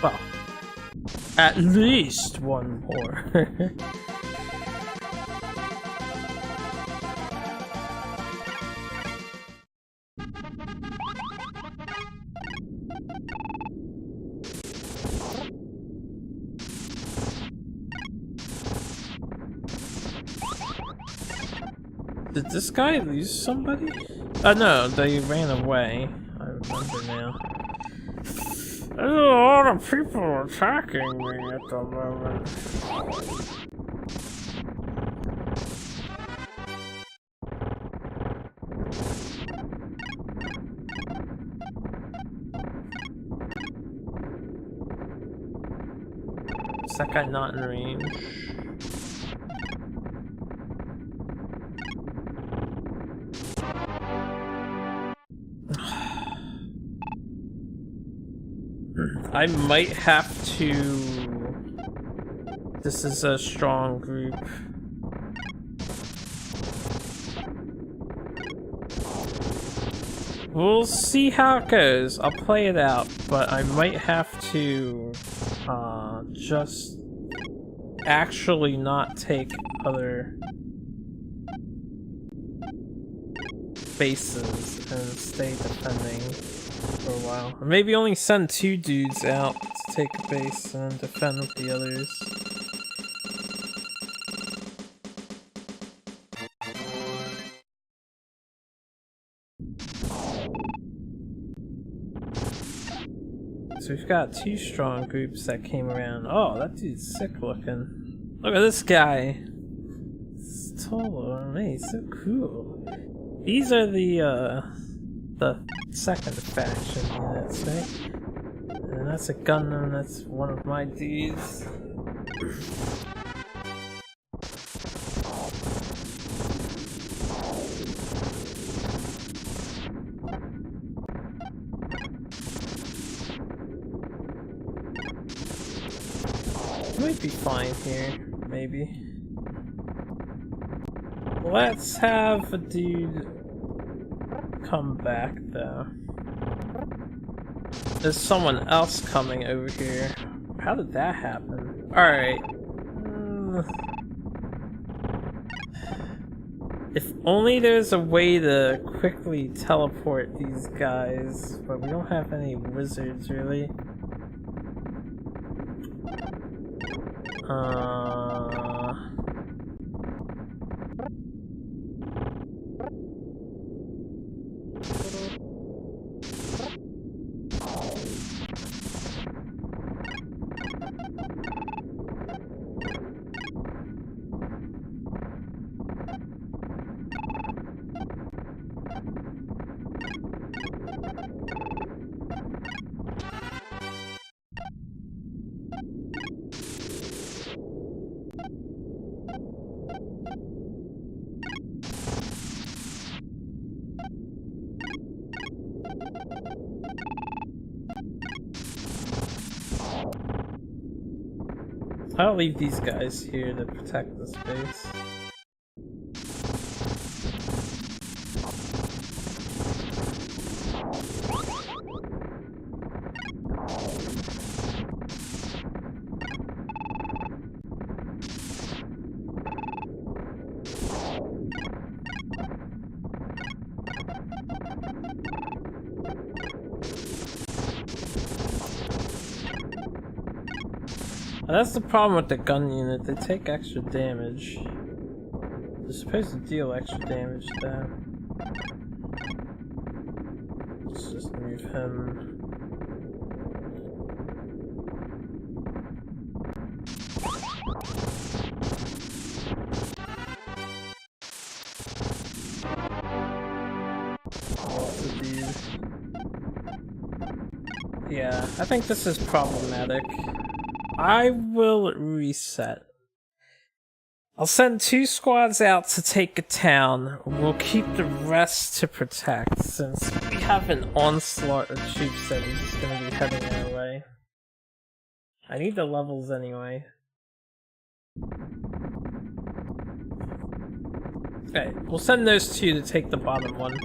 Well, at least one more. Did this guy lose somebody? Oh no, they ran away. I remember now. There's a lot of people attacking me at the moment. Is that guy not in range? I might have to... This is a strong group. We'll see how it goes. I'll play it out, but I might have to just actually not take other bases and stay defending for a while. Or maybe only send 2 dudes out to take a base and defend with the others. So we've got 2 strong groups that came around. Oh, that dude's sick looking. Look at this guy. He's taller than me, so cool. These are the second faction units, right? And that's a gunman, that's one of my dudes. Might be fine here, maybe. Let's have a dude come back though. There's someone else coming over here. How did that happen? Alright. If only there's a way to quickly teleport these guys, but we don't have any wizards really. I'll leave these guys here to protect the space. That's the problem with the gun unit, they take extra damage. They're supposed to deal extra damage though. Let's just move him. Yeah, I think this is problematic. I will reset. I'll send 2 squads out to take a town. We'll keep the rest to protect, since we have an onslaught of troops that are just gonna be heading our way. I need the levels anyway. Okay, we'll send those 2 to take the bottom one.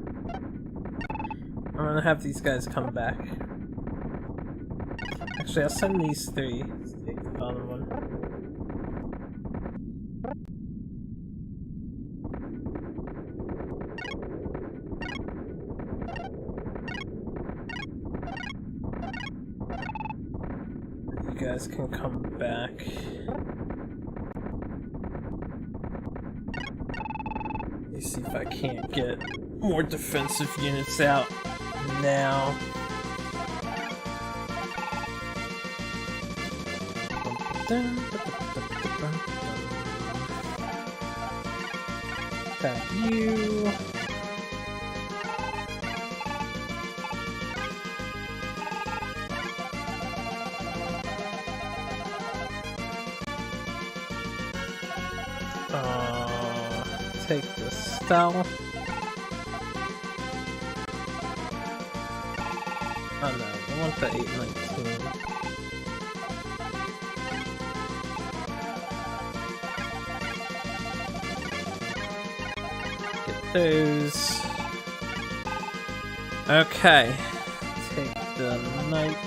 I'm gonna have these guys come back. Actually, I'll send these 3 to take the bottom one. You guys can come back. Let me see if I can't get more defensive units out now. That you. Take the style. Oh no, I want the 819. Get those. Okay. Take the knight.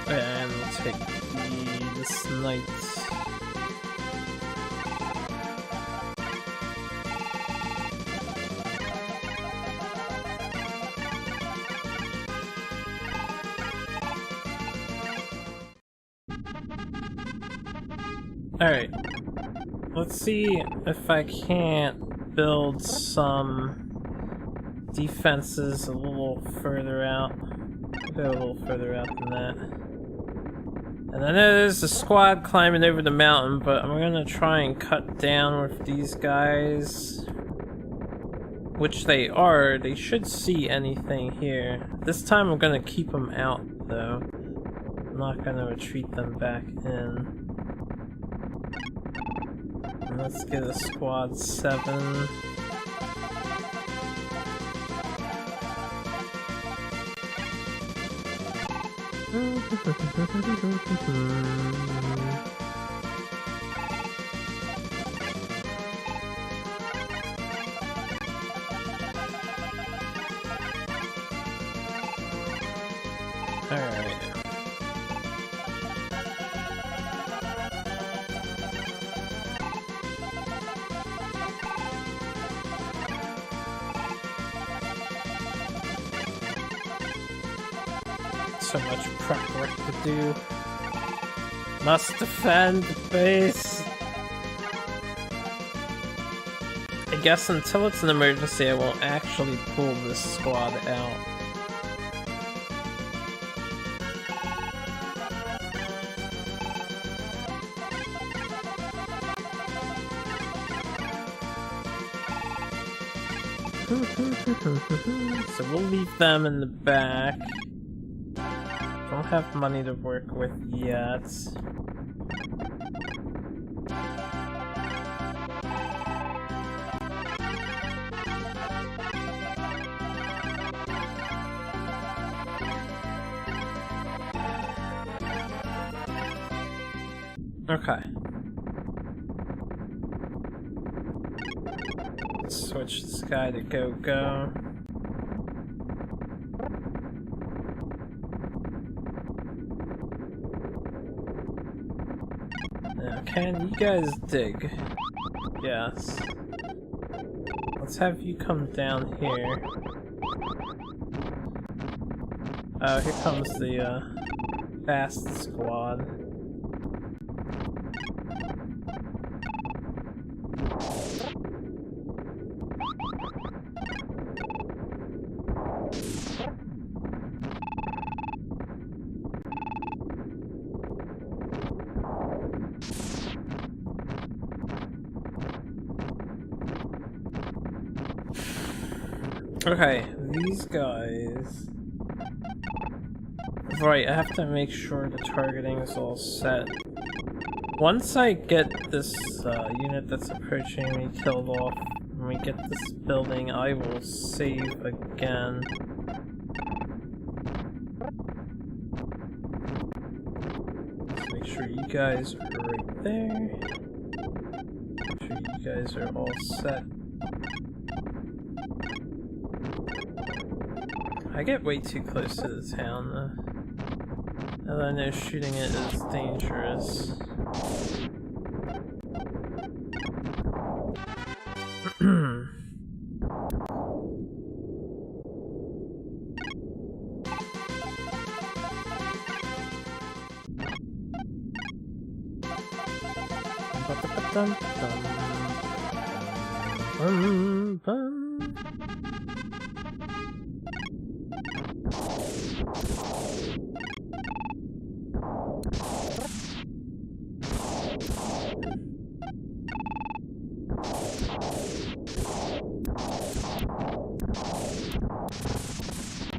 And we'll take this knight. Alright. Let's see if I can't build some defenses a little further out. Go a little further out than that. And I know there's a squad climbing over the mountain, but I'm gonna try and cut down with these guys. Which they are. They should see anything here. This time I'm gonna keep them out, though. I'm not gonna retreat them back in. And let's get a squad 7. Alright. So much prep work to do. Must defend the base. I guess until it's an emergency, I won't actually pull this squad out. So we'll leave them in the back. Don't have money to work with yet. Okay. Switch this guy to go. Now, can you guys dig? Yes. Let's have you come down here. Oh, here comes the fast squad. Okay, these guys. Right, I have to make sure the targeting is all set. Once I get this unit that's approaching me killed off, when we get this building, I will save again. Let's make sure you guys are right there. Make sure you guys are all set. I get way too close to the town though. Now that I know shooting it is dangerous.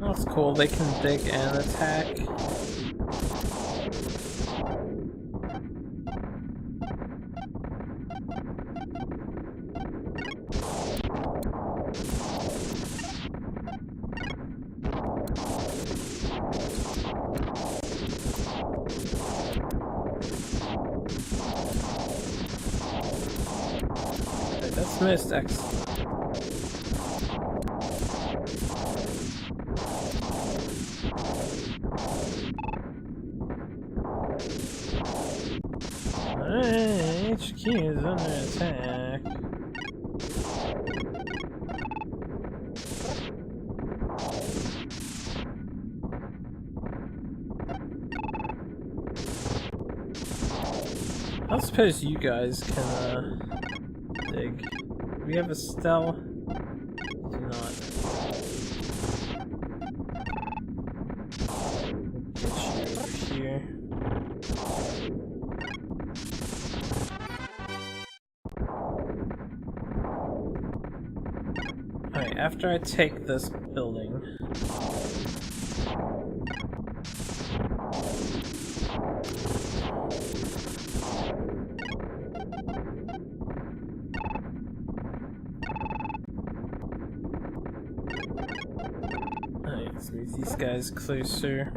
That's cool, they can dig and attack. Okay, that's most excellent. HQ is under attack. I suppose you guys can dig. Do we have a Stell? Do not. Get you over here. Alright, after I take this building, alright, let's move these guys closer.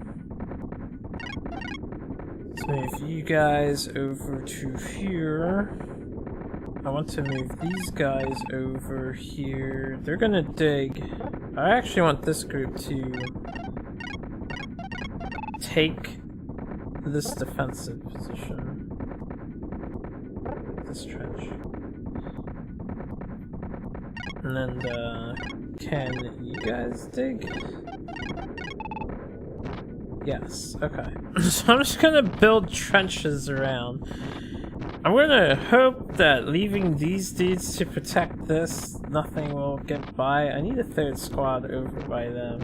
Let's move you guys over to here. I want to move these guys over here. They're gonna dig. I actually want this group to take this defensive position. This trench. And then, can you guys dig? Yes, okay. So I'm just gonna build trenches around. I'm gonna hope that leaving these dudes to protect this, nothing will get by. I need a third squad over by them.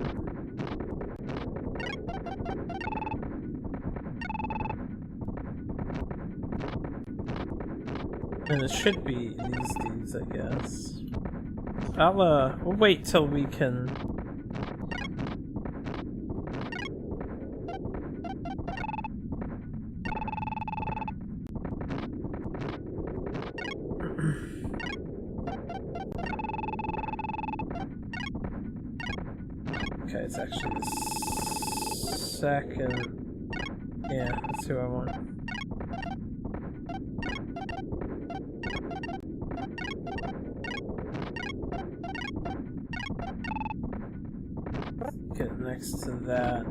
And it should be these dudes, I guess. We'll wait till we can... Okay, it's actually the second. Yeah, that's who I want. Get next to that.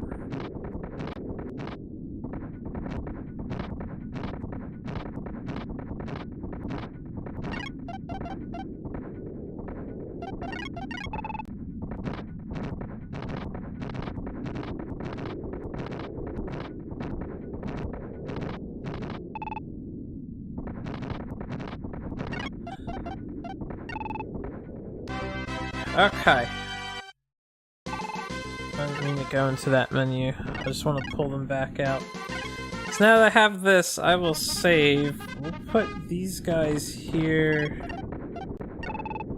Okay. I didn't mean to go into that menu. I just want to pull them back out. So now that I have this, I will save. We'll put these guys here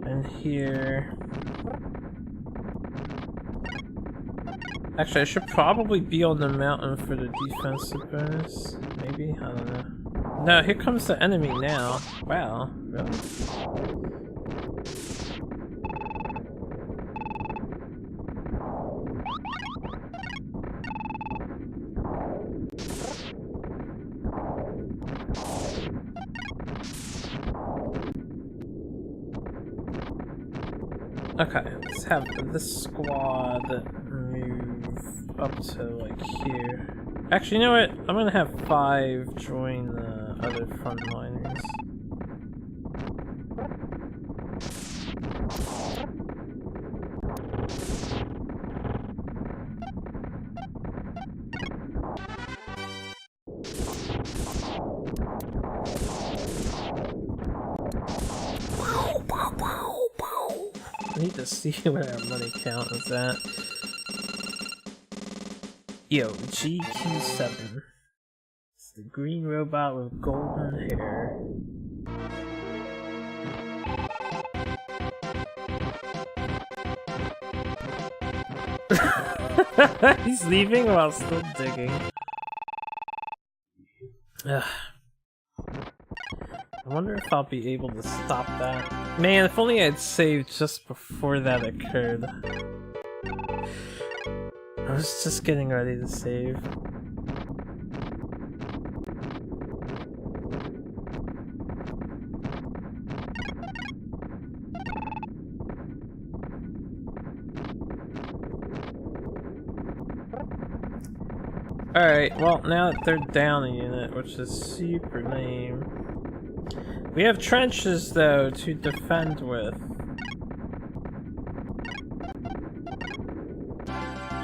and here. Actually, I should probably be on the mountain for the defensive bonus. Maybe? I don't know. No, here comes the enemy now. Wow, really? Okay, let's have this squad move up to like here. Actually, you know what? I'm gonna have 5 join the other frontliners. I need to see where our money count is at. Yo, GQ7. It's the green robot with golden hair. He's leaving while still digging. Ugh. I wonder if I'll be able to stop that. Man, if only I'd saved just before that occurred. I was just getting ready to save. Alright, well now that they're down a unit, which is super lame. We have trenches though to defend with.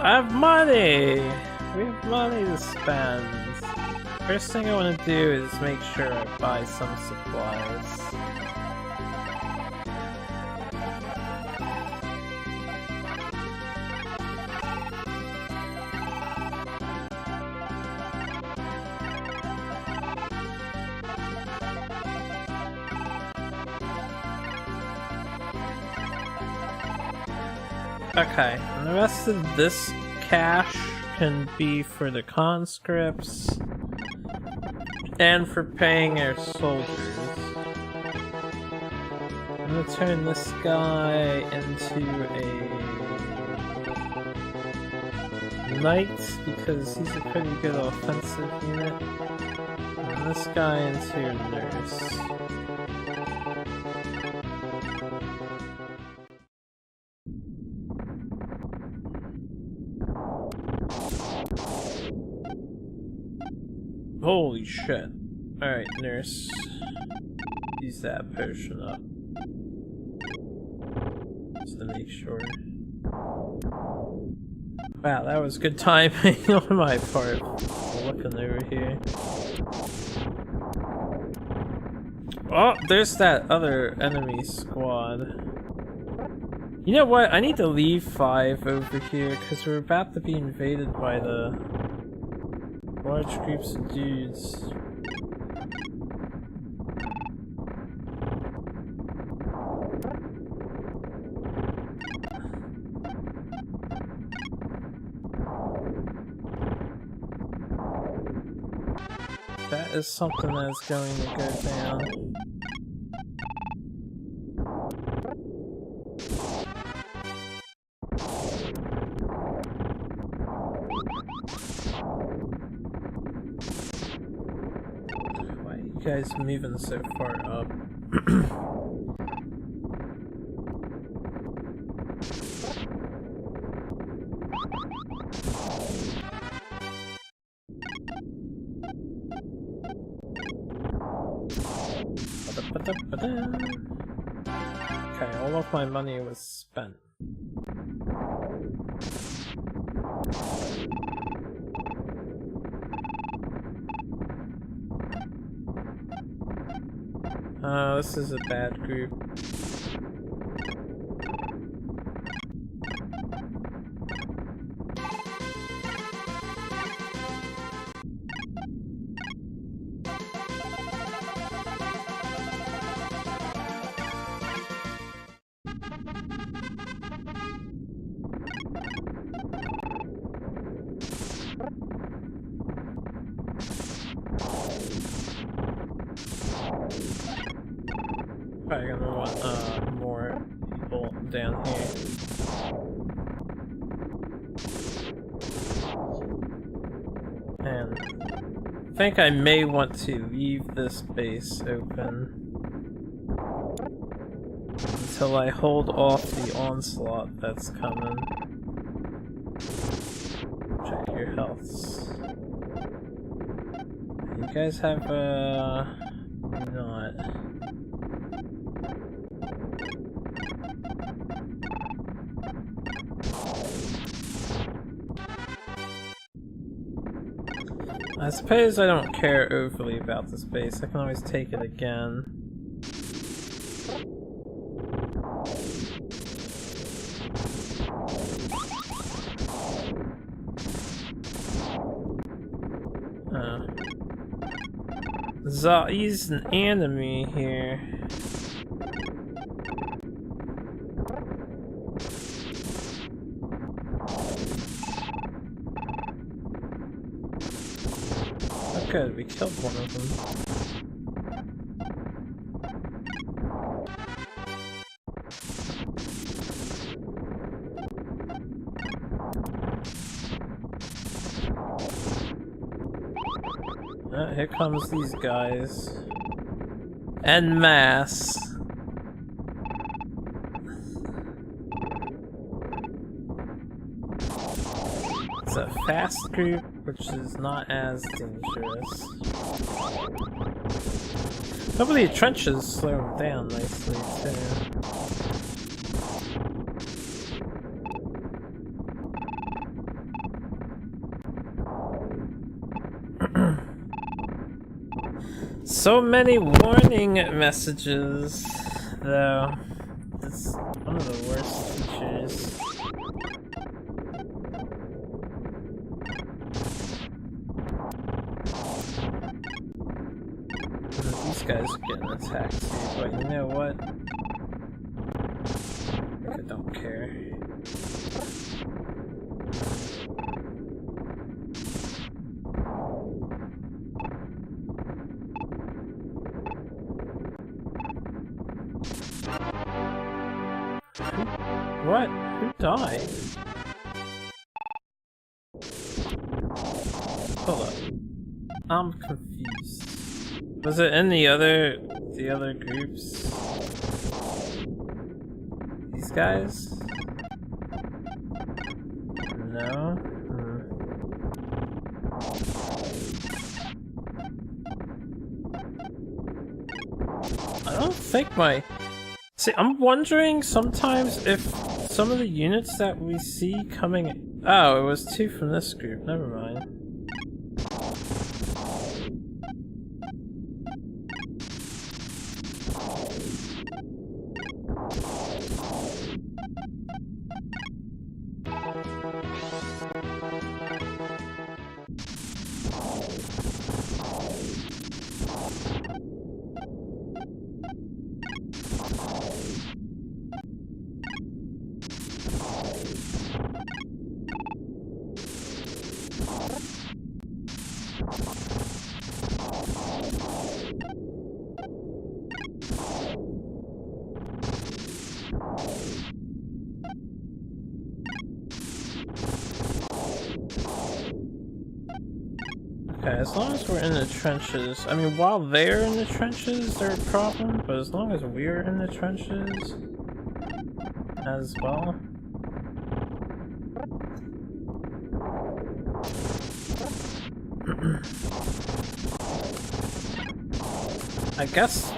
I have money! We have money to spend. First thing I want to do is make sure I buy some supplies. Okay, and the rest of this cash can be for the conscripts and for paying our soldiers. I'm gonna turn this guy into a knight because he's a pretty good offensive unit, and this guy into a nurse. Holy shit. Alright, nurse. Use that potion up. Just to make sure. Wow, that was good timing on my part. Looking over here. Oh, there's that other enemy squad. You know what? I need to leave 5 over here because we're about to be invaded by the large groups of dudes. That is something that's going to go down. Why are you guys moving so far up? Okay, all of my money was spent. Oh, this is a bad group. Probably gonna want more people down here. And I think I may want to leave this base open until I hold off the onslaught that's coming. Check your healths. You guys have not. I suppose I don't care overly about this base. I can always take it again. He's an enemy here. Oh good, we killed one of them. Here comes these guys. En masse. It's a fast group, which is not as dangerous. Hopefully the trenches slow them down nicely too. So many warning messages, though. It's one of the worst features. These guys are getting attacked too, but you know what? I don't care. What? Who died? Hold up. I'm confused. Was it in the other groups? These guys? No? I don't think my... See, I'm wondering sometimes if some of the units that we see coming... Oh, it was two from this group. Never mind. Okay, as long as we're in the trenches, I mean, while they're in the trenches, they're a problem, but as long as we're in the trenches as well. I guess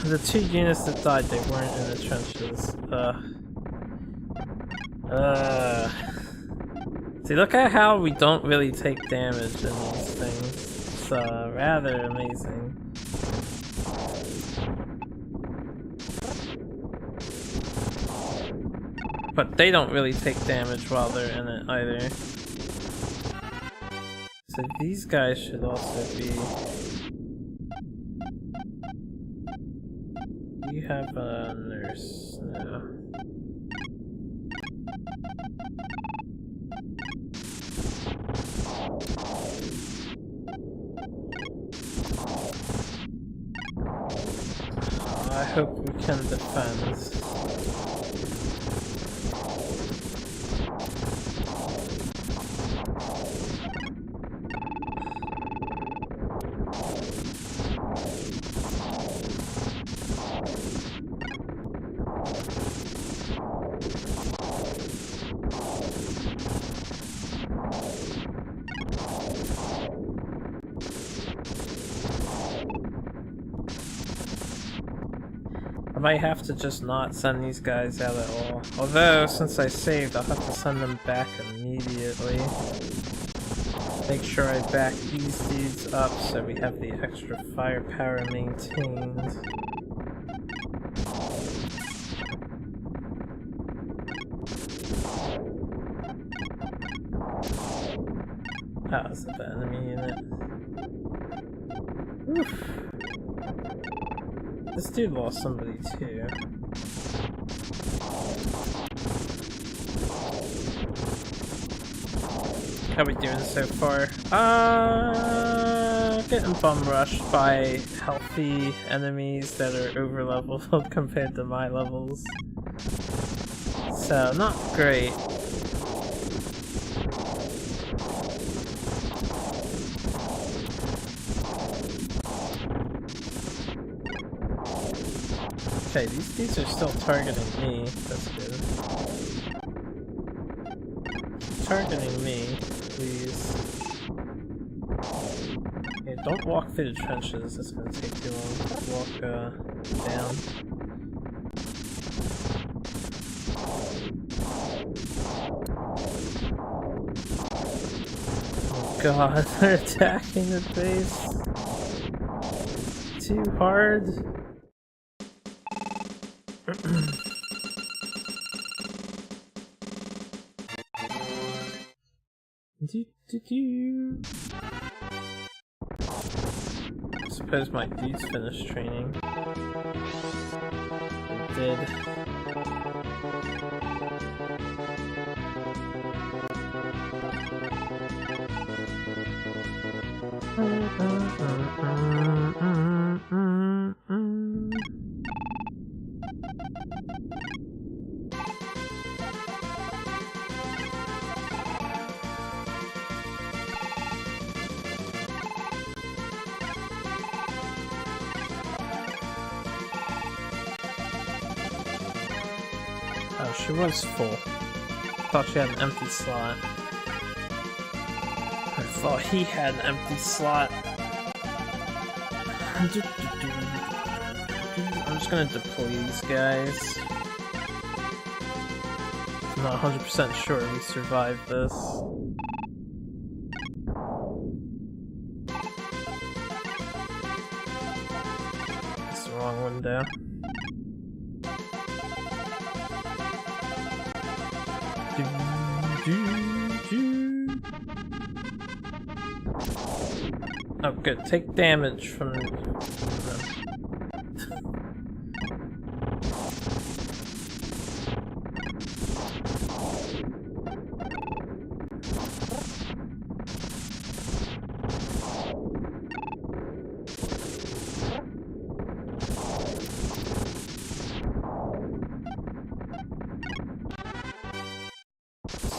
the two units that died, they weren't in the trenches. See, look at how we don't really take damage in these things. It's rather amazing. But they don't really take damage while they're in it either. So these guys should also be... You have a nurse now. I hope we can defend. I might have to just not send these guys out at all. Although, since I saved, I'll have to send them back immediately. Make sure I back these dudes up so we have the extra firepower maintained. Oh, is that the enemy unit? Oof. This dude lost somebody too. How we doing so far? Getting bum rushed by healthy enemies that are over leveled compared to my levels. So, not great. Okay, these dudes are still targeting me. That's good. Keep targeting me, please. Okay, don't walk through the trenches. That's gonna take too long. Walk down. Oh god, they're attacking the base. Too hard. I suppose my dudes finished training. They did. Oh, she was full. Thought she had an empty slot. I thought he had an empty slot. I'm just gonna deploy these guys. I'm not 100% sure we survived this. That's the wrong window. Oh good, take damage from them.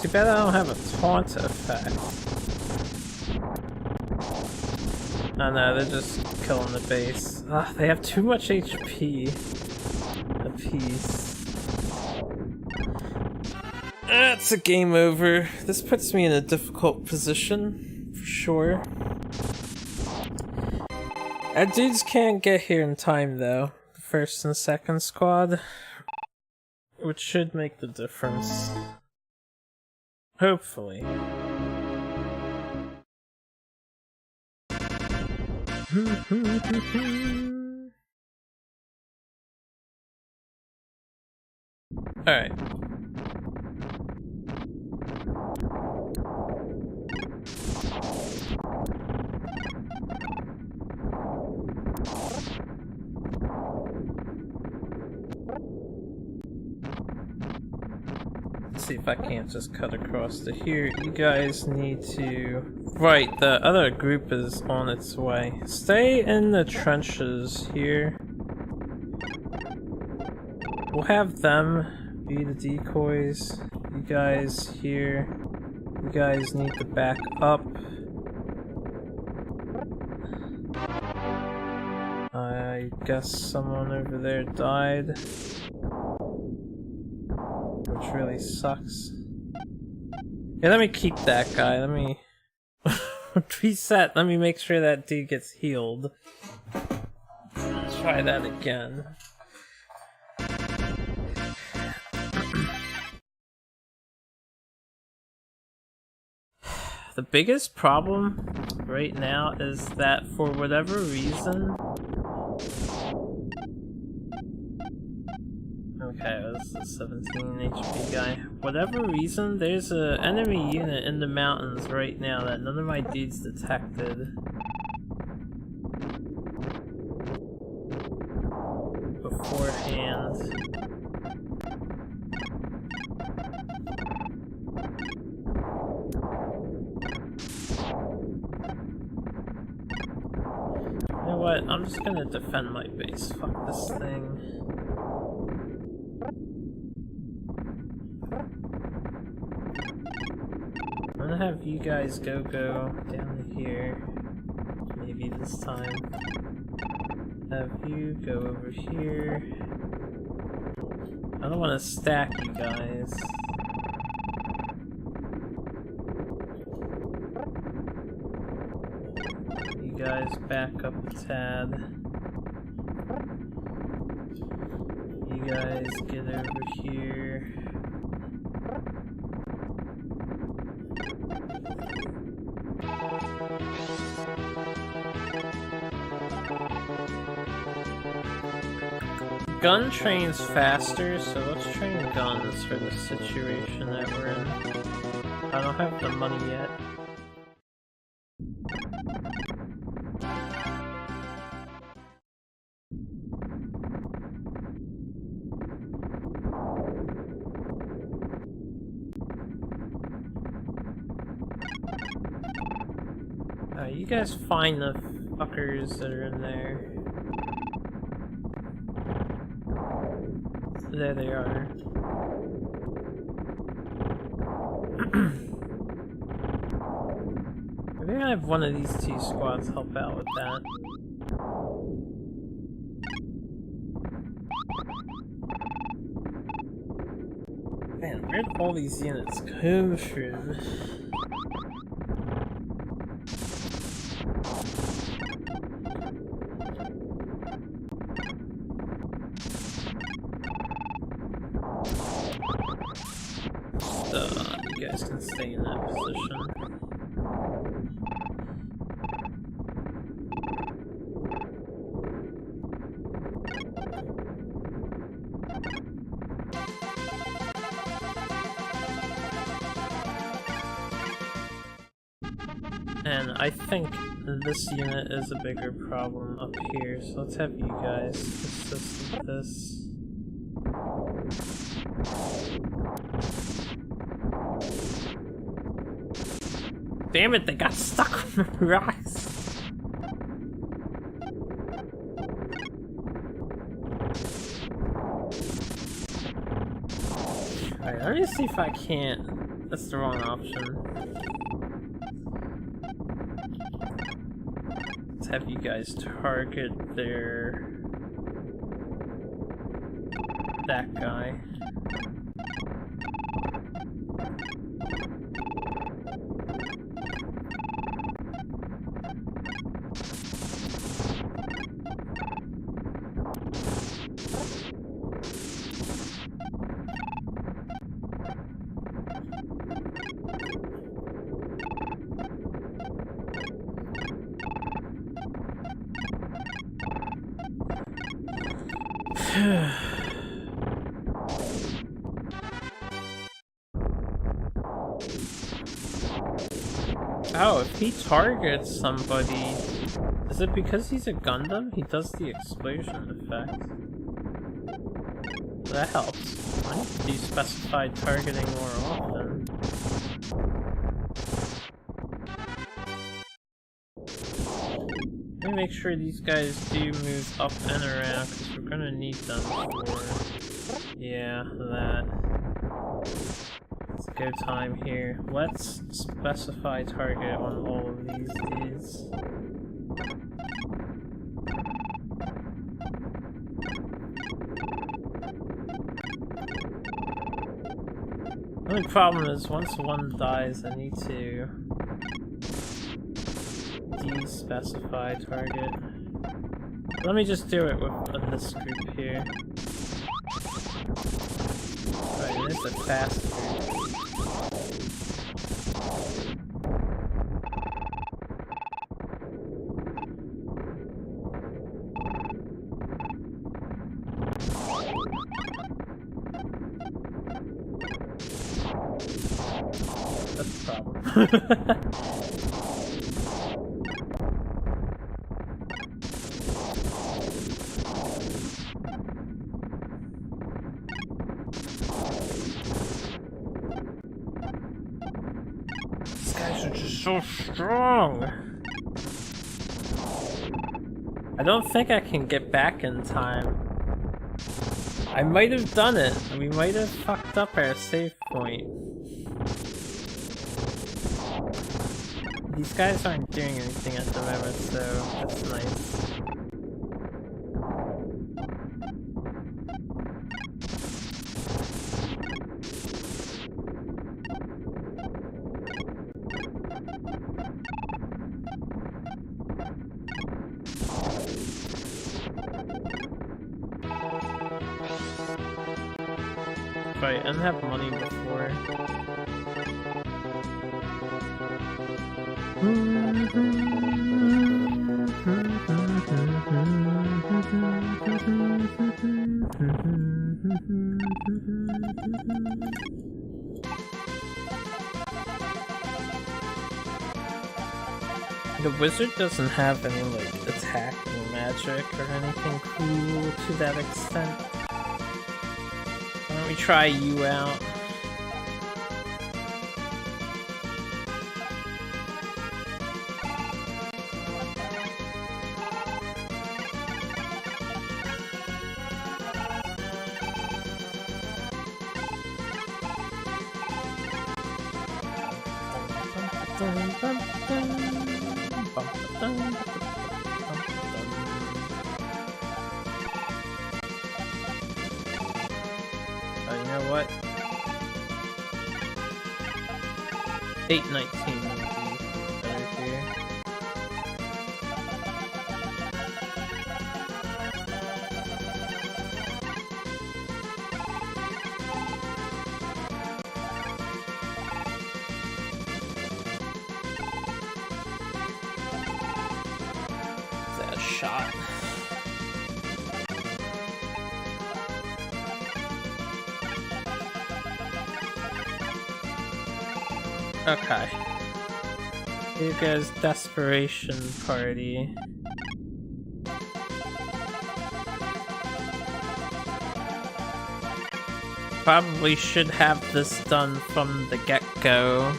Too bad I don't have a taunt effect. Oh no, they're just killing the base. Ugh, they have too much HP apiece. It's a game over. This puts me in a difficult position, for sure. Our dudes can't get here in time though. The first and second squad. Which should make the difference. Hopefully. Alright. See if I can't just cut across to here. You guys need to... Right, the other group is on its way. Stay in the trenches here. We'll have them be the decoys. You guys here. You guys need to back up. I guess someone over there died. Which really sucks. Yeah, let me keep that guy. Let me reset. Let me make sure that dude gets healed. Try that again. The biggest problem right now is that for whatever reason... Okay, it was the 17 HP guy. Whatever reason, there's an enemy unit in the mountains right now that none of my dudes detected. Beforehand. You know what? I'm just gonna defend my base. Fuck this thing. I'm gonna have you guys go down here. Maybe this time. Have you go over here. I don't want to stack you guys. You guys back up a tad. You guys get over here. Gun trains faster, so let's train guns for the situation that we're in. I don't have the money yet. You guys find the fuckers that are in there. There they are. Maybe I have one of these two squads help out with that. Man, where'd all these units come from? You guys can stay in that position. And I think this unit is a bigger problem up here, so let's have you guys assist with this. Damn it, they got stuck on the rocks. Alright, let me see if I can't. That's the wrong option. Let's have you guys target that guy. Oh, if he targets somebody, is it because he's a Gundam? He does the explosion effect. That helps. I need to do specified targeting more often. make sure these guys do move up and around, because we're gonna need them for... yeah, that. Let's go time here. Let's specify target on all of these dudes. The only problem is once one dies, I need to de-specify target. Let me just do it with this group here. Right, there's a fast group. That's the problem. These guys are just so strong. I don't think I can get back in time. I might have done it. We might have fucked up our save point. These guys aren't doing anything at the moment, so that's nice. Right, I didn't have money before. The wizard doesn't have any like attack or magic or anything cool to that extent. Why don't we try you out? Oh, you know what? 819 would be better here. Is that a shot? Okay. Here goes Desperation Party. Probably should have this done from the get-go.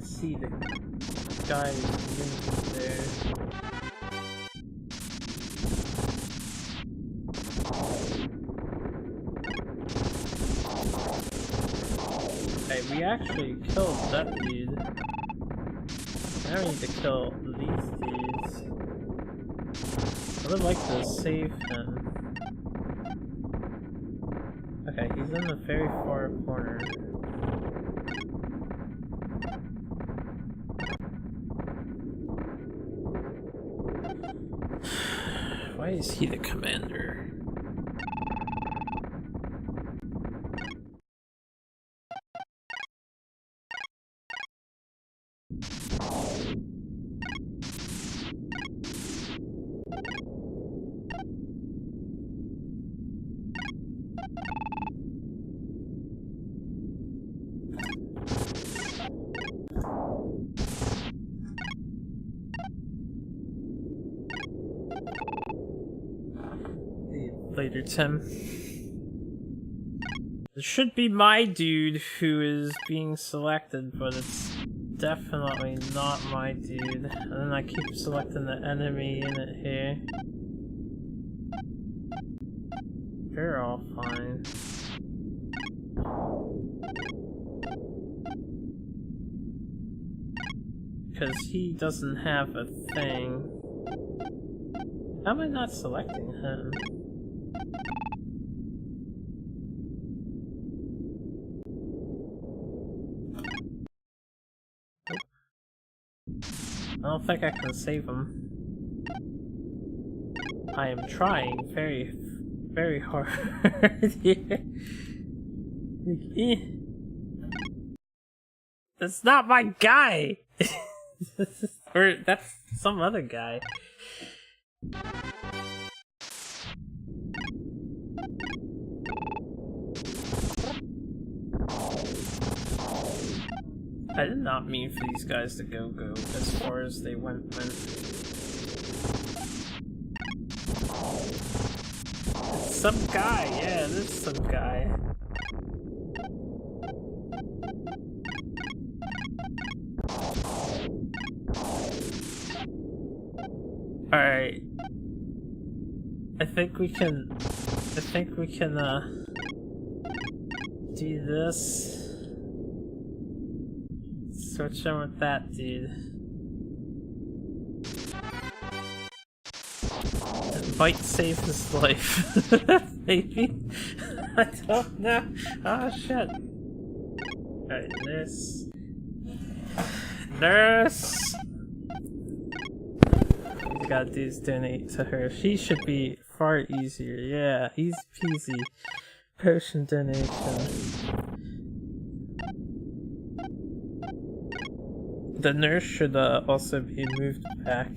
See the guy there. Okay, we actually killed that dude. Now we need to kill these dudes. I would like to save him. Okay, he's in the very far corner. Why is he the commander? Later, Tim. It should be my dude who is being selected, but it's definitely not my dude. And then I keep selecting the enemy unit here. They're all fine. Because he doesn't have a thing. How am I not selecting him? I don't think I can save him. I am trying very, very hard here. That's not my guy! Or that's some other guy. I did not mean for these guys to go as far as they went. It's some guy, yeah, it is some guy. Alright. I think we can do this. Switch him with that dude. It might save his life. Maybe? I don't know. Oh shit. Alright, nurse. Nurse! All we gotta do is donate to her. She should be far easier. Yeah, easy peasy. Potion donation. The nurse should also be moved back.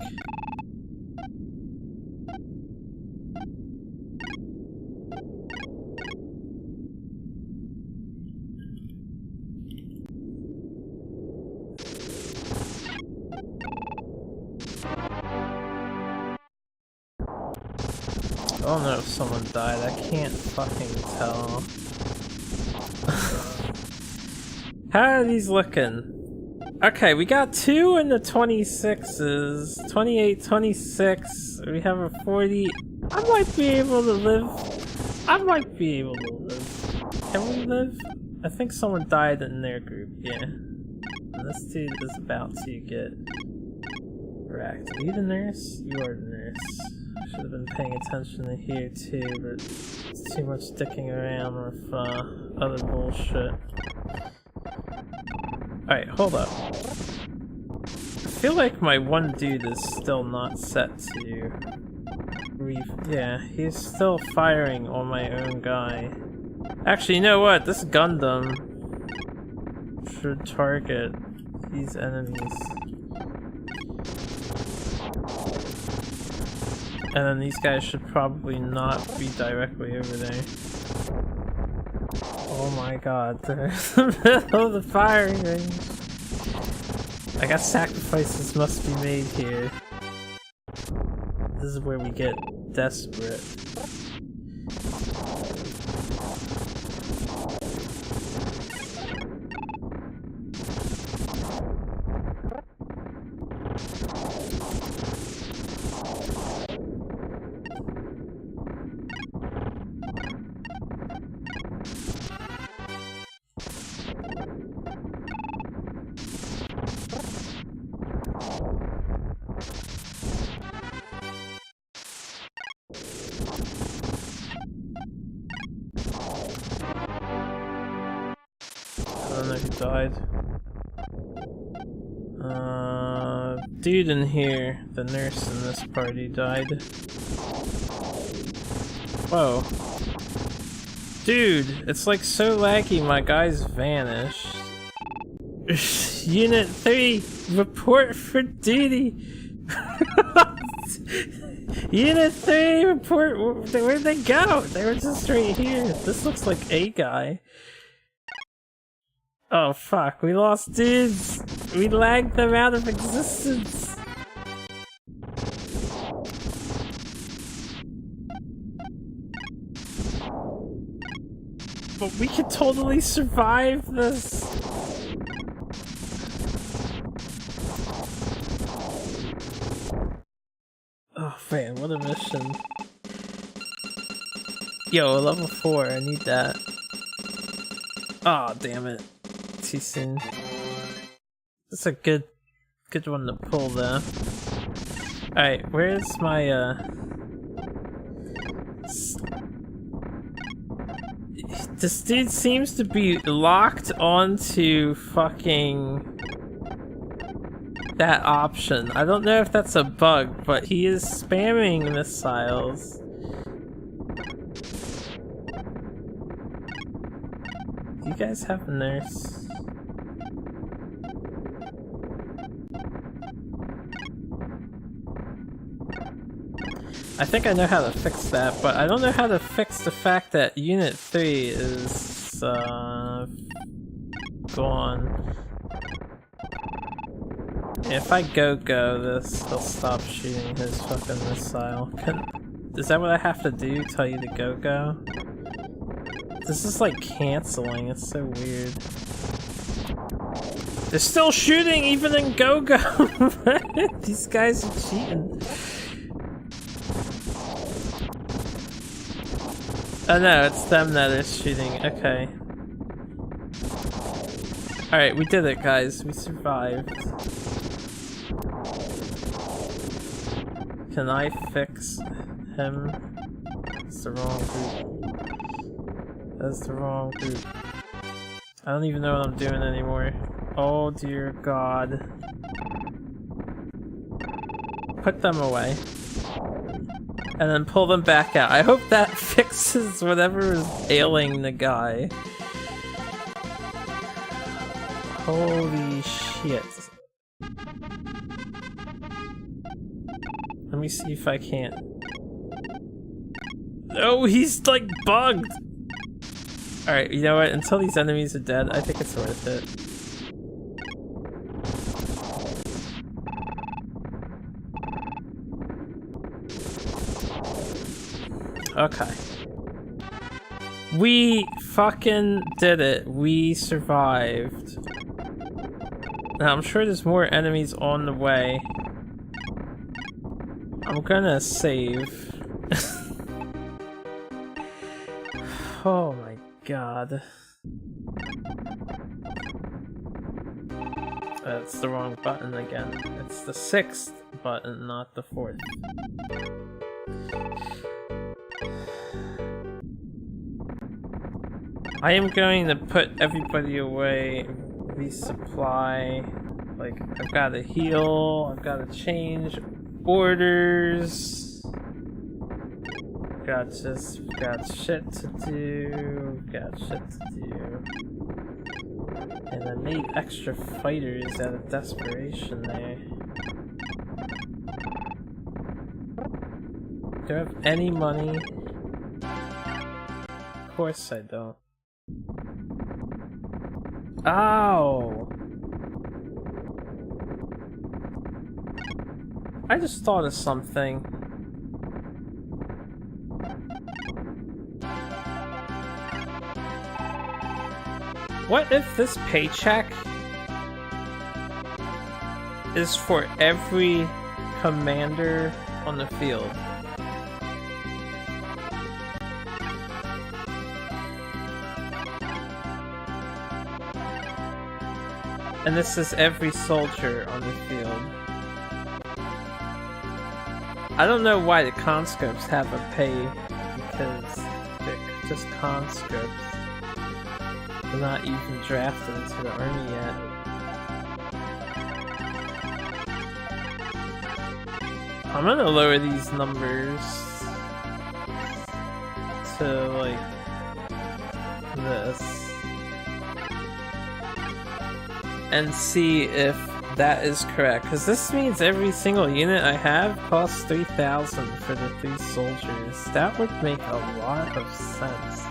I don't know if someone died, I can't fucking tell. How are these looking? Okay, we got 2 in the 26s, 28, 26, we have a 40. I might be able to live. I might be able to live. Can we live? I think someone died in their group, yeah. And this dude is about to get wrecked. Are you the nurse? You are the nurse. I should have been paying attention to here too, but it's too much sticking around with other bullshit. Alright, hold up. I feel like my one dude is still not set to... Yeah, he's still firing on my own guy. Actually, you know what? This Gundam should target these enemies. And then these guys should probably not be directly over there. Oh my god, they're in the middle of the firing range. I guess sacrifices must be made here. This is where we get desperate. died. Dude in here, the nurse in this party died. Whoa. Dude, it's like so laggy my guys vanished. Unit 3, report for duty! Unit 3, report! Where'd they go? They were just right here. This looks like a guy. Oh fuck, we lost dudes! We lagged them out of existence! But we could totally survive this! Oh man, what a mission. Yo, level 4, I need that. Aw, oh, damn it. Too soon. That's a good one to pull though. Alright, where's my this dude seems to be locked onto fucking that option. I don't know if that's a bug, but he is spamming missiles. Do you guys have a nurse? I think I know how to fix that, but I don't know how to fix the fact that Unit 3 is gone. If I go this, he'll stop shooting his fucking missile. Is that what I have to do? Tell you to go? This is like canceling, it's so weird. They're still shooting even in go-go! These guys are cheating. Oh no, it's them that are shooting, okay. Alright, we did it guys, we survived. Can I fix him? It's the wrong group. That's the wrong group. I don't even know what I'm doing anymore. Oh dear god. Put them away. And then pull them back out. I hope that fixes whatever is ailing the guy. Holy shit. Let me see if I can't. Oh, he's like bugged! Alright, you know what? Until these enemies are dead, I think it's worth it. Okay. We fucking did it. We survived. Now, I'm sure there's more enemies on the way. I'm gonna save. Oh my god. That's the wrong button again. It's the 6th button, not the 4th. I am going to put everybody away, resupply. Like, I've gotta heal, I've gotta change orders. Got shit to do, And I made extra fighters out of desperation there. Do I have any money? Of course I don't. Ow! I just thought of something. What if this paycheck is for every commander on the field? And this is every soldier on the field. I don't know why the conscripts have a pay, because they're just conscripts. They're not even drafted into the army yet. I'm gonna lower these numbers to like this and see if that is correct, because this means every single unit I have costs 3,000 for the 3 soldiers. That would make a lot of sense.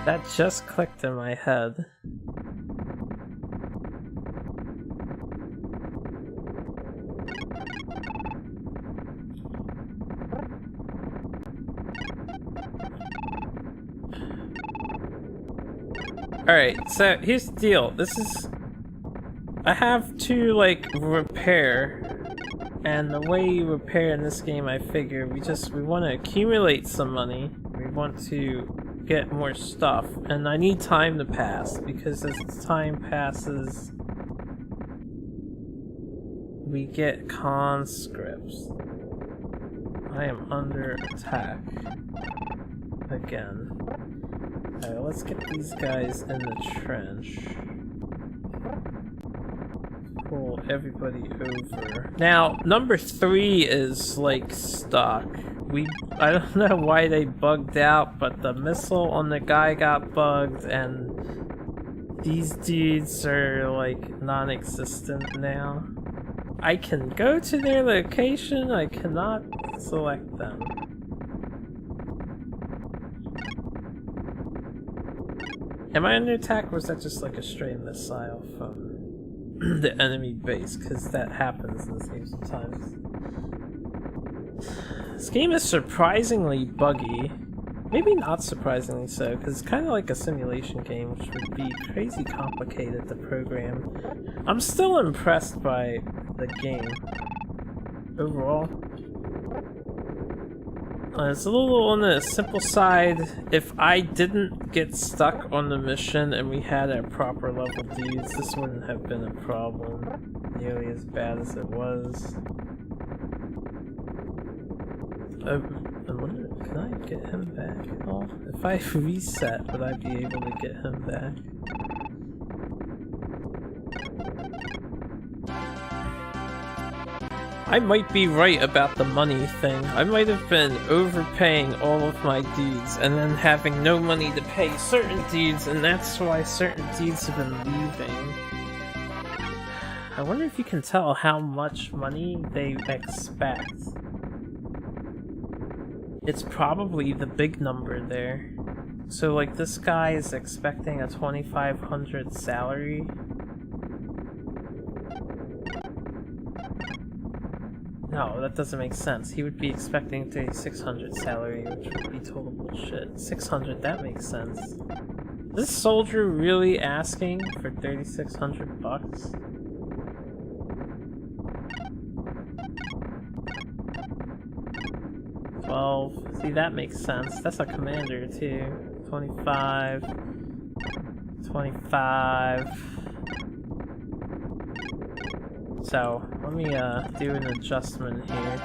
That just clicked in my head. Alright, so here's the deal. I have to like repair, and the way you repair in this game, I figure we want to accumulate some money. We want to get more stuff, and I need time to pass, because as time passes we get conscripts. I am under attack again. Alright, let's get these guys in the trench. Pull everybody over. Now, number 3 is like stuck. I don't know why they bugged out, but the missile on the guy got bugged, and these dudes are like non-existent now. I can go to their location, I cannot select them. Am I under attack, or was that just like a stray missile from the enemy base? Because that happens in this game sometimes. This game is surprisingly buggy. Maybe not surprisingly so, because it's kind of like a simulation game, which would be crazy complicated to program. I'm still impressed by the game overall. It's a little on the simple side. If I didn't get stuck on the mission and we had a proper level dudes, this wouldn't have been a problem nearly as bad as it was. Can I get him back at all? If I reset, would I be able to get him back? I might be right about the money thing. I might have been overpaying all of my dudes and then having no money to pay certain dudes, and that's why certain dudes have been leaving. I wonder if you can tell how much money they expect. It's probably the big number there. So like this guy is expecting a 2,500 salary. No, that doesn't make sense. He would be expecting 3,600 salary, which would be total bullshit. 600, that makes sense. Is this soldier really asking for 3,600 bucks? See, that makes sense. That's a commander too. 25. 25. So, let me do an adjustment here.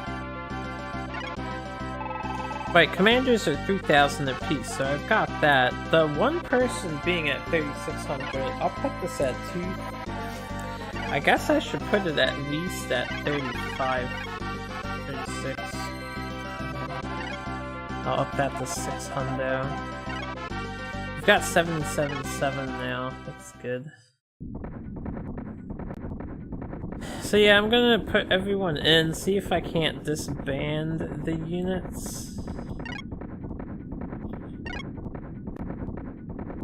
Right, commanders are 3,000 apiece, so I've got that. The one person being at 3,600, I'll put this at 2. I guess I should put it at least at 35, 36. I'll up that to 600. We've got 777 now, that's good. So yeah, I'm gonna put everyone in, see if I can't disband the units.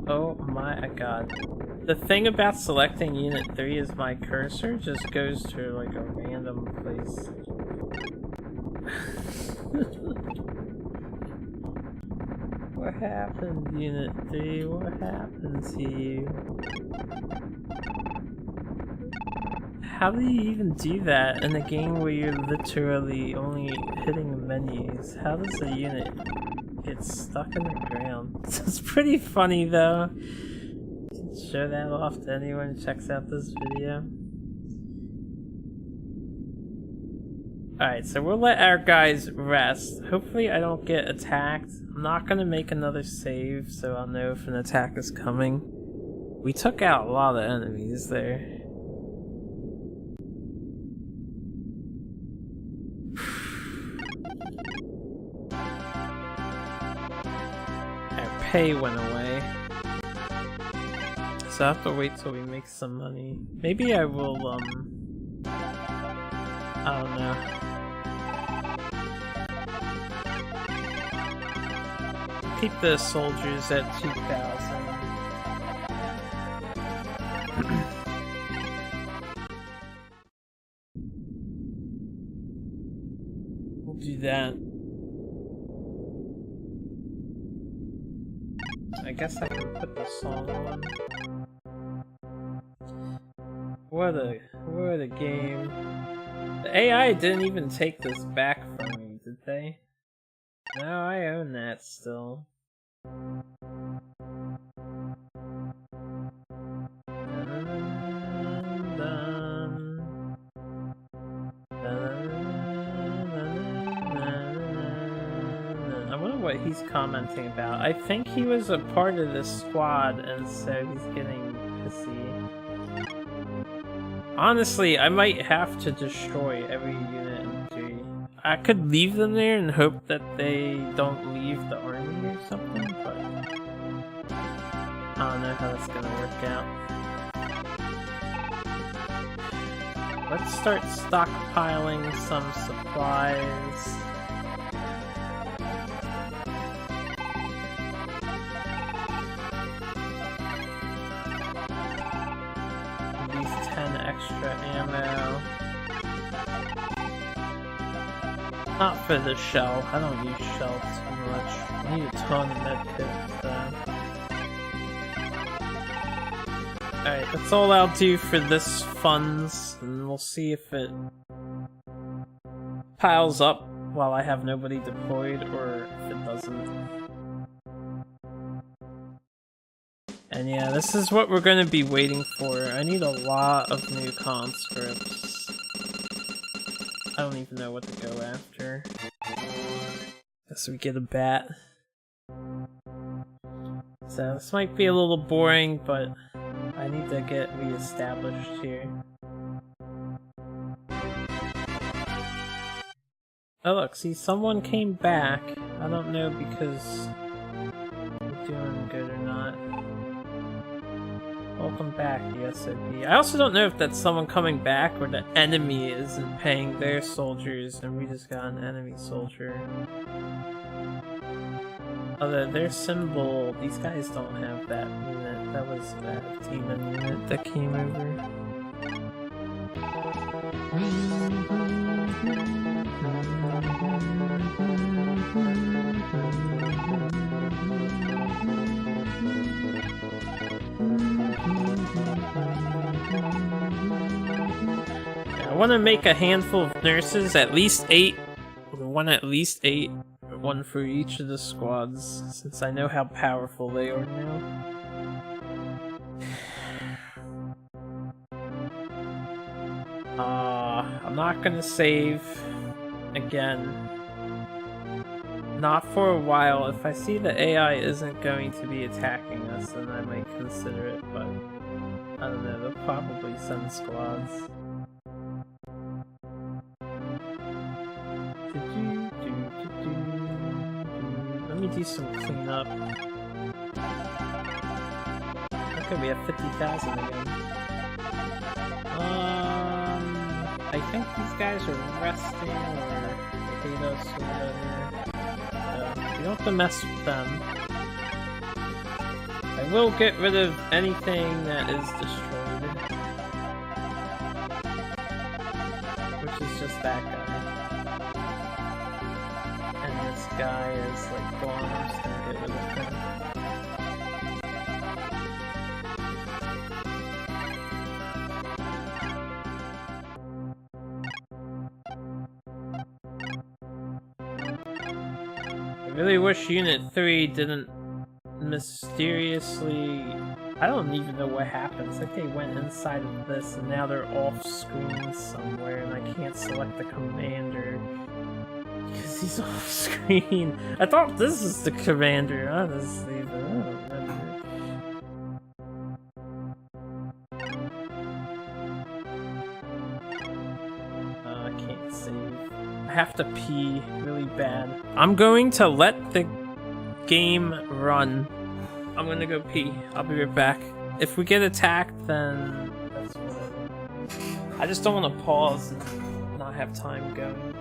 Oh my god. The thing about selecting Unit 3 is my cursor just goes to like a random place. What happened, Unit 3? What happened to you? How do you even do that in a game where you're literally only hitting menus? How does a unit get stuck in the ground? It's pretty funny though. Show that off to anyone who checks out this video. Alright, so we'll let our guys rest. Hopefully I don't get attacked. I'm not gonna make another save, so I'll know if an attack is coming. We took out a lot of enemies there. Our pay went away. So I have to wait till we make some money. Maybe I will, I don't know. Keep the soldiers at 2,000. We'll do that. I guess I can put the song on. What a game. The AI didn't even take this back from me, did they? No, I own that still. I wonder what he's commenting about. I think he was a part of this squad, and so he's getting pissy. Honestly, I might have to destroy every unit in 3. I could leave them there and hope that they don't leave the army or something, but I don't know how that's gonna work out. Let's start stockpiling some supplies. These 10 extra ammo. Not for the shell. I don't use shell too much. I need a ton of medkits though. Alright, that's all I'll do for this funds, and we'll see if it piles up while I have nobody deployed, or if it doesn't. And yeah, this is what we're gonna be waiting for. I need a lot of new conscripts. I don't even know what to go after. Guess we get a bat. So this might be a little boring, but I need to get re-established here. Oh look, see, someone came back. I don't know because we're doing good or not. Welcome back, the SOB. I also don't know if that's someone coming back or the enemy isn't paying their soldiers and we just got an enemy soldier. Although their symbol, these guys don't have that unit. That was that demon unit that came over. I want to make a handful of nurses, at least 8. I want at least 8. One for each of the squads, since I know how powerful they are now. I'm not gonna save again. Not for a while. If I see the AI isn't going to be attacking us, then I might consider it, but I don't know, they'll probably send squads. Let me do some cleanup. Okay, we have 50,000 again. I think these guys are resting or hate us or whatever. So we don't have to mess with them. I will get rid of anything that is destroyed. Which is just that guy. And this guy is like gone, I'm just gonna get rid of him. I really wish Unit 3 didn't mysteriously... I don't even know what happened. It's like they went inside of this and now they're off screen somewhere and I can't select the commander because he's off screen. I thought this is the commander, honestly, but I don't remember. I have to pee really bad. I'm going to let the game run. I'm gonna go pee. I'll be right back. If we get attacked, then that's whatever. I just don't want to pause and not have time going.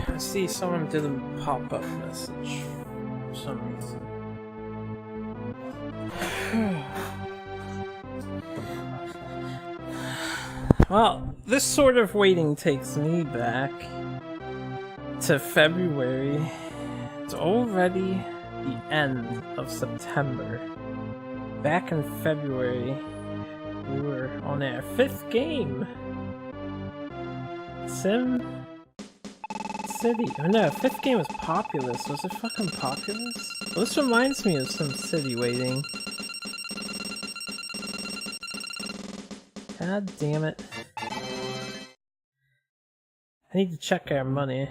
I see someone did a pop-up message for some reason. Well, this sort of waiting takes me back to February. It's already the end of September. Back in February, we were on our 5th game. Sim City. Oh no, 5th game was Populous. Was it fucking Populous? Well, this reminds me of Sim City waiting. God damn it. I need to check our money.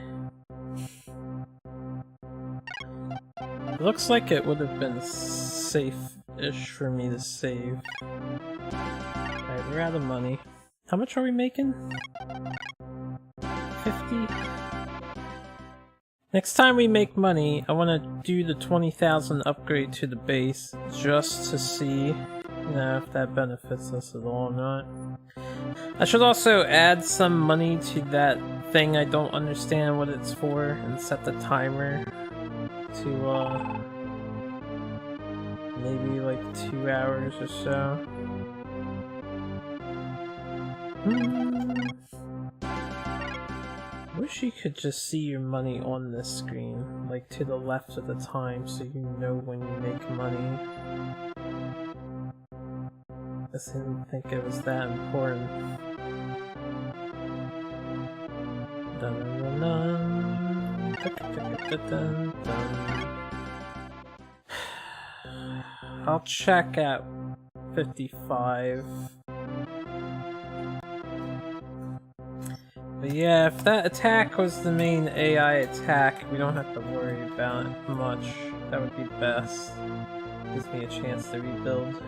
It looks like it would have been safe-ish for me to save. Alright, we're out of money. How much are we making? 50? Next time we make money, I want to do the 20,000 upgrade to the base just to see, you know, if that benefits us at all or not. I should also add some money to that thing I don't understand what it's for and set the timer to maybe like 2 hours or so. Wish you could just see your money on this screen, like to the left at the time, so you know when you make money. I didn't think it was that important. Dun, dun, dun, dun, dun, dun. I'll check at 55. But yeah, if that attack was the main AI attack, we don't have to worry about it much. That would be best. Gives me a chance to rebuild.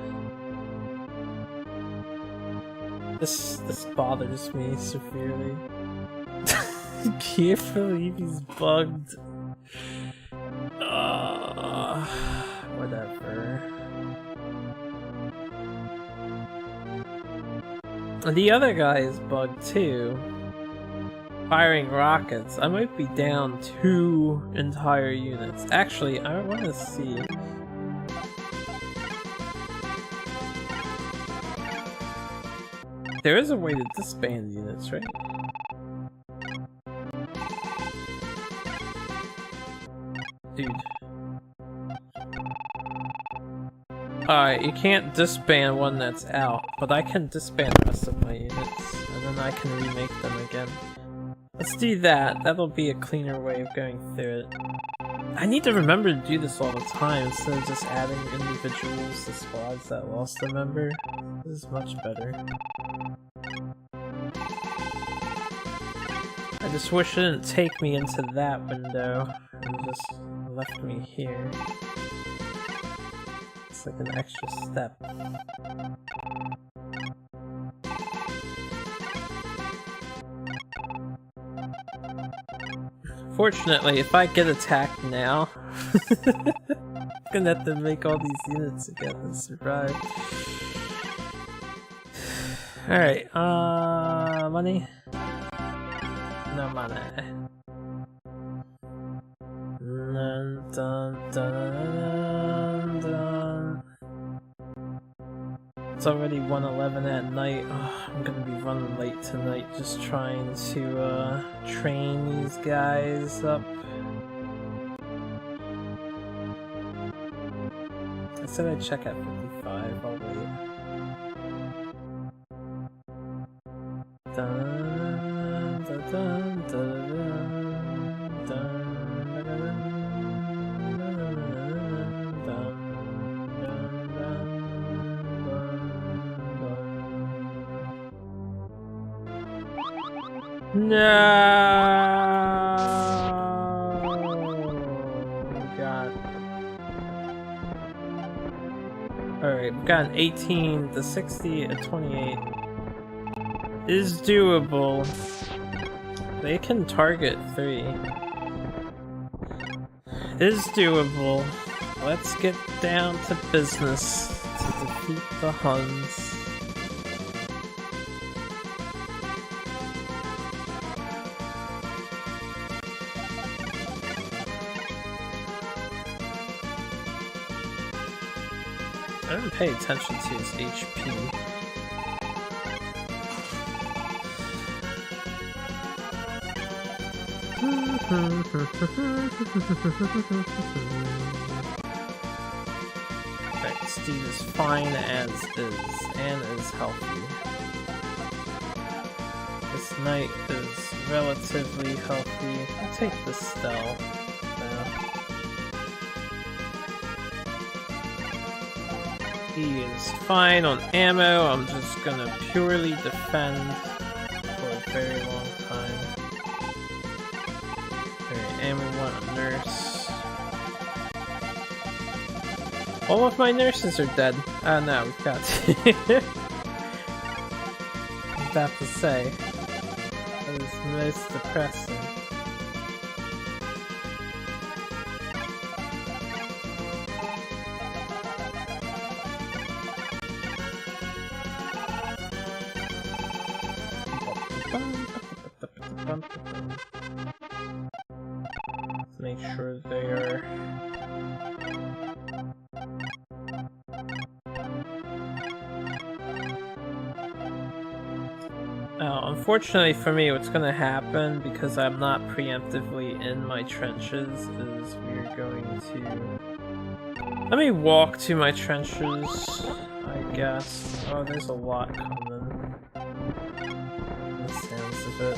This bothers me severely. Can't believe he's bugged. Whatever. The other guy is bugged too. Firing rockets. I might be down 2 entire units. Actually, I want to see. There is a way to disband units, right? Dude. Alright, you can't disband one that's out, but I can disband the rest of my units, and then I can remake them again. Let's do that. That'll be a cleaner way of going through it. I need to remember to do this all the time instead of just adding individuals to squads that lost a member. This is much better. I just wish it didn't take me into that window and just left me here. It's like an extra step. Fortunately, if I get attacked now, I'm gonna have to make all these units again and survive. Alright, money? No money. Dun, dun, dun, dun. It's already 1:11 at night. Oh, I'm gonna be running late tonight just trying to train these guys up. I said I'd check at 55, I'll wait. Dun, dun, dun, dun, dun, dun. No, God. Alright, we've got an 18, the 60, a 28. Is doable. They can target 3. Is doable. Let's get down to business to defeat the Huns. I didn't pay attention to his HP. Alright, Steve is fine as is, and is healthy. This knight is relatively healthy. I'll take the Stell. He is fine on ammo. I'm just gonna purely defend for a very long time. Alright, and we want a nurse. All of my nurses are dead. No, we've got to. I was about to say. That is most depressing. Let's make sure they are. Unfortunately for me, what's going to happen, because I'm not preemptively in my trenches, is we're going to... Let me walk to my trenches, I guess. Oh, there's a lot coming. The sounds of it.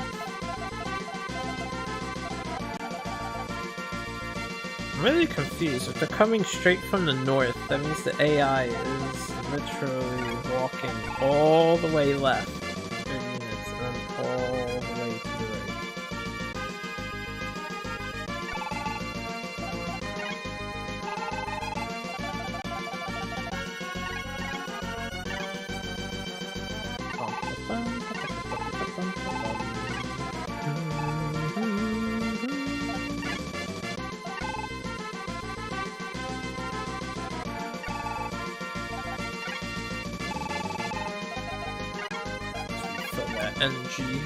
I'm really confused. If they're coming straight from the north, that means the AI is literally walking all the way left. All the way to the right. Energy.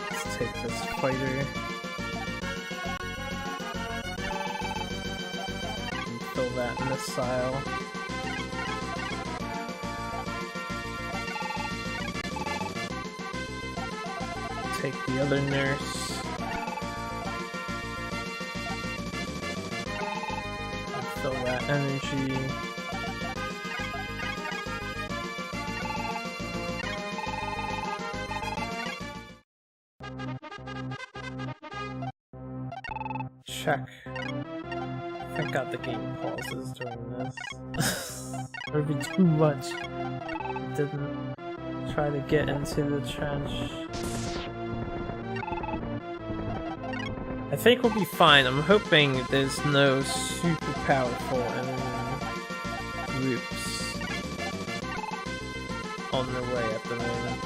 Let's take this fighter. And fill that missile. Take the other nurse. refill that energy. Check. Thank God the game pauses during this. It would be too much. Didn't try to get into the trench. I think we'll be fine. I'm hoping there's no super powerful enemy groups on their way at the moment.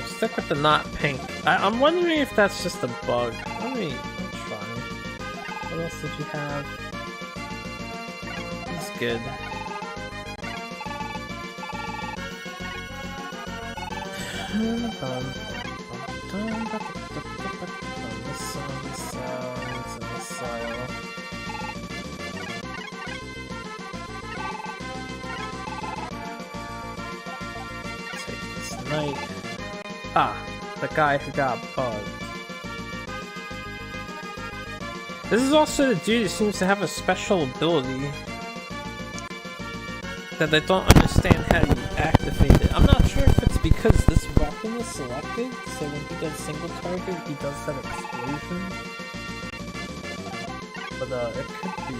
Stick with the not pink. I'm wondering if that's just a bug. Let me try. What else did you have? It's good. Take this knight. Ah, the guy who got bugged. This is also the dude who seems to have a special ability that I don't understand how you activate it. I'm not sure if it's because this weapon is selected, so when he does single target, he does that explosion. But it could be.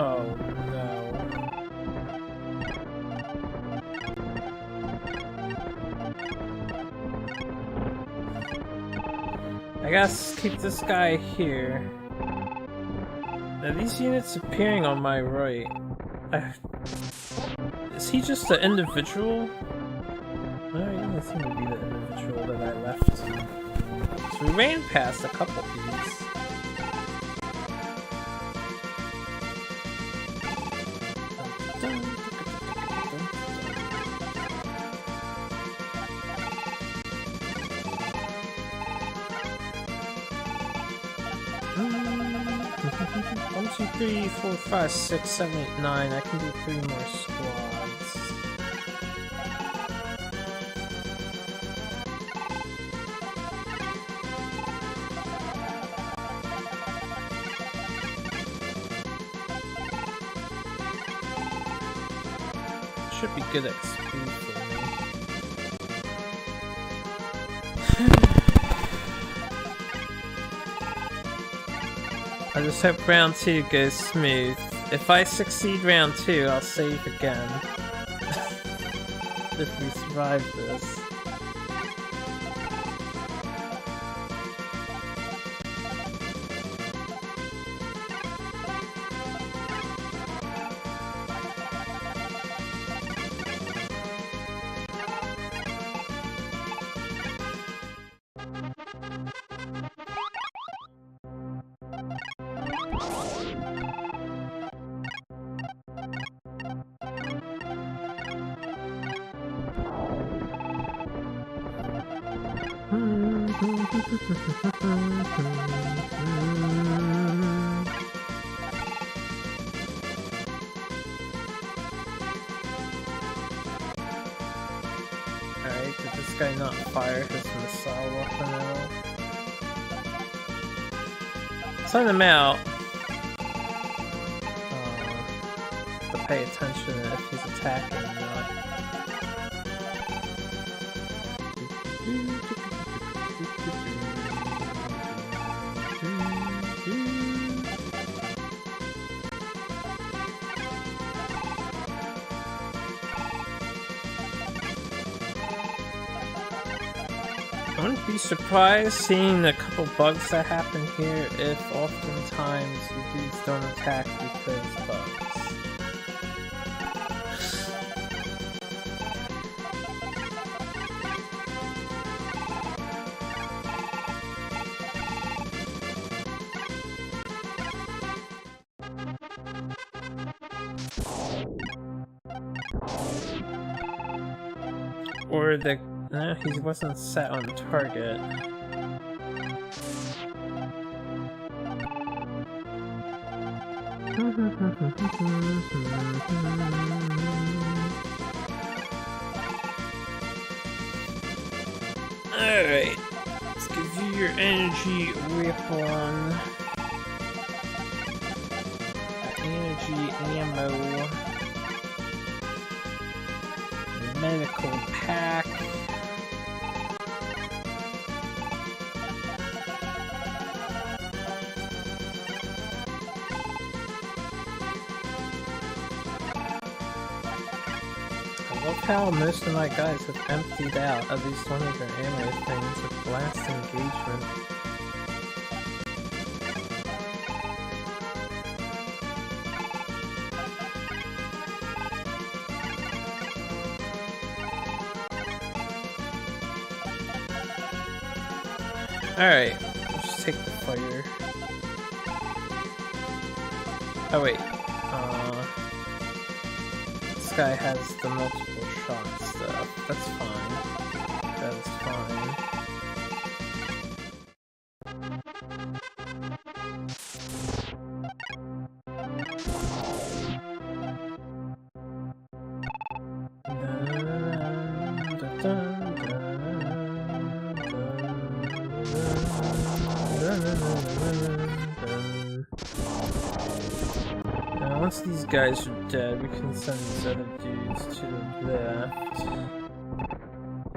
Oh no. I guess keep this guy here. Are these units appearing on my right? Is he just an individual? No, he doesn't seem to be the individual that I left. So we ran past a couple of these. One, two, three, four, five, six, 7, 8, 9. I can do 3 more squads. Should be good XP for me. I just hope round 2 goes smooth. If I succeed round 2, I'll save again. If we survive this. Alright, did this guy not fire his missile weapon at all? Send him out. To pay attention if he's attacking or not. I wouldn't be surprised seeing a couple bugs that happen here if oftentimes the dudes don't attack because bugs. Or the... No, he wasn't set on target. Alright. Let's give you your energy weapon. Energy ammo. Medical pack. I love how most of my guys have emptied out at least one of their ammo things with blast engagement. Alright, let's just take the fire. Oh wait, this guy has the multiple shot stuff. That's fine. That is fine. Now, once these guys are dead, we can send these other dudes to the left.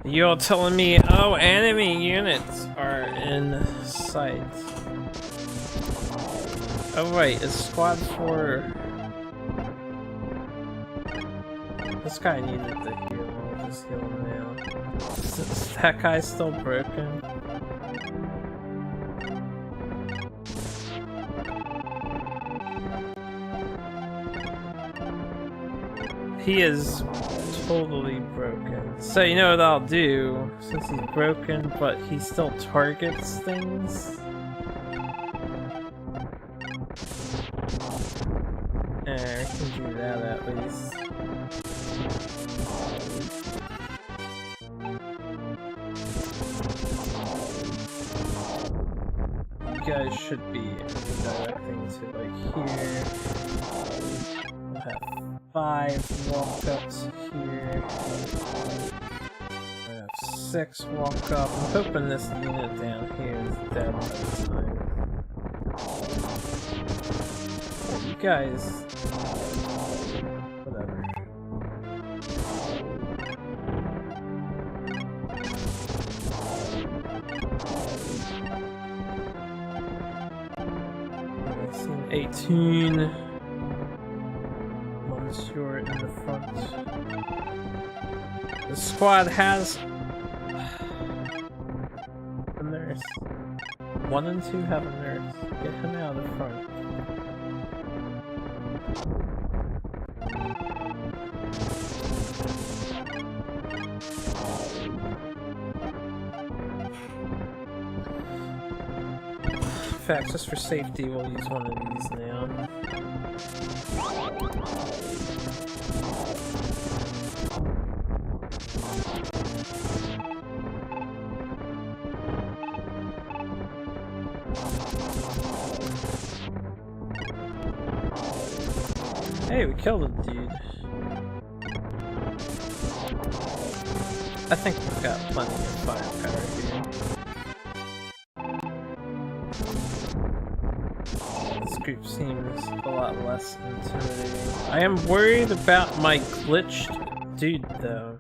You're telling me, oh, enemy units are in sight. Oh wait, is squad 4... This guy needed the heal, I'll just heal him now. Is that guy still broken? He is totally broken. So you know what I'll do, since he's broken, but he still targets things? We can do that at least. You guys should be redirecting to like here. We'll have 5 walk-ups here. I have 6 walk-up. I'm hoping this unit down here is dead by the time. But you guys... whatever. I've seen 18. Short in the front. The squad has a nurse. 1 and 2 have a nurse. Get him out of the front. In fact, just for safety, we'll use one of these now. Hey, we killed a dude. I think we've got plenty of firepower here. This group seems a lot less intimidating. I am worried about my glitched dude, though.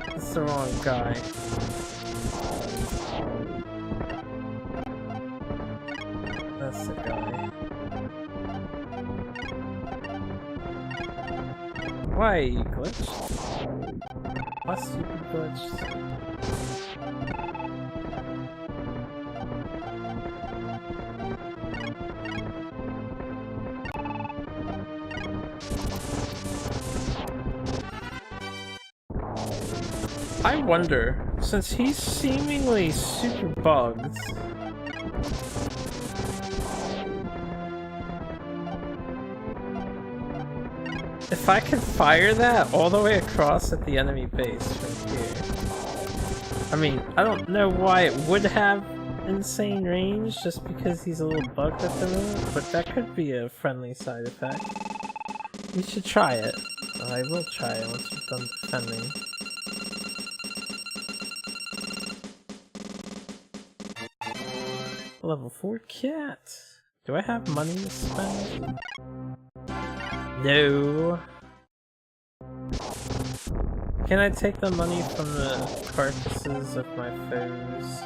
That's the wrong guy. That's the guy. Why are you glitched? Must you be glitched? I wonder, since he's seemingly super bugged, If I could fire that all the way across at the enemy base from here. I mean, I don't know why it would have insane range just because he's a little bugged at the moment, but that could be a friendly side effect. You should try it. I will try it once you're done defending. Level 4 cat. Do I have money to spend? No. Can I take the money from the carcasses of my foes?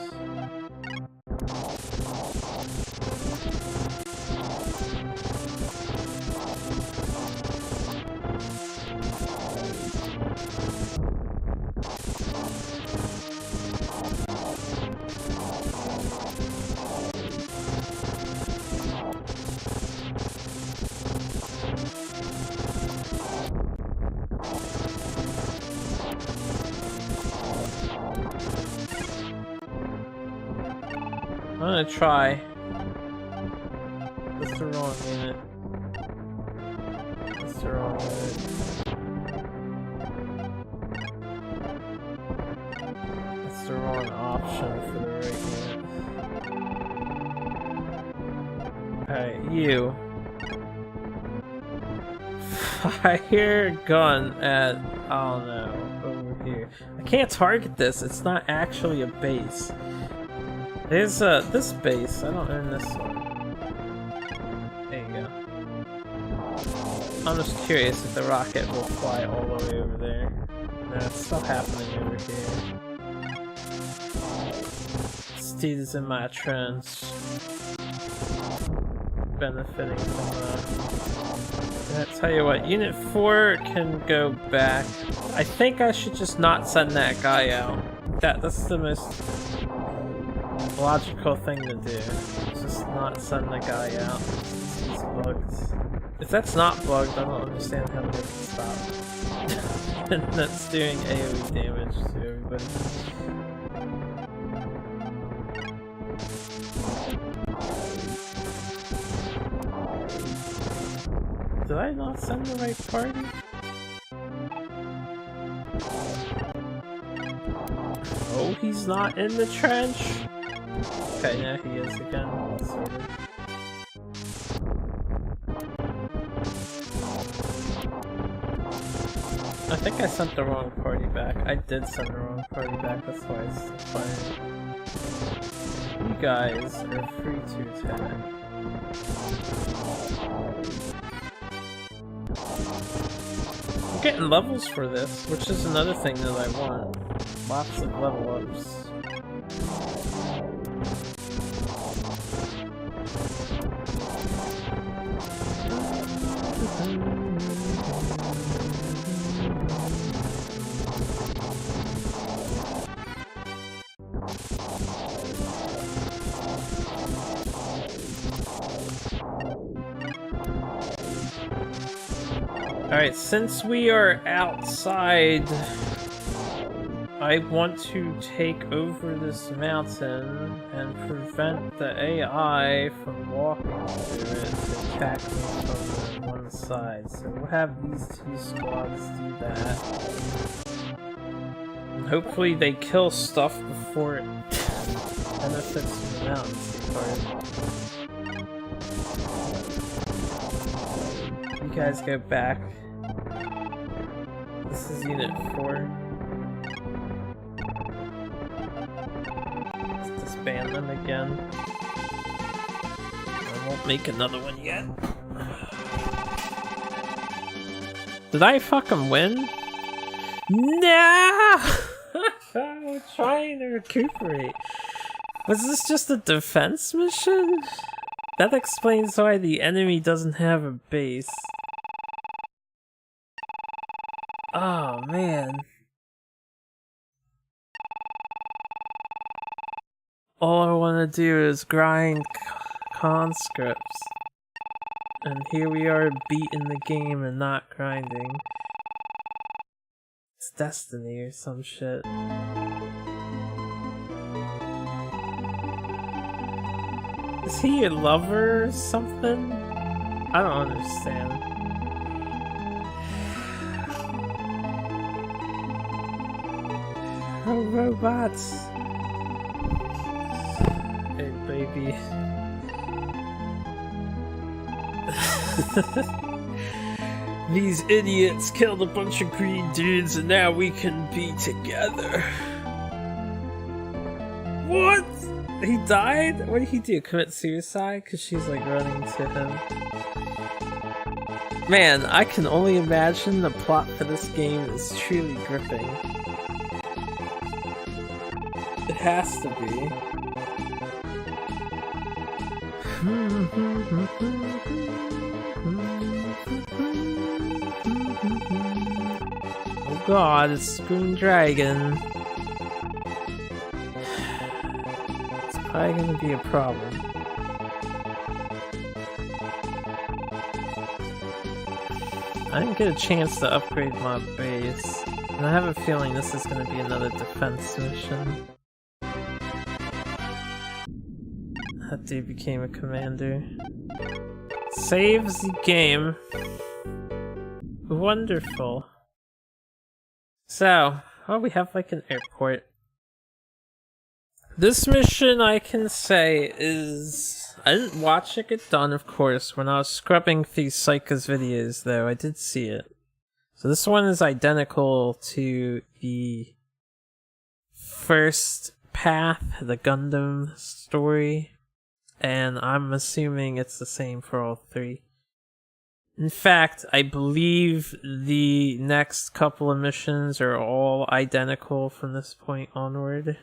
I'm gonna try. That's the wrong unit. That's the wrong unit. That's the wrong option for the right unit. Alright, you. Fire gun at, I don't know, over here. I can't target this, it's not actually a base. There's this base. I don't own this one. There you go. I'm just curious if the rocket will fly all the way over there. No, it's still happening over here. This dude is in my trench. Benefiting from that. And I tell you what, Unit 4 can go back. I think I should just not send that guy out. That's the most logical thing to do. Just not send the guy out. He's bugged. If that's not bugged, I don't understand how to make it stop. And that's doing AoE damage to everybody. Did I not send the right party? Oh, he's not in the trench? Okay, yeah, he is again. Sort of. I think I sent the wrong party back. I did send the wrong party back, that's why it's firing. You guys are free to attack. I'm getting levels for this, which is another thing that I want. Lots of level ups. Alright, since we are outside, I want to take over this mountain and prevent the AI from walking through it to attack me from one side. So we'll have these two squads do that. And hopefully they kill stuff before it benefits the mountain part. You guys go back. This is Unit 4. Let's disband them again. I won't make another one yet. Did I fucking win? No! I'm trying to recuperate. Was this just a defense mission? That explains why the enemy doesn't have a base. Oh man. All I want to do is grind conscripts. And here we are beating the game and not grinding. It's destiny or some shit. Is he your lover or something? I don't understand. Oh, robots! Hey, baby. These idiots killed a bunch of green dudes and now we can be together. What? He died? What did he do? Commit suicide? Because she's like running to him. Man, I can only imagine the plot for this game is truly gripping. It has to be. Oh god, it's Green Dragon. It's probably gonna be a problem. I didn't get a chance to upgrade my base, and I have a feeling this is gonna be another defense mission. That dude became a commander. Saves the game. Wonderful. So, oh, we have like an airport. This mission, I can say, is... I didn't watch it get done, of course. When I was scrubbing through Saika's videos, though, I did see it. So this one is identical to the first path, the Gundam story. And I'm assuming it's the same for all three. In fact, I believe the next couple of missions are all identical from this point onward.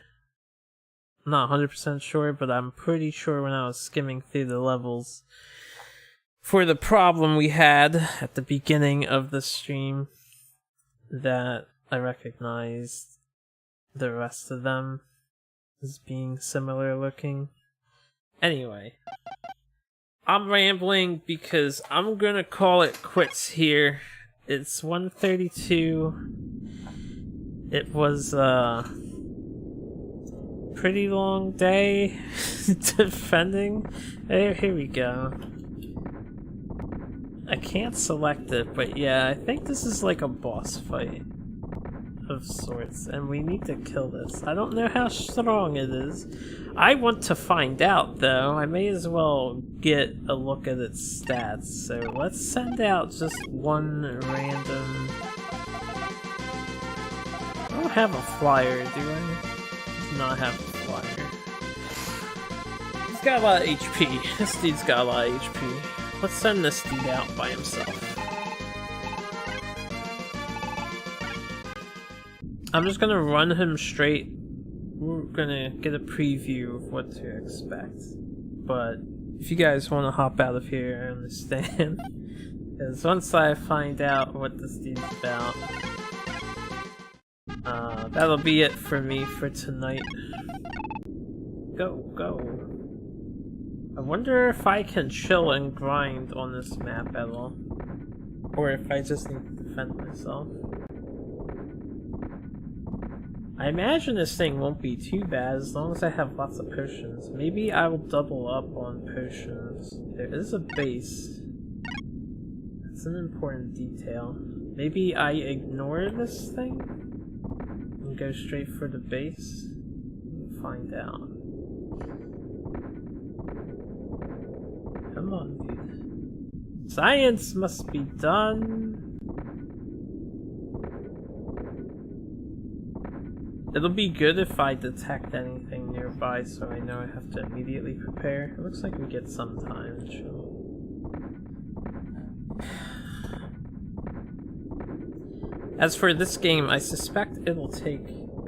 I'm not 100% sure, but I'm pretty sure when I was skimming through the levels for the problem we had at the beginning of the stream that I recognized the rest of them as being similar looking. Anyway, I'm rambling because I'm gonna call it quits here. It's 1:32. It was pretty long day defending. Hey, here we go. I can't select it, but yeah, I think this is like a boss fight of sorts, and we need to kill this. I don't know how strong it is. I want to find out, though. I may as well get a look at its stats, so let's send out just one random... I don't have a flyer, do I? Do not have a flyer. He's got a lot of HP. This dude's got a lot of HP. Let's send this dude out by himself. I'm just gonna run him straight. We're gonna get a preview of what to expect. But if you guys want to hop out of here, I understand. Because once I find out what this dude's about, that'll be it for me for tonight. Go, go. I wonder if I can chill and grind on this map at all. Or if I just need to defend myself. I imagine this thing won't be too bad as long as I have lots of potions. Maybe I will double up on potions. There is a base. That's an important detail. Maybe I ignore this thing and go straight for the base? We'll find out. Come on, dude. Science must be done. It'll be good if I detect anything nearby so I know I have to immediately prepare. It looks like we get some time to chill. As for this game, I suspect it'll take...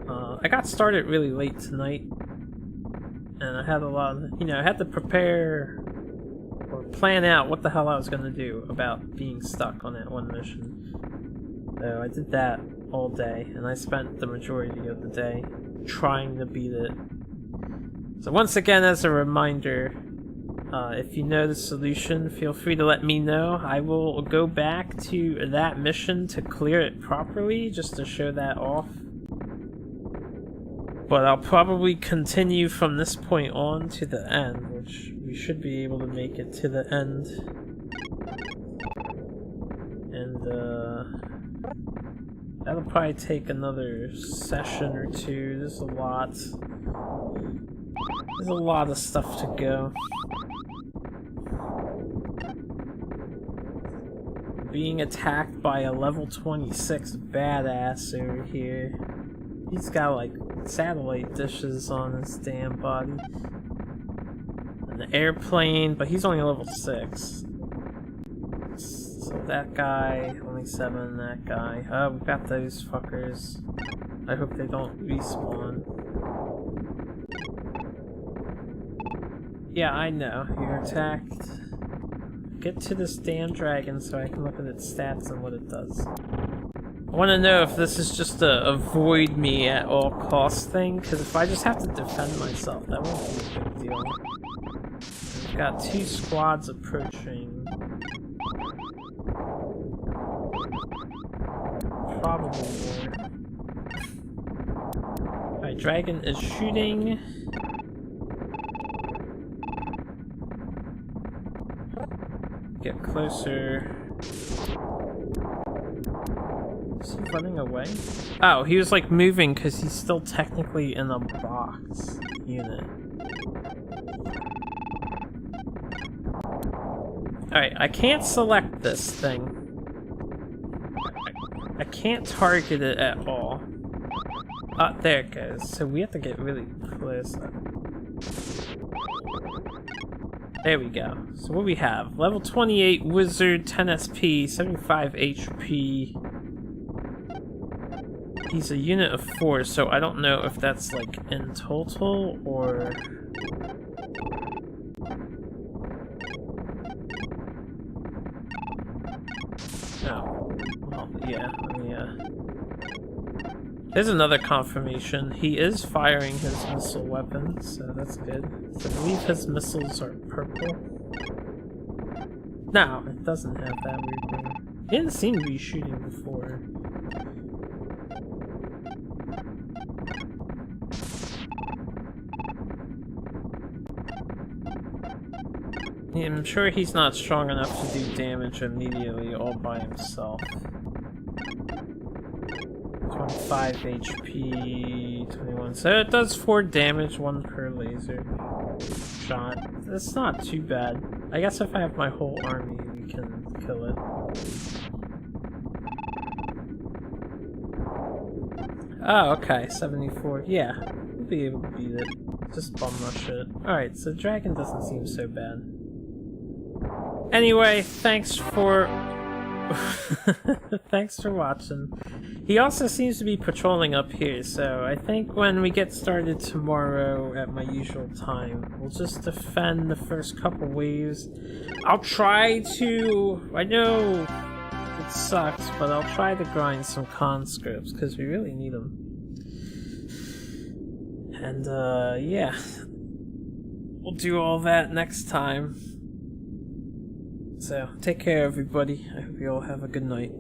I got started really late tonight. And I had a lot of... I had to prepare or plan out what the hell I was going to do about being stuck on that one mission. So I did that all day, and I spent the majority of the day trying to beat it. So once again, as a reminder, if you know the solution, feel free to let me know. I will go back to that mission to clear it properly, just to show that off. But I'll probably continue from this point on to the end, which we should be able to make it to the end. And, That'll probably take another session or two. There's a lot. There's a lot of stuff to go. Being attacked by a level 26 badass over here. He's got like satellite dishes on his damn body. An airplane, but he's only level 6. So that guy, only 7, that guy. Oh, we got those fuckers. I hope they don't respawn. Yeah, I know. You're attacked. Get to this damn dragon so I can look at its stats and what it does. I want to know if this is just a avoid me at all costs thing, because if I just have to defend myself, that won't be a big deal. We've got 2 squads approaching. Probably more. Alright, dragon is shooting. Get closer. Is he running away? Oh, he was like moving because he's still technically in a box unit. Alright, I can't select this thing. I can't target it at all. Ah, there it goes. So we have to get really close. There we go. So what do we have? Level 28 wizard, 10 SP, 75 HP. He's a unit of 4, so I don't know if that's like in total or... No. Well, yeah, There's another confirmation. He is firing his missile weapon, so that's good. So I believe his missiles are purple. No, it doesn't have that weird thing. He didn't seem to be shooting before. Yeah, I'm sure he's not strong enough to do damage immediately all by himself. 25 HP, 21. So it does 4 damage, 1 per laser shot. That's not too bad. I guess if I have my whole army, we can kill it. Oh, okay, 74. Yeah, we'll be able to beat it. Just bum rush it. Alright, so dragon doesn't seem so bad. Anyway, thanks for... thanks for watching. He also seems to be patrolling up here, so I think when we get started tomorrow at my usual time, we'll just defend the first couple waves. I'll try to... I know it sucks, but I'll try to grind some conscripts, because we really need them. And, yeah. We'll do all that next time. So, take care everybody. I hope you all have a good night.